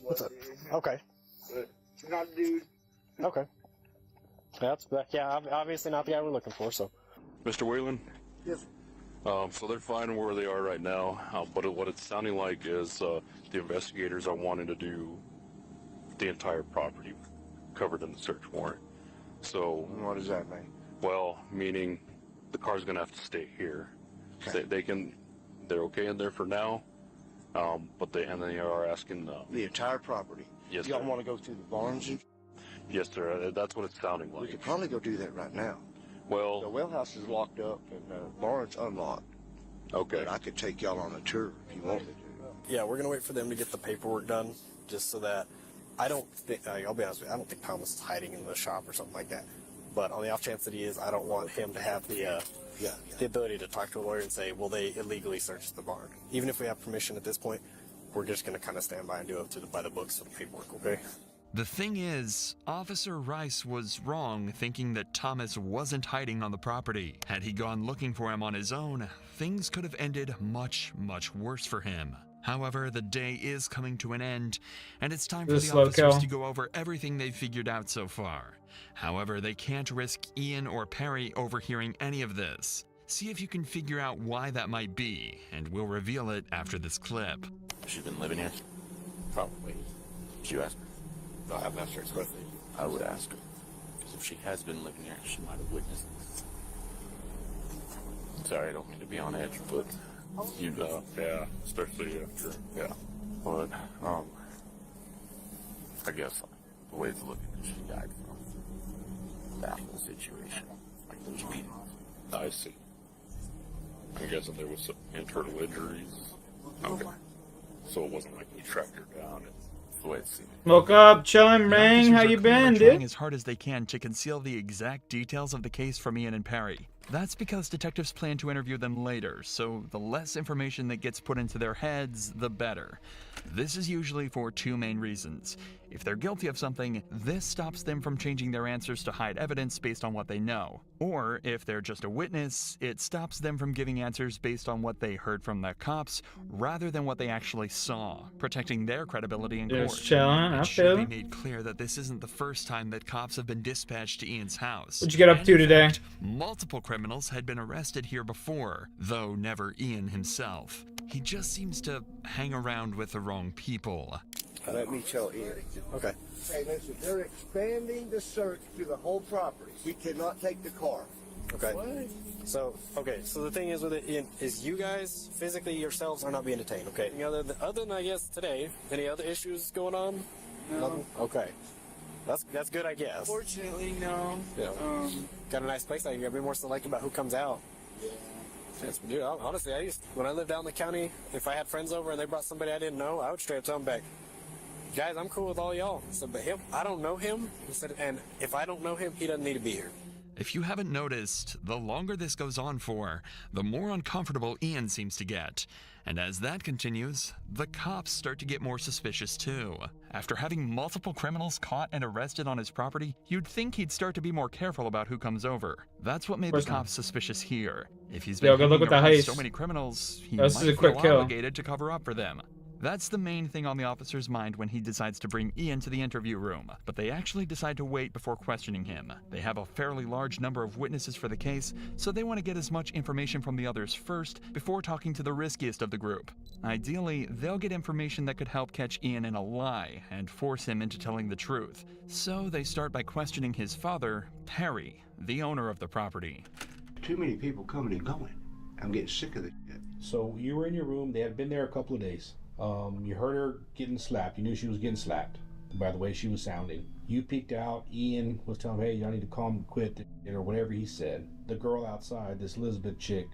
What's up? Okay. You're not a dude. Okay. Yeah, obviously not the guy we're looking for, so. Mr. Whalen? Yes. So they're fine where they are right now, but what it's sounding like is the investigators are wanting to do the entire property covered in the search warrant. So what does that mean? Well, meaning the car's gonna have to stay here. Okay. They're okay in there for now, but they are asking the entire property. Yes, Y'all sir. want to go through the barns? Yes, sir. That's what it's sounding like. We could probably go do that right now. Well, the well house is locked up and the barn's unlocked. Okay. But I could take y'all on a tour if you wanted to. Yeah, we're gonna wait for them to get the paperwork done, just so that I don't think, I'll be honest with you, I don't think Thomas is hiding in the shop or something like that. But on the off chance that he is, I don't want him to have the ability to talk to a lawyer and say, well, they illegally searched the barn. Even if we have permission at this point, we're just going to kind of stand by and do it by the books of the paperwork, okay? The thing is, Officer Rice was wrong thinking that Thomas wasn't hiding on the property. Had he gone looking for him on his own, things could have ended much, much worse for him. However, the day is coming to an end, and it's time for the officers to go over everything they've figured out so far. However, they can't risk Ian or Perry overhearing any of this. See if you can figure out why that might be, and we'll reveal it after this clip. She's been living here? Probably. Did you ask her? No, I haven't asked her explicitly. I would ask her. Because if she has been living here, she might have witnessed this. Sorry, I don't mean to be on edge, but you know. Yeah, especially after. Yeah. But, I guess the way to look at it, she died from that whole situation. Like those beatings. I see. I'm guessing there was some internal injuries. Okay. So it wasn't like we tracked her down. It's the way it seemed. Woke up, chillin', Bang. How you been, Trying dude? as hard as they can to conceal the exact details of the case from Ian and Perry. That's because detectives plan to interview them later, so the less information that gets put into their heads, the better. This is usually for two main reasons. If they're guilty of something, this stops them from changing their answers to hide evidence based on what they know. Or, if they're just a witness, it stops them from giving answers based on what they heard from the cops, rather than what they actually saw, protecting their credibility in court. Just chillin', It should be made clear that this isn't the first time that cops have been dispatched to Ian's house. What'd you get up to today? Multiple criminals had been arrested here before, though never Ian himself. He just seems to hang around with the wrong people. Let me tell Ian. Okay. Hey, listen, they're expanding the search to the whole property. We cannot take the car. Okay. What? So the thing is with it, Ian, is you guys, physically yourselves, are not being detained, okay? Other than, I guess, today, any other issues going on? No. Nothing? Okay. That's good, I guess. Fortunately, no. Yeah. Got a nice place out here. I'll be more selective about who comes out. Yeah. Yes, dude, honestly, when I lived out in the county, if I had friends over and they brought somebody I didn't know, I would straight up tell them back, guys, I'm cool with all y'all. So, but him, I don't know him. And if I don't know him, he doesn't need to be here. If you haven't noticed, the longer this goes on for, the more uncomfortable Ian seems to get. And as that continues, the cops start to get more suspicious too. After having multiple criminals caught and arrested on his property, you'd think he'd start to be more careful about who comes over. That's what made the cops suspicious here. If he's been hanging around so many criminals, he might feel obligated to cover up for them. That's the main thing on the officer's mind when he decides to bring Ian to the interview room, but they actually decide to wait before questioning him. They have a fairly large number of witnesses for the case, so they want to get as much information from the others first before talking to the riskiest of the group. Ideally, they'll get information that could help catch Ian in a lie and force him into telling the truth. So they start by questioning his father, Perry, the owner of the property. Too many people coming and going. I'm getting sick of it. So you were in your room, they had been there a couple of days. You heard her getting slapped. You knew she was getting slapped by the way she was sounding. You peeked out. Ian was telling her, hey, y'all need to calm and quit, or whatever he said. The girl outside, this Elizabeth chick,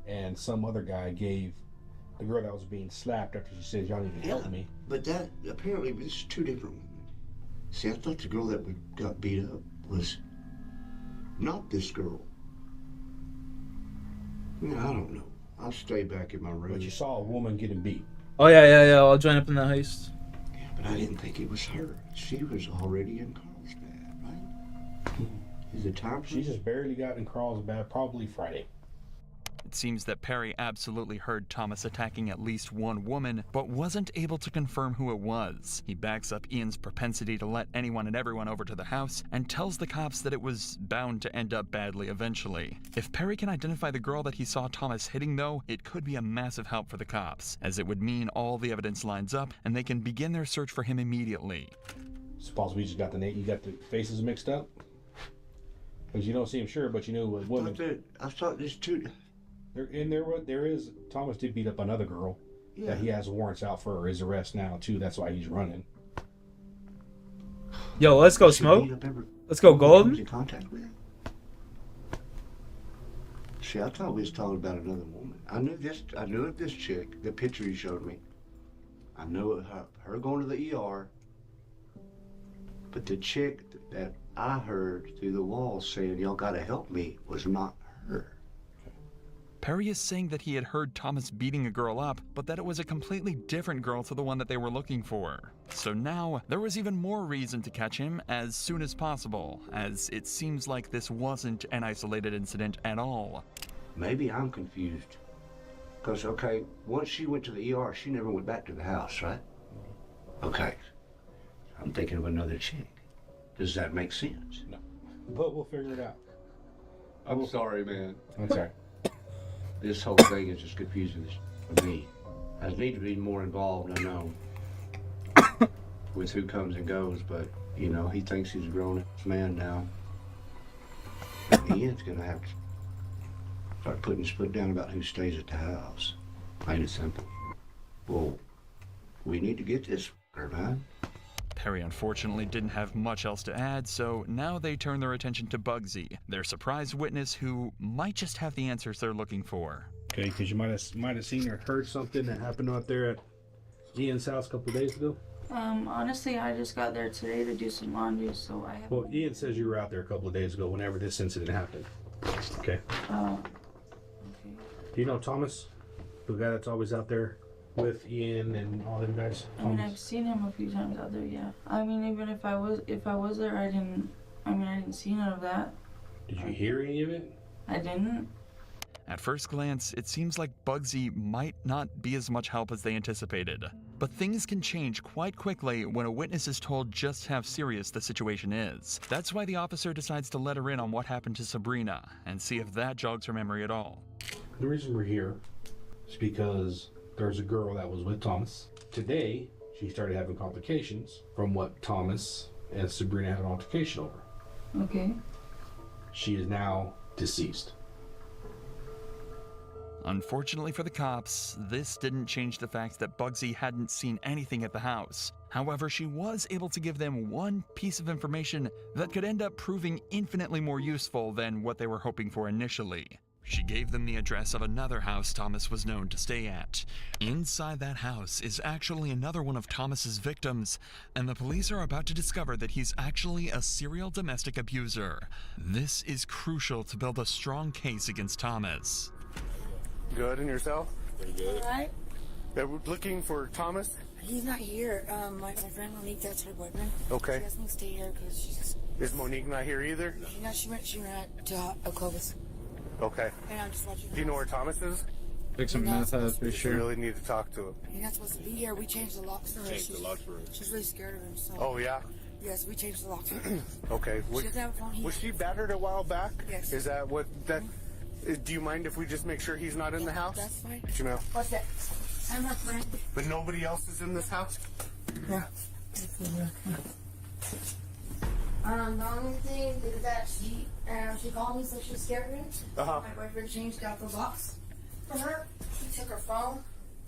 and some other guy gave the girl that was being slapped after she said, y'all need to help me. But that, apparently, this is two different women. See, I thought the girl that we got beat up was not this girl. I don't know. I'll stay back in my room. But you saw a woman getting beat. Oh, yeah. I'll join up in the heist. Yeah, but I didn't think it was her. She was already in Carlsbad, right? Is it time for She just barely got in Carlsbad, probably Friday. It seems that Perry absolutely heard Thomas attacking at least one woman, but wasn't able to confirm who it was. He backs up Ian's propensity to let anyone and everyone over to the house and tells the cops that it was bound to end up badly eventually. If Perry can identify the girl that he saw Thomas hitting though, it could be a massive help for the cops, as it would mean all the evidence lines up and they can begin their search for him immediately. Suppose we just got you got the faces mixed up? Because you don't seem sure, but you knew it was women. I thought there's two... There is Thomas did beat up another girl that he has warrants out for his arrest now too. That's why he's running. Yo, let's go smoke. Let's go golden. Contact with. See, I thought we was talking about another woman. I knew this chick. The picture you showed me. I knew her going to the ER But the chick that I heard through the wall saying, y'all gotta help me, was not her. Perry is saying that he had heard Thomas beating a girl up, but that it was a completely different girl to the one that they were looking for. So now, there was even more reason to catch him as soon as possible, as it seems like this wasn't an isolated incident at all. Maybe I'm confused. Because, okay, once she went to the ER, she never went back to the house, right? Okay. I'm thinking of another chick. Does that make sense? No. But we'll figure it out. I'm sorry, man. That's all right. This whole thing is just confusing for me. I need to be more involved, I know, with who comes and goes, but, you know, he thinks he's a grown-ass man now. And Ian's gonna have to start putting his foot down about who stays at the house. Plain and simple. Well, we need to get this man. Perry unfortunately didn't have much else to add, so now they turn their attention to Bugsy, their surprise witness who might just have the answers they're looking for. Okay, because you might have seen or heard something that happened out there at Ian's house a couple of days ago. Honestly, I just got there today to do some laundry, so I have. Well, Ian says you were out there a couple of days ago whenever this incident happened. Okay. Okay. Do you know Thomas, the guy that's always out there with Ian and all them guys? I mean, I've seen him a few times out there. Yeah. I mean, even if I was there, I didn't see none of that. Did you hear any of it? I didn't. At first glance, it seems like Bugsy might not be as much help as they anticipated. But things can change quite quickly when a witness is told just how serious the situation is. That's why the officer decides to let her in on what happened to Sabrina and see if that jogs her memory at all. The reason we're here is because there's a girl that was with Thomas. Today, she started having complications from what Thomas and Sabrina had an altercation over. Okay. She is now deceased. Unfortunately for the cops, this didn't change the fact that Bugsy hadn't seen anything at the house. However, she was able to give them one piece of information that could end up proving infinitely more useful than what they were hoping for initially. She gave them the address of another house Thomas was known to stay at. Inside that house is actually another one of Thomas's victims, and the police are about to discover that he's actually a serial domestic abuser. This is crucial to build a strong case against Thomas. Good, and yourself? Pretty good. Alright. Yeah, we're looking for Thomas? He's not here. My friend Monique, that's her boyfriend. Okay. She has me stay here because she's... Is Monique not here either? She went to Clovis. Okay. And I'm just watching. Do you know where Thomas is? Take some meth out of You really need to talk to him. He's not supposed to be here. We changed the locks for her. Changed the locks for her. She's really scared of him, so... Oh, yeah? Yes, we changed the locks for her. Okay. She doesn't have a phone here. Was she battered a while back? Yes. Is that what... that? Do you mind if we just make sure he's not in the house? That's fine. Jamel. What's that? I'm her friend. But nobody else is in this house? Yeah. The only thing is that she called me, so she was scared of me. Uh-huh. My boyfriend changed out the locks for her. He took her phone.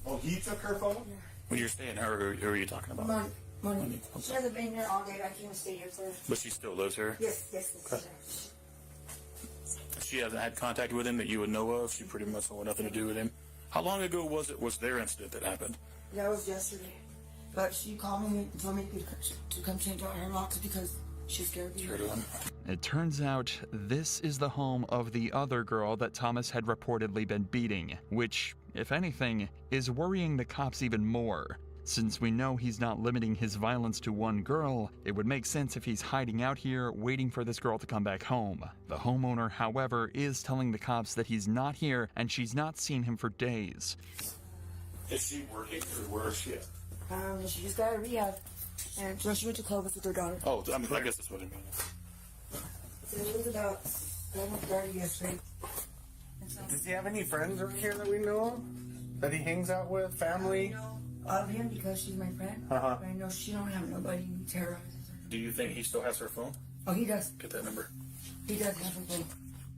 Oh, he took her phone? Yeah. When you're staying her, who are you talking about? Money. She hasn't been here all day. I came to stay here for her. But she still lives here? Yes. Okay. She hasn't had contact with him that you would know of? She pretty much had nothing to do with him? How long ago was their incident that happened? That was yesterday. But she called me and told me to come change out her locks because she's scared of me. It turns out this is the home of the other girl that Thomas had reportedly been beating, which, if anything, is worrying the cops even more. Since we know he's not limiting his violence to one girl, it would make sense if he's hiding out here waiting for this girl to come back home. The homeowner, however, is telling the cops that he's not here and she's not seen him for days. Is she working or where is she at? She just got a rehab. And so she went to Clovis with her daughter. Oh, I guess that's what I mean. It was about 7:30 yesterday. Does he have any friends over here that we know of? That he hangs out with? Family? Of him because she's my friend. Uh-huh. But I know she don't have nobody who terrorizes her. Do you think he still has her phone? Oh, he does. Get that number. He does have her phone.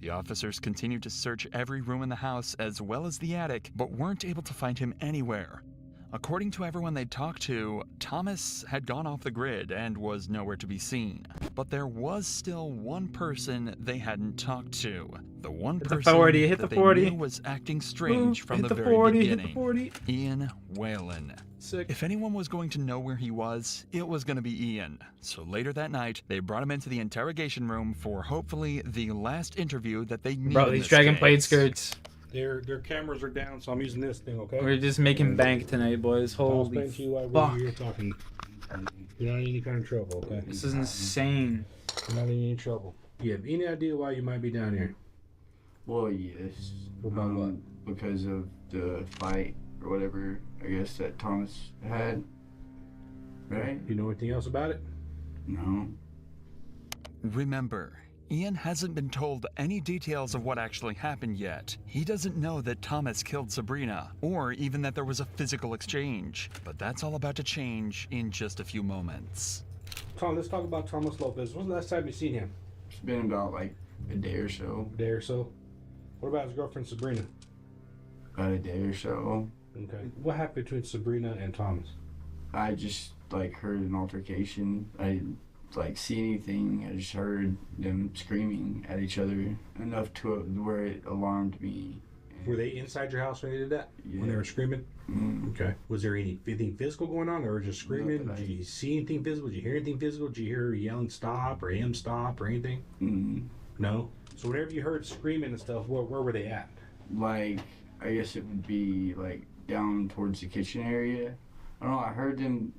The officers continued to search every room in the house as well as the attic, but weren't able to find him anywhere. According to everyone they talked to, Thomas had gone off the grid and was nowhere to be seen. But there was still one person they hadn't talked to. The one person that they knew was acting strange from the very beginning. Ian Whalen. Sick. If anyone was going to know where he was, it was going to be Ian. So later that night, they brought him into the interrogation room for hopefully the last interview that they need. Bro, these dragon blade skirts. Their cameras are down, so I'm using this thing, okay? We're just making bank tonight, boys. I'll Holy explain to you why fuck. we're here talking. You're not in any kind of trouble, okay? This is insane. You're not in any trouble. You have any idea why you might be down here? Well, yes. About what? Because of the fight or whatever, I guess, that Thomas had. Right? You know anything else about it? No. Remember, Ian hasn't been told any details of what actually happened yet. He doesn't know that Thomas killed Sabrina, or even that there was a physical exchange. But that's all about to change in just a few moments. Tom, let's talk about Thomas Lopez. When's the last time you seen him? It's been about like a day or so. A day or so? What about his girlfriend Sabrina? About a day or so. Okay. What happened between Sabrina and Thomas? I just like heard an altercation. I didn't like see anything. I just heard them screaming at each other enough to where it alarmed me. Were they inside your house when they did that? Yeah. When they were screaming? Mm. Okay. Was there anything physical going on, or just screaming? Did you see anything physical? Did you hear anything physical? Did you hear her yelling stop or him stop or anything? Mm. No? So whenever you heard screaming and stuff, where were they at? Like, I guess it would be like down towards the kitchen area. I don't know, I heard them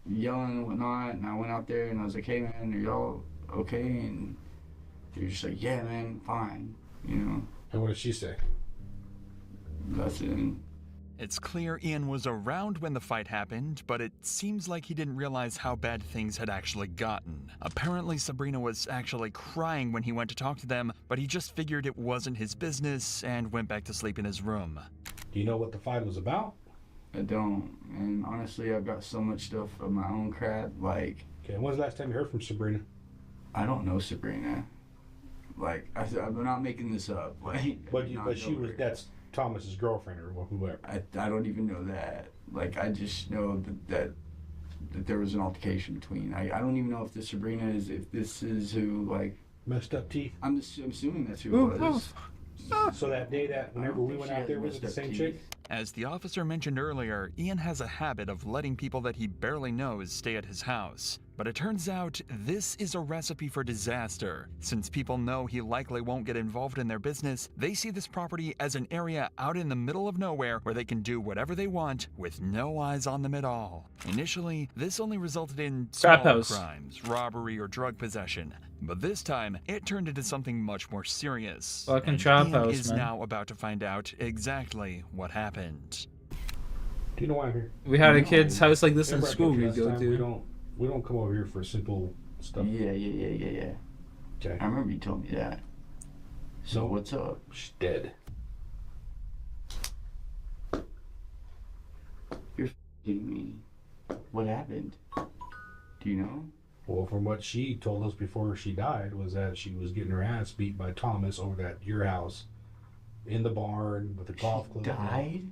yelling and whatnot, and I went out there and I was like, hey man, are y'all okay? And they're just like, yeah man, fine, you know. And what did she say? Nothing. It's clear Ian was around when the fight happened, but it seems like he didn't realize how bad things had actually gotten. Apparently Sabrina was actually crying when he went to talk to them, but he just figured it wasn't his business and went back to sleep in his room. Do you know what the fight was about? I don't, and honestly I've got so much stuff of my own crap, like... Okay, when's the last time you heard from Sabrina? I don't know Sabrina. Like, I'm not making this up. Like, But she was, that's Thomas's girlfriend or whoever. I don't even know that. Like, I just know that there was an altercation between. I don't even know if this Sabrina is, if this is who, like... Messed up teeth? I'm assuming that's who it was. So that day that whenever we went out there, was it the same chick? As the officer mentioned earlier, Ian has a habit of letting people that he barely knows stay at his house. But it turns out this is a recipe for disaster. Since people know he likely won't get involved in their business, they see this property as an area out in the middle of nowhere where they can do whatever they want with no eyes on them at all. Initially, this only resulted in smaller crimes, robbery or drug possession. But this time, it turned into something much more serious. Fucking and trap Ian house, is man. now about to find out exactly what happened. Do you know why I'm here? We had a kid's house like this in Remember I school told you we last go time to. We don't come over here for simple stuff. Yeah. Okay. I remember you told me that. So what's up? She's dead. You're f***ing me. What happened? Do you know? Well, from what she told us before she died was that she was getting her ass beat by Thomas over at your house in the barn with the golf club. Died?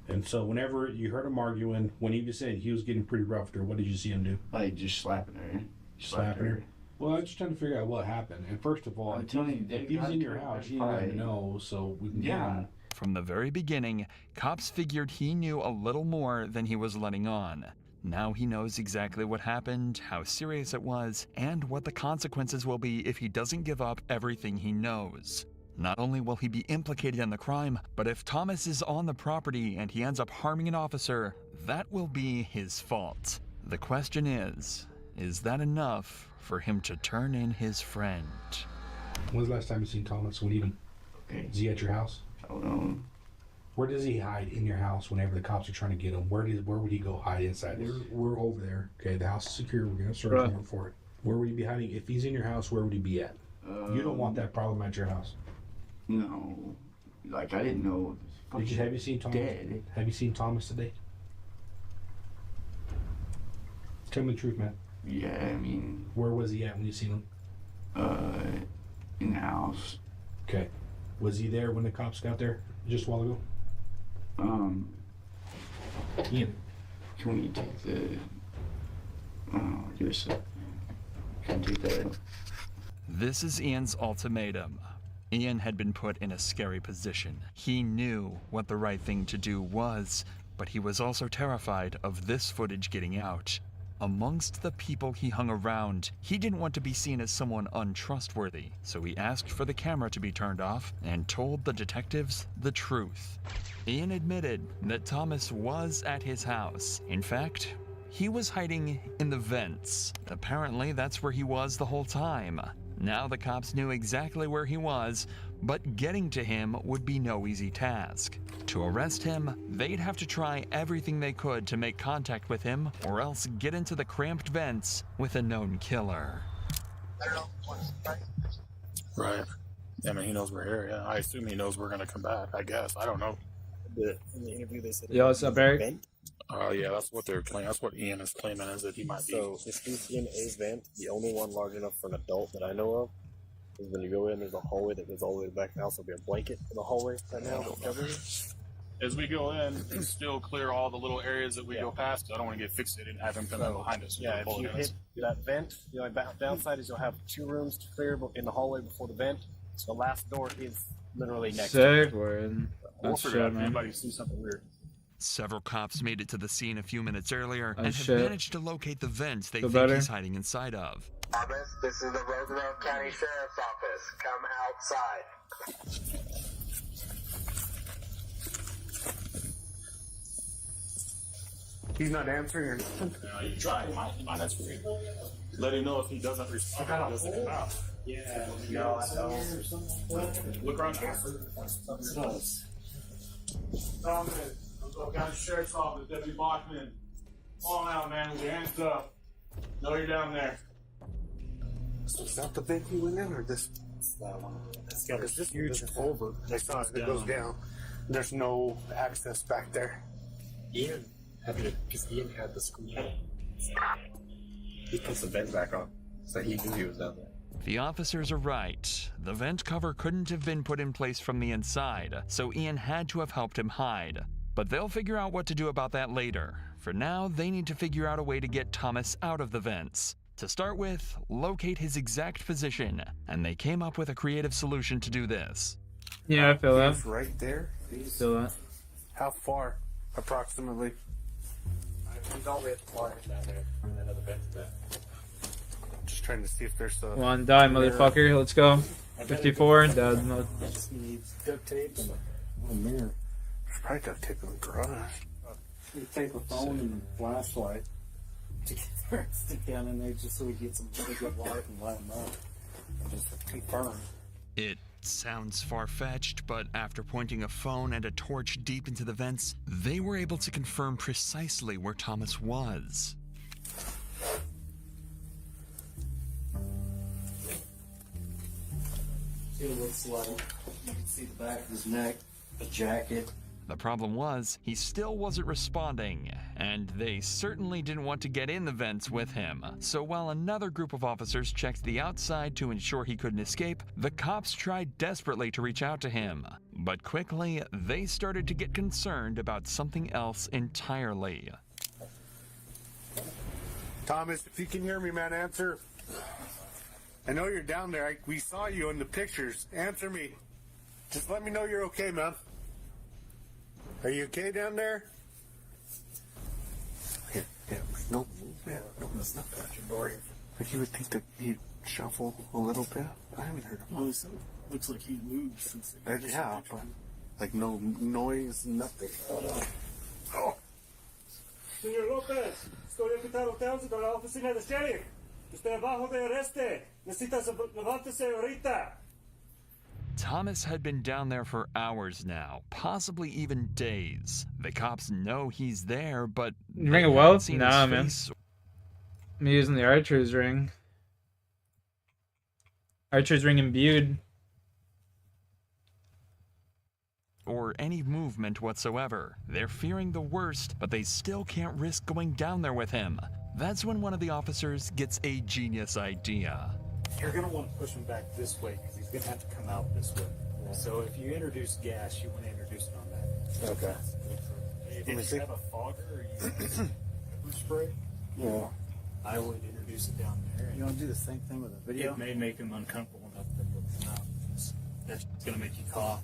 And so whenever you heard him arguing, when he was saying he was getting pretty rough with her, what did you see him do? Like just slapping her. Slapping her? Well, I'm just trying to figure out what happened. And first of all, I'm telling you, if he was in your house, you didn't even know, so we can get him. From the very beginning, cops figured he knew a little more than he was letting on. Now he knows exactly what happened, how serious it was, and what the consequences will be if he doesn't give up everything he knows. Not only will he be implicated in the crime, but if Thomas is on the property and he ends up harming an officer, that will be his fault. The question is that enough for him to turn in his friend? When's the last time you seen Thomas? When even? Okay. Is he at your house? I don't know. Where does he hide in your house whenever the cops are trying to get him? Where would he go hide inside? We're over there. Okay, the house is secure. We're gonna search warrant for it. Where would he be hiding? If he's in your house, where would he be at? You don't want that problem at your house. No. Like, I didn't know. Have you seen Thomas? Dead. Have you seen Thomas today? Tell me the truth, man. Yeah, I mean... Where was he at when you seen him? In the house. Okay. Was he there when the cops got there just a while ago? Ian, can we take the... give us a... Can we take that? This is Ian's ultimatum. Ian had been put in a scary position. He knew what the right thing to do was, but he was also terrified of this footage getting out. Amongst the people he hung around, he didn't want to be seen as someone untrustworthy, so he asked for the camera to be turned off and told the detectives the truth. Ian admitted that Thomas was at his house. In fact, he was hiding in the vents. Apparently, that's where he was the whole time. Now the cops knew exactly where he was, but getting to him would be no easy task. To arrest him, they'd have to try everything they could to make contact with him, or else get into the cramped vents with a known killer. Right. I mean, he knows we're here. Yeah, I assume he knows we're gonna come back. I guess. I don't know. In the interview, they said. Yo, what's up, Eric? Yeah, that's what they're claiming. That's what Ian is claiming, is that he might be. So if he's in a vent, the only one large enough for an adult that I know of is when you go in. There's a hallway that goes all the way back. Now, so there'll be a blanket in the hallway right now that covers it. As we go in, still clear all the little areas that we go past. I don't want to get fixated and have him come in behind us. Yeah, if you hit that vent, the only downside is you'll have 2 rooms to clear in the hallway before the vent. So the last door is literally next to it. Sick word. That's We'll shit, man. Anybody see something weird. Several cops made it to the scene a few minutes earlier Oh, and shit. have managed to locate the vents they Feel think better? he's hiding inside of. Thomas, this is the Roosevelt County Sheriff's Office. Come outside. He's not answering or nothing. You try. He might answer you. Let him know if he doesn't respond. He doesn't come out. Yeah. No, I don't. Look around here. Thomas, Roosevelt County Sheriff's Office, Deputy Bachman. Come on out, man, with your hands up. Know you're down there. So is that the vent he went in, or this? It's got a huge culvert. I saw it. It goes down. There's no access back there. Ian had the screen. He puts the vent back on, so he knew he was down there. The officers are right. The vent cover couldn't have been put in place from the inside, so Ian had to have helped him hide. But they'll figure out what to do about that later. For now, they need to figure out a way to get Thomas out of the vents. To start with, locate his exact position, and they came up with a creative solution to do this. Yeah, I feel that. He's right there. Feel that. How far, approximately? He's all the way at the far end down there, and then another vent back. Just trying to see if there's a... One die, motherfucker. Let's go. 54, dead. No. Just needs duct tape and a mirror. There's probably duct tape in the garage. You take a phone and flashlight to get there and stick down in there just so we get some really good light and light them up. And just confirm. It sounds far-fetched, but after pointing a phone and a torch deep into the vents, they were able to confirm precisely where Thomas was. See what it looks like. You can see the back of his neck, the jacket. The problem was, he still wasn't responding, and they certainly didn't want to get in the vents with him. So while another group of officers checked the outside to ensure he couldn't escape, the cops tried desperately to reach out to him. But quickly, they started to get concerned about something else entirely. Thomas, if you can hear me, man, answer. I know you're down there. We saw you in the pictures. Answer me. Just let me know you're okay, man. Are you okay down there? Here, no, that's not that your door. But you would think that he'd shuffle a little bit. I haven't heard him. Well, it looks like he moved since. Yeah, but like no noise, nothing. Oh. Señor López, estoy aquí usted con la oficina de sheriff. Usted abajo de arreste. Necesita levántese ahorita. Thomas had been down there for hours now, possibly even days. The cops know he's there, but Ring of they haven't Wealth? seen Nah, his man. face I'm using the Archer's ring. Archer's ring imbued. or any movement whatsoever. They're fearing the worst, but they still can't risk going down there with him. That's when one of the officers gets a genius idea. You're going to want to push him back this way because he's going to have to come out this way. So if you introduce gas, you want to introduce it on that. Okay. If you have a fogger or you pepper spray, Yeah. I would introduce it down there. You want to do the same thing with a video? It may make them uncomfortable enough to put them out. That's going to make you cough.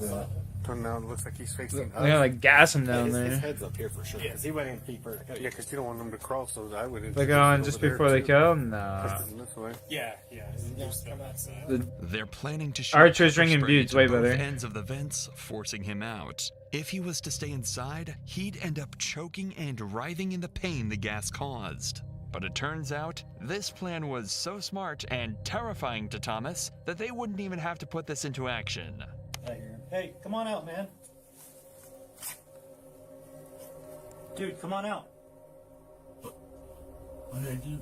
Yeah. Turn now, it looks like he's facing us. Yeah, like gas him down his, there. His head's up here for sure. Because he went in deeper. Yeah, because you don't want him to crawl, so I would. Like on just before they kill him? Nah. Yeah. Just from that side. They're planning to shoot Archer's pepper ringing spray buttes into way both better. ends of the vents, forcing him out. If he was to stay inside, he'd end up choking and writhing in the pain the gas caused. But it turns out, this plan was so smart and terrifying to Thomas that they wouldn't even have to put this into action. Hey, come on out, man. Dude, come on out. What did I do?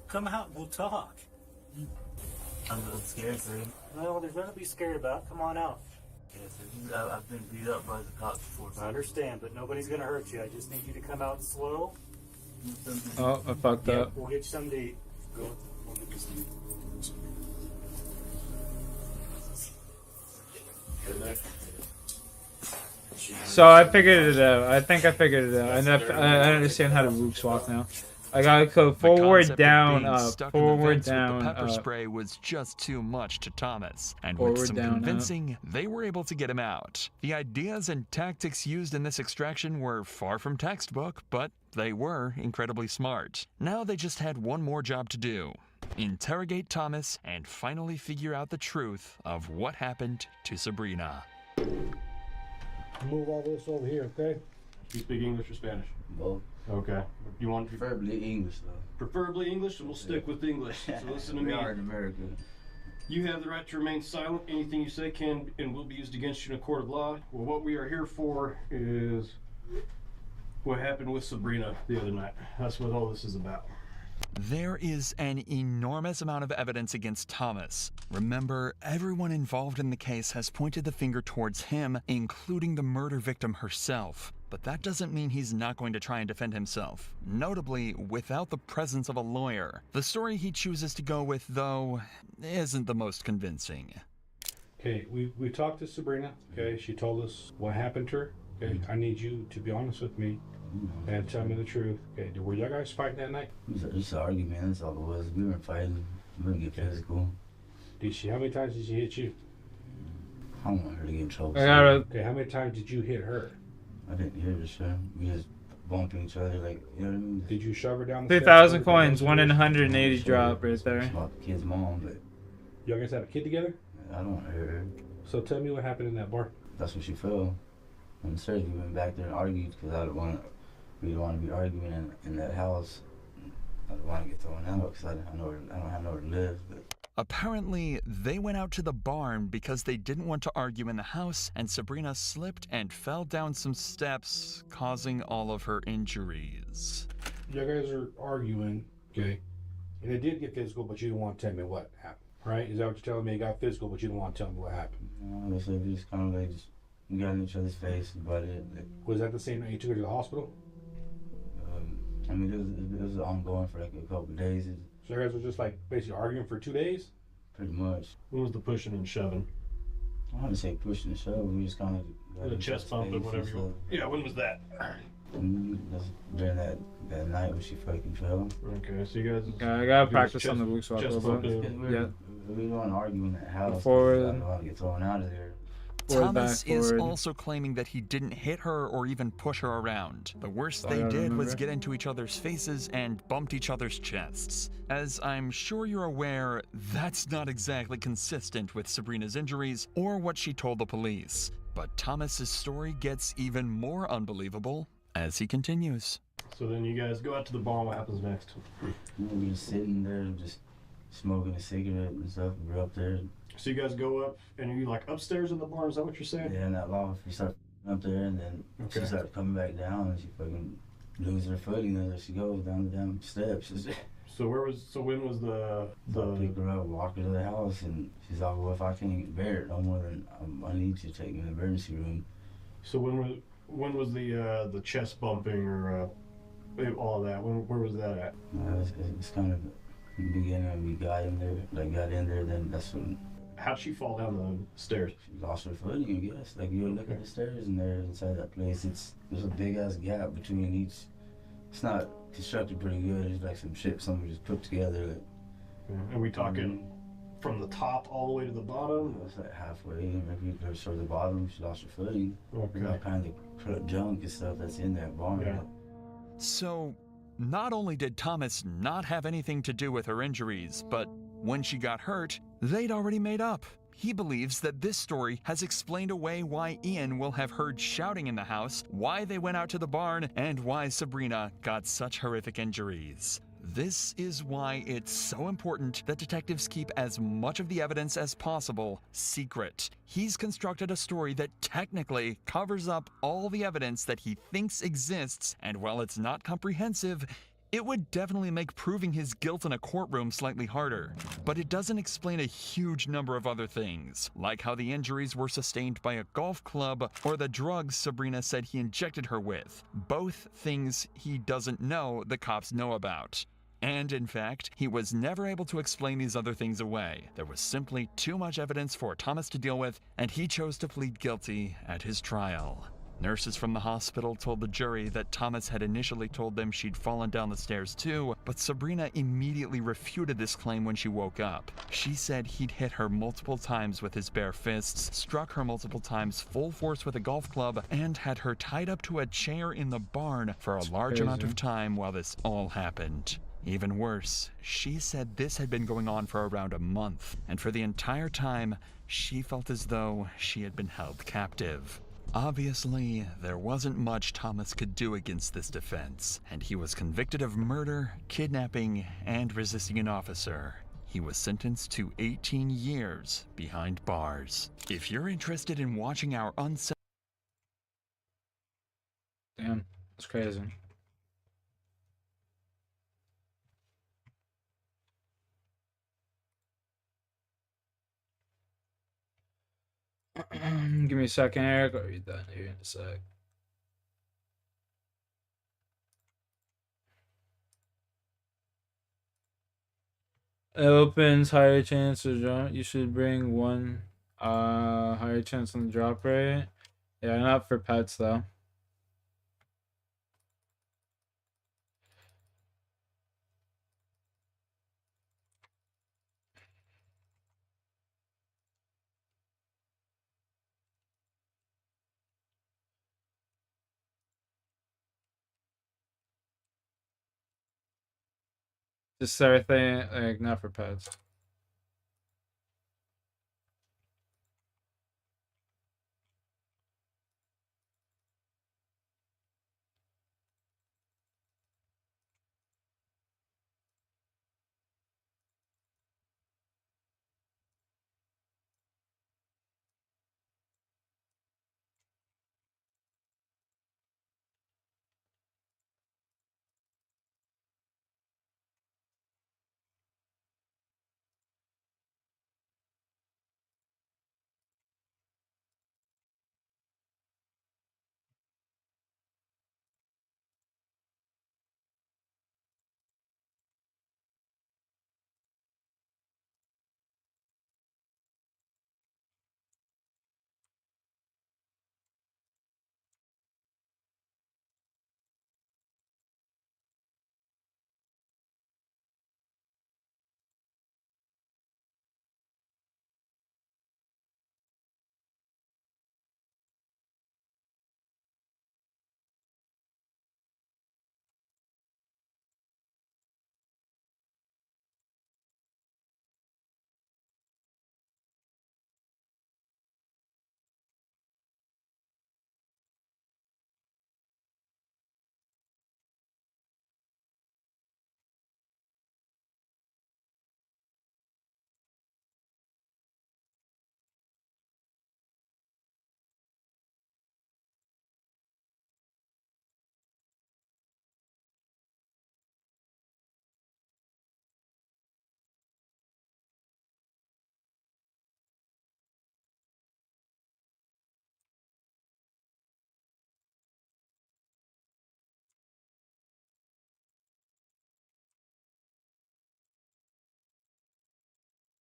Come out, we'll talk. I'm a little scared, sir. No, there's nothing to be scared about. Come on out. Yes, sir. I've been beat up by the cops before, sir. I understand, but nobody's going to hurt you. I just need you to come out slow. Oh, I fucked Yeah, up. we'll get you something to eat. Go. We'll get you some to eat. So I figured it out. I think I figured it out. I understand how to Rooks walk now. I gotta go forward, down, up. Forward, down, The pepper up. spray was just too much to Thomas, and Forward, with some down, up. convincing, they were able to get him out. The ideas and tactics used in this extraction were far from textbook, but they were incredibly smart. Now they just had one more job to do: interrogate Thomas and finally figure out the truth of what happened to Sabrina. Move all this over here, okay? You speak English or Spanish? Both. Okay. You want Preferably English, though. preferably English, and we'll stick with English. So listen to We me. are in America. You have the right to remain silent. Anything you say can and will be used against you in a court of law. Well, what we are here for is what happened with Sabrina the other night. That's what all this is about. There is an enormous amount of evidence against Thomas. Remember, everyone involved in the case has pointed the finger towards him, including the murder victim herself. But that doesn't mean he's not going to try and defend himself. Notably, without the presence of a lawyer. The story he chooses to go with, though, isn't the most convincing. Okay, we talked to Sabrina. Okay, she told us what happened to her. Okay, I need you to be honest with me and tell me the truth. Okay, were y'all guys fighting that night? It was just an argument, that's all it was. We weren't fighting. We didn't get physical. How many times did she hit you? I don't want her to get in trouble. Okay, how many times did you hit her? I didn't hit her, sir. We just bumping each other, like, you know what I mean? Did you shove her down the 3,000 coins, 1 in 180 drop right there. About the kid's mom, but y'all guys have a kid together? I don't want her. So tell me what happened in that bar. That's what she felt. And sir, we went back there and argued because I don't want to. We don't want to be arguing in that house. I don't want to get thrown out because I don't have nowhere to live. But Apparently, they went out to the barn because they didn't want to argue in the house, and Sabrina slipped and fell down some steps, causing all of her injuries. You guys are arguing, okay? And it did get physical, but you don't want to tell me what happened, right? Is that what you're telling me? It got physical, but you don't want to tell me what happened. I said we just kind of like we got in each other's face about it. Like, was that the same night you took her to the hospital? I mean, it was ongoing for like a couple of days. So you guys were just like basically arguing for 2 days? Pretty much. When was the pushing and shoving? I wouldn't say pushing and shoving. We just kind of The chest bump or whatever you want. Yeah, when was that? That's during that night when she fucking fell. Okay, so you guys. Yeah, I gotta practice on the Rooks walk a little bit. Yeah. We don't want to argue in that house. Forward. I don't want to get thrown out of there. Thomas is also claiming that he didn't hit her or even push her around. The worst they did was get into each other's faces and bumped each other's chests. As I'm sure you're aware, that's not exactly consistent with Sabrina's injuries or what she told the police. But Thomas's story gets even more unbelievable as he continues. So then you guys go out to the barn. What happens next? We just sitting there, just smoking a cigarette and stuff. We're up there. So you guys go up, and are you like upstairs in the barn? Is that what you're saying? Yeah, in that loft. We start up there, and then she starts coming back down, and she fucking loses her footing as she goes down the damn steps. So when was the pick her up, walk her to the house, and she's like, well, if I can't bear it no more, then I need you to take me to the emergency room. So when was the chest bumping or all of that? Where was that at? It's kind of the beginning when we got in there, then that's when How'd she fall down the stairs? She lost her footing, I guess. Like, you look at the stairs and there inside that place, there's a big ass gap between each. It's not constructed pretty good. It's like some shit somebody just put together. Like, Are we talking from the top all the way to the bottom? It's like halfway. Maybe there's sort of the bottom. She lost her footing. Okay. All kind of junk and stuff that's in that barn. Yeah. So, not only did Thomas not have anything to do with her injuries, but when she got hurt, they'd already made up. He believes that this story has explained away why Ian will have heard shouting in the house, why they went out to the barn, and why Sabrina got such horrific injuries. This is why it's so important that detectives keep as much of the evidence as possible secret. He's constructed a story that technically covers up all the evidence that he thinks exists, and while it's not comprehensive, it would definitely make proving his guilt in a courtroom slightly harder. But it doesn't explain a huge number of other things, like how the injuries were sustained by a golf club or the drugs Sabrina said he injected her with. Both things he doesn't know the cops know about. And in fact, he was never able to explain these other things away. There was simply too much evidence for Thomas to deal with, and he chose to plead guilty at his trial. Nurses from the hospital told the jury that Thomas had initially told them she'd fallen down the stairs too, but Sabrina immediately refuted this claim when she woke up. She said he'd hit her multiple times with his bare fists, struck her multiple times full force with a golf club, and had her tied up to a chair in the barn for a large amount of time while this all happened. Even worse, she said this had been going on for around a month, and for the entire time, she felt as though she had been held captive. Obviously, there wasn't much Thomas could do against this defense, and he was convicted of murder, kidnapping, and resisting an officer. He was sentenced to 18 years behind bars. If you're interested in watching our Damn, that's crazy. Give me a second, Eric. I'll read that here in a sec. It opens higher chance to drop. You should bring one higher chance on the drop rate. Yeah, not for pets though. Just everything, like, not for pets.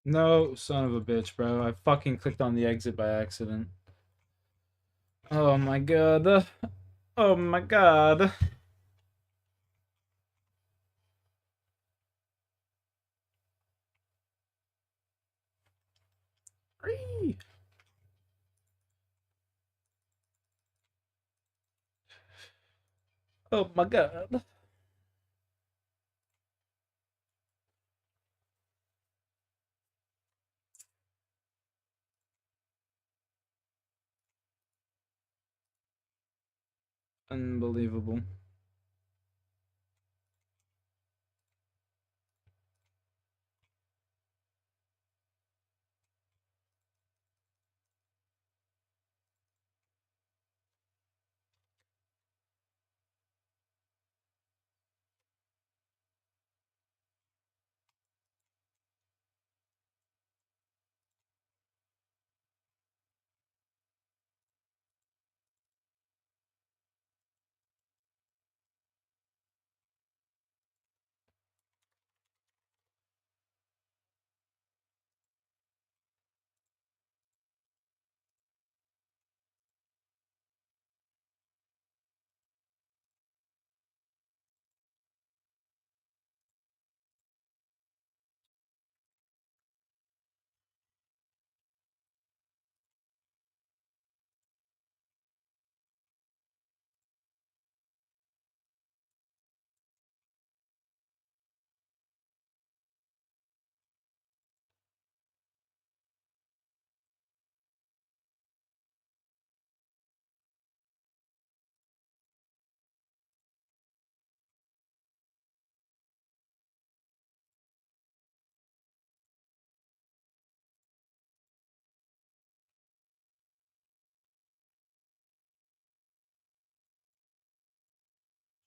No, son of a bitch, bro. I fucking clicked on the exit by accident. Oh my god. Oh my god. Free. Oh my god. Unbelievable.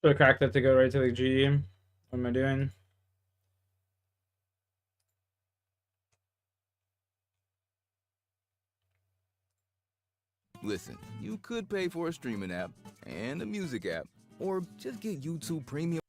Should I crack that to go right to the GE? What am I doing? Listen, you could pay for a streaming app and a music app, or just get YouTube Premium.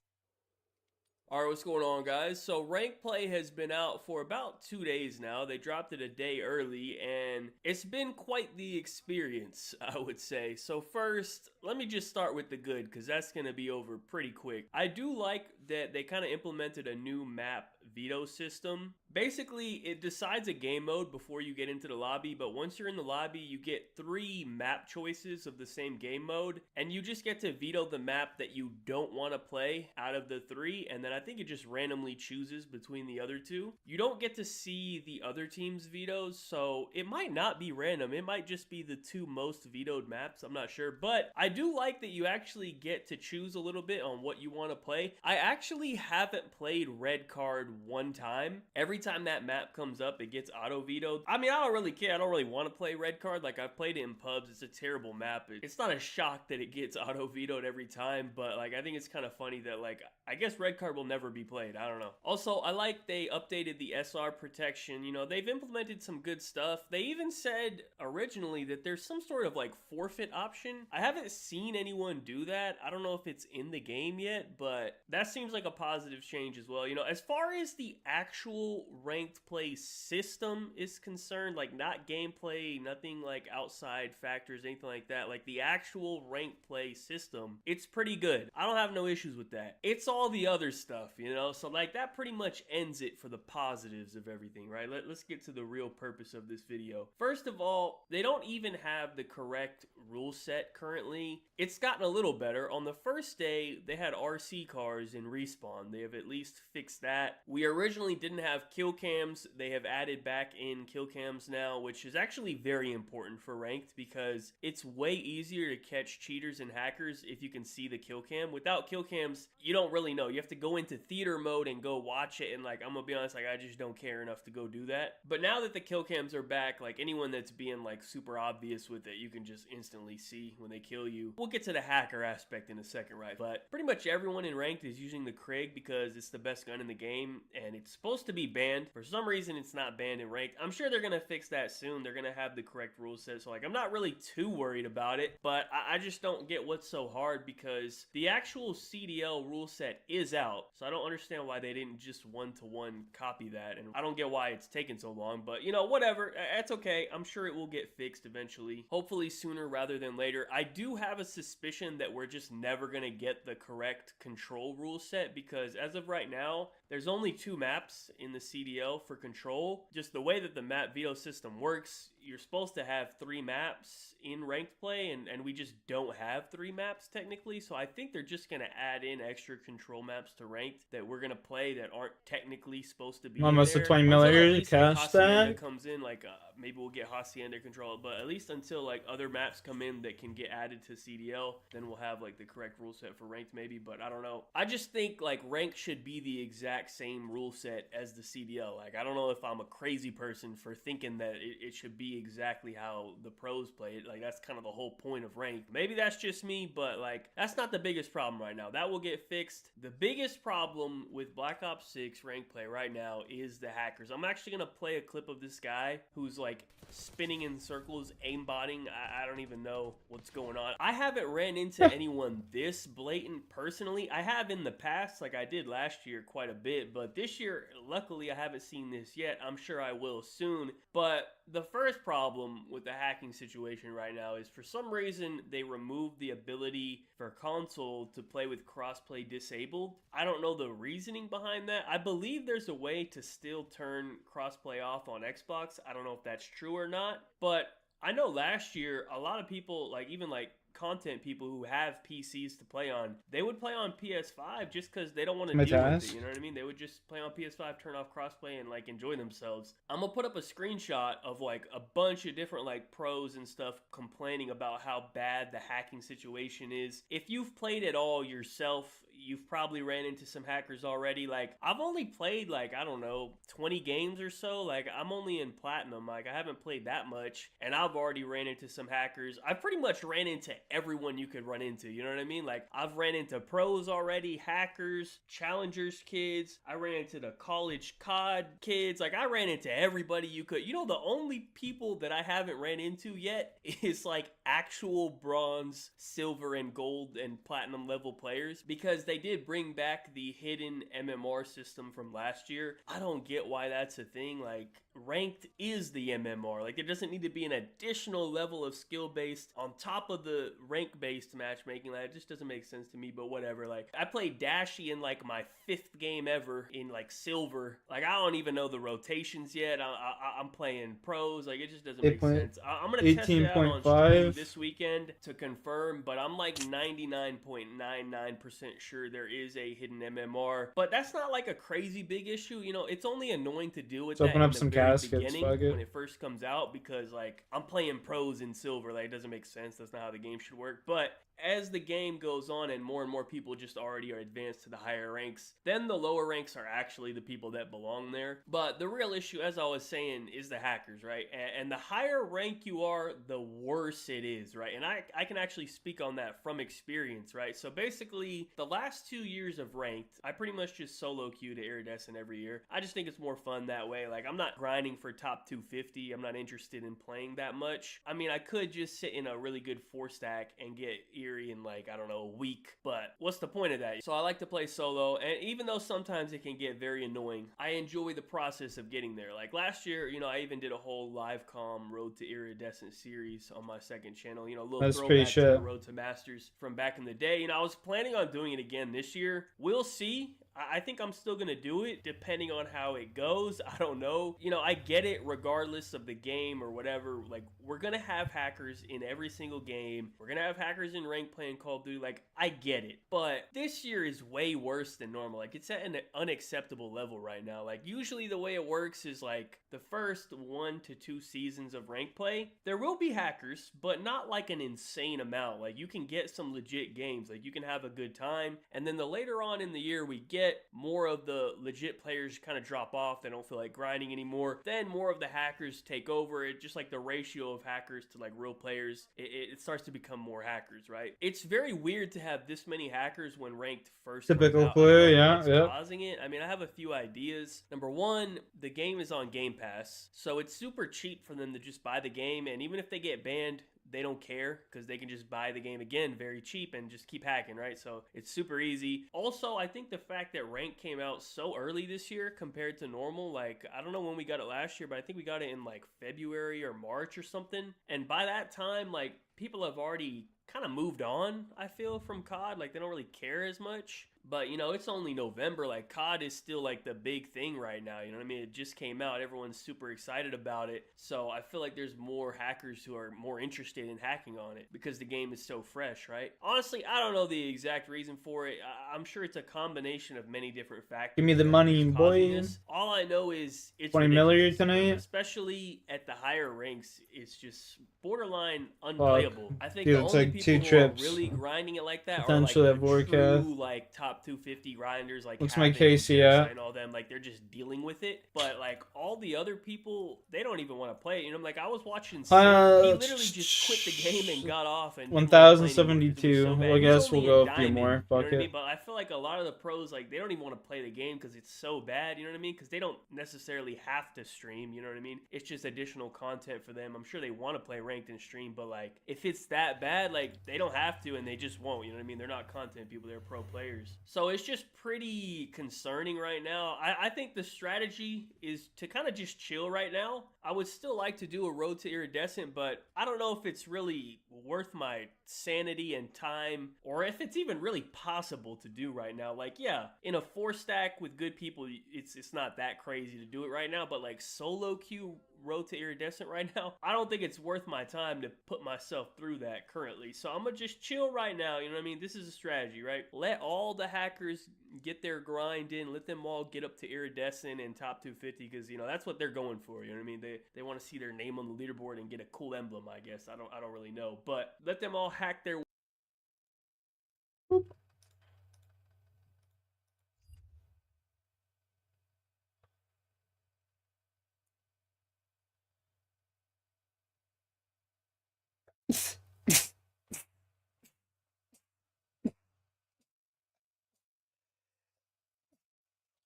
Alright, what's going on, guys? So Rank Play has been out for about 2 days now. They dropped it a day early, and it's been quite the experience, I would say. So first, let me just start with the good, because that's going to be over pretty quick. I do like that they kind of implemented a new map veto system. Basically, it decides a game mode before you get into the lobby, but once you're in the lobby, you get 3 map choices of the same game mode, and you just get to veto the map that you don't want to play out of the 3, and then I think it just randomly chooses between the other 2. You don't get to see the other team's vetoes, so it might not be random. It might just be the 2 most vetoed maps. I'm not sure, but I do like that you actually get to choose a little bit on what you want to play. I actually haven't played Red Card one time. Every time that map comes up, it gets auto vetoed. I mean, I don't really care. I don't really want to play Red Card. Like, I've played it in pubs. It's a terrible map. It's not a shock that it gets auto vetoed every time, but like, I think it's kind of funny that, like, I guess Red Card will never be played. I don't know. Also, I like they updated the SR protection. You know, they've implemented some good stuff. They even said originally that there's some sort of like forfeit option. I haven't seen anyone do that. I don't know if it's in the game yet, but that seems like a positive change as well. You know, as far as the actual ranked play system is concerned, like not gameplay, nothing like outside factors, anything like that, like the actual ranked play system, it's pretty good. I don't have no issues with that. It's all the other stuff, you know, so like that pretty much ends it for the positives of everything, right? Let's get to the real purpose of this video. First of all, they don't even have the correct rule set currently. It's gotten a little better. On the first day, they had RC cars in respawn. They have at least fixed that. We originally didn't have kill cams. They have added back in kill cams now, which is actually very important for ranked because it's way easier to catch cheaters and hackers if you can see the kill cam. Without kill cams, you don't really know. You have to go into theater mode and go watch it, and like, I'm gonna be honest, like, I just don't care enough to go do that. But now that the kill cams are back, like anyone that's being like super obvious with it, you can just instantly see when they kill you. We'll get to the hacker aspect in a second, right? But pretty much everyone in ranked is using the Krieg because it's the best gun in the game. and it's supposed to be banned. For some reason, it's not banned in ranked. I'm sure they're going to fix that soon. They're going to have the correct rule set. So, like, I'm not really too worried about it, but I just don't get what's so hard because the actual CDL rule set is out. So I don't understand why they didn't just one-to-one copy that. And I don't get why it's taken so long, but, you know, whatever. That's okay. I'm sure it will get fixed eventually. Hopefully sooner rather than later. I do have a suspicion that we're just never going to get the correct control rule set because as of right now, there's only 2 maps in the CDL for control. Just the way that the map veto system works, you're supposed to have 3 maps in ranked play, and we just don't have 3 maps technically. So I think they're just going to add in extra control maps to ranked that we're going to play that aren't technically supposed to be Almost in a there. 20 Until at millimeter least, like, cast Hacienda that. comes in, like maybe we'll get Hacienda control, but at least until like other maps come in that can get added to CDL, then we'll have like the correct rule set for ranked maybe, but I don't know. I just think like ranked should be the exact same rule set as the CDL. Like I don't know if I'm a crazy person for thinking that it should be exactly how the pros play it. Like that's kind of the whole point of ranked. Maybe that's just me, but like that's not the biggest problem right now. That will get fixed. The biggest problem with Black Ops 6 ranked play right now is the hackers. I'm actually gonna play a clip of this guy who's like spinning in circles, aimbotting. I don't even know what's going on. I haven't ran into anyone this blatant personally. I have in the past, like I did last year quite a bit, but this year, luckily I haven't seen this yet. I'm sure I will soon. But the first problem with the hacking situation right now is for some reason they removed the ability for console to play with crossplay disabled. I don't know the reasoning behind that. I believe there's a way to still turn crossplay off on Xbox. I don't know if that's true or not, but I know last year a lot of people, like even like content people who have PCs to play on, they would play on PS5 just because they don't want to deal with it, you know what I mean? They would just play on PS5, turn off crossplay, and like enjoy themselves. I'm gonna put up a screenshot of like a bunch of different like pros and stuff complaining about how bad the hacking situation is. If you've played it all yourself, you've probably ran into some hackers already. Like I've only played like, I don't know, 20 games or so. Like I'm only in platinum. Like I haven't played that much and I've already ran into some hackers. I pretty much ran into everyone you could run into, you know what I mean? Like I've ran into pros already, hackers, challengers kids. I ran into the college COD kids. Like I ran into everybody you could. You know, the only people that I haven't ran into yet is like actual bronze, silver, and gold and platinum level players, because they did bring back the hidden MMR system from last year. I don't get why that's a thing. Like ranked is the MMR. Like there doesn't need to be an additional level of skill based on top of the rank based matchmaking. Like it just doesn't make sense to me, but whatever. Like I played Dashy in like my 5th game ever in like silver. Like I don't even know the rotations yet. I'm playing pros. Like it just doesn't make sense. I'm gonna test it out on stream this weekend to confirm, but I'm like 99.99% sure there is a hidden MMR. But that's not like a crazy big issue. You know, it's only annoying to do with Let's that open in up the some very caskets, beginning fuck it. when it first comes out, because like I'm playing pros in silver. Like it doesn't make sense. That's not how the game should work. But as the game goes on and more people just already are advanced to the higher ranks, then the lower ranks are actually the people that belong there. But the real issue, as I was saying, is the hackers, right? And the higher rank you are, the worse it is, right? And I can actually speak on that from experience, right? So basically, the last 2 years of ranked, I pretty much just solo queue to Iridescent every year. I just think it's more fun that way. Like, I'm not grinding for top 250. I'm not interested in playing that much. I mean, I could just sit in a really good 4-stack and get in like, I don't know, a week, but what's the point of that? So I like to play solo, and even though sometimes it can get very annoying, I enjoy the process of getting there. Like last year, you know, I even did a whole live comm Road to Iridescent series on my second channel, you know, a little throwback to the Road to Masters from back in the day. You know, I was planning on doing it again this year. We'll see. I think I'm still going to do it depending on how it goes. I don't know. You know, I get it regardless of the game or whatever. Like, we're going to have hackers in every single game. We're going to have hackers in rank playing Call of Duty. Like, I get it. But this year is way worse than normal. Like, it's at an unacceptable level right now. Like, usually the way it works is like the first 1 to 2 seasons of rank play, there will be hackers, but not like an insane amount. Like, you can get some legit games. Like, you can have a good time. And then the later on in the year we get, more of the legit players kind of drop off. They don't feel like grinding anymore. Then more of the hackers take over. It just like the ratio of hackers to like real players, it starts to become more hackers, right? It's very weird to have this many hackers when ranked first comes Typical out. clue, I don't know yeah, what's yeah. causing it. I mean, I have a few ideas. Number one, the game is on Game Pass, so it's super cheap for them to just buy the game, and even if they get banned, they don't care because they can just buy the game again very cheap and just keep hacking, right? So it's super easy. Also, I think the fact that rank came out so early this year compared to normal, like I don't know when we got it last year, but I think we got it in like February or March or something. And by that time, like people have already kind of moved on, I feel, from COD. Like they don't really care as much. But, you know, it's only November. Like, COD is still, like, the big thing right now. You know what I mean? It just came out. Everyone's super excited about it. So I feel like there's more hackers who are more interested in hacking on it because the game is so fresh, right? Honestly, I don't know the exact reason for it. I'm sure it's a combination of many different factors. Give me the money, boy. This. All I know is it's 20 million tonight? Especially at the higher ranks. It's just borderline unplayable. I think dude, the it's only like people 2 who trips. are really grinding it like that Potentially are at like Vorkath. true, like, top 250 grinders like What's my Havoc and KC at? and all them, like they're just dealing with it. But like all the other people, they don't even want to play it. You know, like I was watching Sid, he literally just quit the game and got off and 1072. so Well, I guess we'll go a few more. You know Fuck what I mean? it. But I feel like a lot of the pros, like they don't even want to play the game because it's so bad. You know what I mean? Because they don't necessarily have to stream. You know what I mean? It's just additional content for them. I'm sure they want to play ranked and stream, but like if it's that bad, like they don't have to and they just won't. You know what I mean? They're not content people. They're pro players. So it's just pretty concerning right now. I think the strategy is to kind of just chill right now. I would still like to do a road to iridescent, but I don't know if it's really worth my sanity and time or if it's even really possible to do right now. Like, yeah, in a 4-stack with good people, it's not that crazy to do it right now, but like solo queue road to iridescent right now, I don't think it's worth my time to put myself through that currently. So I'm gonna just chill right now. You know what I mean? This is a strategy, right? Let all the hackers get their grind in, let them all get up to iridescent and top 250 because you know that's what they're going for. You know what I mean? They want to see their name on the leaderboard and get a cool emblem, I guess. I don't really know, but let them all hack their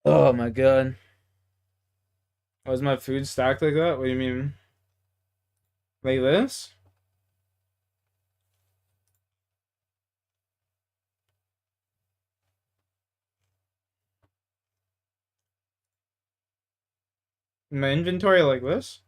Oh my god. Was my food stacked like that? What do you mean? Like this? My inventory like this?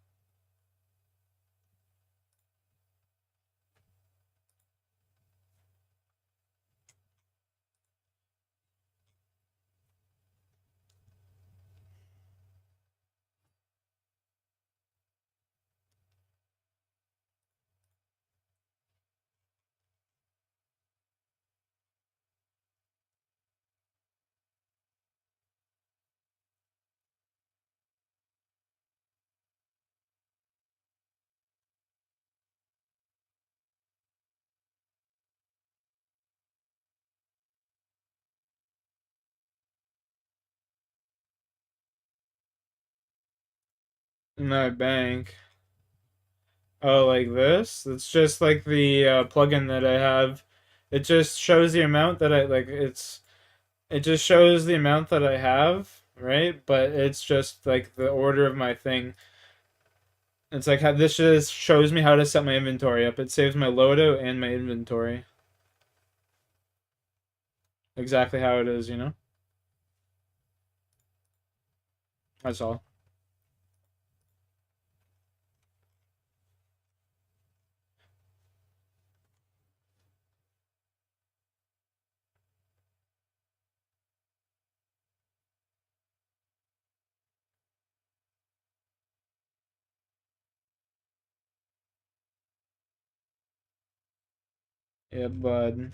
In my bank. Oh, like this? It's just like the plugin that I have. It just shows the amount that I like. It just shows the amount that I have, right? But it's just like the order of my thing. It's like how this just shows me how to set my inventory up. It saves my loadout and my inventory. Exactly how it is, you know? That's all. Yeah, bud.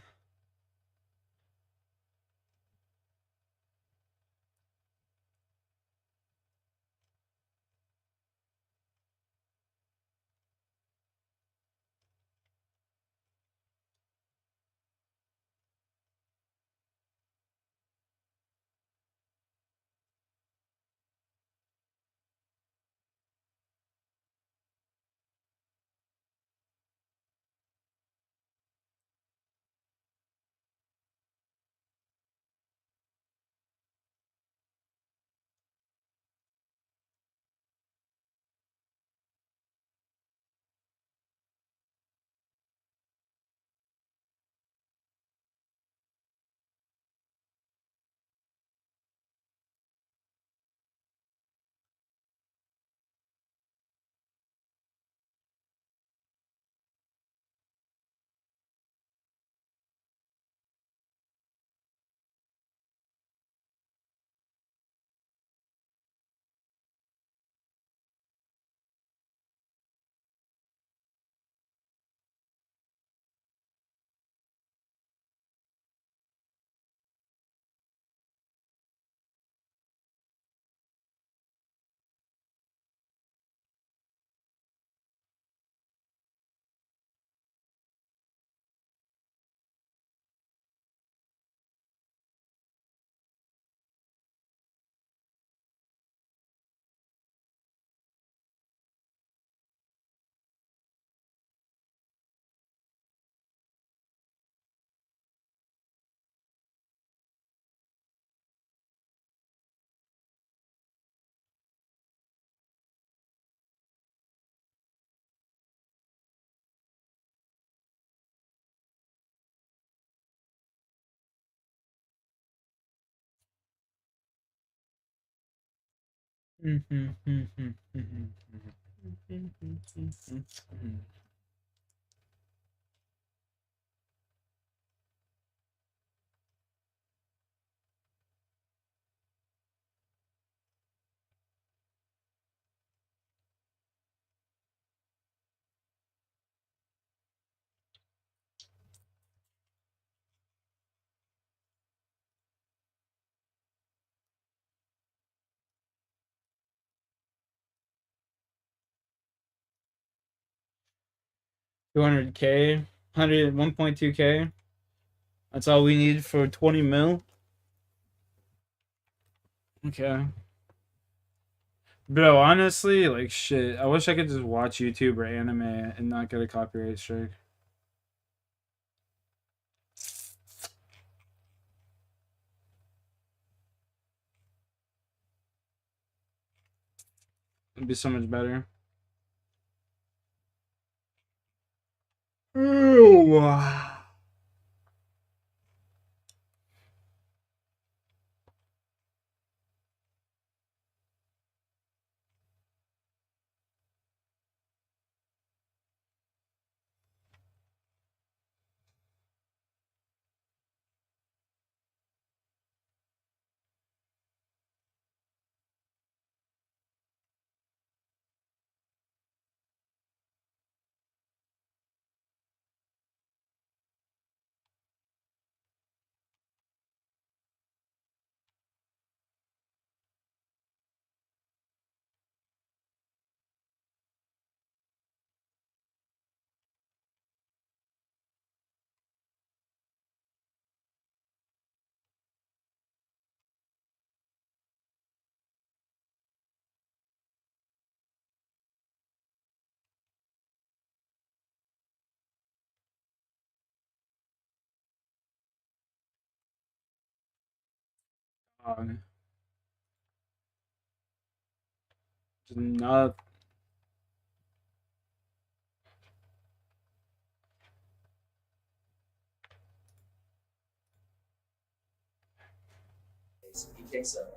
200K, 1.2K. That's all we need for 20 mil. Okay. Bro, honestly, like shit. I wish I could just watch YouTube or anime and not get a copyright strike. It'd be so much better. Ew. Just not. He takes a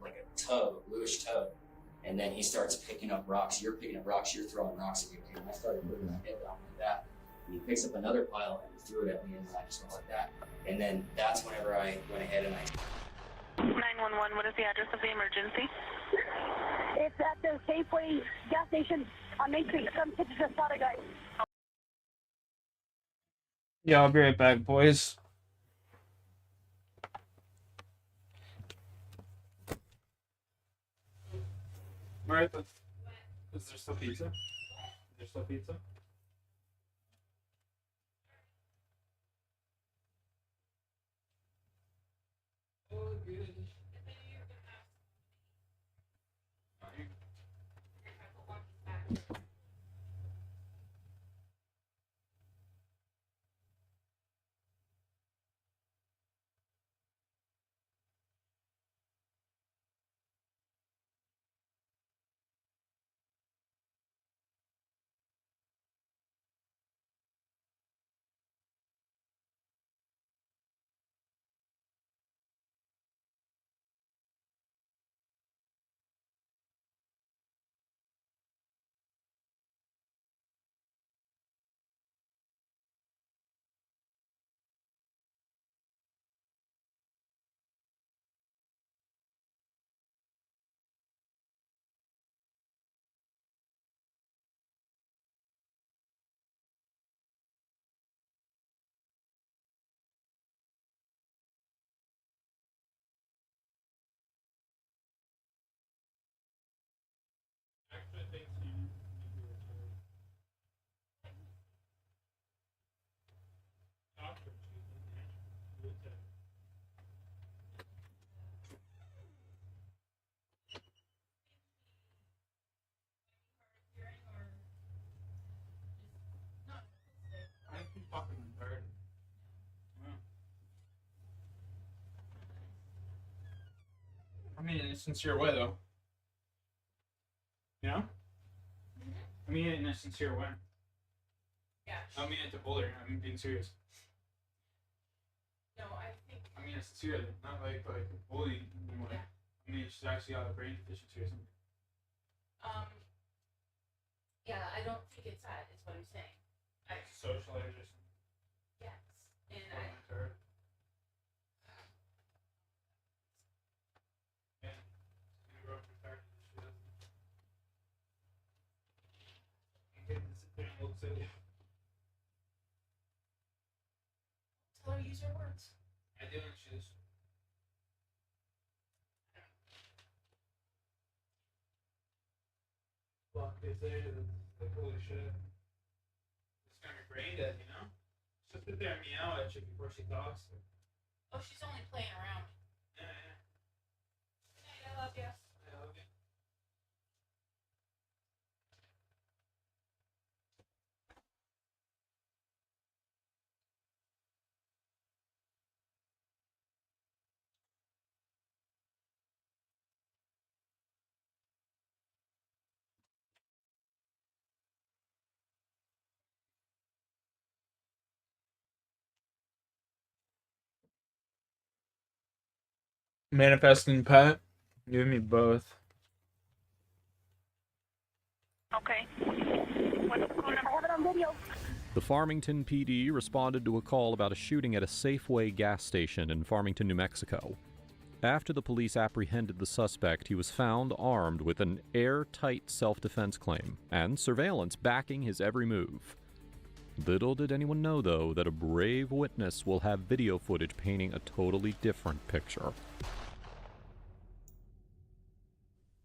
like a tub, a bluish tub, and then he starts picking up rocks. You're picking up rocks. You're throwing rocks at me. Okay, and I started putting my head down like that. And he picks up another pile and he threw it at me, and I just went like that. And then that's whenever I went ahead and I. 911. What is the address of the emergency? It's at the Safeway gas station on Main Street. Some kids just shot a guy. Yeah, I'll be right back, boys. Martha, is there still pizza? Is there still pizza? Oh, good. mean, in a sincere way, though. You know? I mean it in a sincere way. Yeah. I don't mean it to bully her. I'm being serious. No, I think. I mean it sincerely, not like bullying anyone. Yeah. I mean, she's actually got a brain deficiency or something. Yeah, I don't think it's that. Is what I'm saying. Socialized or something. Yes, and Yeah. You grew up retarded. She doesn't. You get to sit there and look silly. tell her to use your words. I do, and she's. Fuck, they say like, holy shit. It's gonna be brain dead, you know? She'll sit there and meow at you before she talks. Oh, she's only playing around. Yeah, yeah. Good night, I love you. I love you. Manifesting Pat. You and me both. Okay. What's the phone number? I have it on video. The Farmington PD responded to a call about a shooting at a Safeway gas station in Farmington, New Mexico. After the police apprehended the suspect, he was found armed with an airtight self-defense claim and surveillance backing his every move. Little did anyone know, though, that a brave witness will have video footage painting a totally different picture.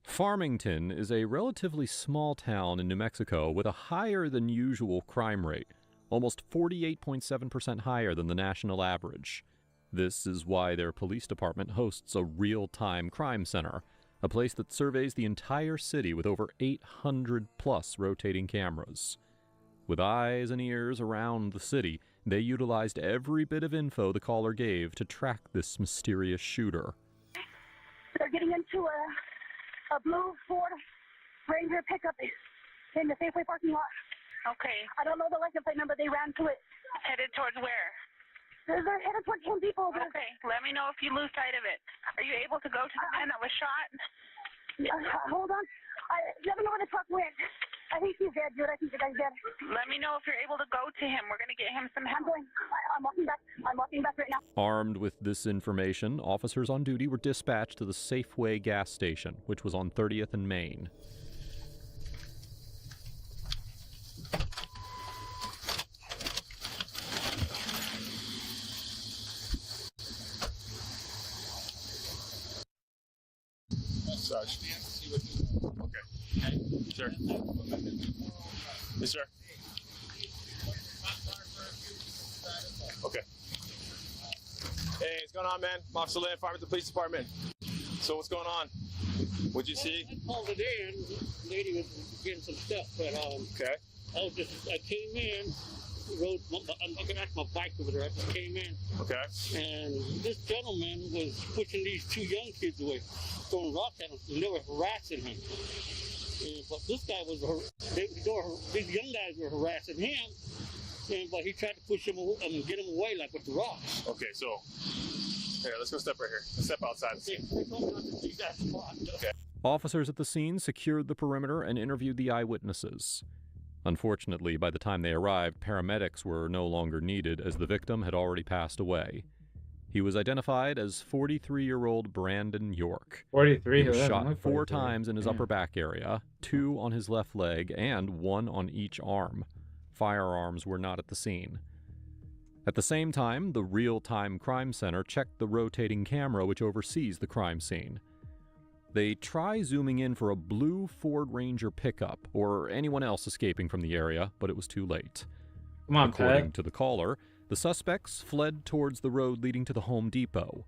Farmington is a relatively small town in New Mexico with a higher than usual crime rate, almost 48.7% higher than the national average. This is why their police department hosts a real-time crime center, a place that surveys the entire city with over 800 plus rotating cameras. With eyes and ears around the city, they utilized every bit of info the caller gave to track this mysterious shooter. They're getting into a blue Ford Ranger pickup in the Safeway parking lot. Okay. I don't know the license plate number. They ran to it. Headed towards where? They're headed towards Home Depot. Okay. Let me know if you lose sight of it. Are you able to go to the man that was shot? Hold on. Let me know where the truck went. I think he's dead, dude. I think the guy's dead. Let me know if you're able to go to him. We're going to get him some help. I'm walking back. I'm walking back right now. Armed with this information, officers on duty were dispatched to the Safeway gas station, which was on 30th and Main. Sarge. Okay. Sir. Yes, sir. Okay. Hey, what's going on, man? I'm Officer Lynn, Farmington Police Department. So what's going on? What'd you see? I called it in. The lady was getting some stuff, but okay. I came in, I'm looking at my bike over there. I just came in. Okay. And this gentleman was pushing these two young kids away, throwing rocks at them, and they were harassing him. But this guy these young guys were harassing him, but he tried to push him and get him away, like with the rocks. Okay, so here, let's go step right here. Let's step outside. Okay. Officers at the scene secured the perimeter and interviewed the eyewitnesses. Unfortunately, by the time they arrived, paramedics were no longer needed as the victim had already passed away. He was identified as 43-year-old Brandon York. 43? He was shot 4 times in his upper back area, 2 on his left leg, and 1 on each arm. Firearms were not at the scene. At the same time, the real-time crime center checked the rotating camera which oversees the crime scene. They try zooming in for a blue Ford Ranger pickup or anyone else escaping from the area, but it was too late. Come on, according to the caller, the suspects fled towards the road leading to the Home Depot.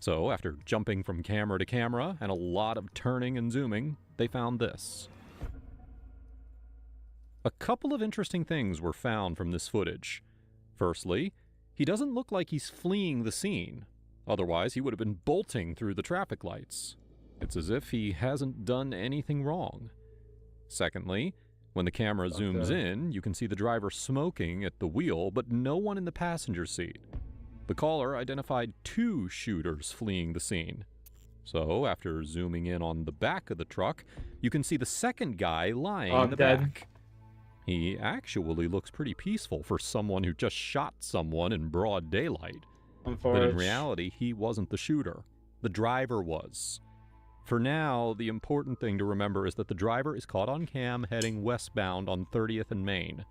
So, after jumping from camera to camera and a lot of turning and zooming, they found this. A couple of interesting things were found from this footage. Firstly, he doesn't look like he's fleeing the scene. Otherwise, he would have been bolting through the traffic lights. It's as if he hasn't done anything wrong. Secondly, when the camera zooms in, you can see the driver smoking at the wheel, but no one in the passenger seat. The caller identified 2 shooters fleeing the scene. So, after zooming in on the back of the truck, you can see the second guy lying in the back. He actually looks pretty peaceful for someone who just shot someone in broad daylight. But in reality, he wasn't the shooter. The driver was. For now, the important thing to remember is that the driver is caught on cam heading westbound on 30th and Main.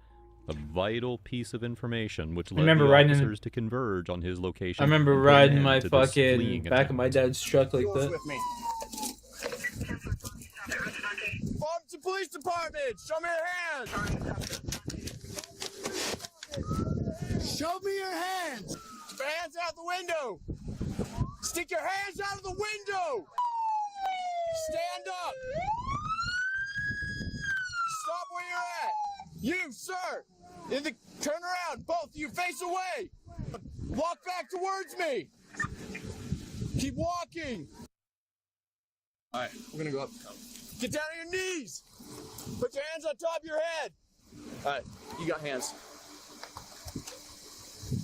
A vital piece of information which led the officers to converge on his location. I remember riding my fucking back of my dad's truck like that. Farmington Police Department, show me your hands. Show me your hands. Keep your hands out the window. Stick your hands out of the window. Stand up. Stop where you're at. You, sir. Turn around. Both of you face away. Walk back towards me. Keep walking. All right, we're gonna go up. Get down on your knees. Put your hands on top of your head. All right, you got hands.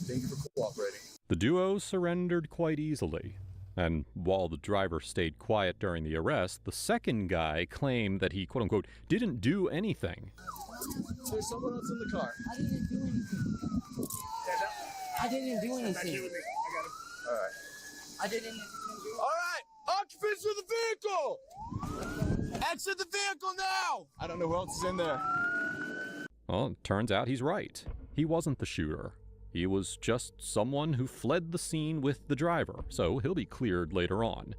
Thank you for cooperating. The duo surrendered quite easily. And while the driver stayed quiet during the arrest, the second guy claimed that he, quote-unquote, didn't do anything. There's someone else in the car. I didn't do anything. I didn't do anything. All right. I didn't. All right, occupants of the vehicle! Exit the vehicle now! I don't know who else is in there. Well, it turns out he's right. He wasn't the shooter. He was just someone who fled the scene with the driver, so he'll be cleared later on.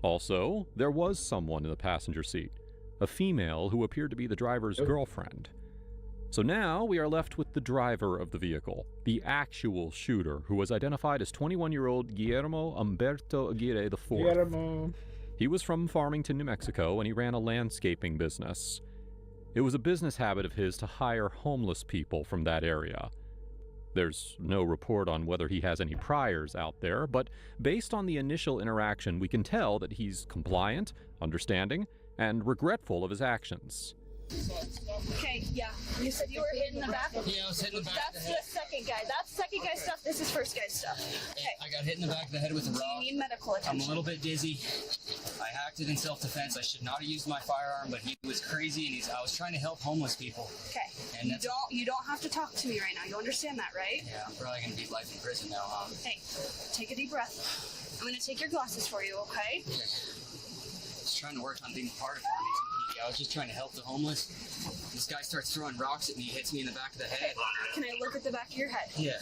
Also, there was someone in the passenger seat, a female who appeared to be the driver's girlfriend. So now we are left with the driver of the vehicle, the actual shooter, who was identified as 21-year-old Guillermo Humberto Aguirre IV. Guillermo. He was from Farmington, New Mexico, and he ran a landscaping business. It was a business habit of his to hire homeless people from that area. There's no report on whether he has any priors out there, but based on the initial interaction, we can tell that he's compliant, understanding, and regretful of his actions. Okay, yeah. You said you were hitting the back? Yeah, I was hitting the back That's of the head. the second guy. That's second guy stuff. This is first guy stuff. Okay. I got hit in the back of the head with a rock. Do you need medical attention? I'm a little bit dizzy. I acted in self-defense. I should not have used my firearm, but he was crazy, and I was trying to help homeless people. Okay. And You don't have to talk to me right now. You understand that, right? Yeah, I'm probably gonna be life in prison now, huh? Hey, take a deep breath. I'm gonna take your glasses for you, okay? I was trying to work on being part of Farmington PD. I was just trying to help the homeless. This guy starts throwing rocks at me, hits me in the back of the head. Can I look at the back of your head? Yeah.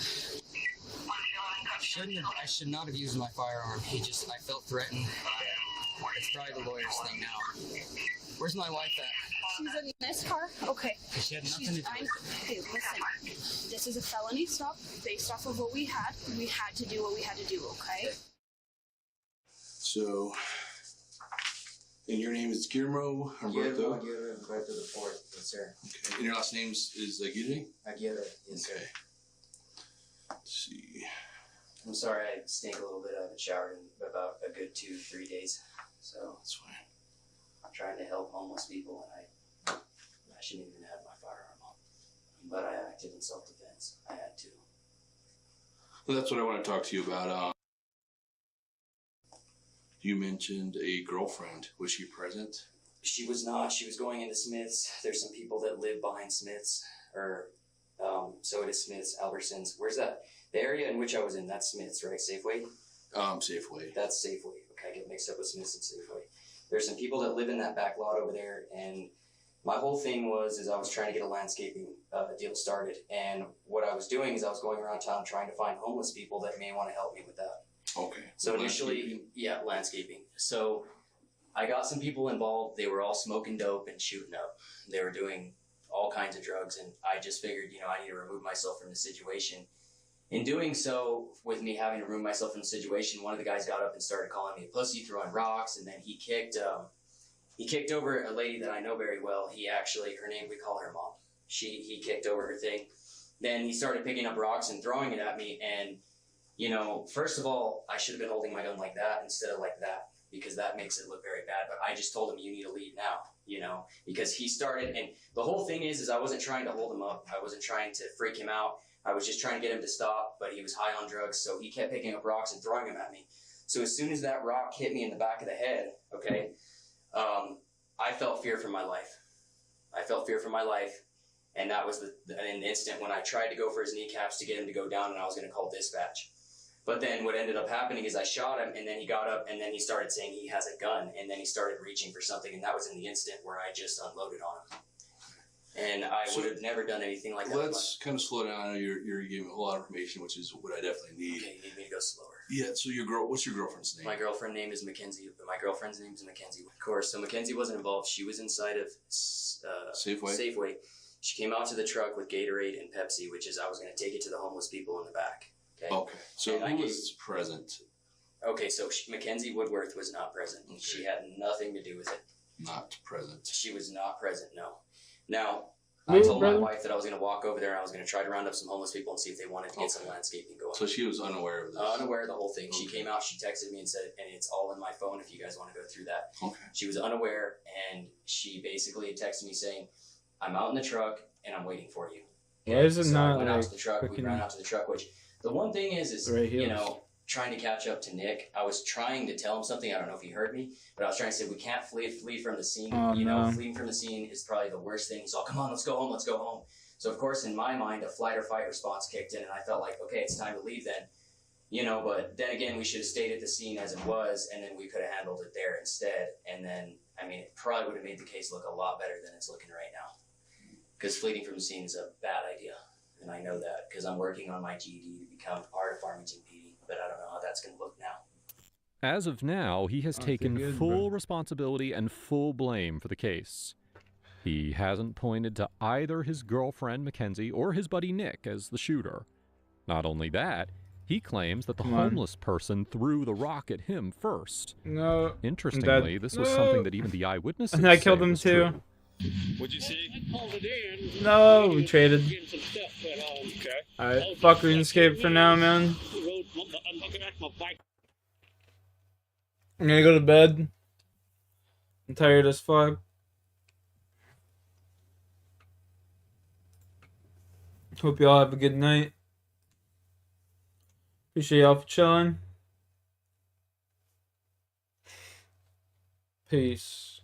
I should not have used my firearm. I felt threatened. It's probably the lawyer's thing now. Where's my wife at? She's in this car? Okay. She had nothing to do with it. Hey, listen. This is a felony stop based off of what we had. We had to do what we had to do, okay? So, and your name is Guillermo Humberto? Aguirre the fourth, yes, sir. Okay. And your last name is Aguirre? Aguirre, yes, okay. Sir. Let's see. I'm sorry, I stink a little bit. I haven't showered in about a good 2-3 days. So that's fine. I'm trying to help homeless people, and I shouldn't even have my firearm on. But I acted in self-defense. I had to. Well, that's what I want to talk to you about. You mentioned a girlfriend. Was she present? She was not. She was going into Smith's. There's some people that live behind Smith's, or so it is Smith's, Albertsons. Where's that? The area in which I was in, that's Smith's, right? Safeway? Safeway. That's Safeway. Okay, I get mixed up with Smith's and Safeway. There's some people that live in that back lot over there, and my whole thing is I was trying to get a landscaping deal started, and what I was doing is I was going around town trying to find homeless people that may want to help me with that. Okay. So initially, yeah, landscaping. So I got some people involved. They were all smoking dope and shooting up. They were doing all kinds of drugs, and I just figured, I need to remove myself from the situation. In doing so, with me having to remove myself from the situation, one of the guys got up and started calling me a pussy, throwing rocks, and then he kicked over a lady that I know very well. Her name, we call her Mom. He kicked over her thing. Then he started picking up rocks and throwing it at me, and first of all, I should have been holding my gun like that instead of like that, because that makes it look very bad. But I just told him, you need to leave now, you know, because he started, and the whole thing is I wasn't trying to hold him up. I wasn't trying to freak him out. I was just trying to get him to stop, but he was high on drugs, so he kept picking up rocks and throwing them at me. So as soon as that rock hit me in the back of the head, okay, I felt fear for my life. I felt fear for my life, and that was an instant when I tried to go for his kneecaps to get him to go down, and I was going to call dispatch. But then what ended up happening is I shot him, and then he got up, and then he started saying he has a gun, and then he started reaching for something, and that was in the instant where I just unloaded on him. And I would have never done anything like that. Let's kind of slow down. I know you're giving a whole lot of information, which is what I definitely need. Okay, you need me to go slower. Yeah, so what's your girlfriend's name? My girlfriend name is Mackenzie. My girlfriend's name is Mackenzie. Of course, so Mackenzie wasn't involved. She was inside of Safeway. She came out to the truck with Gatorade and Pepsi, which is I was going to take it to the homeless people in the back. Okay, so who was present? Okay, so Mackenzie Woodworth was not present. Okay. She had nothing to do with it. Not present. She was not present, no. Now, I told my wife that I was going to walk over there and I was going to try to round up some homeless people and see if they wanted to get some landscaping going. So she was unaware of this? Unaware of the whole thing. Okay. She came out, she texted me and said, and it's all in my phone if you guys want to go through that. Okay. She was unaware, and she basically texted me saying, I'm out in the truck and I'm waiting for you. Why is it not I went out like to the truck, we ran out to the truck, which the one thing is you know, trying to catch up to Nick. I was trying to tell him something. I don't know if he heard me, but I was trying to say we can't flee from the scene. Fleeing from the scene is probably the worst thing. So come on, let's go home. So of course, in my mind, a flight or fight response kicked in, and I felt like, okay, it's time to leave then. You know, but then again, we should have stayed at the scene as it was, and then we could have handled it there instead. And then, I mean, it probably would have made the case look a lot better than it's looking right now. Because fleeing from the scene is a bad idea, and I know that because I'm working on my GED to become part of Farmington PD. But I don't know how that's going to look now. As of now, he has taken full responsibility and full blame for the case. He hasn't pointed to either his girlfriend, Mackenzie, or his buddy Nick as the shooter. Not only that, he claims that the homeless person threw the rock at him first. No. Interestingly, this was something that even the eyewitnesses and I killed him too. True. What'd you see? I called it in. No, we traded. Okay. Alright, fuck RuneScape for now, man. I'm gonna go to bed. I'm tired as fuck. Hope y'all have a good night. Appreciate y'all for chilling. Peace.